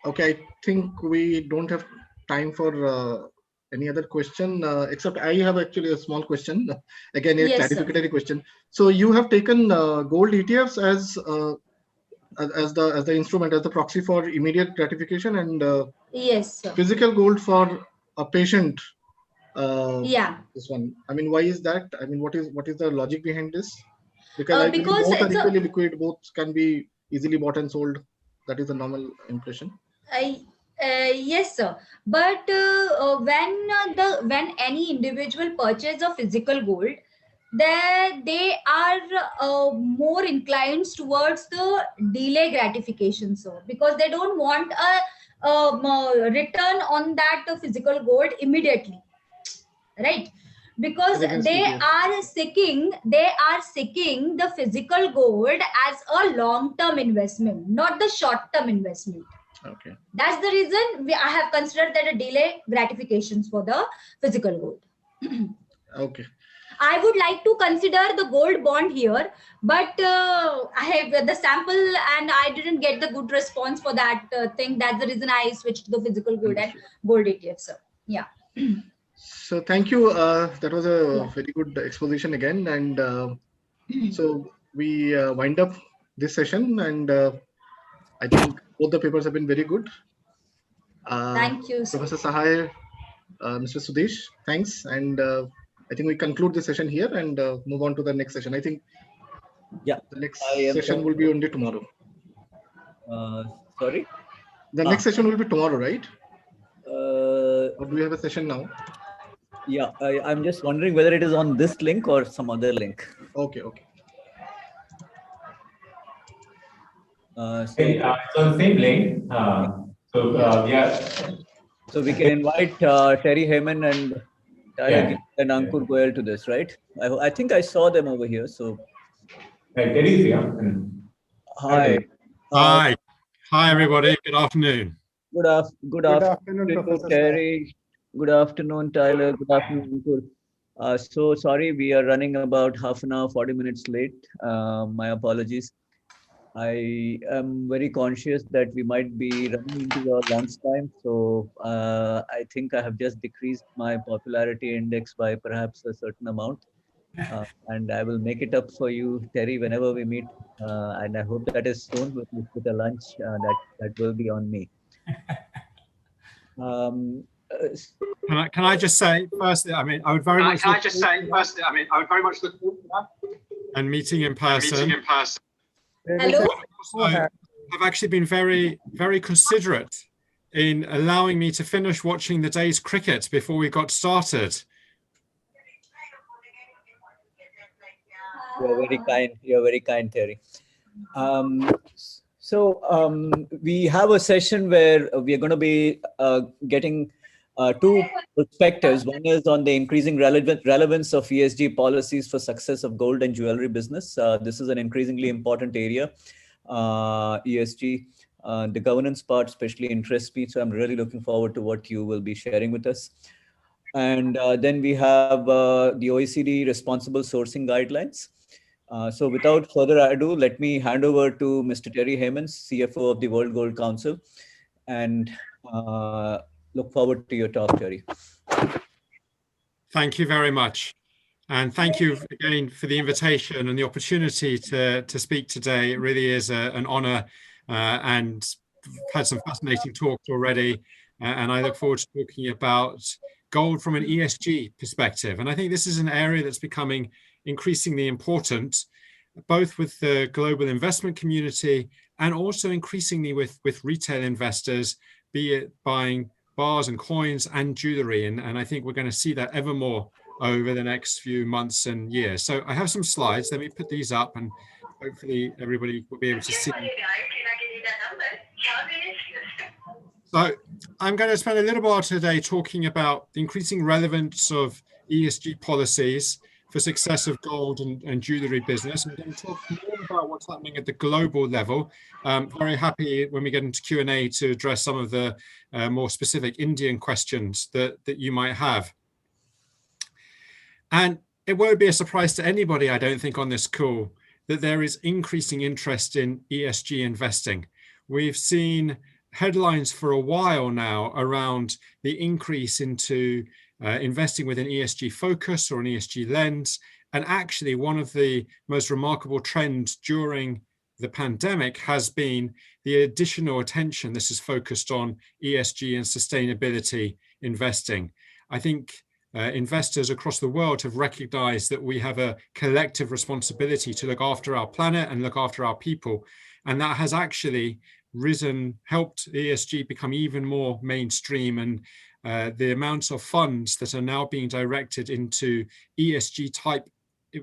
Okay. I think we don't have time for any other question, except I have actually a small question. Again, a clarificatory question. So you have taken gold ETFs as the instrument, as the proxy for immediate gratification, and yes, sir. Physical gold for a patient. This one. I mean, why is that? I mean, what is the logic behind this? Because I believe both are equally liquid. Both can be easily bought and sold. That is the normal impression. Yes, sir. But when any individual purchase of physical gold, they are more inclined towards the delay gratification, sir, because they don't want a return on that physical gold immediately, right? Because they are seeking the physical gold as a long-term investment, not the short-term investment. Okay. That's the reason I have considered that a delay gratifications for the physical gold. Okay. I would like to consider the gold bond here, but I have the sample and I didn't get the good response for that thing. That's the reason I switched to the physical gold and gold ETF, sir. Yeah. So thank you. That was a very good exposition again. And so we wind up this session, and I think both the papers have been very good. Thank you, sir. Professor Sahay, Mr. Sudesh, thanks. And I think we conclude the session here and move on to the next session. I think the next session will be only tomorrow. Sorry? The next session will be tomorrow, right? Or do we have a session now? Yeah, I'm just wondering whether it is on this link or some other link. Okay. It's on the same link. So we can invite Terry Heyman and Ankur Goyal to this, right? I think I saw them over here. So Terry's here. Hi. Hi, everybody. Good afternoon. Good afternoon, Professor Terry. Good afternoon, Tyler. Good afternoon, Ankur. So sorry, we are running about half an hour, 40 minutes late. My apologies. I am very conscious that we might be running into our lunch time. So I think I have just decreased my popularity index by perhaps a certain amount. And I will make it up for you, Terry, whenever we meet. And I hope that is soon with a lunch that will be on me. Can I just say firstly? I mean, I would very much. look forward to that and meeting in person. Hello. Have actually been very, very considerate in allowing me to finish watching the day's cricket before we got started. You're very kind. You're very kind, Terry. We have a session where we are going to be getting two perspectives. One is on the increasing relevance of ESG policies for success of gold and jewelry business. This is an increasingly important area, ESG, the governance part, especially interests me. So I'm really looking forward to what you will be sharing with us. And then we have the OECD responsible sourcing guidelines. So without further ado, let me hand over to Mr. Terry Heyman, CFO of the World Gold Council, and look forward to your talk, Terry. Thank you very much. And thank you again for the invitation and the opportunity to speak today. It really is an honor, and had some fascinating talks already. And I look forward to talking about gold from an ESG perspective. And I think this is an area that's becoming increasingly important, both with the global investment community and also increasingly with retail investors, be it buying bars and coins and jewelry. And I think we're going to see that ever more over the next few months and years. So I have some slides. Let me put these up and hopefully everybody will be able to see. So I'm going to spend a little while today talking about the increasing relevance of ESG policies for success of gold and jewellery business. I'm going to talk more about what's happening at the global level. Very happy when we get into Q&A to address some of the more specific Indian questions that you might have. And it won't be a surprise to anybody, I don't think, on this call, that there is increasing interest in ESG investing. We've seen headlines for a while now around the increase into investing with an ESG focus or an ESG lens. And actually, one of the most remarkable trends during the pandemic has been the additional attention this is focused on ESG and sustainability investing. I think investors across the world have recognized that we have a collective responsibility to look after our planet and look after our people. And that has actually helped ESG become even more mainstream, and the amounts of funds that are now being directed into ESG type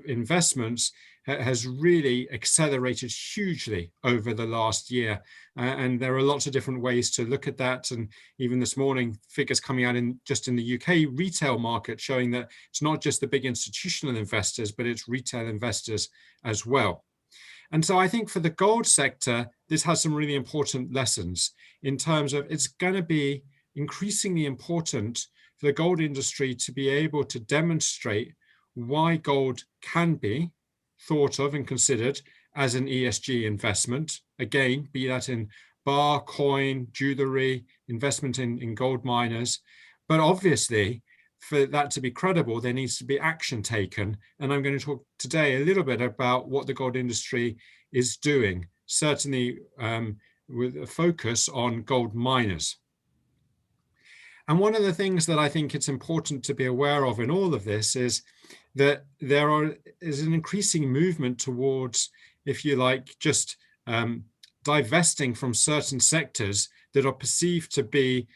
investments has really accelerated hugely over the last year. And there are lots of different ways to look at that. And even this morning, figures coming out just in the UK retail market showing that it's not just the big institutional investors, but it's retail investors as well. And so I think for the gold sector, this has some really important lessons in terms of it's going to be increasingly important for the gold industry to be able to demonstrate why gold can be thought of and considered as an ESG investment. Again, be that in bar, coin, jewelry, investment in gold miners. But obviously, for that to be credible, there needs to be action taken. And I'm going to talk today a little bit about what the gold industry is doing, certainly with a focus on gold miners. And one of the things that I think it's important to be aware of in all of this is that there is an increasing movement towards, if you like, just divesting from certain sectors that are perceived to be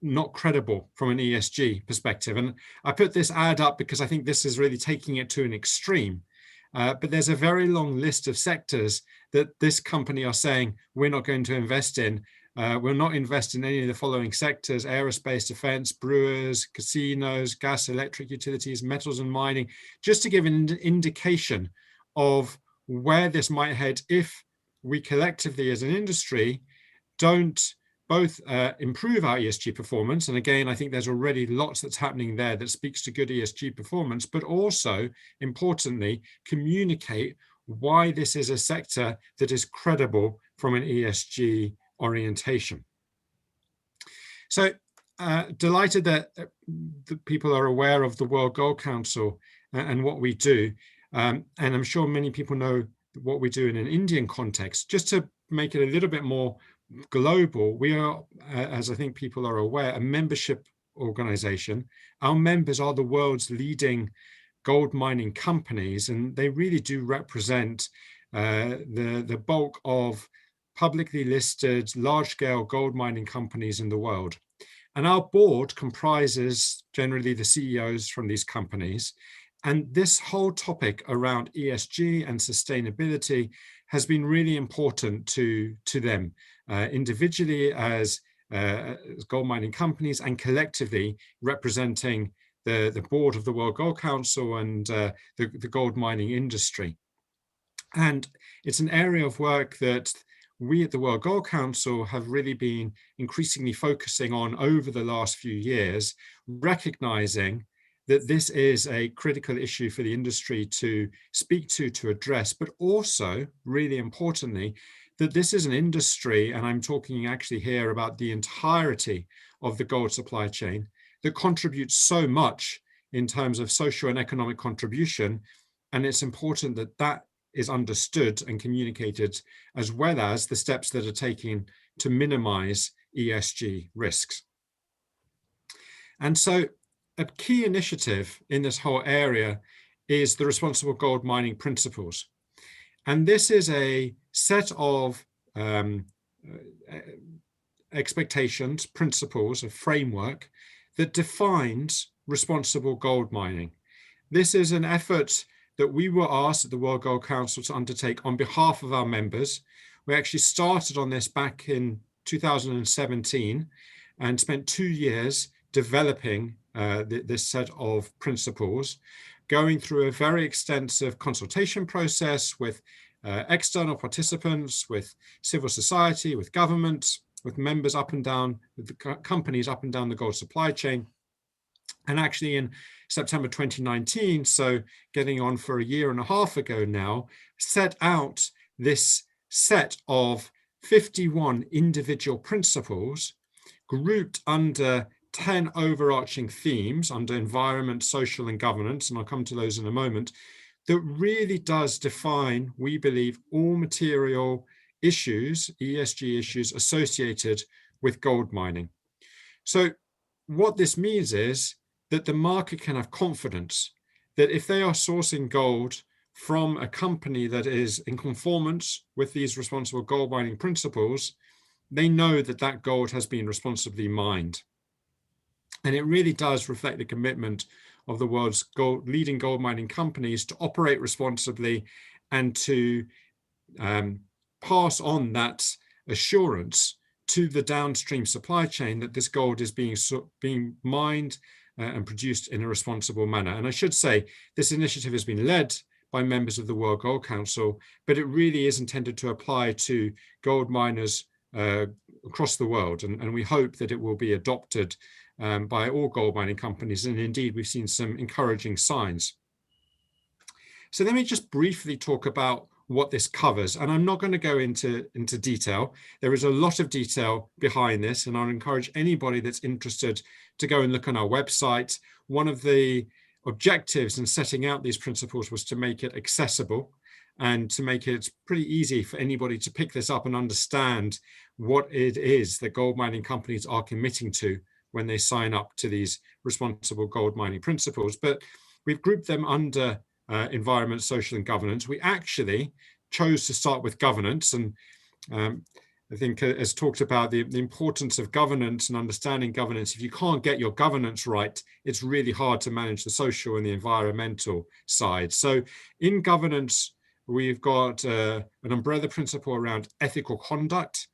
not credible from an ESG perspective. And I put this ad up because I think this is really taking it to an extreme. But there's a very long list of sectors that this company are saying we're not going to invest in. We'll not invest in any of the following sectors: aerospace, defense, brewers, casinos, gas, electric utilities, metals and mining, just to give an indication of where this might head if we collectively as an industry don't both improve our ESG performance. And again, I think there's already lots that's happening there that speaks to good ESG performance, but also importantly, communicate why this is a sector that is credible from an ESG orientation. So delighted that the people are aware of the World Gold Council and what we do. And I'm sure many people know what we do in an Indian context. Just to make it a little bit more global, we are, as I think people are aware, a membership organization. Our members are the world's leading gold mining companies, and they really do represent the bulk of publicly listed large-scale gold mining companies in the world. And our board comprises generally the CEOs from these companies. And this whole topic around ESG and sustainability has been really important to them, individually as gold mining companies and collectively representing the board of the World Gold Council and the gold mining industry. And it's an area of work that we at the World Gold Council have really been increasingly focusing on over the last few years, recognizing that this is a critical issue for the industry to speak to address, but also, really importantly, that this is an industry, and I'm talking actually here about the entirety of the gold supply chain, that contributes so much in terms of social and economic contribution. And it's important that that is understood and communicated, as well as the steps that are taken to minimize ESG risks. And so a key initiative in this whole area is the Responsible Gold Mining Principles. And this is a set of expectations, principles, a framework that defines responsible gold mining. This is an effort that we were asked at the World Gold Council to undertake on behalf of our members. We actually started on this back in 2017, and spent 2 years developing this set of principles, going through a very extensive consultation process with external participants, with civil society, with government, with members up and down, with the companies up and down the gold supply chain. And actually in September 2019, so getting on for a year and a half ago now, set out this set of 51 individual principles grouped under 10 overarching themes under environment, social and governance, and I'll come to those in a moment, that really does define, we believe, all material issues, ESG issues associated with gold mining. So what this means is that the market can have confidence that if they are sourcing gold from a company that is in conformance with these responsible gold mining principles, they know that that gold has been responsibly mined. And it really does reflect the commitment of the world's leading gold mining companies to operate responsibly and to pass on that assurance to the downstream supply chain that this gold is being mined and produced in a responsible manner. And I should say, this initiative has been led by members of the World Gold Council, but it really is intended to apply to gold miners across the world. And we hope that it will be adopted by all gold mining companies. And indeed, we've seen some encouraging signs. So let me just briefly talk about what this covers. And I'm not going to go into detail. There is a lot of detail behind this, and I'll encourage anybody that's interested to go and look on our website. One of the objectives in setting out these principles was to make it accessible and to make it pretty easy for anybody to pick this up and understand what it is that gold mining companies are committing to when they sign up to these responsible gold mining principles. But we've grouped them under environment, social and governance. We actually chose to start with governance, and I think as talked about the importance of governance and understanding governance. If you can't get your governance right, it's really hard to manage the social and the environmental side. So in governance, we've got an umbrella principle around ethical conduct,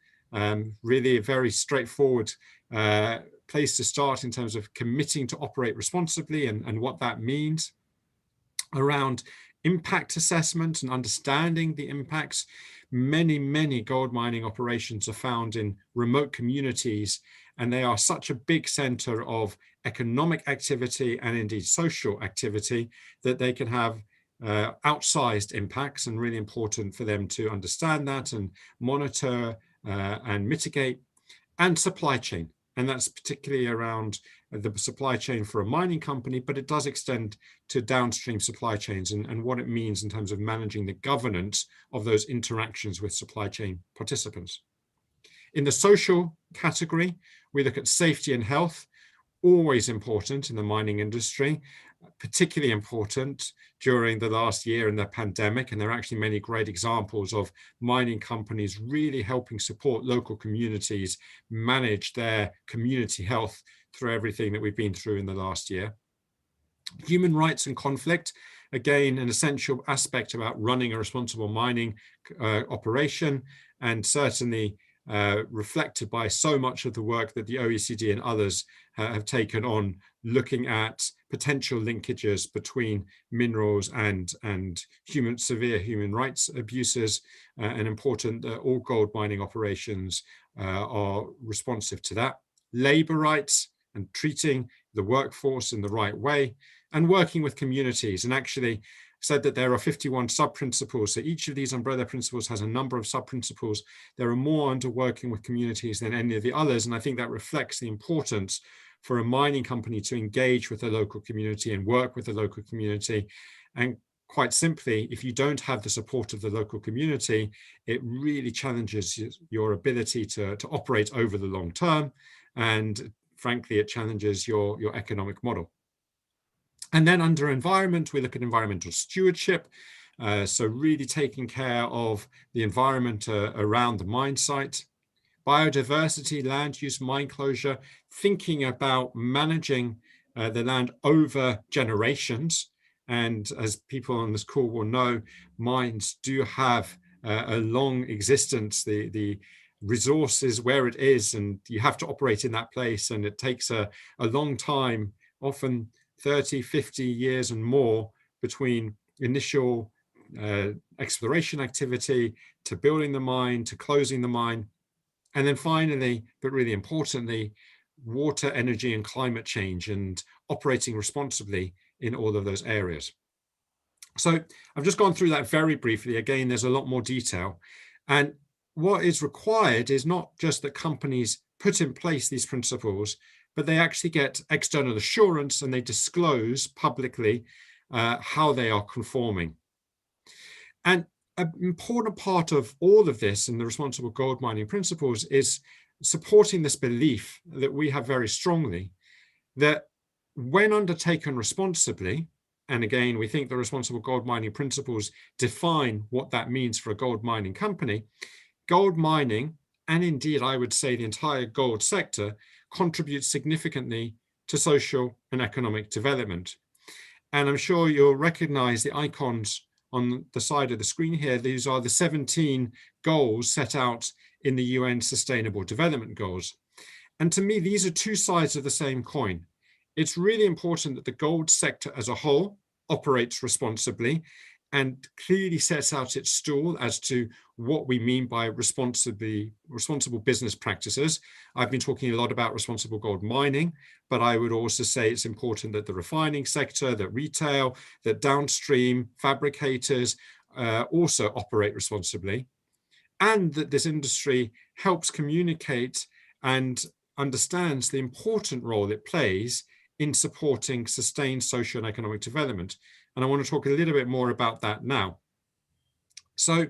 really a very straightforward place to start in terms of committing to operate responsibly and what that means. Around impact assessment and understanding the impacts. Many gold mining operations are found in remote communities, and they are such a big center of economic activity and indeed social activity that they can have outsized impacts, and really important for them to understand that and monitor and mitigate. And supply chain, and that's particularly around the supply chain for a mining company, but it does extend to downstream supply chains and what it means in terms of managing the governance of those interactions with supply chain participants. In the social category, we look at safety and health, always important in the mining industry, particularly important during the last year in the pandemic. And there are actually many great examples of mining companies really helping support local communities manage their community health through everything that we've been through in the last year. Human rights and conflict, again, an essential aspect about running a responsible mining operation, and certainly reflected by so much of the work that the OECD and others have taken on, looking at potential linkages between minerals and severe human rights abuses, and important that all gold mining operations are responsive to that. Labor rights and treating the workforce in the right way, and working with communities. And actually said that there are 51 sub-principles. So each of these umbrella principles has a number of sub-principles. There are more under working with communities than any of the others. And I think that reflects the importance for a mining company to engage with the local community and work with the local community. And quite simply, if you don't have the support of the local community, it really challenges your ability to operate over the long term. And frankly, it challenges your economic model. And then under environment, we look at environmental stewardship. So really taking care of the environment around the mine site. Biodiversity, land use, mine closure, thinking about managing the land over generations. And as people on this call will know, mines do have a long existence. The resource is where it is, and you have to operate in that place, and it takes a long time, often 30, 50 years and more, between initial exploration activity to building the mine to closing the mine. And then finally, but really importantly, water, energy, and climate change, and operating responsibly in all of those areas. So I've just gone through that very briefly. Again, there's a lot more detail. And what is required is not just that companies put in place these principles, but they actually get external assurance and they disclose publicly how they are conforming. And an important part of all of this and the responsible gold mining principles is supporting this belief that we have very strongly, that when undertaken responsibly, and again, we think the responsible gold mining principles define what that means for a gold mining company, gold mining, and indeed I would say the entire gold sector, contributes significantly to social and economic development. And I'm sure you'll recognize the icons on the side of the screen here. These are the 17 goals set out in the UN Sustainable Development Goals. And to me, these are two sides of the same coin. It's really important that the gold sector as a whole operates responsibly and clearly sets out its stall as to what we mean by responsible business practices. I've been talking a lot about responsible gold mining, but I would also say it's important that the refining sector, that retail, that downstream fabricators also operate responsibly, and that this industry helps communicate and understands the important role it plays in supporting sustained social and economic development. And I want to talk a little bit more about that now. So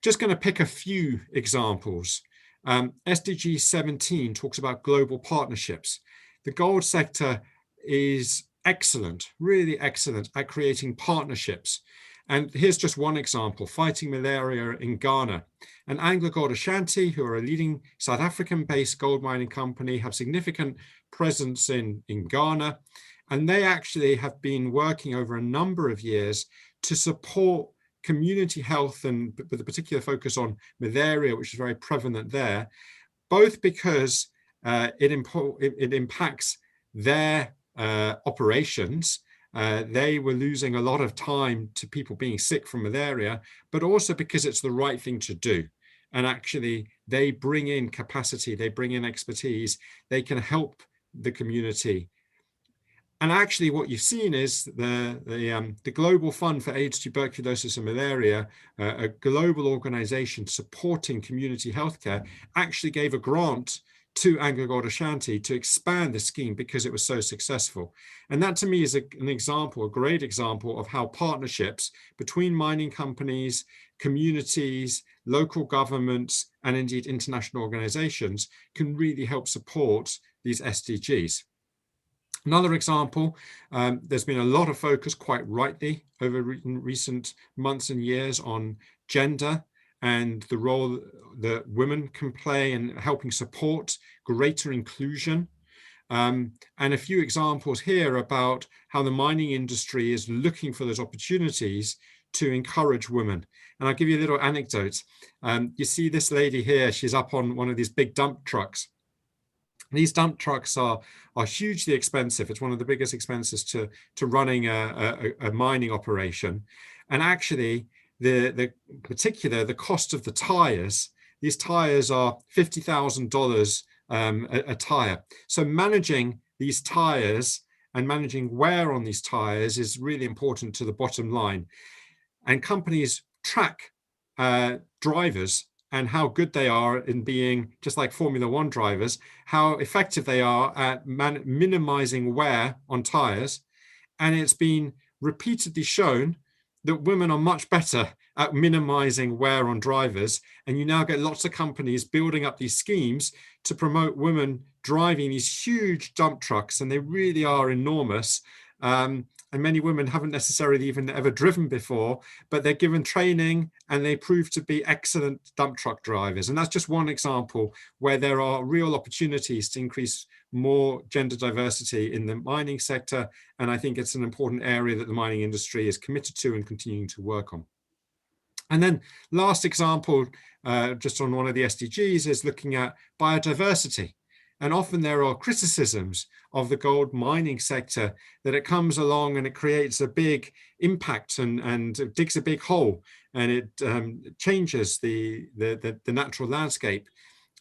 just going to pick a few examples. SDG 17 talks about global partnerships. The gold sector is excellent, really excellent at creating partnerships. And here's just one example, fighting malaria in Ghana. And AngloGold Ashanti, who are a leading South African-based gold mining company, have significant presence in Ghana. And they actually have been working over a number of years to support community health, and with a particular focus on malaria, which is very prevalent there, both because it impacts their operations. They were losing a lot of time to people being sick from malaria, but also because it's the right thing to do. And actually, they bring in capacity, they bring in expertise, they can help the community. And actually what you've seen is the Global Fund for AIDS, Tuberculosis and Malaria, a global organization supporting community healthcare, actually gave a grant to AngloGold Ashanti to expand the scheme because it was so successful. And that to me is an example, a great example of how partnerships between mining companies, communities, local governments, and indeed international organizations can really help support these SDGs. Another example, there's been a lot of focus, quite rightly, over recent months and years on gender and the role that women can play in helping support greater inclusion. And a few examples here about how the mining industry is looking for those opportunities to encourage women. And I'll give you a little anecdote. You see this lady here, she's up on one of these big dump trucks. These dump trucks are hugely expensive. It's one of the biggest expenses to running a mining operation. And actually, the cost of the tires, these tires are $50,000 a tire. So managing these tires and managing wear on these tires is really important to the bottom line. And companies track drivers and how good they are in being, just like Formula One drivers, how effective they are at minimizing wear on tires. And it's been repeatedly shown that women are much better at minimizing wear on drivers. And you now get lots of companies building up these schemes to promote women driving these huge dump trucks, and they really are enormous. And many women haven't necessarily even ever driven before, but they're given training and they prove to be excellent dump truck drivers. And that's just one example where there are real opportunities to increase more gender diversity in the mining sector. And I think it's an important area that the mining industry is committed to and continuing to work on. And then last example, just on one of the SDGs, is looking at biodiversity. And often there are criticisms of the gold mining sector that it comes along and it creates a big impact and it digs a big hole and it changes the natural landscape.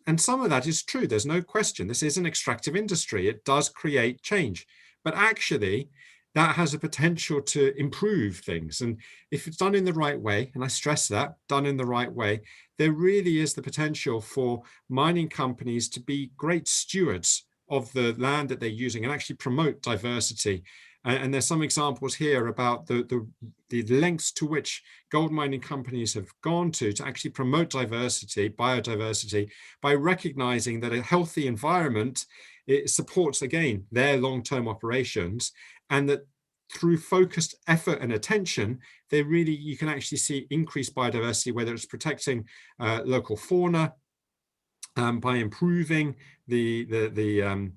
And some of that is true. There's no question. This is an extractive industry. It does create change. But actually, that has a potential to improve things. And if it's done in the right way, and I stress that, done in the right way, there really is the potential for mining companies to be great stewards of the land that they're using and actually promote diversity. And there's some examples here about the lengths to which gold mining companies have gone to actually promote diversity, biodiversity, by recognizing that a healthy environment, it supports, again, their long-term operations, and that through focused effort and attention, you can actually see increased biodiversity, whether it's protecting local fauna, by improving the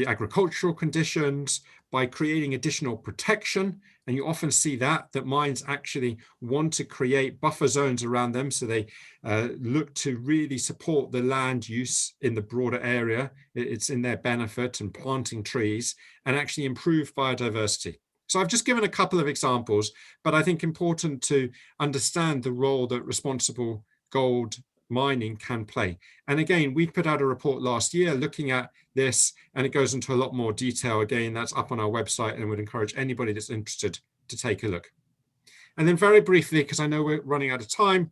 agricultural conditions, by creating additional protection. And you often see that mines actually want to create buffer zones around them. So they look to really support the land use in the broader area. It's in their benefit, and planting trees and actually improve biodiversity. So I've just given a couple of examples, but I think important to understand the role that responsible gold mining can play. And again, we put out a report last year looking at this, and it goes into a lot more detail. Again, that's up on our website, and would encourage anybody that's interested to take a look. And then very briefly, because I know we're running out of time,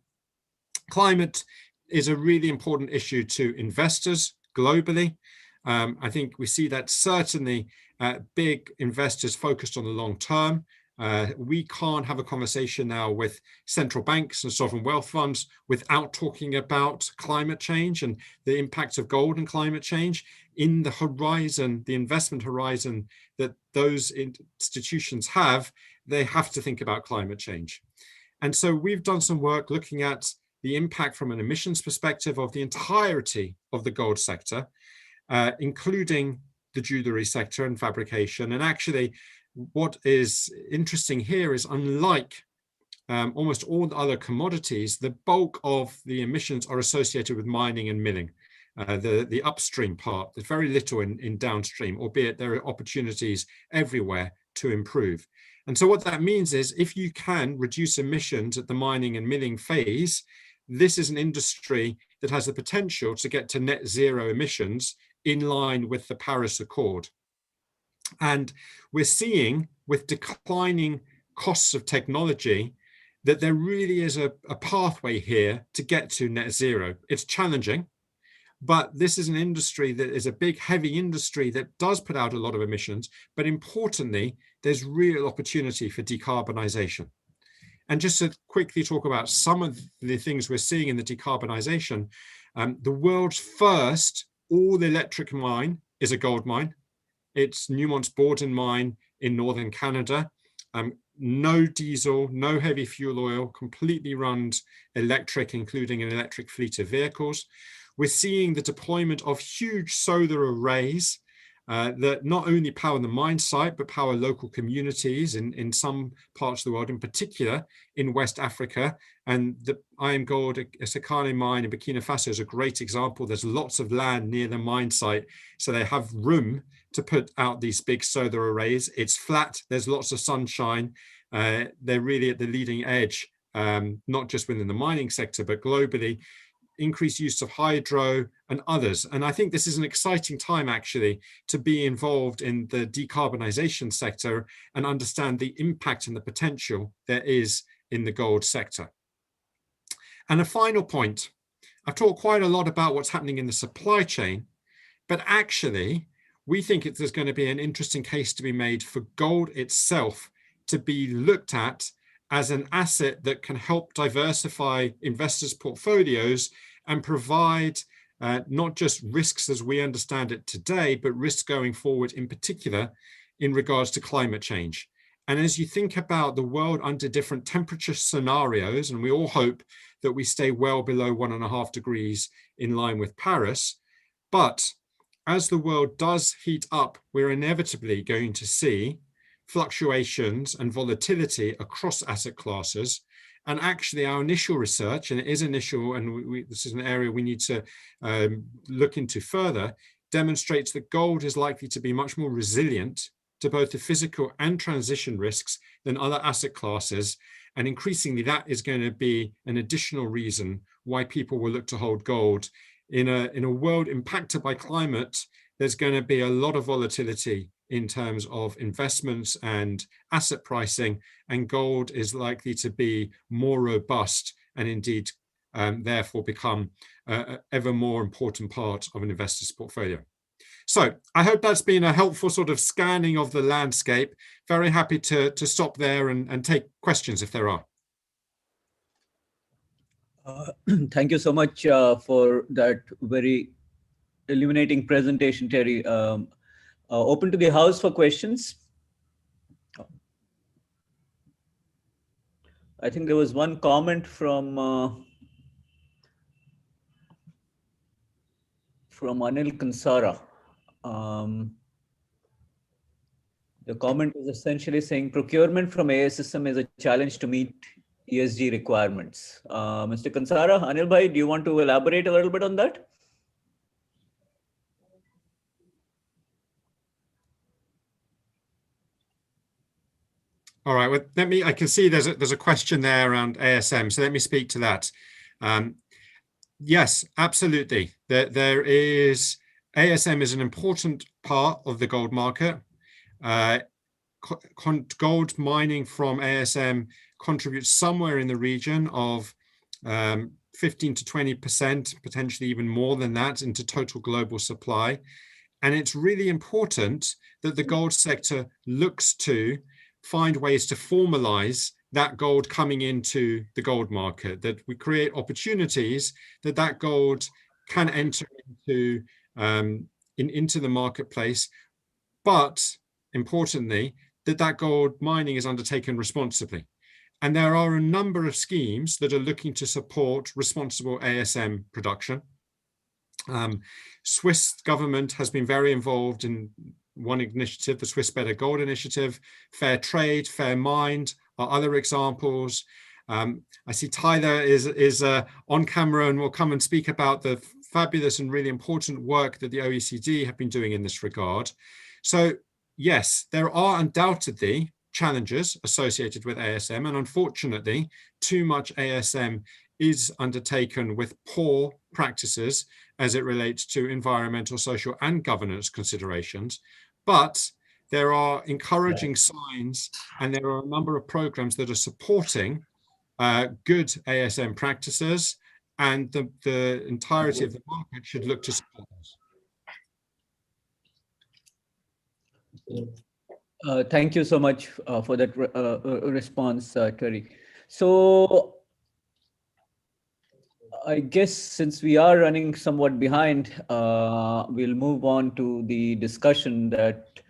climate is a really important issue to investors globally. I think we see that certainly big investors focused on the long term. We can't have a conversation now with central banks and sovereign wealth funds without talking about climate change and the impact of gold and climate change in the horizon, the investment horizon that those institutions have. They have to think about climate change. And so we've done some work looking at the impact from an emissions perspective of the entirety of the gold sector, including the jewelry sector and fabrication. And actually, what is interesting here is, unlike almost all the other commodities, the bulk of the emissions are associated with mining and milling, the upstream part. There's very little in downstream, albeit there are opportunities everywhere to improve. And so what that means is, if you can reduce emissions at the mining and milling phase, this is an industry that has the potential to get to net zero emissions in line with the Paris Accord. And we're seeing, with declining costs of technology, that there really is a pathway here to get to net zero. It's challenging, but this is an industry that is a big, heavy industry that does put out a lot of emissions, but importantly, there's real opportunity for decarbonization. And just to quickly talk about some of the things we're seeing in the decarbonization, the world's first all-electric mine is a gold mine. It's Newmont's Borden mine in northern Canada. No diesel, no heavy fuel oil, completely runs electric, including an electric fleet of vehicles. We're seeing the deployment of huge solar arrays that not only power the mine site, but power local communities in some parts of the world, in particular in West Africa. And the IAMGOLD Sekane mine in Burkina Faso is a great example. There's lots of land near the mine site, so they have room to put out these big solar arrays. It's flat, there's lots of sunshine. They're really at the leading edge, not just within the mining sector, but globally. Increased use of hydro and others. And I think this is an exciting time, actually, to be involved in the decarbonization sector and understand the impact and the potential there is in the gold sector. And a final point, I've talked quite a lot about what's happening in the supply chain, but actually, we think there's going to be an interesting case to be made for gold itself to be looked at as an asset that can help diversify investors' portfolios and provide not just risks as we understand it today, but risks going forward, in particular in regards to climate change. And as you think about the world under different temperature scenarios, and we all hope that we stay well below 1.5 degrees in line with Paris, but as the world does heat up, we're inevitably going to see fluctuations and volatility across asset classes. And actually our initial research, and it is initial, and this is an area we need to look into further, demonstrates that gold is likely to be much more resilient to both the physical and transition risks than other asset classes. And increasingly that is going to be an additional reason why people will look to hold gold. In a world impacted by climate, there's going to be a lot of volatility in terms of investments and asset pricing, and gold is likely to be more robust and indeed therefore become an ever more important part of an investor's portfolio. So I hope that's been a helpful sort of scanning of the landscape. Very happy to stop there and take questions if there are. Thank you so much for that very illuminating presentation, Terry. Open to the house for questions. I think there was one comment from Anil Kansara. The comment is essentially saying procurement from ASSM is a challenge to meet ESG requirements. Mr. Kansara, Anil bhai, do you want to elaborate a little bit on that? All right, well, I can see there's a question there around ASM, so let me speak to that. Yes, absolutely. ASM is an important part of the gold market. Gold mining from ASM contributes somewhere in the region of 15 to 20%, potentially even more than that, into total global supply. And it's really important that the gold sector looks to find ways to formalize that gold coming into the gold market, that we create opportunities that gold can enter into the marketplace, but importantly, that gold mining is undertaken responsibly. And there are a number of schemes that are looking to support responsible ASM production. Swiss government has been very involved in one initiative, the Swiss Better Gold Initiative. Fair Trade, Fair Mind are other examples. I see Tyler is on camera and will come and speak about the fabulous and really important work that the OECD have been doing in this regard. So yes, there are undoubtedly challenges associated with ASM, and unfortunately, too much ASM is undertaken with poor practices as it relates to environmental, social, and governance considerations. But there are encouraging signs, and there are a number of programs that are supporting good ASM practices, and the entirety of the market should look to support those. Thank you so much for that response, Terry. So I guess since we are running somewhat behind, we'll move on to the discussion that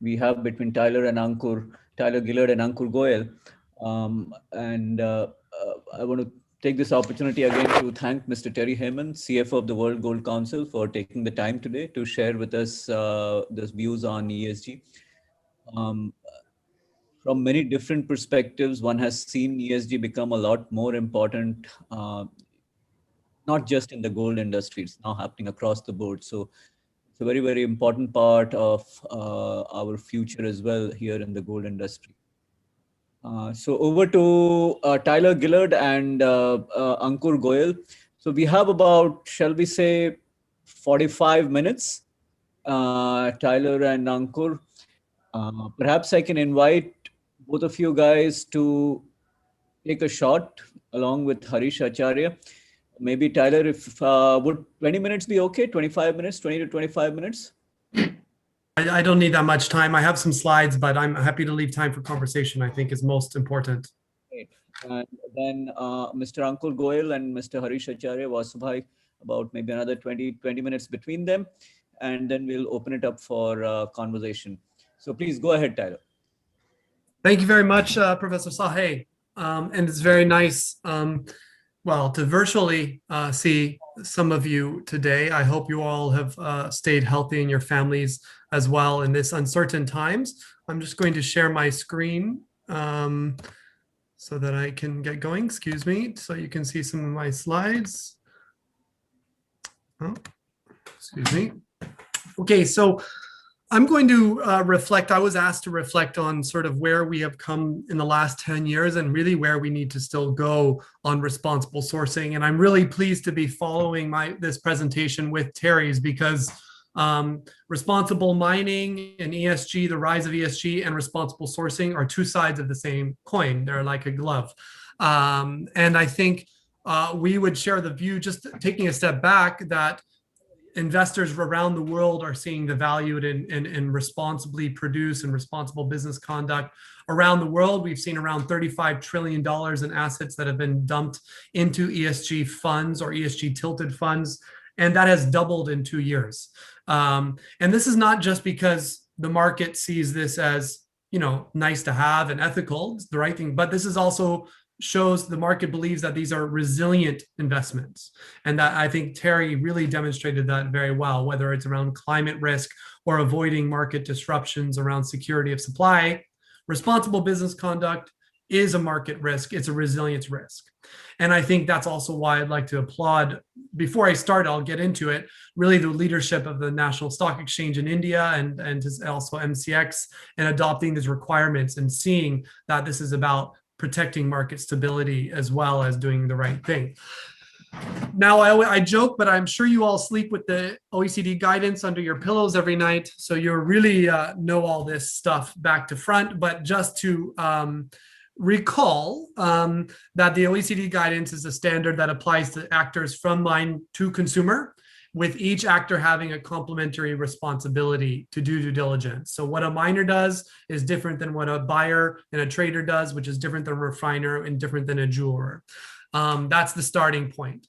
we have between Tyler Gillard and Ankur Goyal. I want to take this opportunity again to thank Mr. Terry Heyman, CFO of the World Gold Council, for taking the time today to share with us those views on ESG. From many different perspectives, one has seen ESG become a lot more important, not just in the gold industry, it's now happening across the board. So it's a very, very important part of our future as well here in the gold industry. So over to Tyler Gillard and Ankur Goyal. So we have about, shall we say, 45 minutes, Tyler and Ankur. Perhaps I can invite both of you guys to take a shot along with Harish Acharya. Maybe Tyler, if would 20 minutes be okay? 25 minutes, 20 to 25 minutes? I don't need that much time. I have some slides, but I'm happy to leave time for conversation, I think is most important. Great. And then Mr. Ankur Goyal and Mr. Harish Acharya, Vasubhai, about maybe another 20 minutes between them. And then we'll open it up for conversation. So please go ahead, Tyler. Thank you very much, Professor Sahay. And it's very nice, well, to virtually see some of you today. I hope you all have stayed healthy and your families as well in this uncertain times. I'm just going to share my screen. so that I can get going. Excuse me, so you can see some of my slides. Oh, excuse me. Okay, so I'm going to reflect. I was asked to reflect on sort of where we have come in the last 10 years and really where we need to still go on responsible sourcing. And I'm really pleased to be following this presentation with Terry's, because responsible mining and ESG, the rise of ESG and responsible sourcing are two sides of the same coin. They're like a glove. And I think we would share the view, just taking a step back, that investors around the world are seeing the value in responsibly produce and responsible business conduct. Around the world, we've seen around $35 trillion in assets that have been dumped into ESG funds or ESG tilted funds, and that has doubled in 2 years. And this is not just because the market sees this as, you know, nice to have and ethical, it's the right thing, but this is also shows the market believes that these are resilient investments. And that, I think Terry really demonstrated that very well, whether it's around climate risk or avoiding market disruptions around security of supply. Responsible business conduct is a market risk. It's a resilience risk. And I think that's also why I'd like to applaud, before I start, I'll get into it, really the leadership of the National Stock Exchange in India and also MCX in adopting these requirements and seeing that this is about protecting market stability as well as doing the right thing. Now, I joke, but I'm sure you all sleep with the OECD guidance under your pillows every night, so you really know all this stuff back to front. But just to recall that the OECD guidance is a standard that applies to actors from mine to consumer, with each actor having a complementary responsibility to do due diligence. So what a miner does is different than what a buyer and a trader does, which is different than a refiner and different than a jeweler. That's the starting point.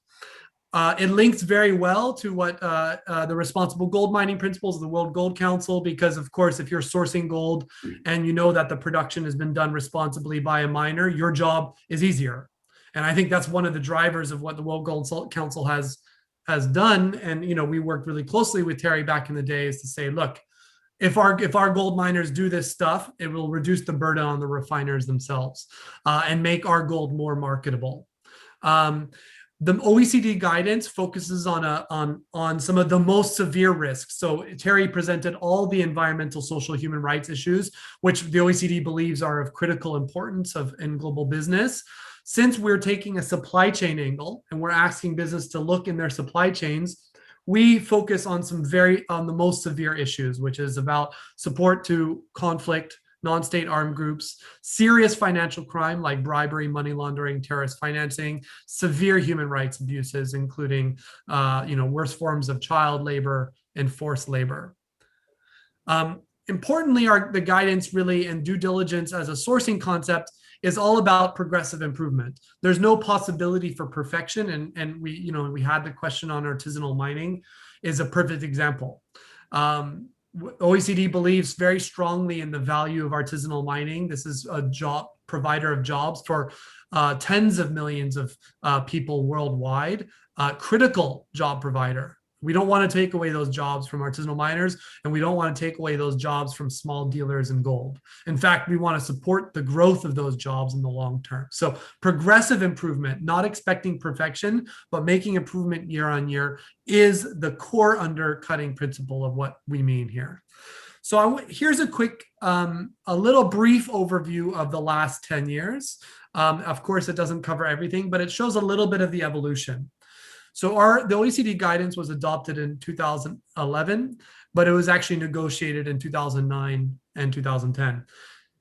It links very well to what the responsible gold mining principles of the World Gold Council, because of course, if you're sourcing gold and you know that the production has been done responsibly by a miner, your job is easier. And I think that's one of the drivers of what the World Gold Council has done. And, you know, we worked really closely with Terry back in the day, is to say, look, if our gold miners do this stuff, it will reduce the burden on the refiners themselves and make our gold more marketable. The OECD guidance focuses on some of the most severe risks. So Terry presented all the environmental, social, human rights issues, which the OECD believes are of critical importance in global business. Since we're taking a supply chain angle and we're asking business to look in their supply chains, we focus on the most severe issues, which is about support to conflict, non-state armed groups, serious financial crime like bribery, money laundering, terrorist financing, severe human rights abuses, including worse forms of child labor and forced labor. Importantly, the guidance really and due diligence as a sourcing concept is all about progressive improvement. There's no possibility for perfection, and we had the question on artisanal mining is a perfect example. OECD believes very strongly in the value of artisanal mining. This is a job provider of jobs for tens of millions of people worldwide, critical job provider. We don't want to take away those jobs from artisanal miners, and we don't want to take away those jobs from small dealers in gold. In fact, we want to support the growth of those jobs in the long term. So progressive improvement, not expecting perfection, but making improvement year on year, is the core undercutting principle of what we mean here. So here's a quick, a little brief overview of the last 10 years. Of course, it doesn't cover everything, but it shows a little bit of the evolution. So the OECD guidance was adopted in 2011, but it was actually negotiated in 2009 and 2010.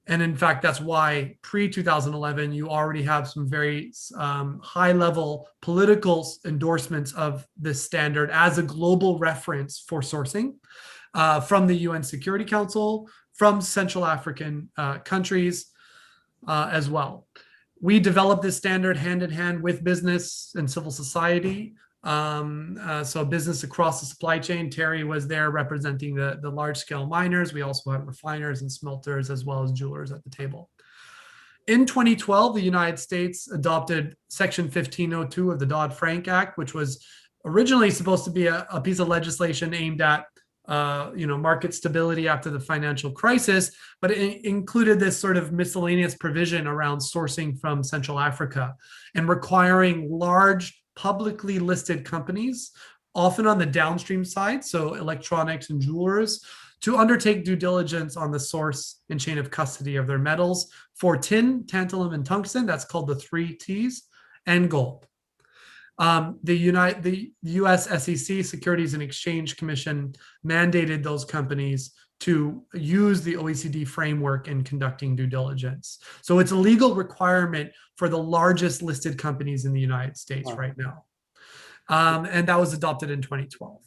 And in fact, that's why pre-2011, you already have some very high-level political endorsements of this standard as a global reference for sourcing from the UN Security Council, from Central African countries as well. We developed this standard hand in hand with business and civil society. So business across the supply chain. Terry was there representing the large scale miners. We also had refiners and smelters as well as jewelers at the table. In 2012, the United States adopted Section 1502 of the Dodd-Frank Act, which was originally supposed to be a piece of legislation aimed at market stability after the financial crisis, but it included this sort of miscellaneous provision around sourcing from Central Africa and requiring large publicly listed companies, often on the downstream side, so electronics and jewelers, to undertake due diligence on the source and chain of custody of their metals for tin, tantalum, and tungsten. That's called the 3 Ts, and gold. The US SEC, Securities and Exchange Commission, mandated those companies to use the OECD framework in conducting due diligence. So it's a legal requirement for the largest listed companies in the United States right now. And that was adopted in 2012.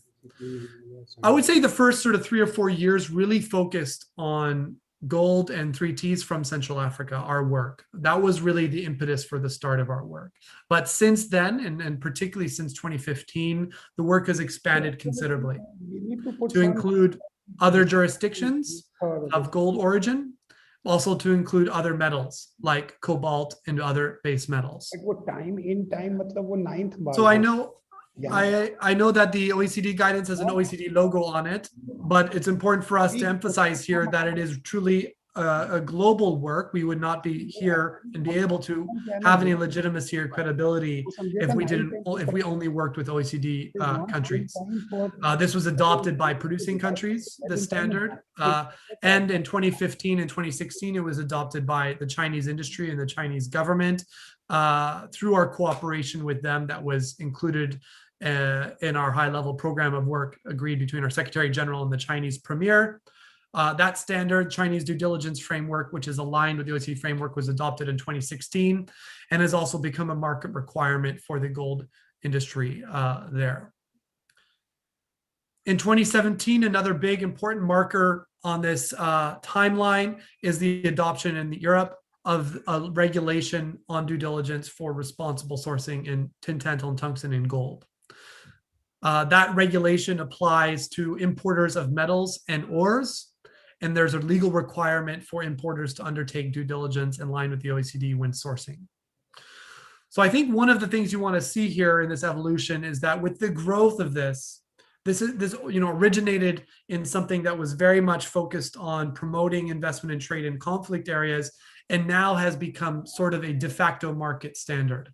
I would say the first sort of 3 or 4 years really focused on gold and 3 Ts from Central Africa, our work. That was really the impetus for the start of our work. But since then, and particularly since 2015, the work has expanded considerably to include other jurisdictions of gold origin, also to include other metals like cobalt and other base metals. So I know that the OECD guidance has an OECD logo on it, but it's important for us to emphasize here that it is truly a global work. We would not be here and be able to have any legitimacy or credibility if we only worked with OECD countries. This was adopted by producing countries, the standard, and in 2015 and 2016, it was adopted by the Chinese industry and the Chinese government through our cooperation with them that was included in our high-level program of work agreed between our Secretary General and the Chinese Premier. That standard, Chinese due diligence framework, which is aligned with the OECD framework, was adopted in 2016 and has also become a market requirement for the gold industry there. In 2017, another big important marker on this timeline is the adoption in Europe of a regulation on due diligence for responsible sourcing in tin, tantalum, tungsten, and gold. That regulation applies to importers of metals and ores, and there's a legal requirement for importers to undertake due diligence in line with the OECD when sourcing. So I think one of the things you want to see here in this evolution is that with the growth of this originated in something that was very much focused on promoting investment and trade in conflict areas, and now has become sort of a de facto market standard.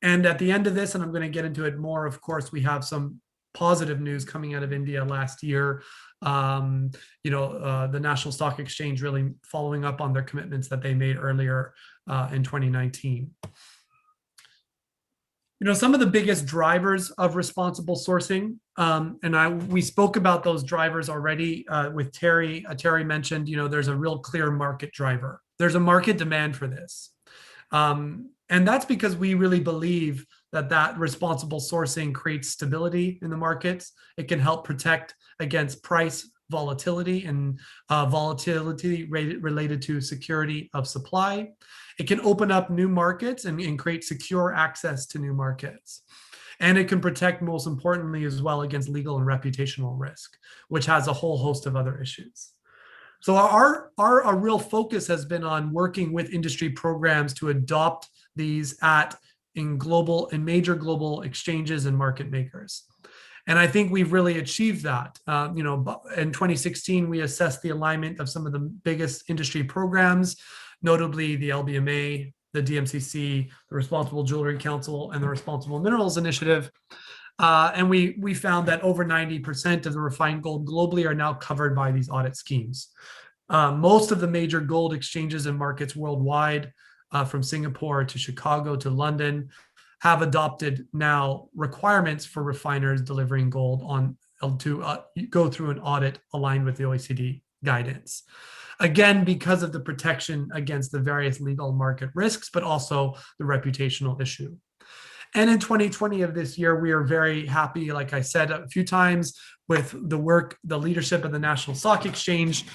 And at the end of this, and I'm going to get into it more, of course, we have some positive news coming out of India last year. The National Stock Exchange really following up on their commitments that they made earlier in 2019. Some of the biggest drivers of responsible sourcing, we spoke about those drivers already with Terry. Terry mentioned, there's a real clear market driver. There's a market demand for this. And that's because we really believe that responsible sourcing creates stability in the markets. It can help protect against price volatility and volatility related to security of supply. It can open up new markets and create secure access to new markets. And it can protect, most importantly, as well, against legal and reputational risk, which has a whole host of other issues. So our real focus has been on working with industry programs to adopt these in major global exchanges and market makers. And I think we've really achieved that. In 2016, we assessed the alignment of some of the biggest industry programs, notably the LBMA, the DMCC, the Responsible Jewelry Council, and the Responsible Minerals Initiative. And we found that over 90% of the refined gold globally are now covered by these audit schemes. Most of the major gold exchanges and markets worldwide, from Singapore to Chicago to London, have adopted now requirements for refiners delivering gold to go through an audit aligned with the OECD guidance. Again, because of the protection against the various legal market risks, but also the reputational issue. And in 2020 of this year, we are very happy, like I said a few times, with the leadership of the National Stock Exchange.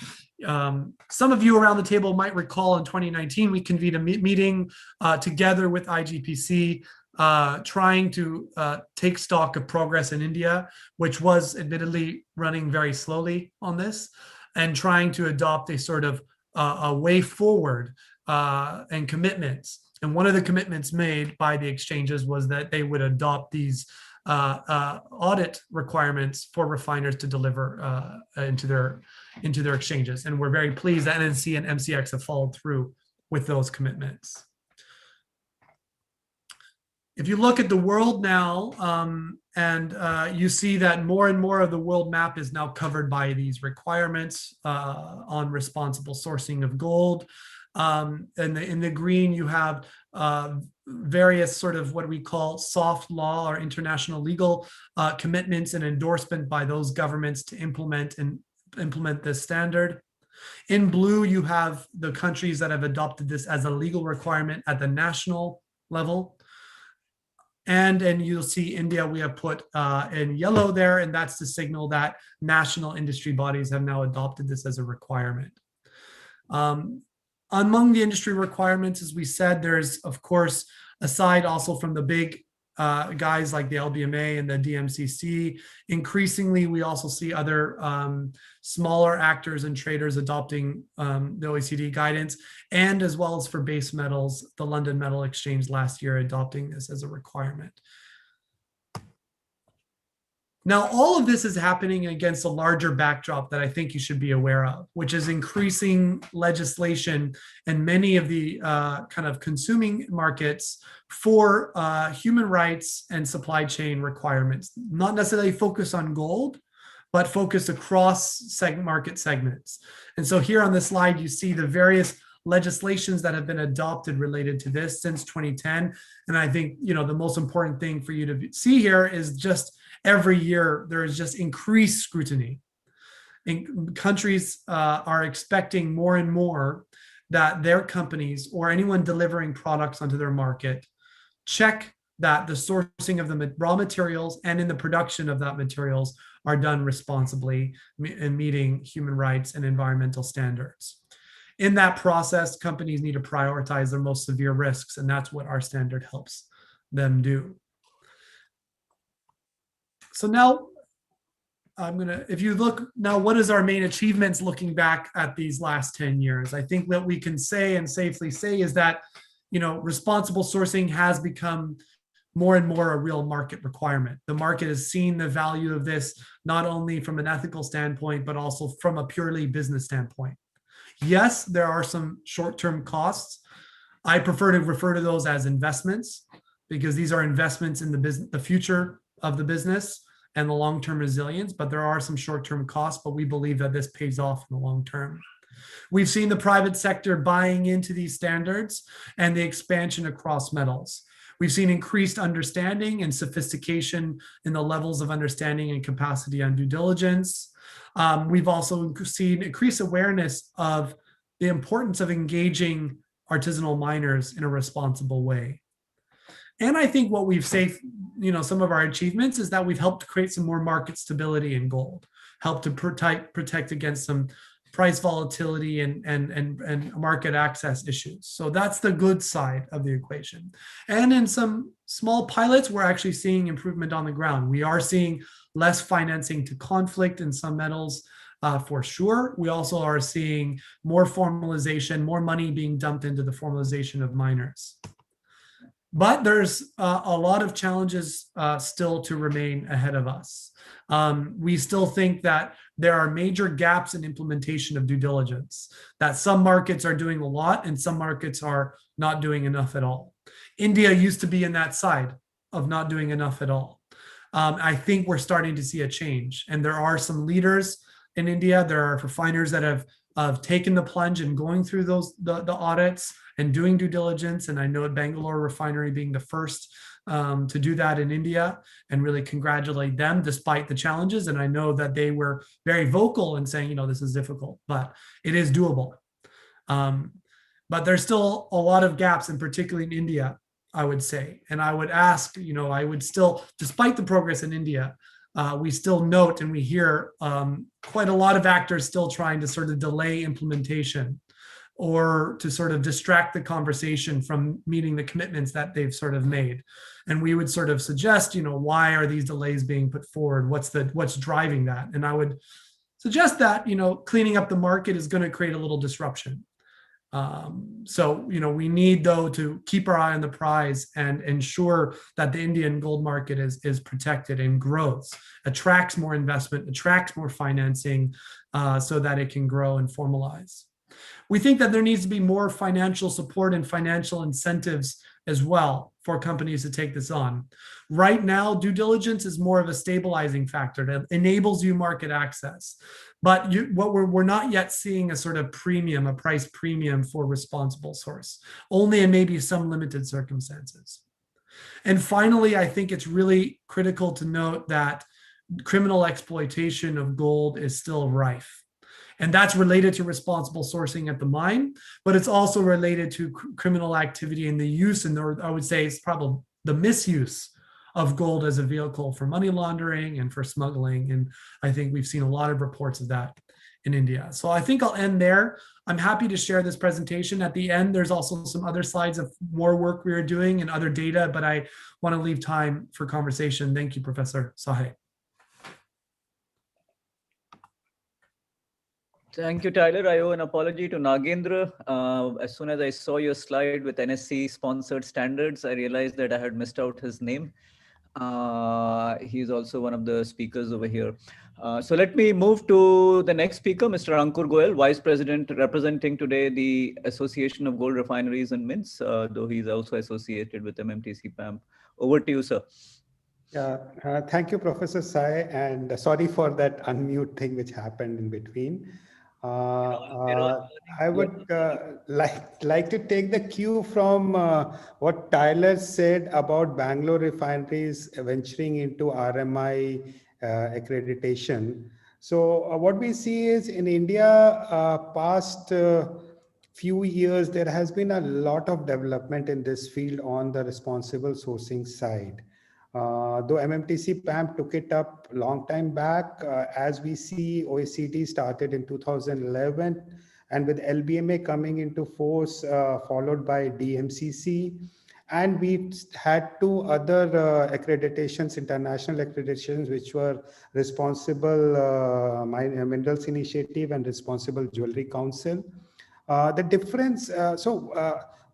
Some of you around the table might recall in 2019, we convened a meeting together with IGPC, trying to take stock of progress in India, which was admittedly running very slowly on this, and trying to adopt a sort of a way forward and commitments And one of the commitments made by the exchanges was that they would adopt these audit requirements for refiners to deliver into their exchanges. And we're very pleased that NNC and MCX have followed through with those commitments. If you look at the world now, you see that more and more of the world map is now covered by these requirements on responsible sourcing of gold. In the green, you have various sort of what we call soft law or international legal commitments and endorsement by those governments to implement this standard. In blue, you have the countries that have adopted this as a legal requirement at the national level. And you'll see India, we have put in yellow there, and that's the signal that national industry bodies have now adopted this as a requirement. Among the industry requirements, as we said, there's, of course, aside also from the big guys like the LBMA and the DMCC, increasingly we also see other smaller actors and traders adopting the OECD guidance, and as well as for base metals, the London Metal Exchange last year adopting this as a requirement. Now, all of this is happening against a larger backdrop that I think you should be aware of, which is increasing legislation in many of the kind of consuming markets for human rights and supply chain requirements, not necessarily focus on gold, but focus across market segments. And so here on this slide, you see the various legislations that have been adopted related to this since 2010. And I think, the most important thing for you to see here is just every year there is just increased scrutiny. And countries are expecting more and more that their companies or anyone delivering products onto their market check that the sourcing of the raw materials and in the production of that materials are done responsibly in meeting human rights and environmental standards. In that process, companies need to prioritize their most severe risks, and that's what our standard helps them do. So now if you look now, what is our main achievements looking back at these last 10 years? I think what we can say and safely say is that, responsible sourcing has become more and more a real market requirement. The market has seen the value of this, not only from an ethical standpoint, but also from a purely business standpoint. Yes, there are some short-term costs. I prefer to refer to those as investments, because these are investments in the future of the business and the long-term resilience, but there are some short-term costs, but we believe that this pays off in the long term. We've seen the private sector buying into these standards and the expansion across metals. We've seen increased understanding and sophistication in the levels of understanding and capacity on due diligence. We've also seen increased awareness of the importance of engaging artisanal miners in a responsible way. And I think what we've saved, some of our achievements is that we've helped create some more market stability in gold, helped to protect against some price volatility and market access issues. So that's the good side of the equation. And in some small pilots, we're actually seeing improvement on the ground. We are seeing less financing to conflict in some metals, for sure. We also are seeing more formalization, more money being dumped into the formalization of miners. But there's a lot of challenges still to remain ahead of us. We still think that there are major gaps in implementation of due diligence, that some markets are doing a lot and some markets are not doing enough at all. India used to be in that side of not doing enough at all. I think we're starting to see a change, and there are some leaders in India. There are refiners that have taken the plunge and going through the audits and doing due diligence. And I know at Bangalore Refinery being the first to do that in India, and really congratulate them despite the challenges. And I know that they were very vocal in saying, this is difficult, but it is doable. But there's still a lot of gaps, and particularly in India, I would say. And I would ask, I would still, despite the progress in India, we still note and we hear quite a lot of actors still trying to sort of delay implementation or to sort of distract the conversation from meeting the commitments that they've sort of made. And we would sort of suggest, why are these delays being put forward? What's driving that? And I would suggest that, cleaning up the market is going to create a little disruption. So, we need, though, to keep our eye on the prize and ensure that the Indian gold market is protected and grows, attracts more investment, attracts more financing, so that it can grow and formalize. We think that there needs to be more financial support and financial incentives as well for companies to take this on. Right now, due diligence is more of a stabilizing factor that enables you market access. But what we're not yet seeing a sort of premium, a price premium for responsible source, only in maybe some limited circumstances. And finally, I think it's really critical to note that criminal exploitation of gold is still rife. And that's related to responsible sourcing at the mine, but it's also related to criminal activity in the use, and I would say it's probably the misuse of gold as a vehicle for money laundering and for smuggling. And I think we've seen a lot of reports of that in India. So I think I'll end there. I'm happy to share this presentation. At the end, there's also some other slides of more work we are doing and other data, but I want to leave time for conversation. Thank you, Professor Sahay. Thank you, Tyler. I owe an apology to Nagendra. As soon as I saw your slide with NSC sponsored standards, I realized that I had missed out his name. He's also one of the speakers over here. So let me move to the next speaker, Mr. Ankur Goyal, Vice President representing today the Association of Gold Refineries and Mints, though he's also associated with MMTC PAMP. Over to you, sir. Yeah, thank you, Professor Sai, and sorry for that unmute thing which happened in between. I would like to take the cue from what Tyler said about Bangalore refineries venturing into RMI accreditation. So what we see is in India, past few years, there has been a lot of development in this field on the responsible sourcing side. Though MMTC PAMP took it up a long time back, as we see OECD started in 2011, and with LBMA coming into force, followed by DMCC, and we had two other accreditations, international accreditations, which were Responsible Minerals Initiative and Responsible Jewelry Council. The difference,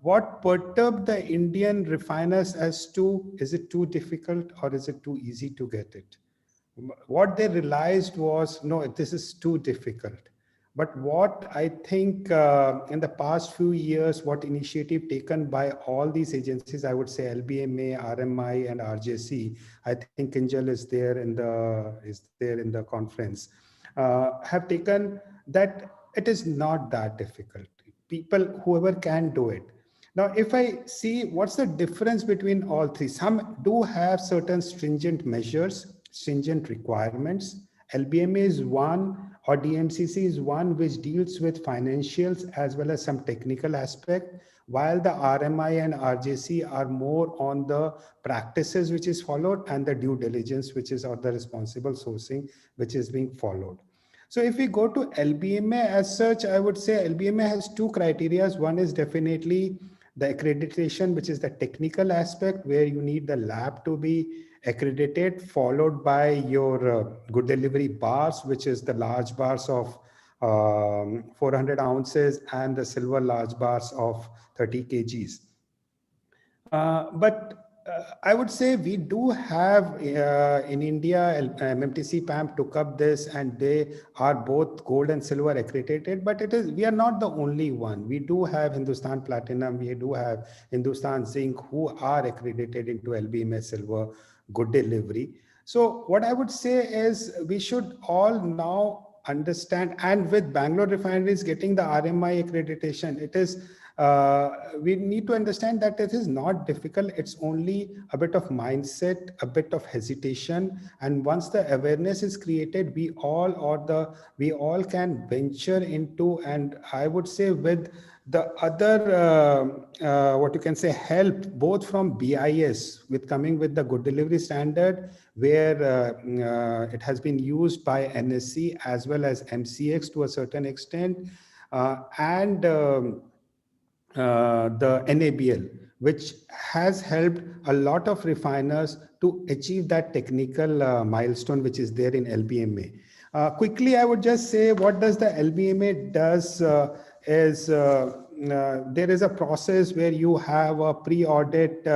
what perturbed the Indian refiners as to, is it too difficult or is it too easy to get it? What they realized was, no, this is too difficult. But what I think in the past few years, what initiative taken by all these agencies, I would say LBMA, RMI, and RJC, I think Kinjal is there in the conference, have taken that it is not that difficult. People, whoever can do it. Now, if I see what's the difference between all three, some do have certain stringent measures, stringent requirements. LBMA is one, or DMCC is one, which deals with financials as well as some technical aspect, while the RMI and RJC are more on the practices which is followed and the due diligence, which is, or the responsible sourcing, which is being followed. So if we go to LBMA as such, I would say LBMA has two criteria. One is definitely the accreditation, which is the technical aspect where you need the lab to be accredited, followed by your good delivery bars, which is the large bars of 400 ounces and the silver large bars of 30 kgs. I would say we do have in India, MMTC PAMP took up this and they are both gold and silver accredited, but we are not the only one. We do have Hindustan Platinum, we do have Hindustan Zinc who are accredited into LBMA silver good delivery. So what I would say is we should all now understand, and with Bangalore refineries getting the RMI accreditation, it is we need to understand that it is not difficult. It's only a bit of mindset, a bit of hesitation. And once the awareness is created, we all can venture into, and I would say with the other, what you can say, help both from BIS with coming with the good delivery standard, where it has been used by NSC as well as MCX to a certain extent, and the NABL, which has helped a lot of refiners to achieve that technical milestone, which is there in LBMA. Quickly, I would just say what does the LBMA does is there is a process where you have a pre-audit,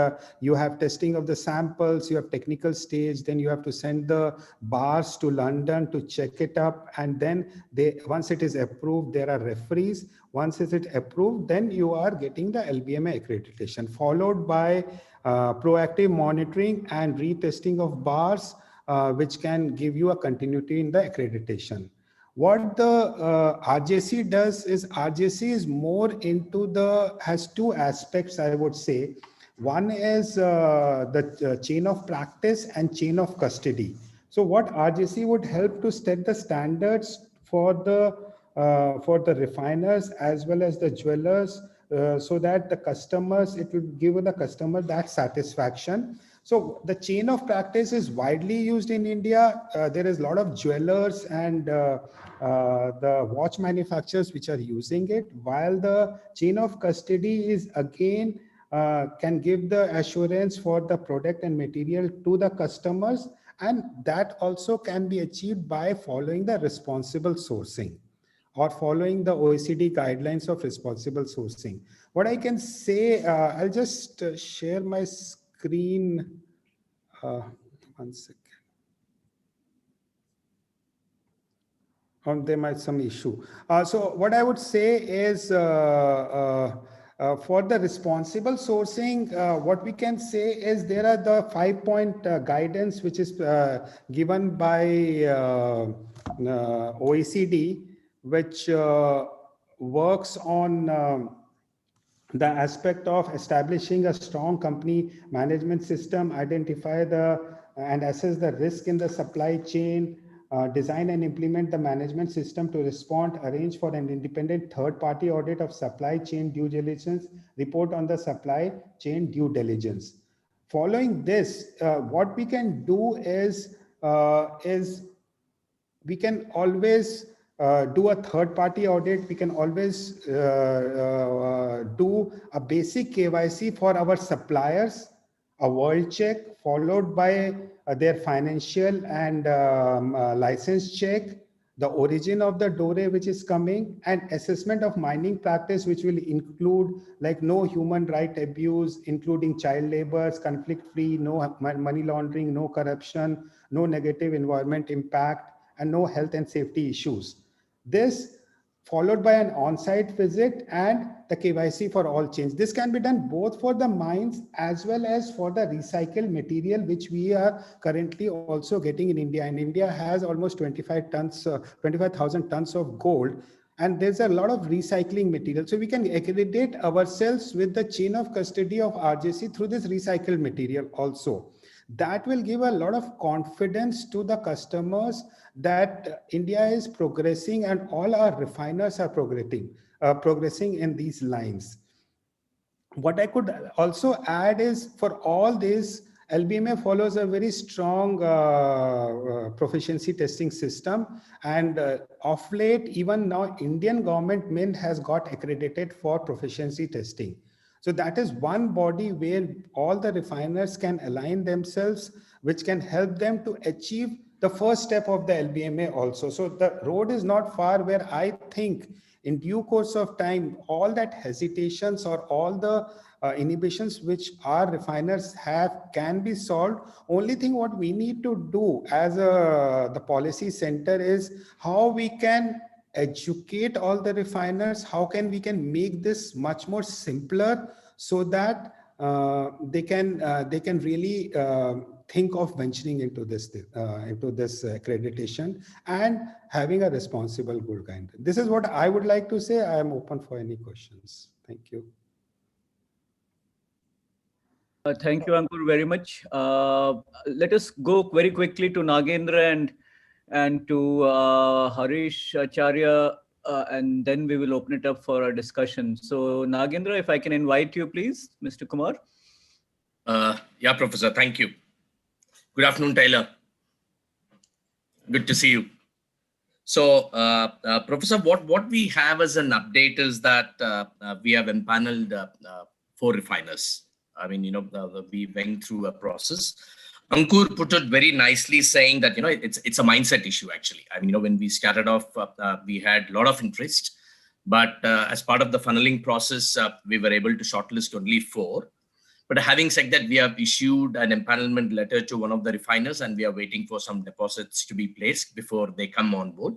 you have testing of the samples, you have technical stage, then you have to send the bars to London to check it up, and then once it is approved, there are referees. Once it is approved, then you are getting the LBMA accreditation, followed by proactive monitoring and retesting of bars, which can give you a continuity in the accreditation. What the RJC does is RJC is more into has two aspects, I would say. One is the chain of practice and chain of custody. So what RJC would help to set the standards for the refiners as well as the jewelers, so that the customers, it will give the customer that satisfaction. So the chain of practice is widely used in India. There is a lot of jewelers and the watch manufacturers which are using it, while the chain of custody is again can give the assurance for the product and material to the customers, and that also can be achieved by following the responsible sourcing or following the OECD guidelines of responsible sourcing. What I can say, I'll just share my screen. 1 second. There might be some issue. So what I would say is for the responsible sourcing, what we can say is there are the 5-point guidance which is given by OECD, which works on the aspect of establishing a strong company management system, identify and assess the risk in the supply chain, design and implement the management system to respond, arrange for an independent third-party audit of supply chain due diligence, report on the supply chain due diligence. Following this, what we can do is we can always do a third-party audit. We can always do a basic KYC for our suppliers, a world check, followed by their financial and license check, the origin of the doré which is coming, and assessment of mining practice, which will include like no human right abuse, including child labor, conflict-free, no money laundering, no corruption, no negative environment impact, and no health and safety issues. This followed by an on-site visit and the KYC for all chains. This can be done both for the mines as well as for the recycled material, which we are currently also getting in India. And India has almost 25,000 tons of gold. And there's a lot of recycling material. So we can accredit ourselves with the chain of custody of RJC through this recycled material also. That will give a lot of confidence to the customers that India is progressing and all our refiners are progressing in these lines. What I could also add is for all this, LBMA follows a very strong proficiency testing system, and of late, even now, Indian government Mint has got accredited for proficiency testing. So that is one body where all the refiners can align themselves, which can help them to achieve the first step of the LBMA also. So the road is not far, where I think in due course of time, all that hesitations or all the inhibitions which our refiners have can be solved. Only thing what we need to do as the policy center is how we can educate all the refiners, how we can make this much more simpler so that they can really think of venturing into this accreditation and having a responsible gold kind. This is what I would like to say. I am open for any questions. Thank you. Thank you, Ankur, very much. Let us go very quickly to Nagendra and to Haresh, Acharya, and then we will open it up for a discussion. So Nagendra, if I can invite you, please, Mr. Kumar. Yeah, Professor, thank you. Good afternoon, Taylor. Good to see you. So, Professor, what we have as an update is that we have empaneled 4 refiners. I mean, we went through a process. Ankur put it very nicely, saying that, it's a mindset issue, actually. I mean, when we started off, we had a lot of interest. But as part of the funneling process, we were able to shortlist only 4. But having said that, we have issued an empanelment letter to one of the refiners, and we are waiting for some deposits to be placed before they come on board.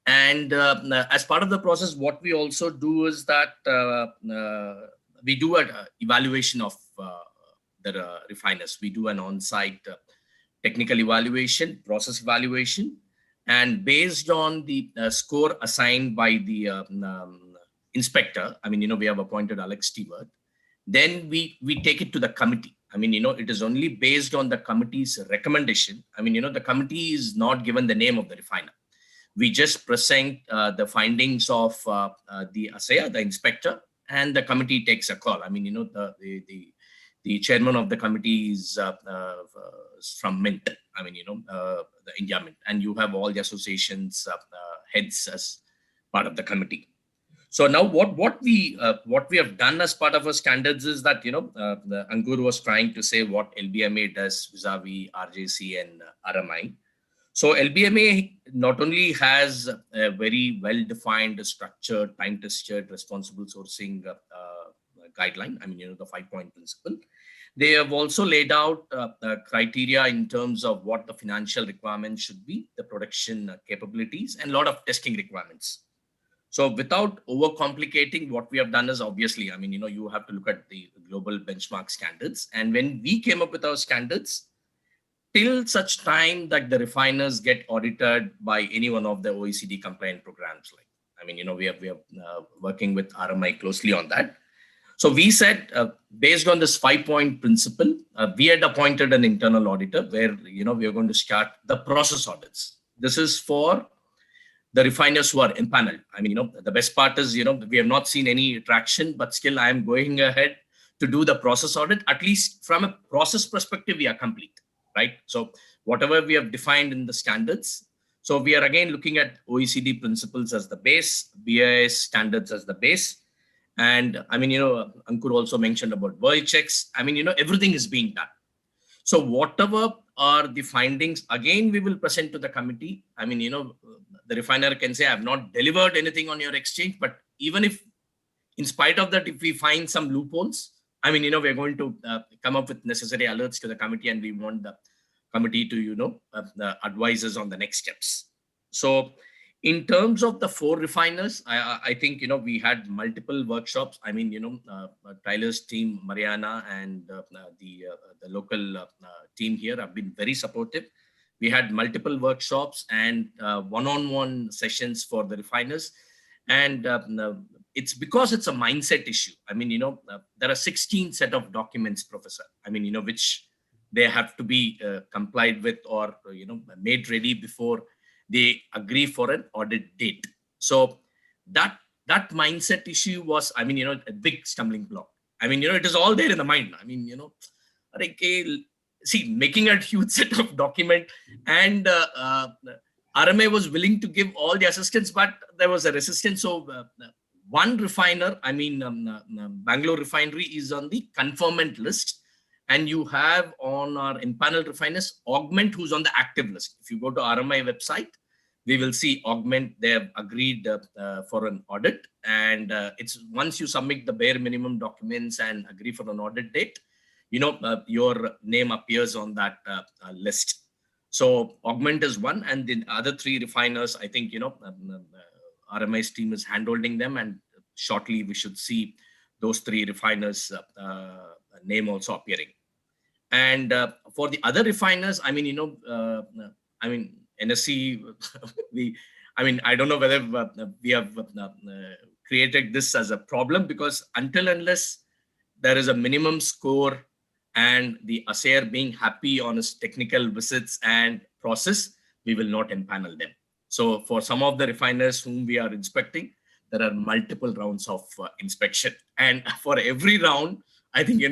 And as part of the process, what we also do is that we do an evaluation of the refiners. We do an on-site technical evaluation, process evaluation, and based on the score assigned by the inspector, I mean, we have appointed Alex Stewart, then we take it to the committee. I mean, it is only based on the committee's recommendation. I mean, the committee is not given the name of the refiner. We just present the findings of the assessor, the inspector, and the committee takes a call. I mean, the chairman of the committee is from Mint. I mean, the India Mint, and you have all the associations heads as part of the committee. So now what we have done as part of our standards is that, the Ankur was trying to say what LBMA does vis-a-vis RJC and RMI. So LBMA not only has a very well-defined, structured, time-tested, responsible sourcing guideline, I mean, the 5-point principle. They have also laid out criteria in terms of what the financial requirements should be, the production capabilities, and a lot of testing requirements. So without overcomplicating, what we have done is obviously, I mean, you have to look at the global benchmark standards. And when we came up with our standards, till such time that the refiners get audited by any one of the OECD compliant programs, like, I mean, we are working with RMI closely on that. So we said, based on this 5-point principle, we had appointed an internal auditor where, we are going to start the process audits. This is for the refiners who are empaneled. I mean, the best part is, we have not seen any traction, but still I am going ahead to do the process audit. At least from a process perspective, we are complete, right? So whatever we have defined in the standards. So we are again looking at OECD principles as the base, BIS standards as the base. And I mean, Ankur also mentioned about world checks. I mean, everything is being done. So whatever are the findings, again, we will present to the committee. I mean, the refiner can say, I have not delivered anything on your exchange, but even if, in spite of that, if we find some loopholes, I mean, we're going to come up with necessary alerts to the committee, and we want the committee to, advise us on the next steps. So in terms of the 4 refiners, I think, we had multiple workshops. I mean, Tyler's team, Mariana, and the local team here have been very supportive. We had multiple workshops and one-on-one sessions for the refiners. And it's because it's a mindset issue. I mean, there are 16 set of documents, Professor. I mean, which they have to be complied with or, made ready before they agree for an audit date. So that mindset issue was, I mean, a big stumbling block. I mean, it is all there in the mind. I mean, see, making a huge set of document, and RMA was willing to give all the assistance, but there was a resistance. So one refiner, I mean, Bangalore refinery is on the conformant list. And you have on our empaneled refiners, Augment, who's on the active list. If you go to RMI website, we will see Augment, they have agreed for an audit. And it's once you submit the bare minimum documents and agree for an audit date, your name appears on that list. So Augment is one, and the other 3 refiners, I think, RMI's team is handholding them, and shortly we should see those 3 refiners name also appearing. And for the other refiners, I mean, NSE, I don't know whether we have created this as a problem, because unless there is a minimum score and the assessor being happy on his technical visits and process, we will not empanel them. So for some of the refiners whom we are inspecting, there are multiple rounds of inspection. And for every round, I think,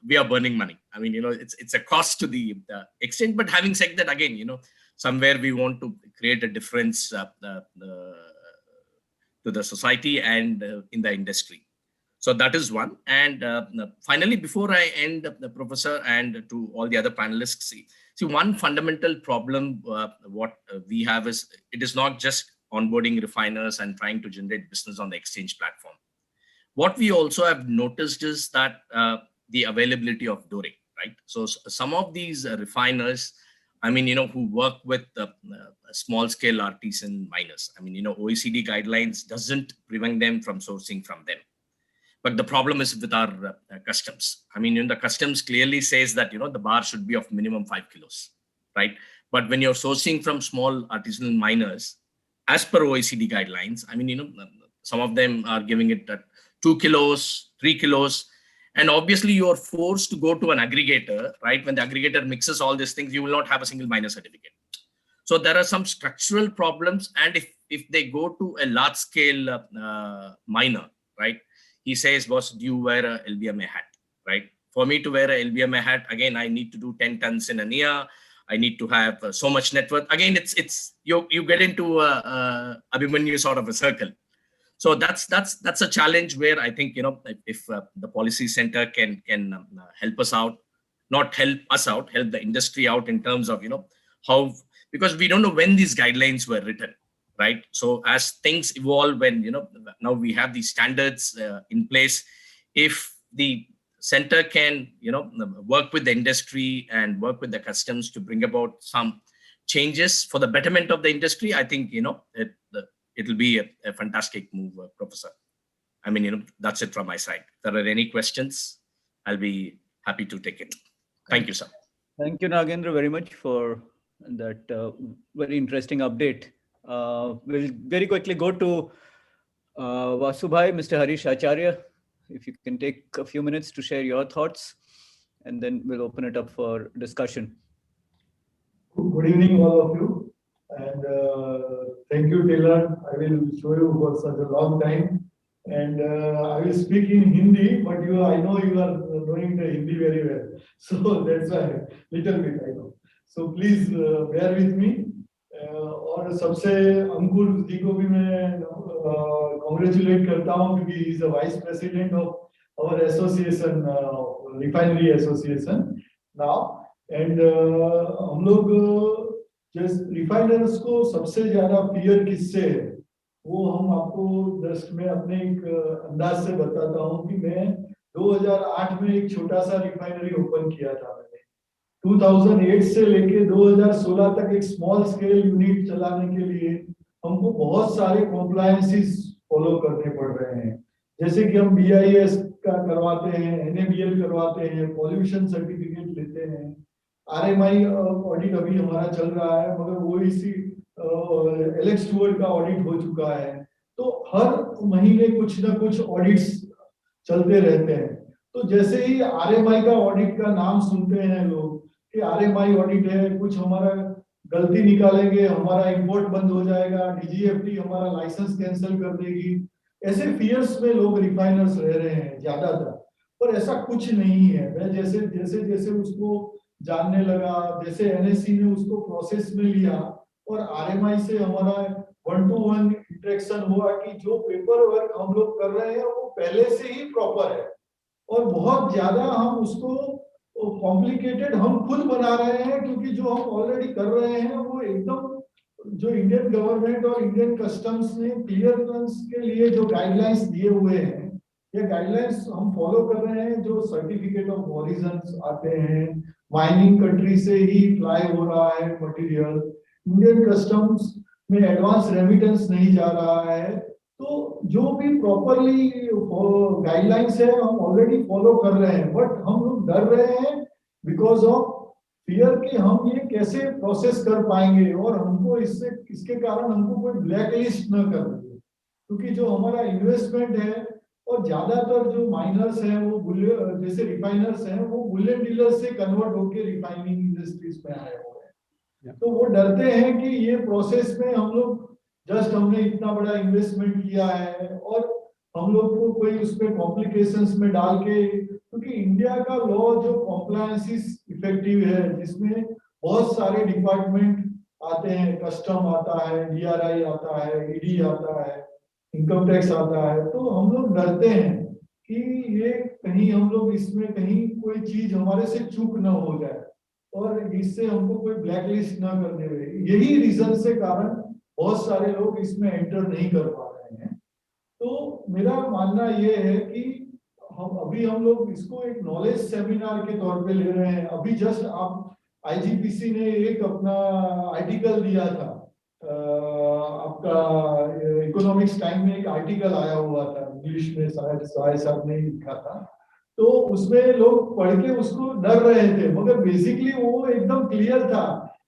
we are burning money. I mean, it's a cost to the exchange. But having said that, again, somewhere we want to create a difference to the society and in the industry. So that is one. And finally, before I end, the professor, and to all the other panelists, see one fundamental problem what we have is, it is not just onboarding refiners and trying to generate business on the exchange platform. What we also have noticed is that the availability of doré, right? So some of these refiners, I mean, who work with small scale artisan miners, I mean, OECD guidelines doesn't prevent them from sourcing from them. But the problem is with our customs. I mean, the customs clearly says that, the bar should be of minimum 5 kilos, right? But when you're sourcing from small artisanal miners, as per OECD guidelines, I mean, some of them are giving it at 2 kilos, 3 kilos. And obviously you're forced to go to an aggregator, right? When the aggregator mixes all these things, you will not have a single miner certificate. So there are some structural problems. And if they go to a large scale miner, right? He says, boss, do you wear a LBMA hat, right? For me to wear a LBMA hat, again, I need to do 10 tons in a year. I need to have so much net worth. Again, you get into a Abhimanyu sort of a circle. So that's a challenge where I think, if the policy center can help us out, not help us out, help the industry out in terms of, how, because we don't know when these guidelines were written, right? So as things evolve, when, now we have these standards in place, if the center can, work with the industry and work with the customs to bring about some changes for the betterment of the industry, I think, it'll be a fantastic move, Professor. I mean, that's it from my side. If there are any questions, I'll be happy to take it. Thank you, sir. Thank you, Nagendra, very much for that very interesting update. We'll very quickly go to Vasubhai, Mr. Harish Acharya. If you can take a few minutes to share your thoughts, and then we'll open it up for discussion. Good evening, all of you. And thank you, Taylor. I will show you for such a long time. And I will speak in Hindi, but I know you are knowing the Hindi very well. So that's why, little bit I know. So please bear with me. और सबसे अंकुर जी को भी मैं congratulate करता हूँ क्योंकि he is the vice president of our association, refinery association now. And हम लोग रिफाइनर्स को सबसे ज्यादा फियर किससे है वो हम आपको जस्ट मैं अपने एक अंदाज से बताता हूँ कि मैं 2008 में एक छोटा सा रिफाइनरी ओपन किया था मैंने 2008 से लेके 2016 तक एक स्मॉल स्केल यूनिट चलाने के लिए हमको बहुत सारे कॉम्प्लायंसेस फॉलो करने पड़ रहे हैं जैसे कि हम BIS का करवाते हैं NABL करवाते हैं पॉल्यूशन सर्टिफिकेट लेते हैं RMI ऑडिट अभी हमारा चल रहा है मगर वो इसी एलेक्स टूवर्ड का ऑडिट हो चुका है तो हर महीने कुछ ना कुछ ऑडिट्स चलते रहते हैं तो जैसे ही RMI का ऑडिट का नाम सुनते हैं लोग कि RMI ऑडिट है कुछ हमारा गलती निकालेंगे हमारा इंपोर्ट बंद हो जाएगा DGFT हमारा लाइसेंस कैंसिल कर देगी ऐसे फियर्स में लोग रिफाइनर्स रह रहे हैं ज्यादातर पर ऐसा कुछ नहीं है मैं जैसे उसको जानने लगा जैसे NSE ने उसको प्रोसेस में लिया और RMI से हमारा 1-to-1 इंटरेक्शन हुआ कि जो पेपर वर्क हम लोग कर रहे हैं वो पहले से ही प्रॉपर है और बहुत ज्यादा हम उसको कॉम्प्लिकेटेड हम खुद बना रहे हैं क्योंकि जो हम ऑलरेडी कर रहे हैं वो एकदम जो इंडियन गवर्नमेंट और इंडियन कस्टम्स ने क्लियरेंस के लिए जो गाइडलाइंस दिए हुए हैं ये गाइडलाइंस हम फॉलो कर रहे हैं जो सर्टिफिकेट ऑफ ओरिजिन आते हैं माइनिंग कंट्री से ही फ्लाई हो रहा है मटेरियल इंडियन कस्टम्स में एडवांस रेमिटेंस नहीं जा रहा है तो जो भी प्रॉपरली गाइडलाइंस है हम ऑलरेडी फॉलो कर रहे हैं बट हम लोग डर रहे हैं बिकॉज ऑफ फियर कि हम ये कैसे प्रोसेस कर पाएंगे और हमको इसके कारण हमको कोई ब्लैक लिस्ट न कर दे क्योंकि जो हमारा इन्वेस्टमेंट है और ज्यादातर जो माइनर्स हैं वो जैसे रिफाइनर्स हैं वो बुलियन डीलर से कन्वर्ट होकर रिफाइनिंग इंडस्ट्रीज में आए हुए हैं तो वो डरते हैं कि ये प्रोसेस में हम लोग जस्ट हमने इतना बड़ा इन्वेस्टमेंट किया है और हम लोग को कोई उसमें कॉम्प्लिकेशंस में डाल के क्योंकि इंडिया का लॉ जो कॉम्प्लायंसेस इफेक्टिव है जिसमें बहुत सारे डिपार्टमेंट आते हैं कस्टम आता है DRI आता है ED आता है इनकम टैक्स आता है तो हम लोग डरते हैं कि ये कहीं हम लोग इसमें कहीं कोई चीज हमारे से चूक ना हो जाए और इससे हमको कोई ब्लैक लिस्ट ना कर दे यही रीजन से कारण बहुत सारे लोग इसमें एंटर नहीं कर पा रहे हैं। तो मेरा मानना ये है कि हम लोग इसको एक नॉलेज सेमिनार के तौर पे ले रहे हैं। अभी जस्ट आप आईजीपीसी ने एक अपना आर्टिकल दिया था, आपका इकोनॉमिक्स टाइम में एक आर्टिकल आया हुआ था, इंग्लिश में शायद साय साहब ने लिखा था। तो उसमें लोग पढ़ के उसको डर रहे थे, मगर बेसिकली वो एकदम क्लियर था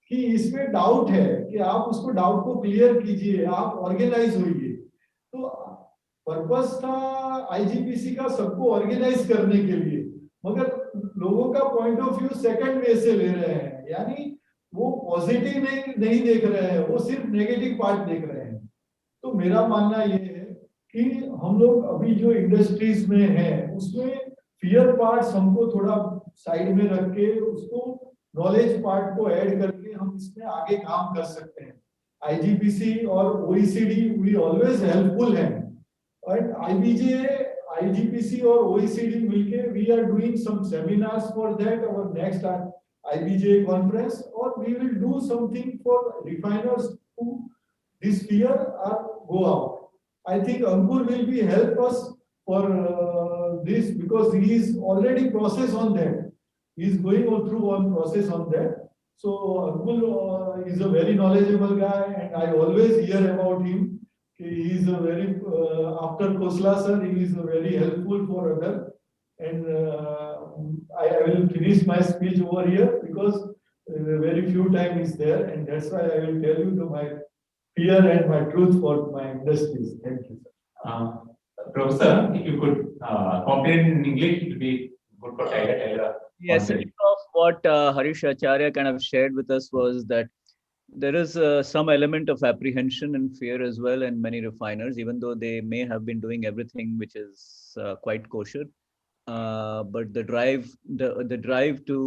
कि इसमें डाउट है कि आप उसको डाउट को क्लियर कीजिए, आप ऑर्गेनाइज होइए। तो पर्पस था आईजीपीसी का सबको ऑर्गेनाइज करने के लिए, मगर लोगों का पॉइंट ऑफ व्यू सेकंड वे से ले रहे हैं, यानी वो पॉजिटिव नहीं देख रहे हैं, वो सिर्फ नेगेटिव पार्ट देख रहे हैं। तो मेरा मानना ये है कि हम लोग अभी जो इंडस्ट्रीज में हैं उसमें फियर पार्ट्स हमको थोड़ा साइड में रख के उसको नॉलेज पार्ट को ऐड करके हम इसमें आगे काम कर सकते हैं। आईजीपीसी और ओईसीडी वी ऑलवेज हेल्पफुल हैं, और आईजीपीसी और ओईसीडी मिलके we are doing some seminars for that, our next IBJ conference, or we will do something for refiners to this fear or go out. I think Ankur will be help us for this, because he is already process on that. He is going on through one process on that. So Ankur is a very knowledgeable guy, and I always hear about him. He is a very after Khosla sir, he is a very helpful for other. And I will finish my speech over here because very few time is there, and that's why I will tell you to my fear and my truth for my industries. Thank you, sir. Professor, if you could complete in English, it would be good for Tiger. Yes, of what Harish Acharya kind of shared with us was that there is some element of apprehension and fear as well in many refiners, even though they may have been doing everything which is quite kosher. But the drive to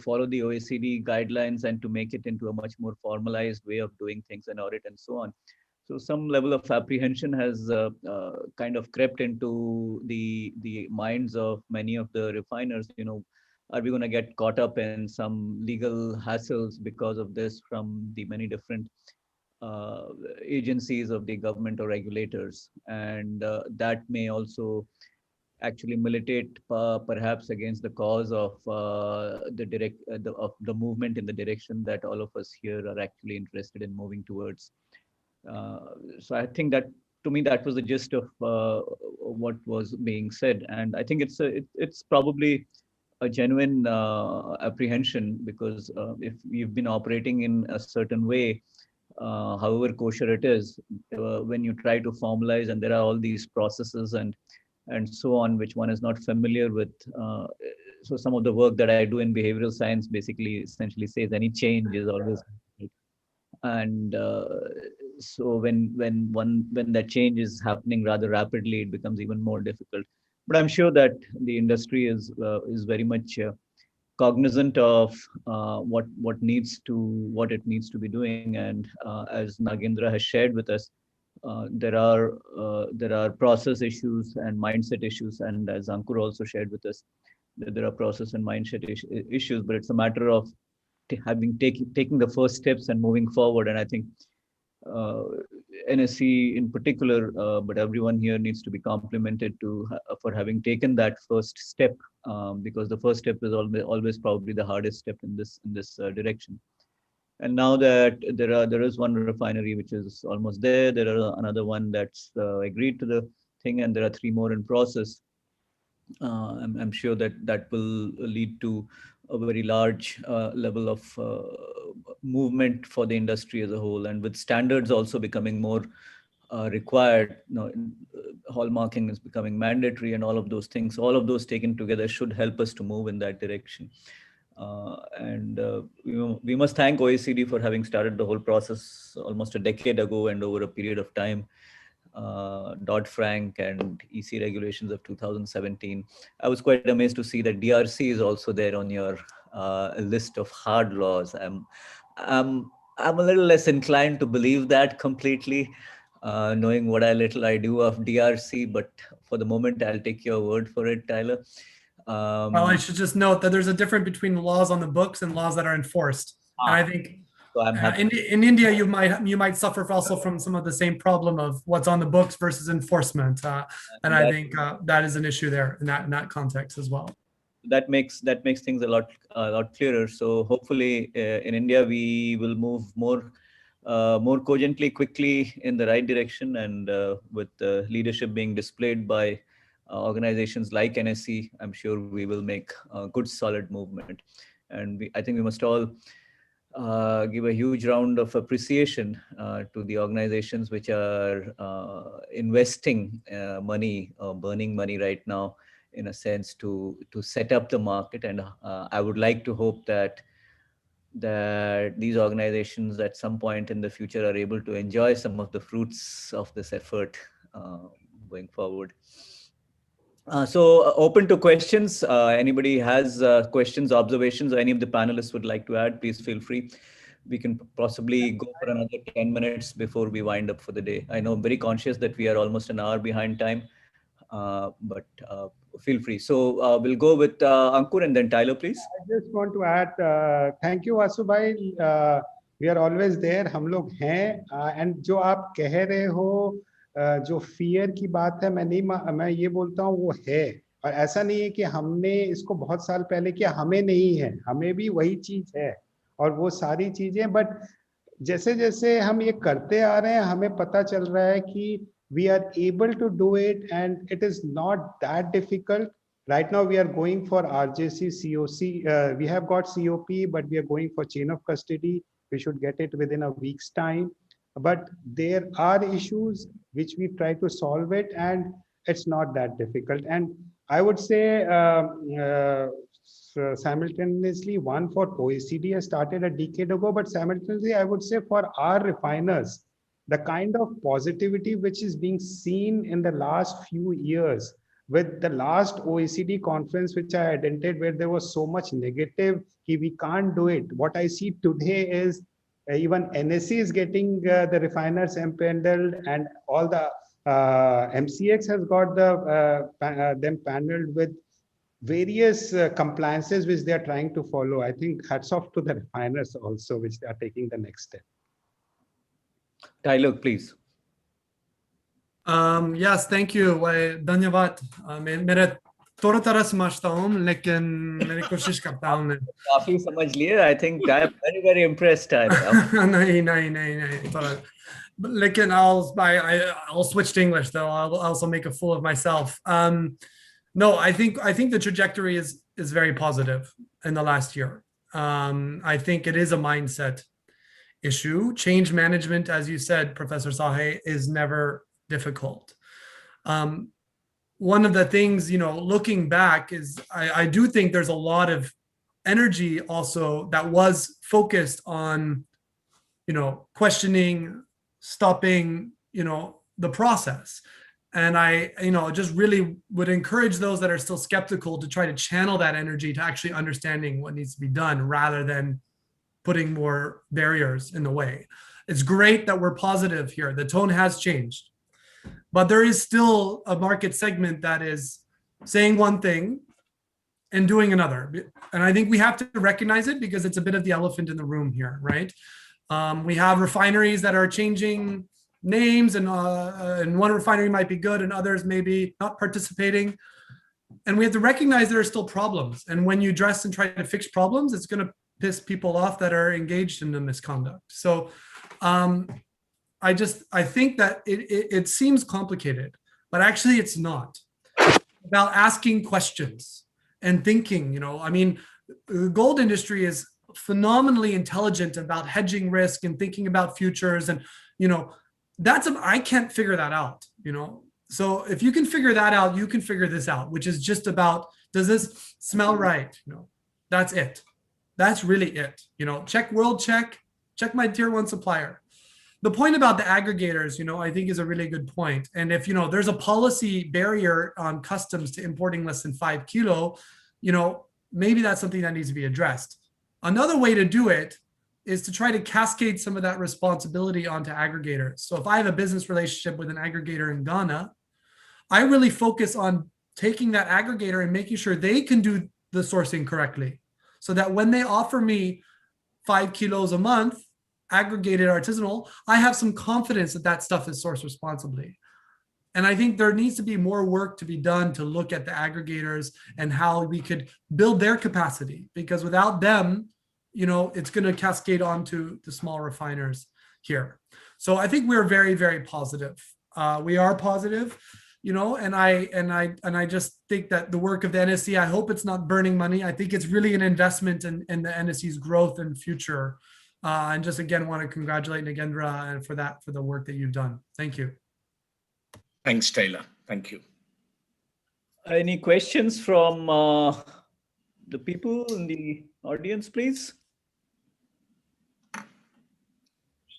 follow the OECD guidelines and to make it into a much more formalized way of doing things and audit and so on. So some level of apprehension has kind of crept into the minds of many of the refiners. You know, are we going to get caught up in some legal hassles because of this from the many different agencies of the government or regulators? And that may also actually militate perhaps against the cause of the movement in the direction that all of us here are actually interested in moving towards. So I think that, to me, that was the gist of what was being said, and I think it's probably a genuine apprehension, because if you've been operating in a certain way, however kosher it is, when you try to formalize, and there are all these processes and so on, which one is not familiar with. So some of the work that I do in behavioral science basically essentially says any change is always, and so when that change is happening rather rapidly, it becomes even more difficult. But I'm sure that the industry is very much cognizant of what it needs to be doing, and as Nagendra has shared with us, there are process issues and mindset issues, and as Ankur also shared with us, that there are process and mindset issues, but it's a matter of taking the first steps and moving forward. And I think NSE in particular, but everyone here needs to be complimented for having taken that first step, because the first step is always probably the hardest step in this direction. And now that there is one refinery which is almost there, there are another one that's agreed to the thing, and there are 3 more in process. I'm sure that will lead to a very large level of movement for the industry as a whole, and with standards also becoming more required. Hallmarking is becoming mandatory, and all of those things, all of those taken together should help us to move in that direction. We must thank OECD for having started the whole process almost a decade ago, and over a period of time. Dodd-Frank and EC regulations of 2017. I was quite amazed to see that DRC is also there on your list of hard laws. I'm a little less inclined to believe that completely, knowing what little I do of DRC, but for the moment, I'll take your word for it, Tyler. Well, I should just note that there's a difference between laws on the books and laws that are enforced. And I think So I'm happy. In India, you might suffer also from some of the same problem of what's on the books versus enforcement, and I think that is an issue there in that context as well. That makes things a lot clearer. So hopefully in India we will move more cogently, quickly in the right direction, and with leadership being displayed by organizations like NSE, I'm sure we will make a good solid movement. And I think we must all give a huge round of appreciation to the organizations which are investing money, burning money right now, in a sense, to set up the market. And I would like to hope that these organizations at some point in the future are able to enjoy some of the fruits of this effort going forward. So open to questions. Anybody has questions, observations, or any of the panelists would like to add, please feel free. We can possibly go for another 10 minutes before we wind up for the day. I know I'm very conscious that we are almost an hour behind time, but feel free. So we'll go with Ankur and then Tyler, please. I just want to add, thank you, Vasu bhai. We are always there. हम लोग हैं, and जो आप कह रहे हो, जो fear की बात है, मैं ये बोलता हूँ वो है, और ऐसा नहीं है कि हमने इसको बहुत साल पहले किया, हमें नहीं है, हमें भी वही चीज है और वो सारी चीजें, बट जैसे जैसे हम ये करते आ रहे हैं हमें पता चल रहा है कि we are able to do it, and it is not that difficult. Right now we are going for RJC COC. We have got COP, but we are going for chain of custody. We should get it within a week's time. But there are issues which we try to solve it, and it's not that difficult. And I would say simultaneously, one for OECD has started a decade ago, but simultaneously I would say for our refiners, the kind of positivity which is being seen in the last few years with the last OECD conference, which I attended, where there was so much negative, we can't do it. What I see today is even NSE is getting the refiners empaneled, and all the MCX has got them paneled with various compliances which they are trying to follow. I think hats off to the refiners also, which they are taking the next step. Tyler, please. Yes, thank you. धन्यवाद. मेरे थोड़ा तरह समझता हूँ, लेकिन मेरी कोशिश करता हूँ मैं. काफी समझ लिए. I think I am very impressed. नहीं थोड़ा. Lekin I'll switch to English though. I'll also make a fool of myself. No, I think the trajectory is very positive in the last year. I think it is a mindset issue. Change management, as you said, Professor Sahay, is never difficult. One of the things, looking back, is I do think there's a lot of energy also that was focused on, questioning, stopping, the process. And I, just really would encourage those that are still skeptical to try to channel that energy to actually understanding what needs to be done rather than putting more barriers in the way. It's great that we're positive here. The tone has changed, but there is still a market segment that is saying one thing and doing another. And I think we have to recognize it because it's a bit of the elephant in the room here, right? We have refineries that are changing names, and one refinery might be good and others maybe not participating. And we have to recognize there are still problems. And when you address and try to fix problems, it's going to piss people off that are engaged in the misconduct. So I think that it seems complicated, but actually it's not. About asking questions and thinking, the gold industry is phenomenally intelligent about hedging risk and thinking about futures. And, I can't figure that out, So if you can figure that out, you can figure this out, which is just about, does this smell right? That's it. That's really it. Check world check my tier 1 supplier. The point about the aggregators, I think is a really good point. And if, there's a policy barrier on customs to importing less than 5 kilo, maybe that's something that needs to be addressed. Another way to do it is to try to cascade some of that responsibility onto aggregators. So if I have a business relationship with an aggregator in Ghana, I really focus on taking that aggregator and making sure they can do the sourcing correctly, so that when they offer me 5 kilos a month, aggregated artisanal, I have some confidence that that stuff is sourced responsibly. And I think there needs to be more work to be done to look at the aggregators and how we could build their capacity, because without them, you know, it's going to cascade onto the small refiners here. So I think we're very, very positive. We are positive, you know, and I just think that the work of the NSE, I hope it's not burning money. I think it's really an investment in the NSE's growth and future. And just again, want to congratulate Nagendra and for the work that you've done. Thank you. Thanks, Taylor. Thank you. Any questions from the people in the audience, please?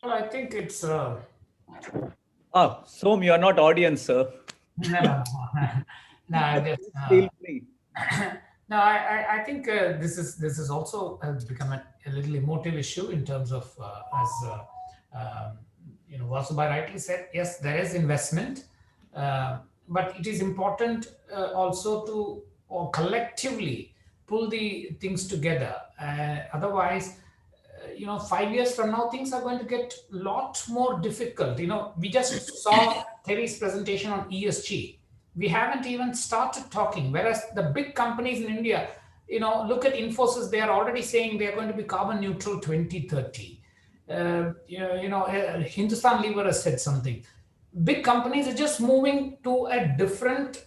Well, I think it's... Som, you are not audience, sir. No, I just, Feel free. no, I think this is also become a little emotive issue in terms of as you know, Vasubai rightly said, yes, there is investment, but it is important also to collectively pull the things together. Otherwise, you know, 5 years from now, things are going to get a lot more difficult. You know, we just saw Terry's presentation on ESG. We haven't even started talking, whereas the big companies in India, you know, look at Infosys, they are already saying they are going to be carbon neutral 2030. Hindustan Lever has said something. Big companies are just moving to a different,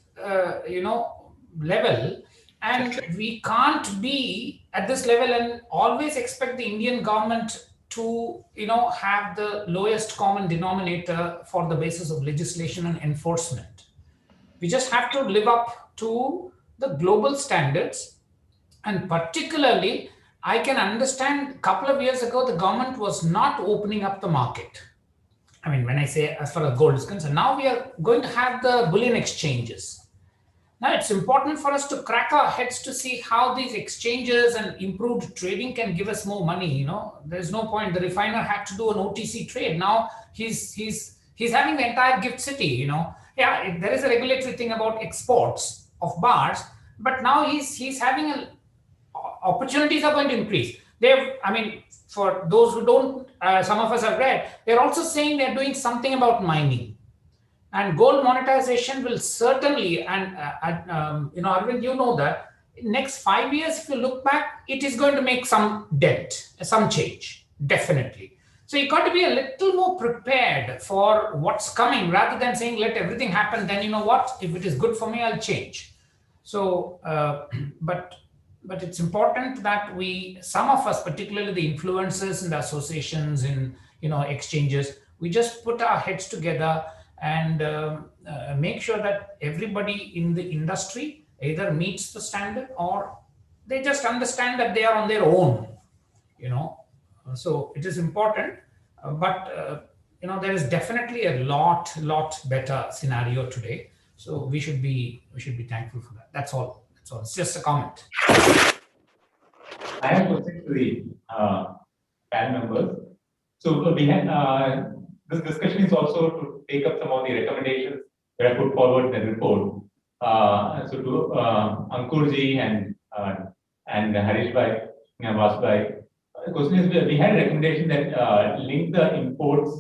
level, and we can't be at this level and always expect the Indian government to, have the lowest common denominator for the basis of legislation and enforcement. We just have to live up to the global standards, and particularly, I can understand a couple of years ago, the government was not opening up the market. I mean, when I say as far as gold is concerned, now we are going to have the bullion exchanges. Now it's important for us to crack our heads to see how these exchanges and improved trading can give us more money. There's no point. The refiner had to do an OTC trade. Now he's having the entire gift city. Yeah, there is a regulatory thing about exports of bars, but now he's having opportunities are going to increase. For those who don't, some of us have read, they're also saying they're doing something about mining. And gold monetization will certainly, Arvind, you know that, in next 5 years, if you look back, it is going to make some dent, some change, definitely. So you got to be a little more prepared for what's coming rather than saying, let everything happen, then you know what, if it is good for me, I'll change. So, but it's important that some of us, particularly the influencers and the associations in, exchanges, we just put our heads together and make sure that everybody in the industry either meets the standard or they just understand that they are on their own, So it is important, but there is definitely a lot better scenario today. So we should be thankful for that. That's all. It's just a comment. I have questions to the panel members. So we had this discussion is also to take up some of the recommendations that are put forward in the report. So to Ankurji and Haresh Bhai, Vasbhai, the question is, we had a recommendation that link the imports,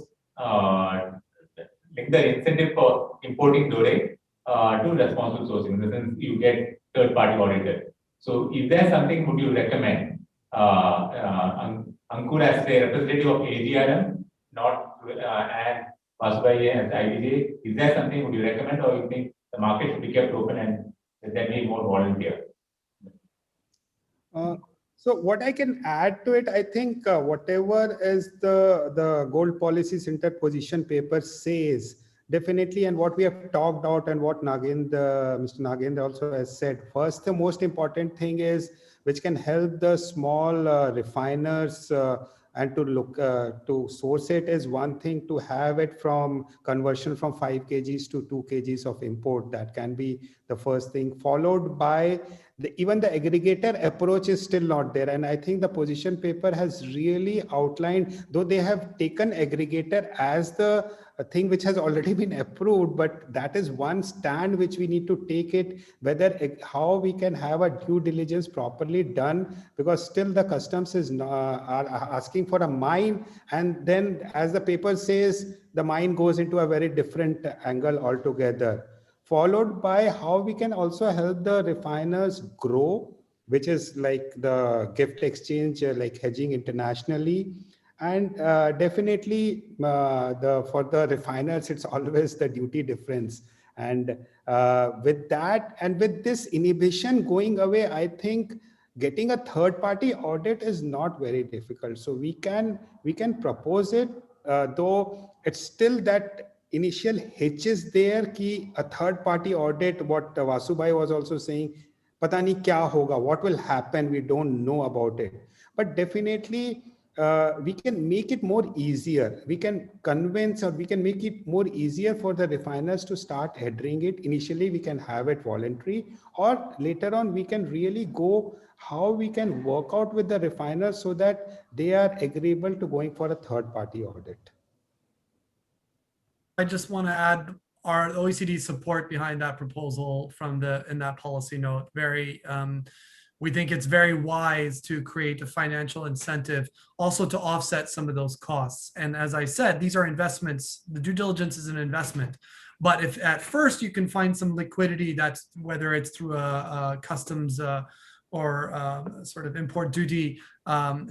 link the incentive for importing dore to responsible sourcing. In the sense, you get third-party audited. So is there something would you recommend? Ankur as a representative of AGRM, not and Vasubhai as IDJ, is there something would you recommend, or you think the market should be kept open and there may be more volunteer? So what I can add to it, I think whatever is the gold policies interposition paper says, definitely, and what we have talked out and what Mr. Nagendra also has said, first, the most important thing is which can help the small refiners and to look to source it is one thing, to have it from conversion from 5 kgs to 2 kgs of import. That can be the first thing, followed by even the aggregator approach is still not there. And I think the position paper has really outlined, though they have taken aggregator as the thing which has already been approved, but that is one stand which we need to take it, whether how we can have a due diligence properly done, because still the customs is are asking for a mine, and then as the paper says, the mine goes into a very different angle altogether, followed by how we can also help the refiners grow, which is like the gift exchange, like hedging internationally. And definitely for the refiners, it's always the duty difference. And with that, and with this inhibition going away, I think getting a third party audit is not very difficult. So we can propose it, though it's still that initial hitch is there ki a third party audit, what Vasubhai was also saying, pata nahi kya hoga, what will happen, we don't know about it. But definitely we can make it more easier. We can convince, or we can make it more easier for the refiners to start adhering it. Initially, we can have it voluntary, or later on, we can really go how we can work out with the refiners so that they are agreeable to going for a third party audit. I just want to add our OECD support behind that proposal from in that policy note. We think it's very wise to create a financial incentive also to offset some of those costs. And as I said, these are investments. The due diligence is an investment. But if at first you can find some liquidity, that's whether it's through a customs or sort of import duty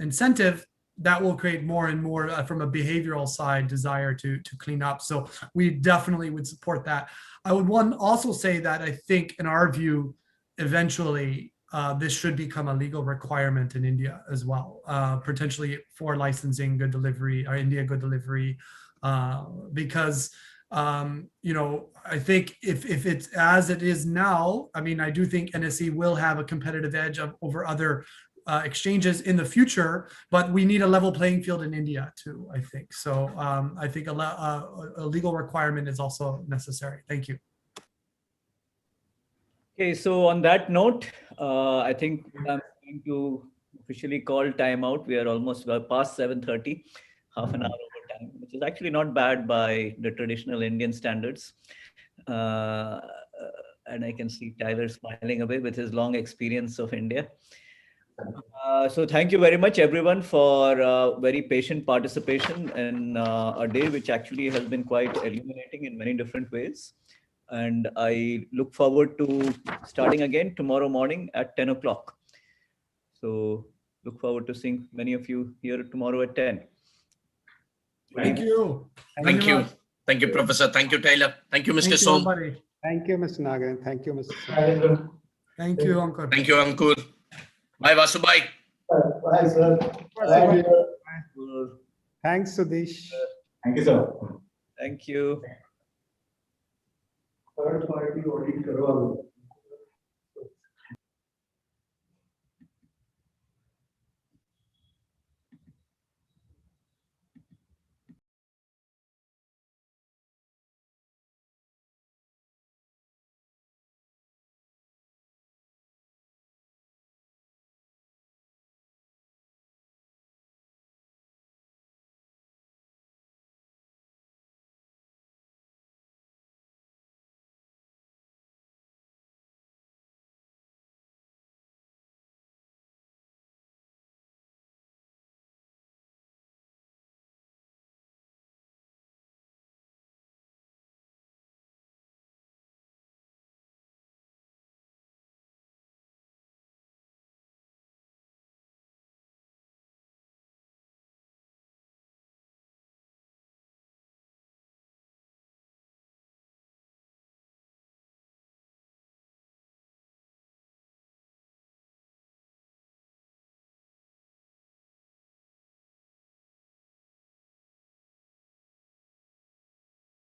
incentive, that will create more and more from a behavioral side desire to clean up. So we definitely would support that. I would also say that I think in our view, eventually, this should become a legal requirement in India as well, potentially for licensing good delivery or India good delivery, because I think if it's as it is now, I mean, I do think NSE will have a competitive edge over other exchanges in the future, but we need a level playing field in India too, I think. So I think a legal requirement is also necessary. Thank you. Okay, so on that note, I think I'm going to officially call timeout. We are almost past 7:30, half an hour over time, which is actually not bad by the traditional Indian standards. And I can see Tyler smiling away with his long experience of India. So thank you very much, everyone, for very patient participation in a day which actually has been quite illuminating in many different ways. And I look forward to starting again tomorrow morning at 10 o'clock. So look forward to seeing many of you here tomorrow at 10. Thank you. Thank you. Thank you, Professor. Thank you, Taylor. Thank you, Mr. Som. Thank you, Mr. Nagaran. Thank you, Mr. Thank you, Uncle. Thank you, Uncle. Bye, Vasubhai. Bye, sir. Bye. Thanks, Sudesh. Thank you, sir. Thank you. Third party audit करवा लो.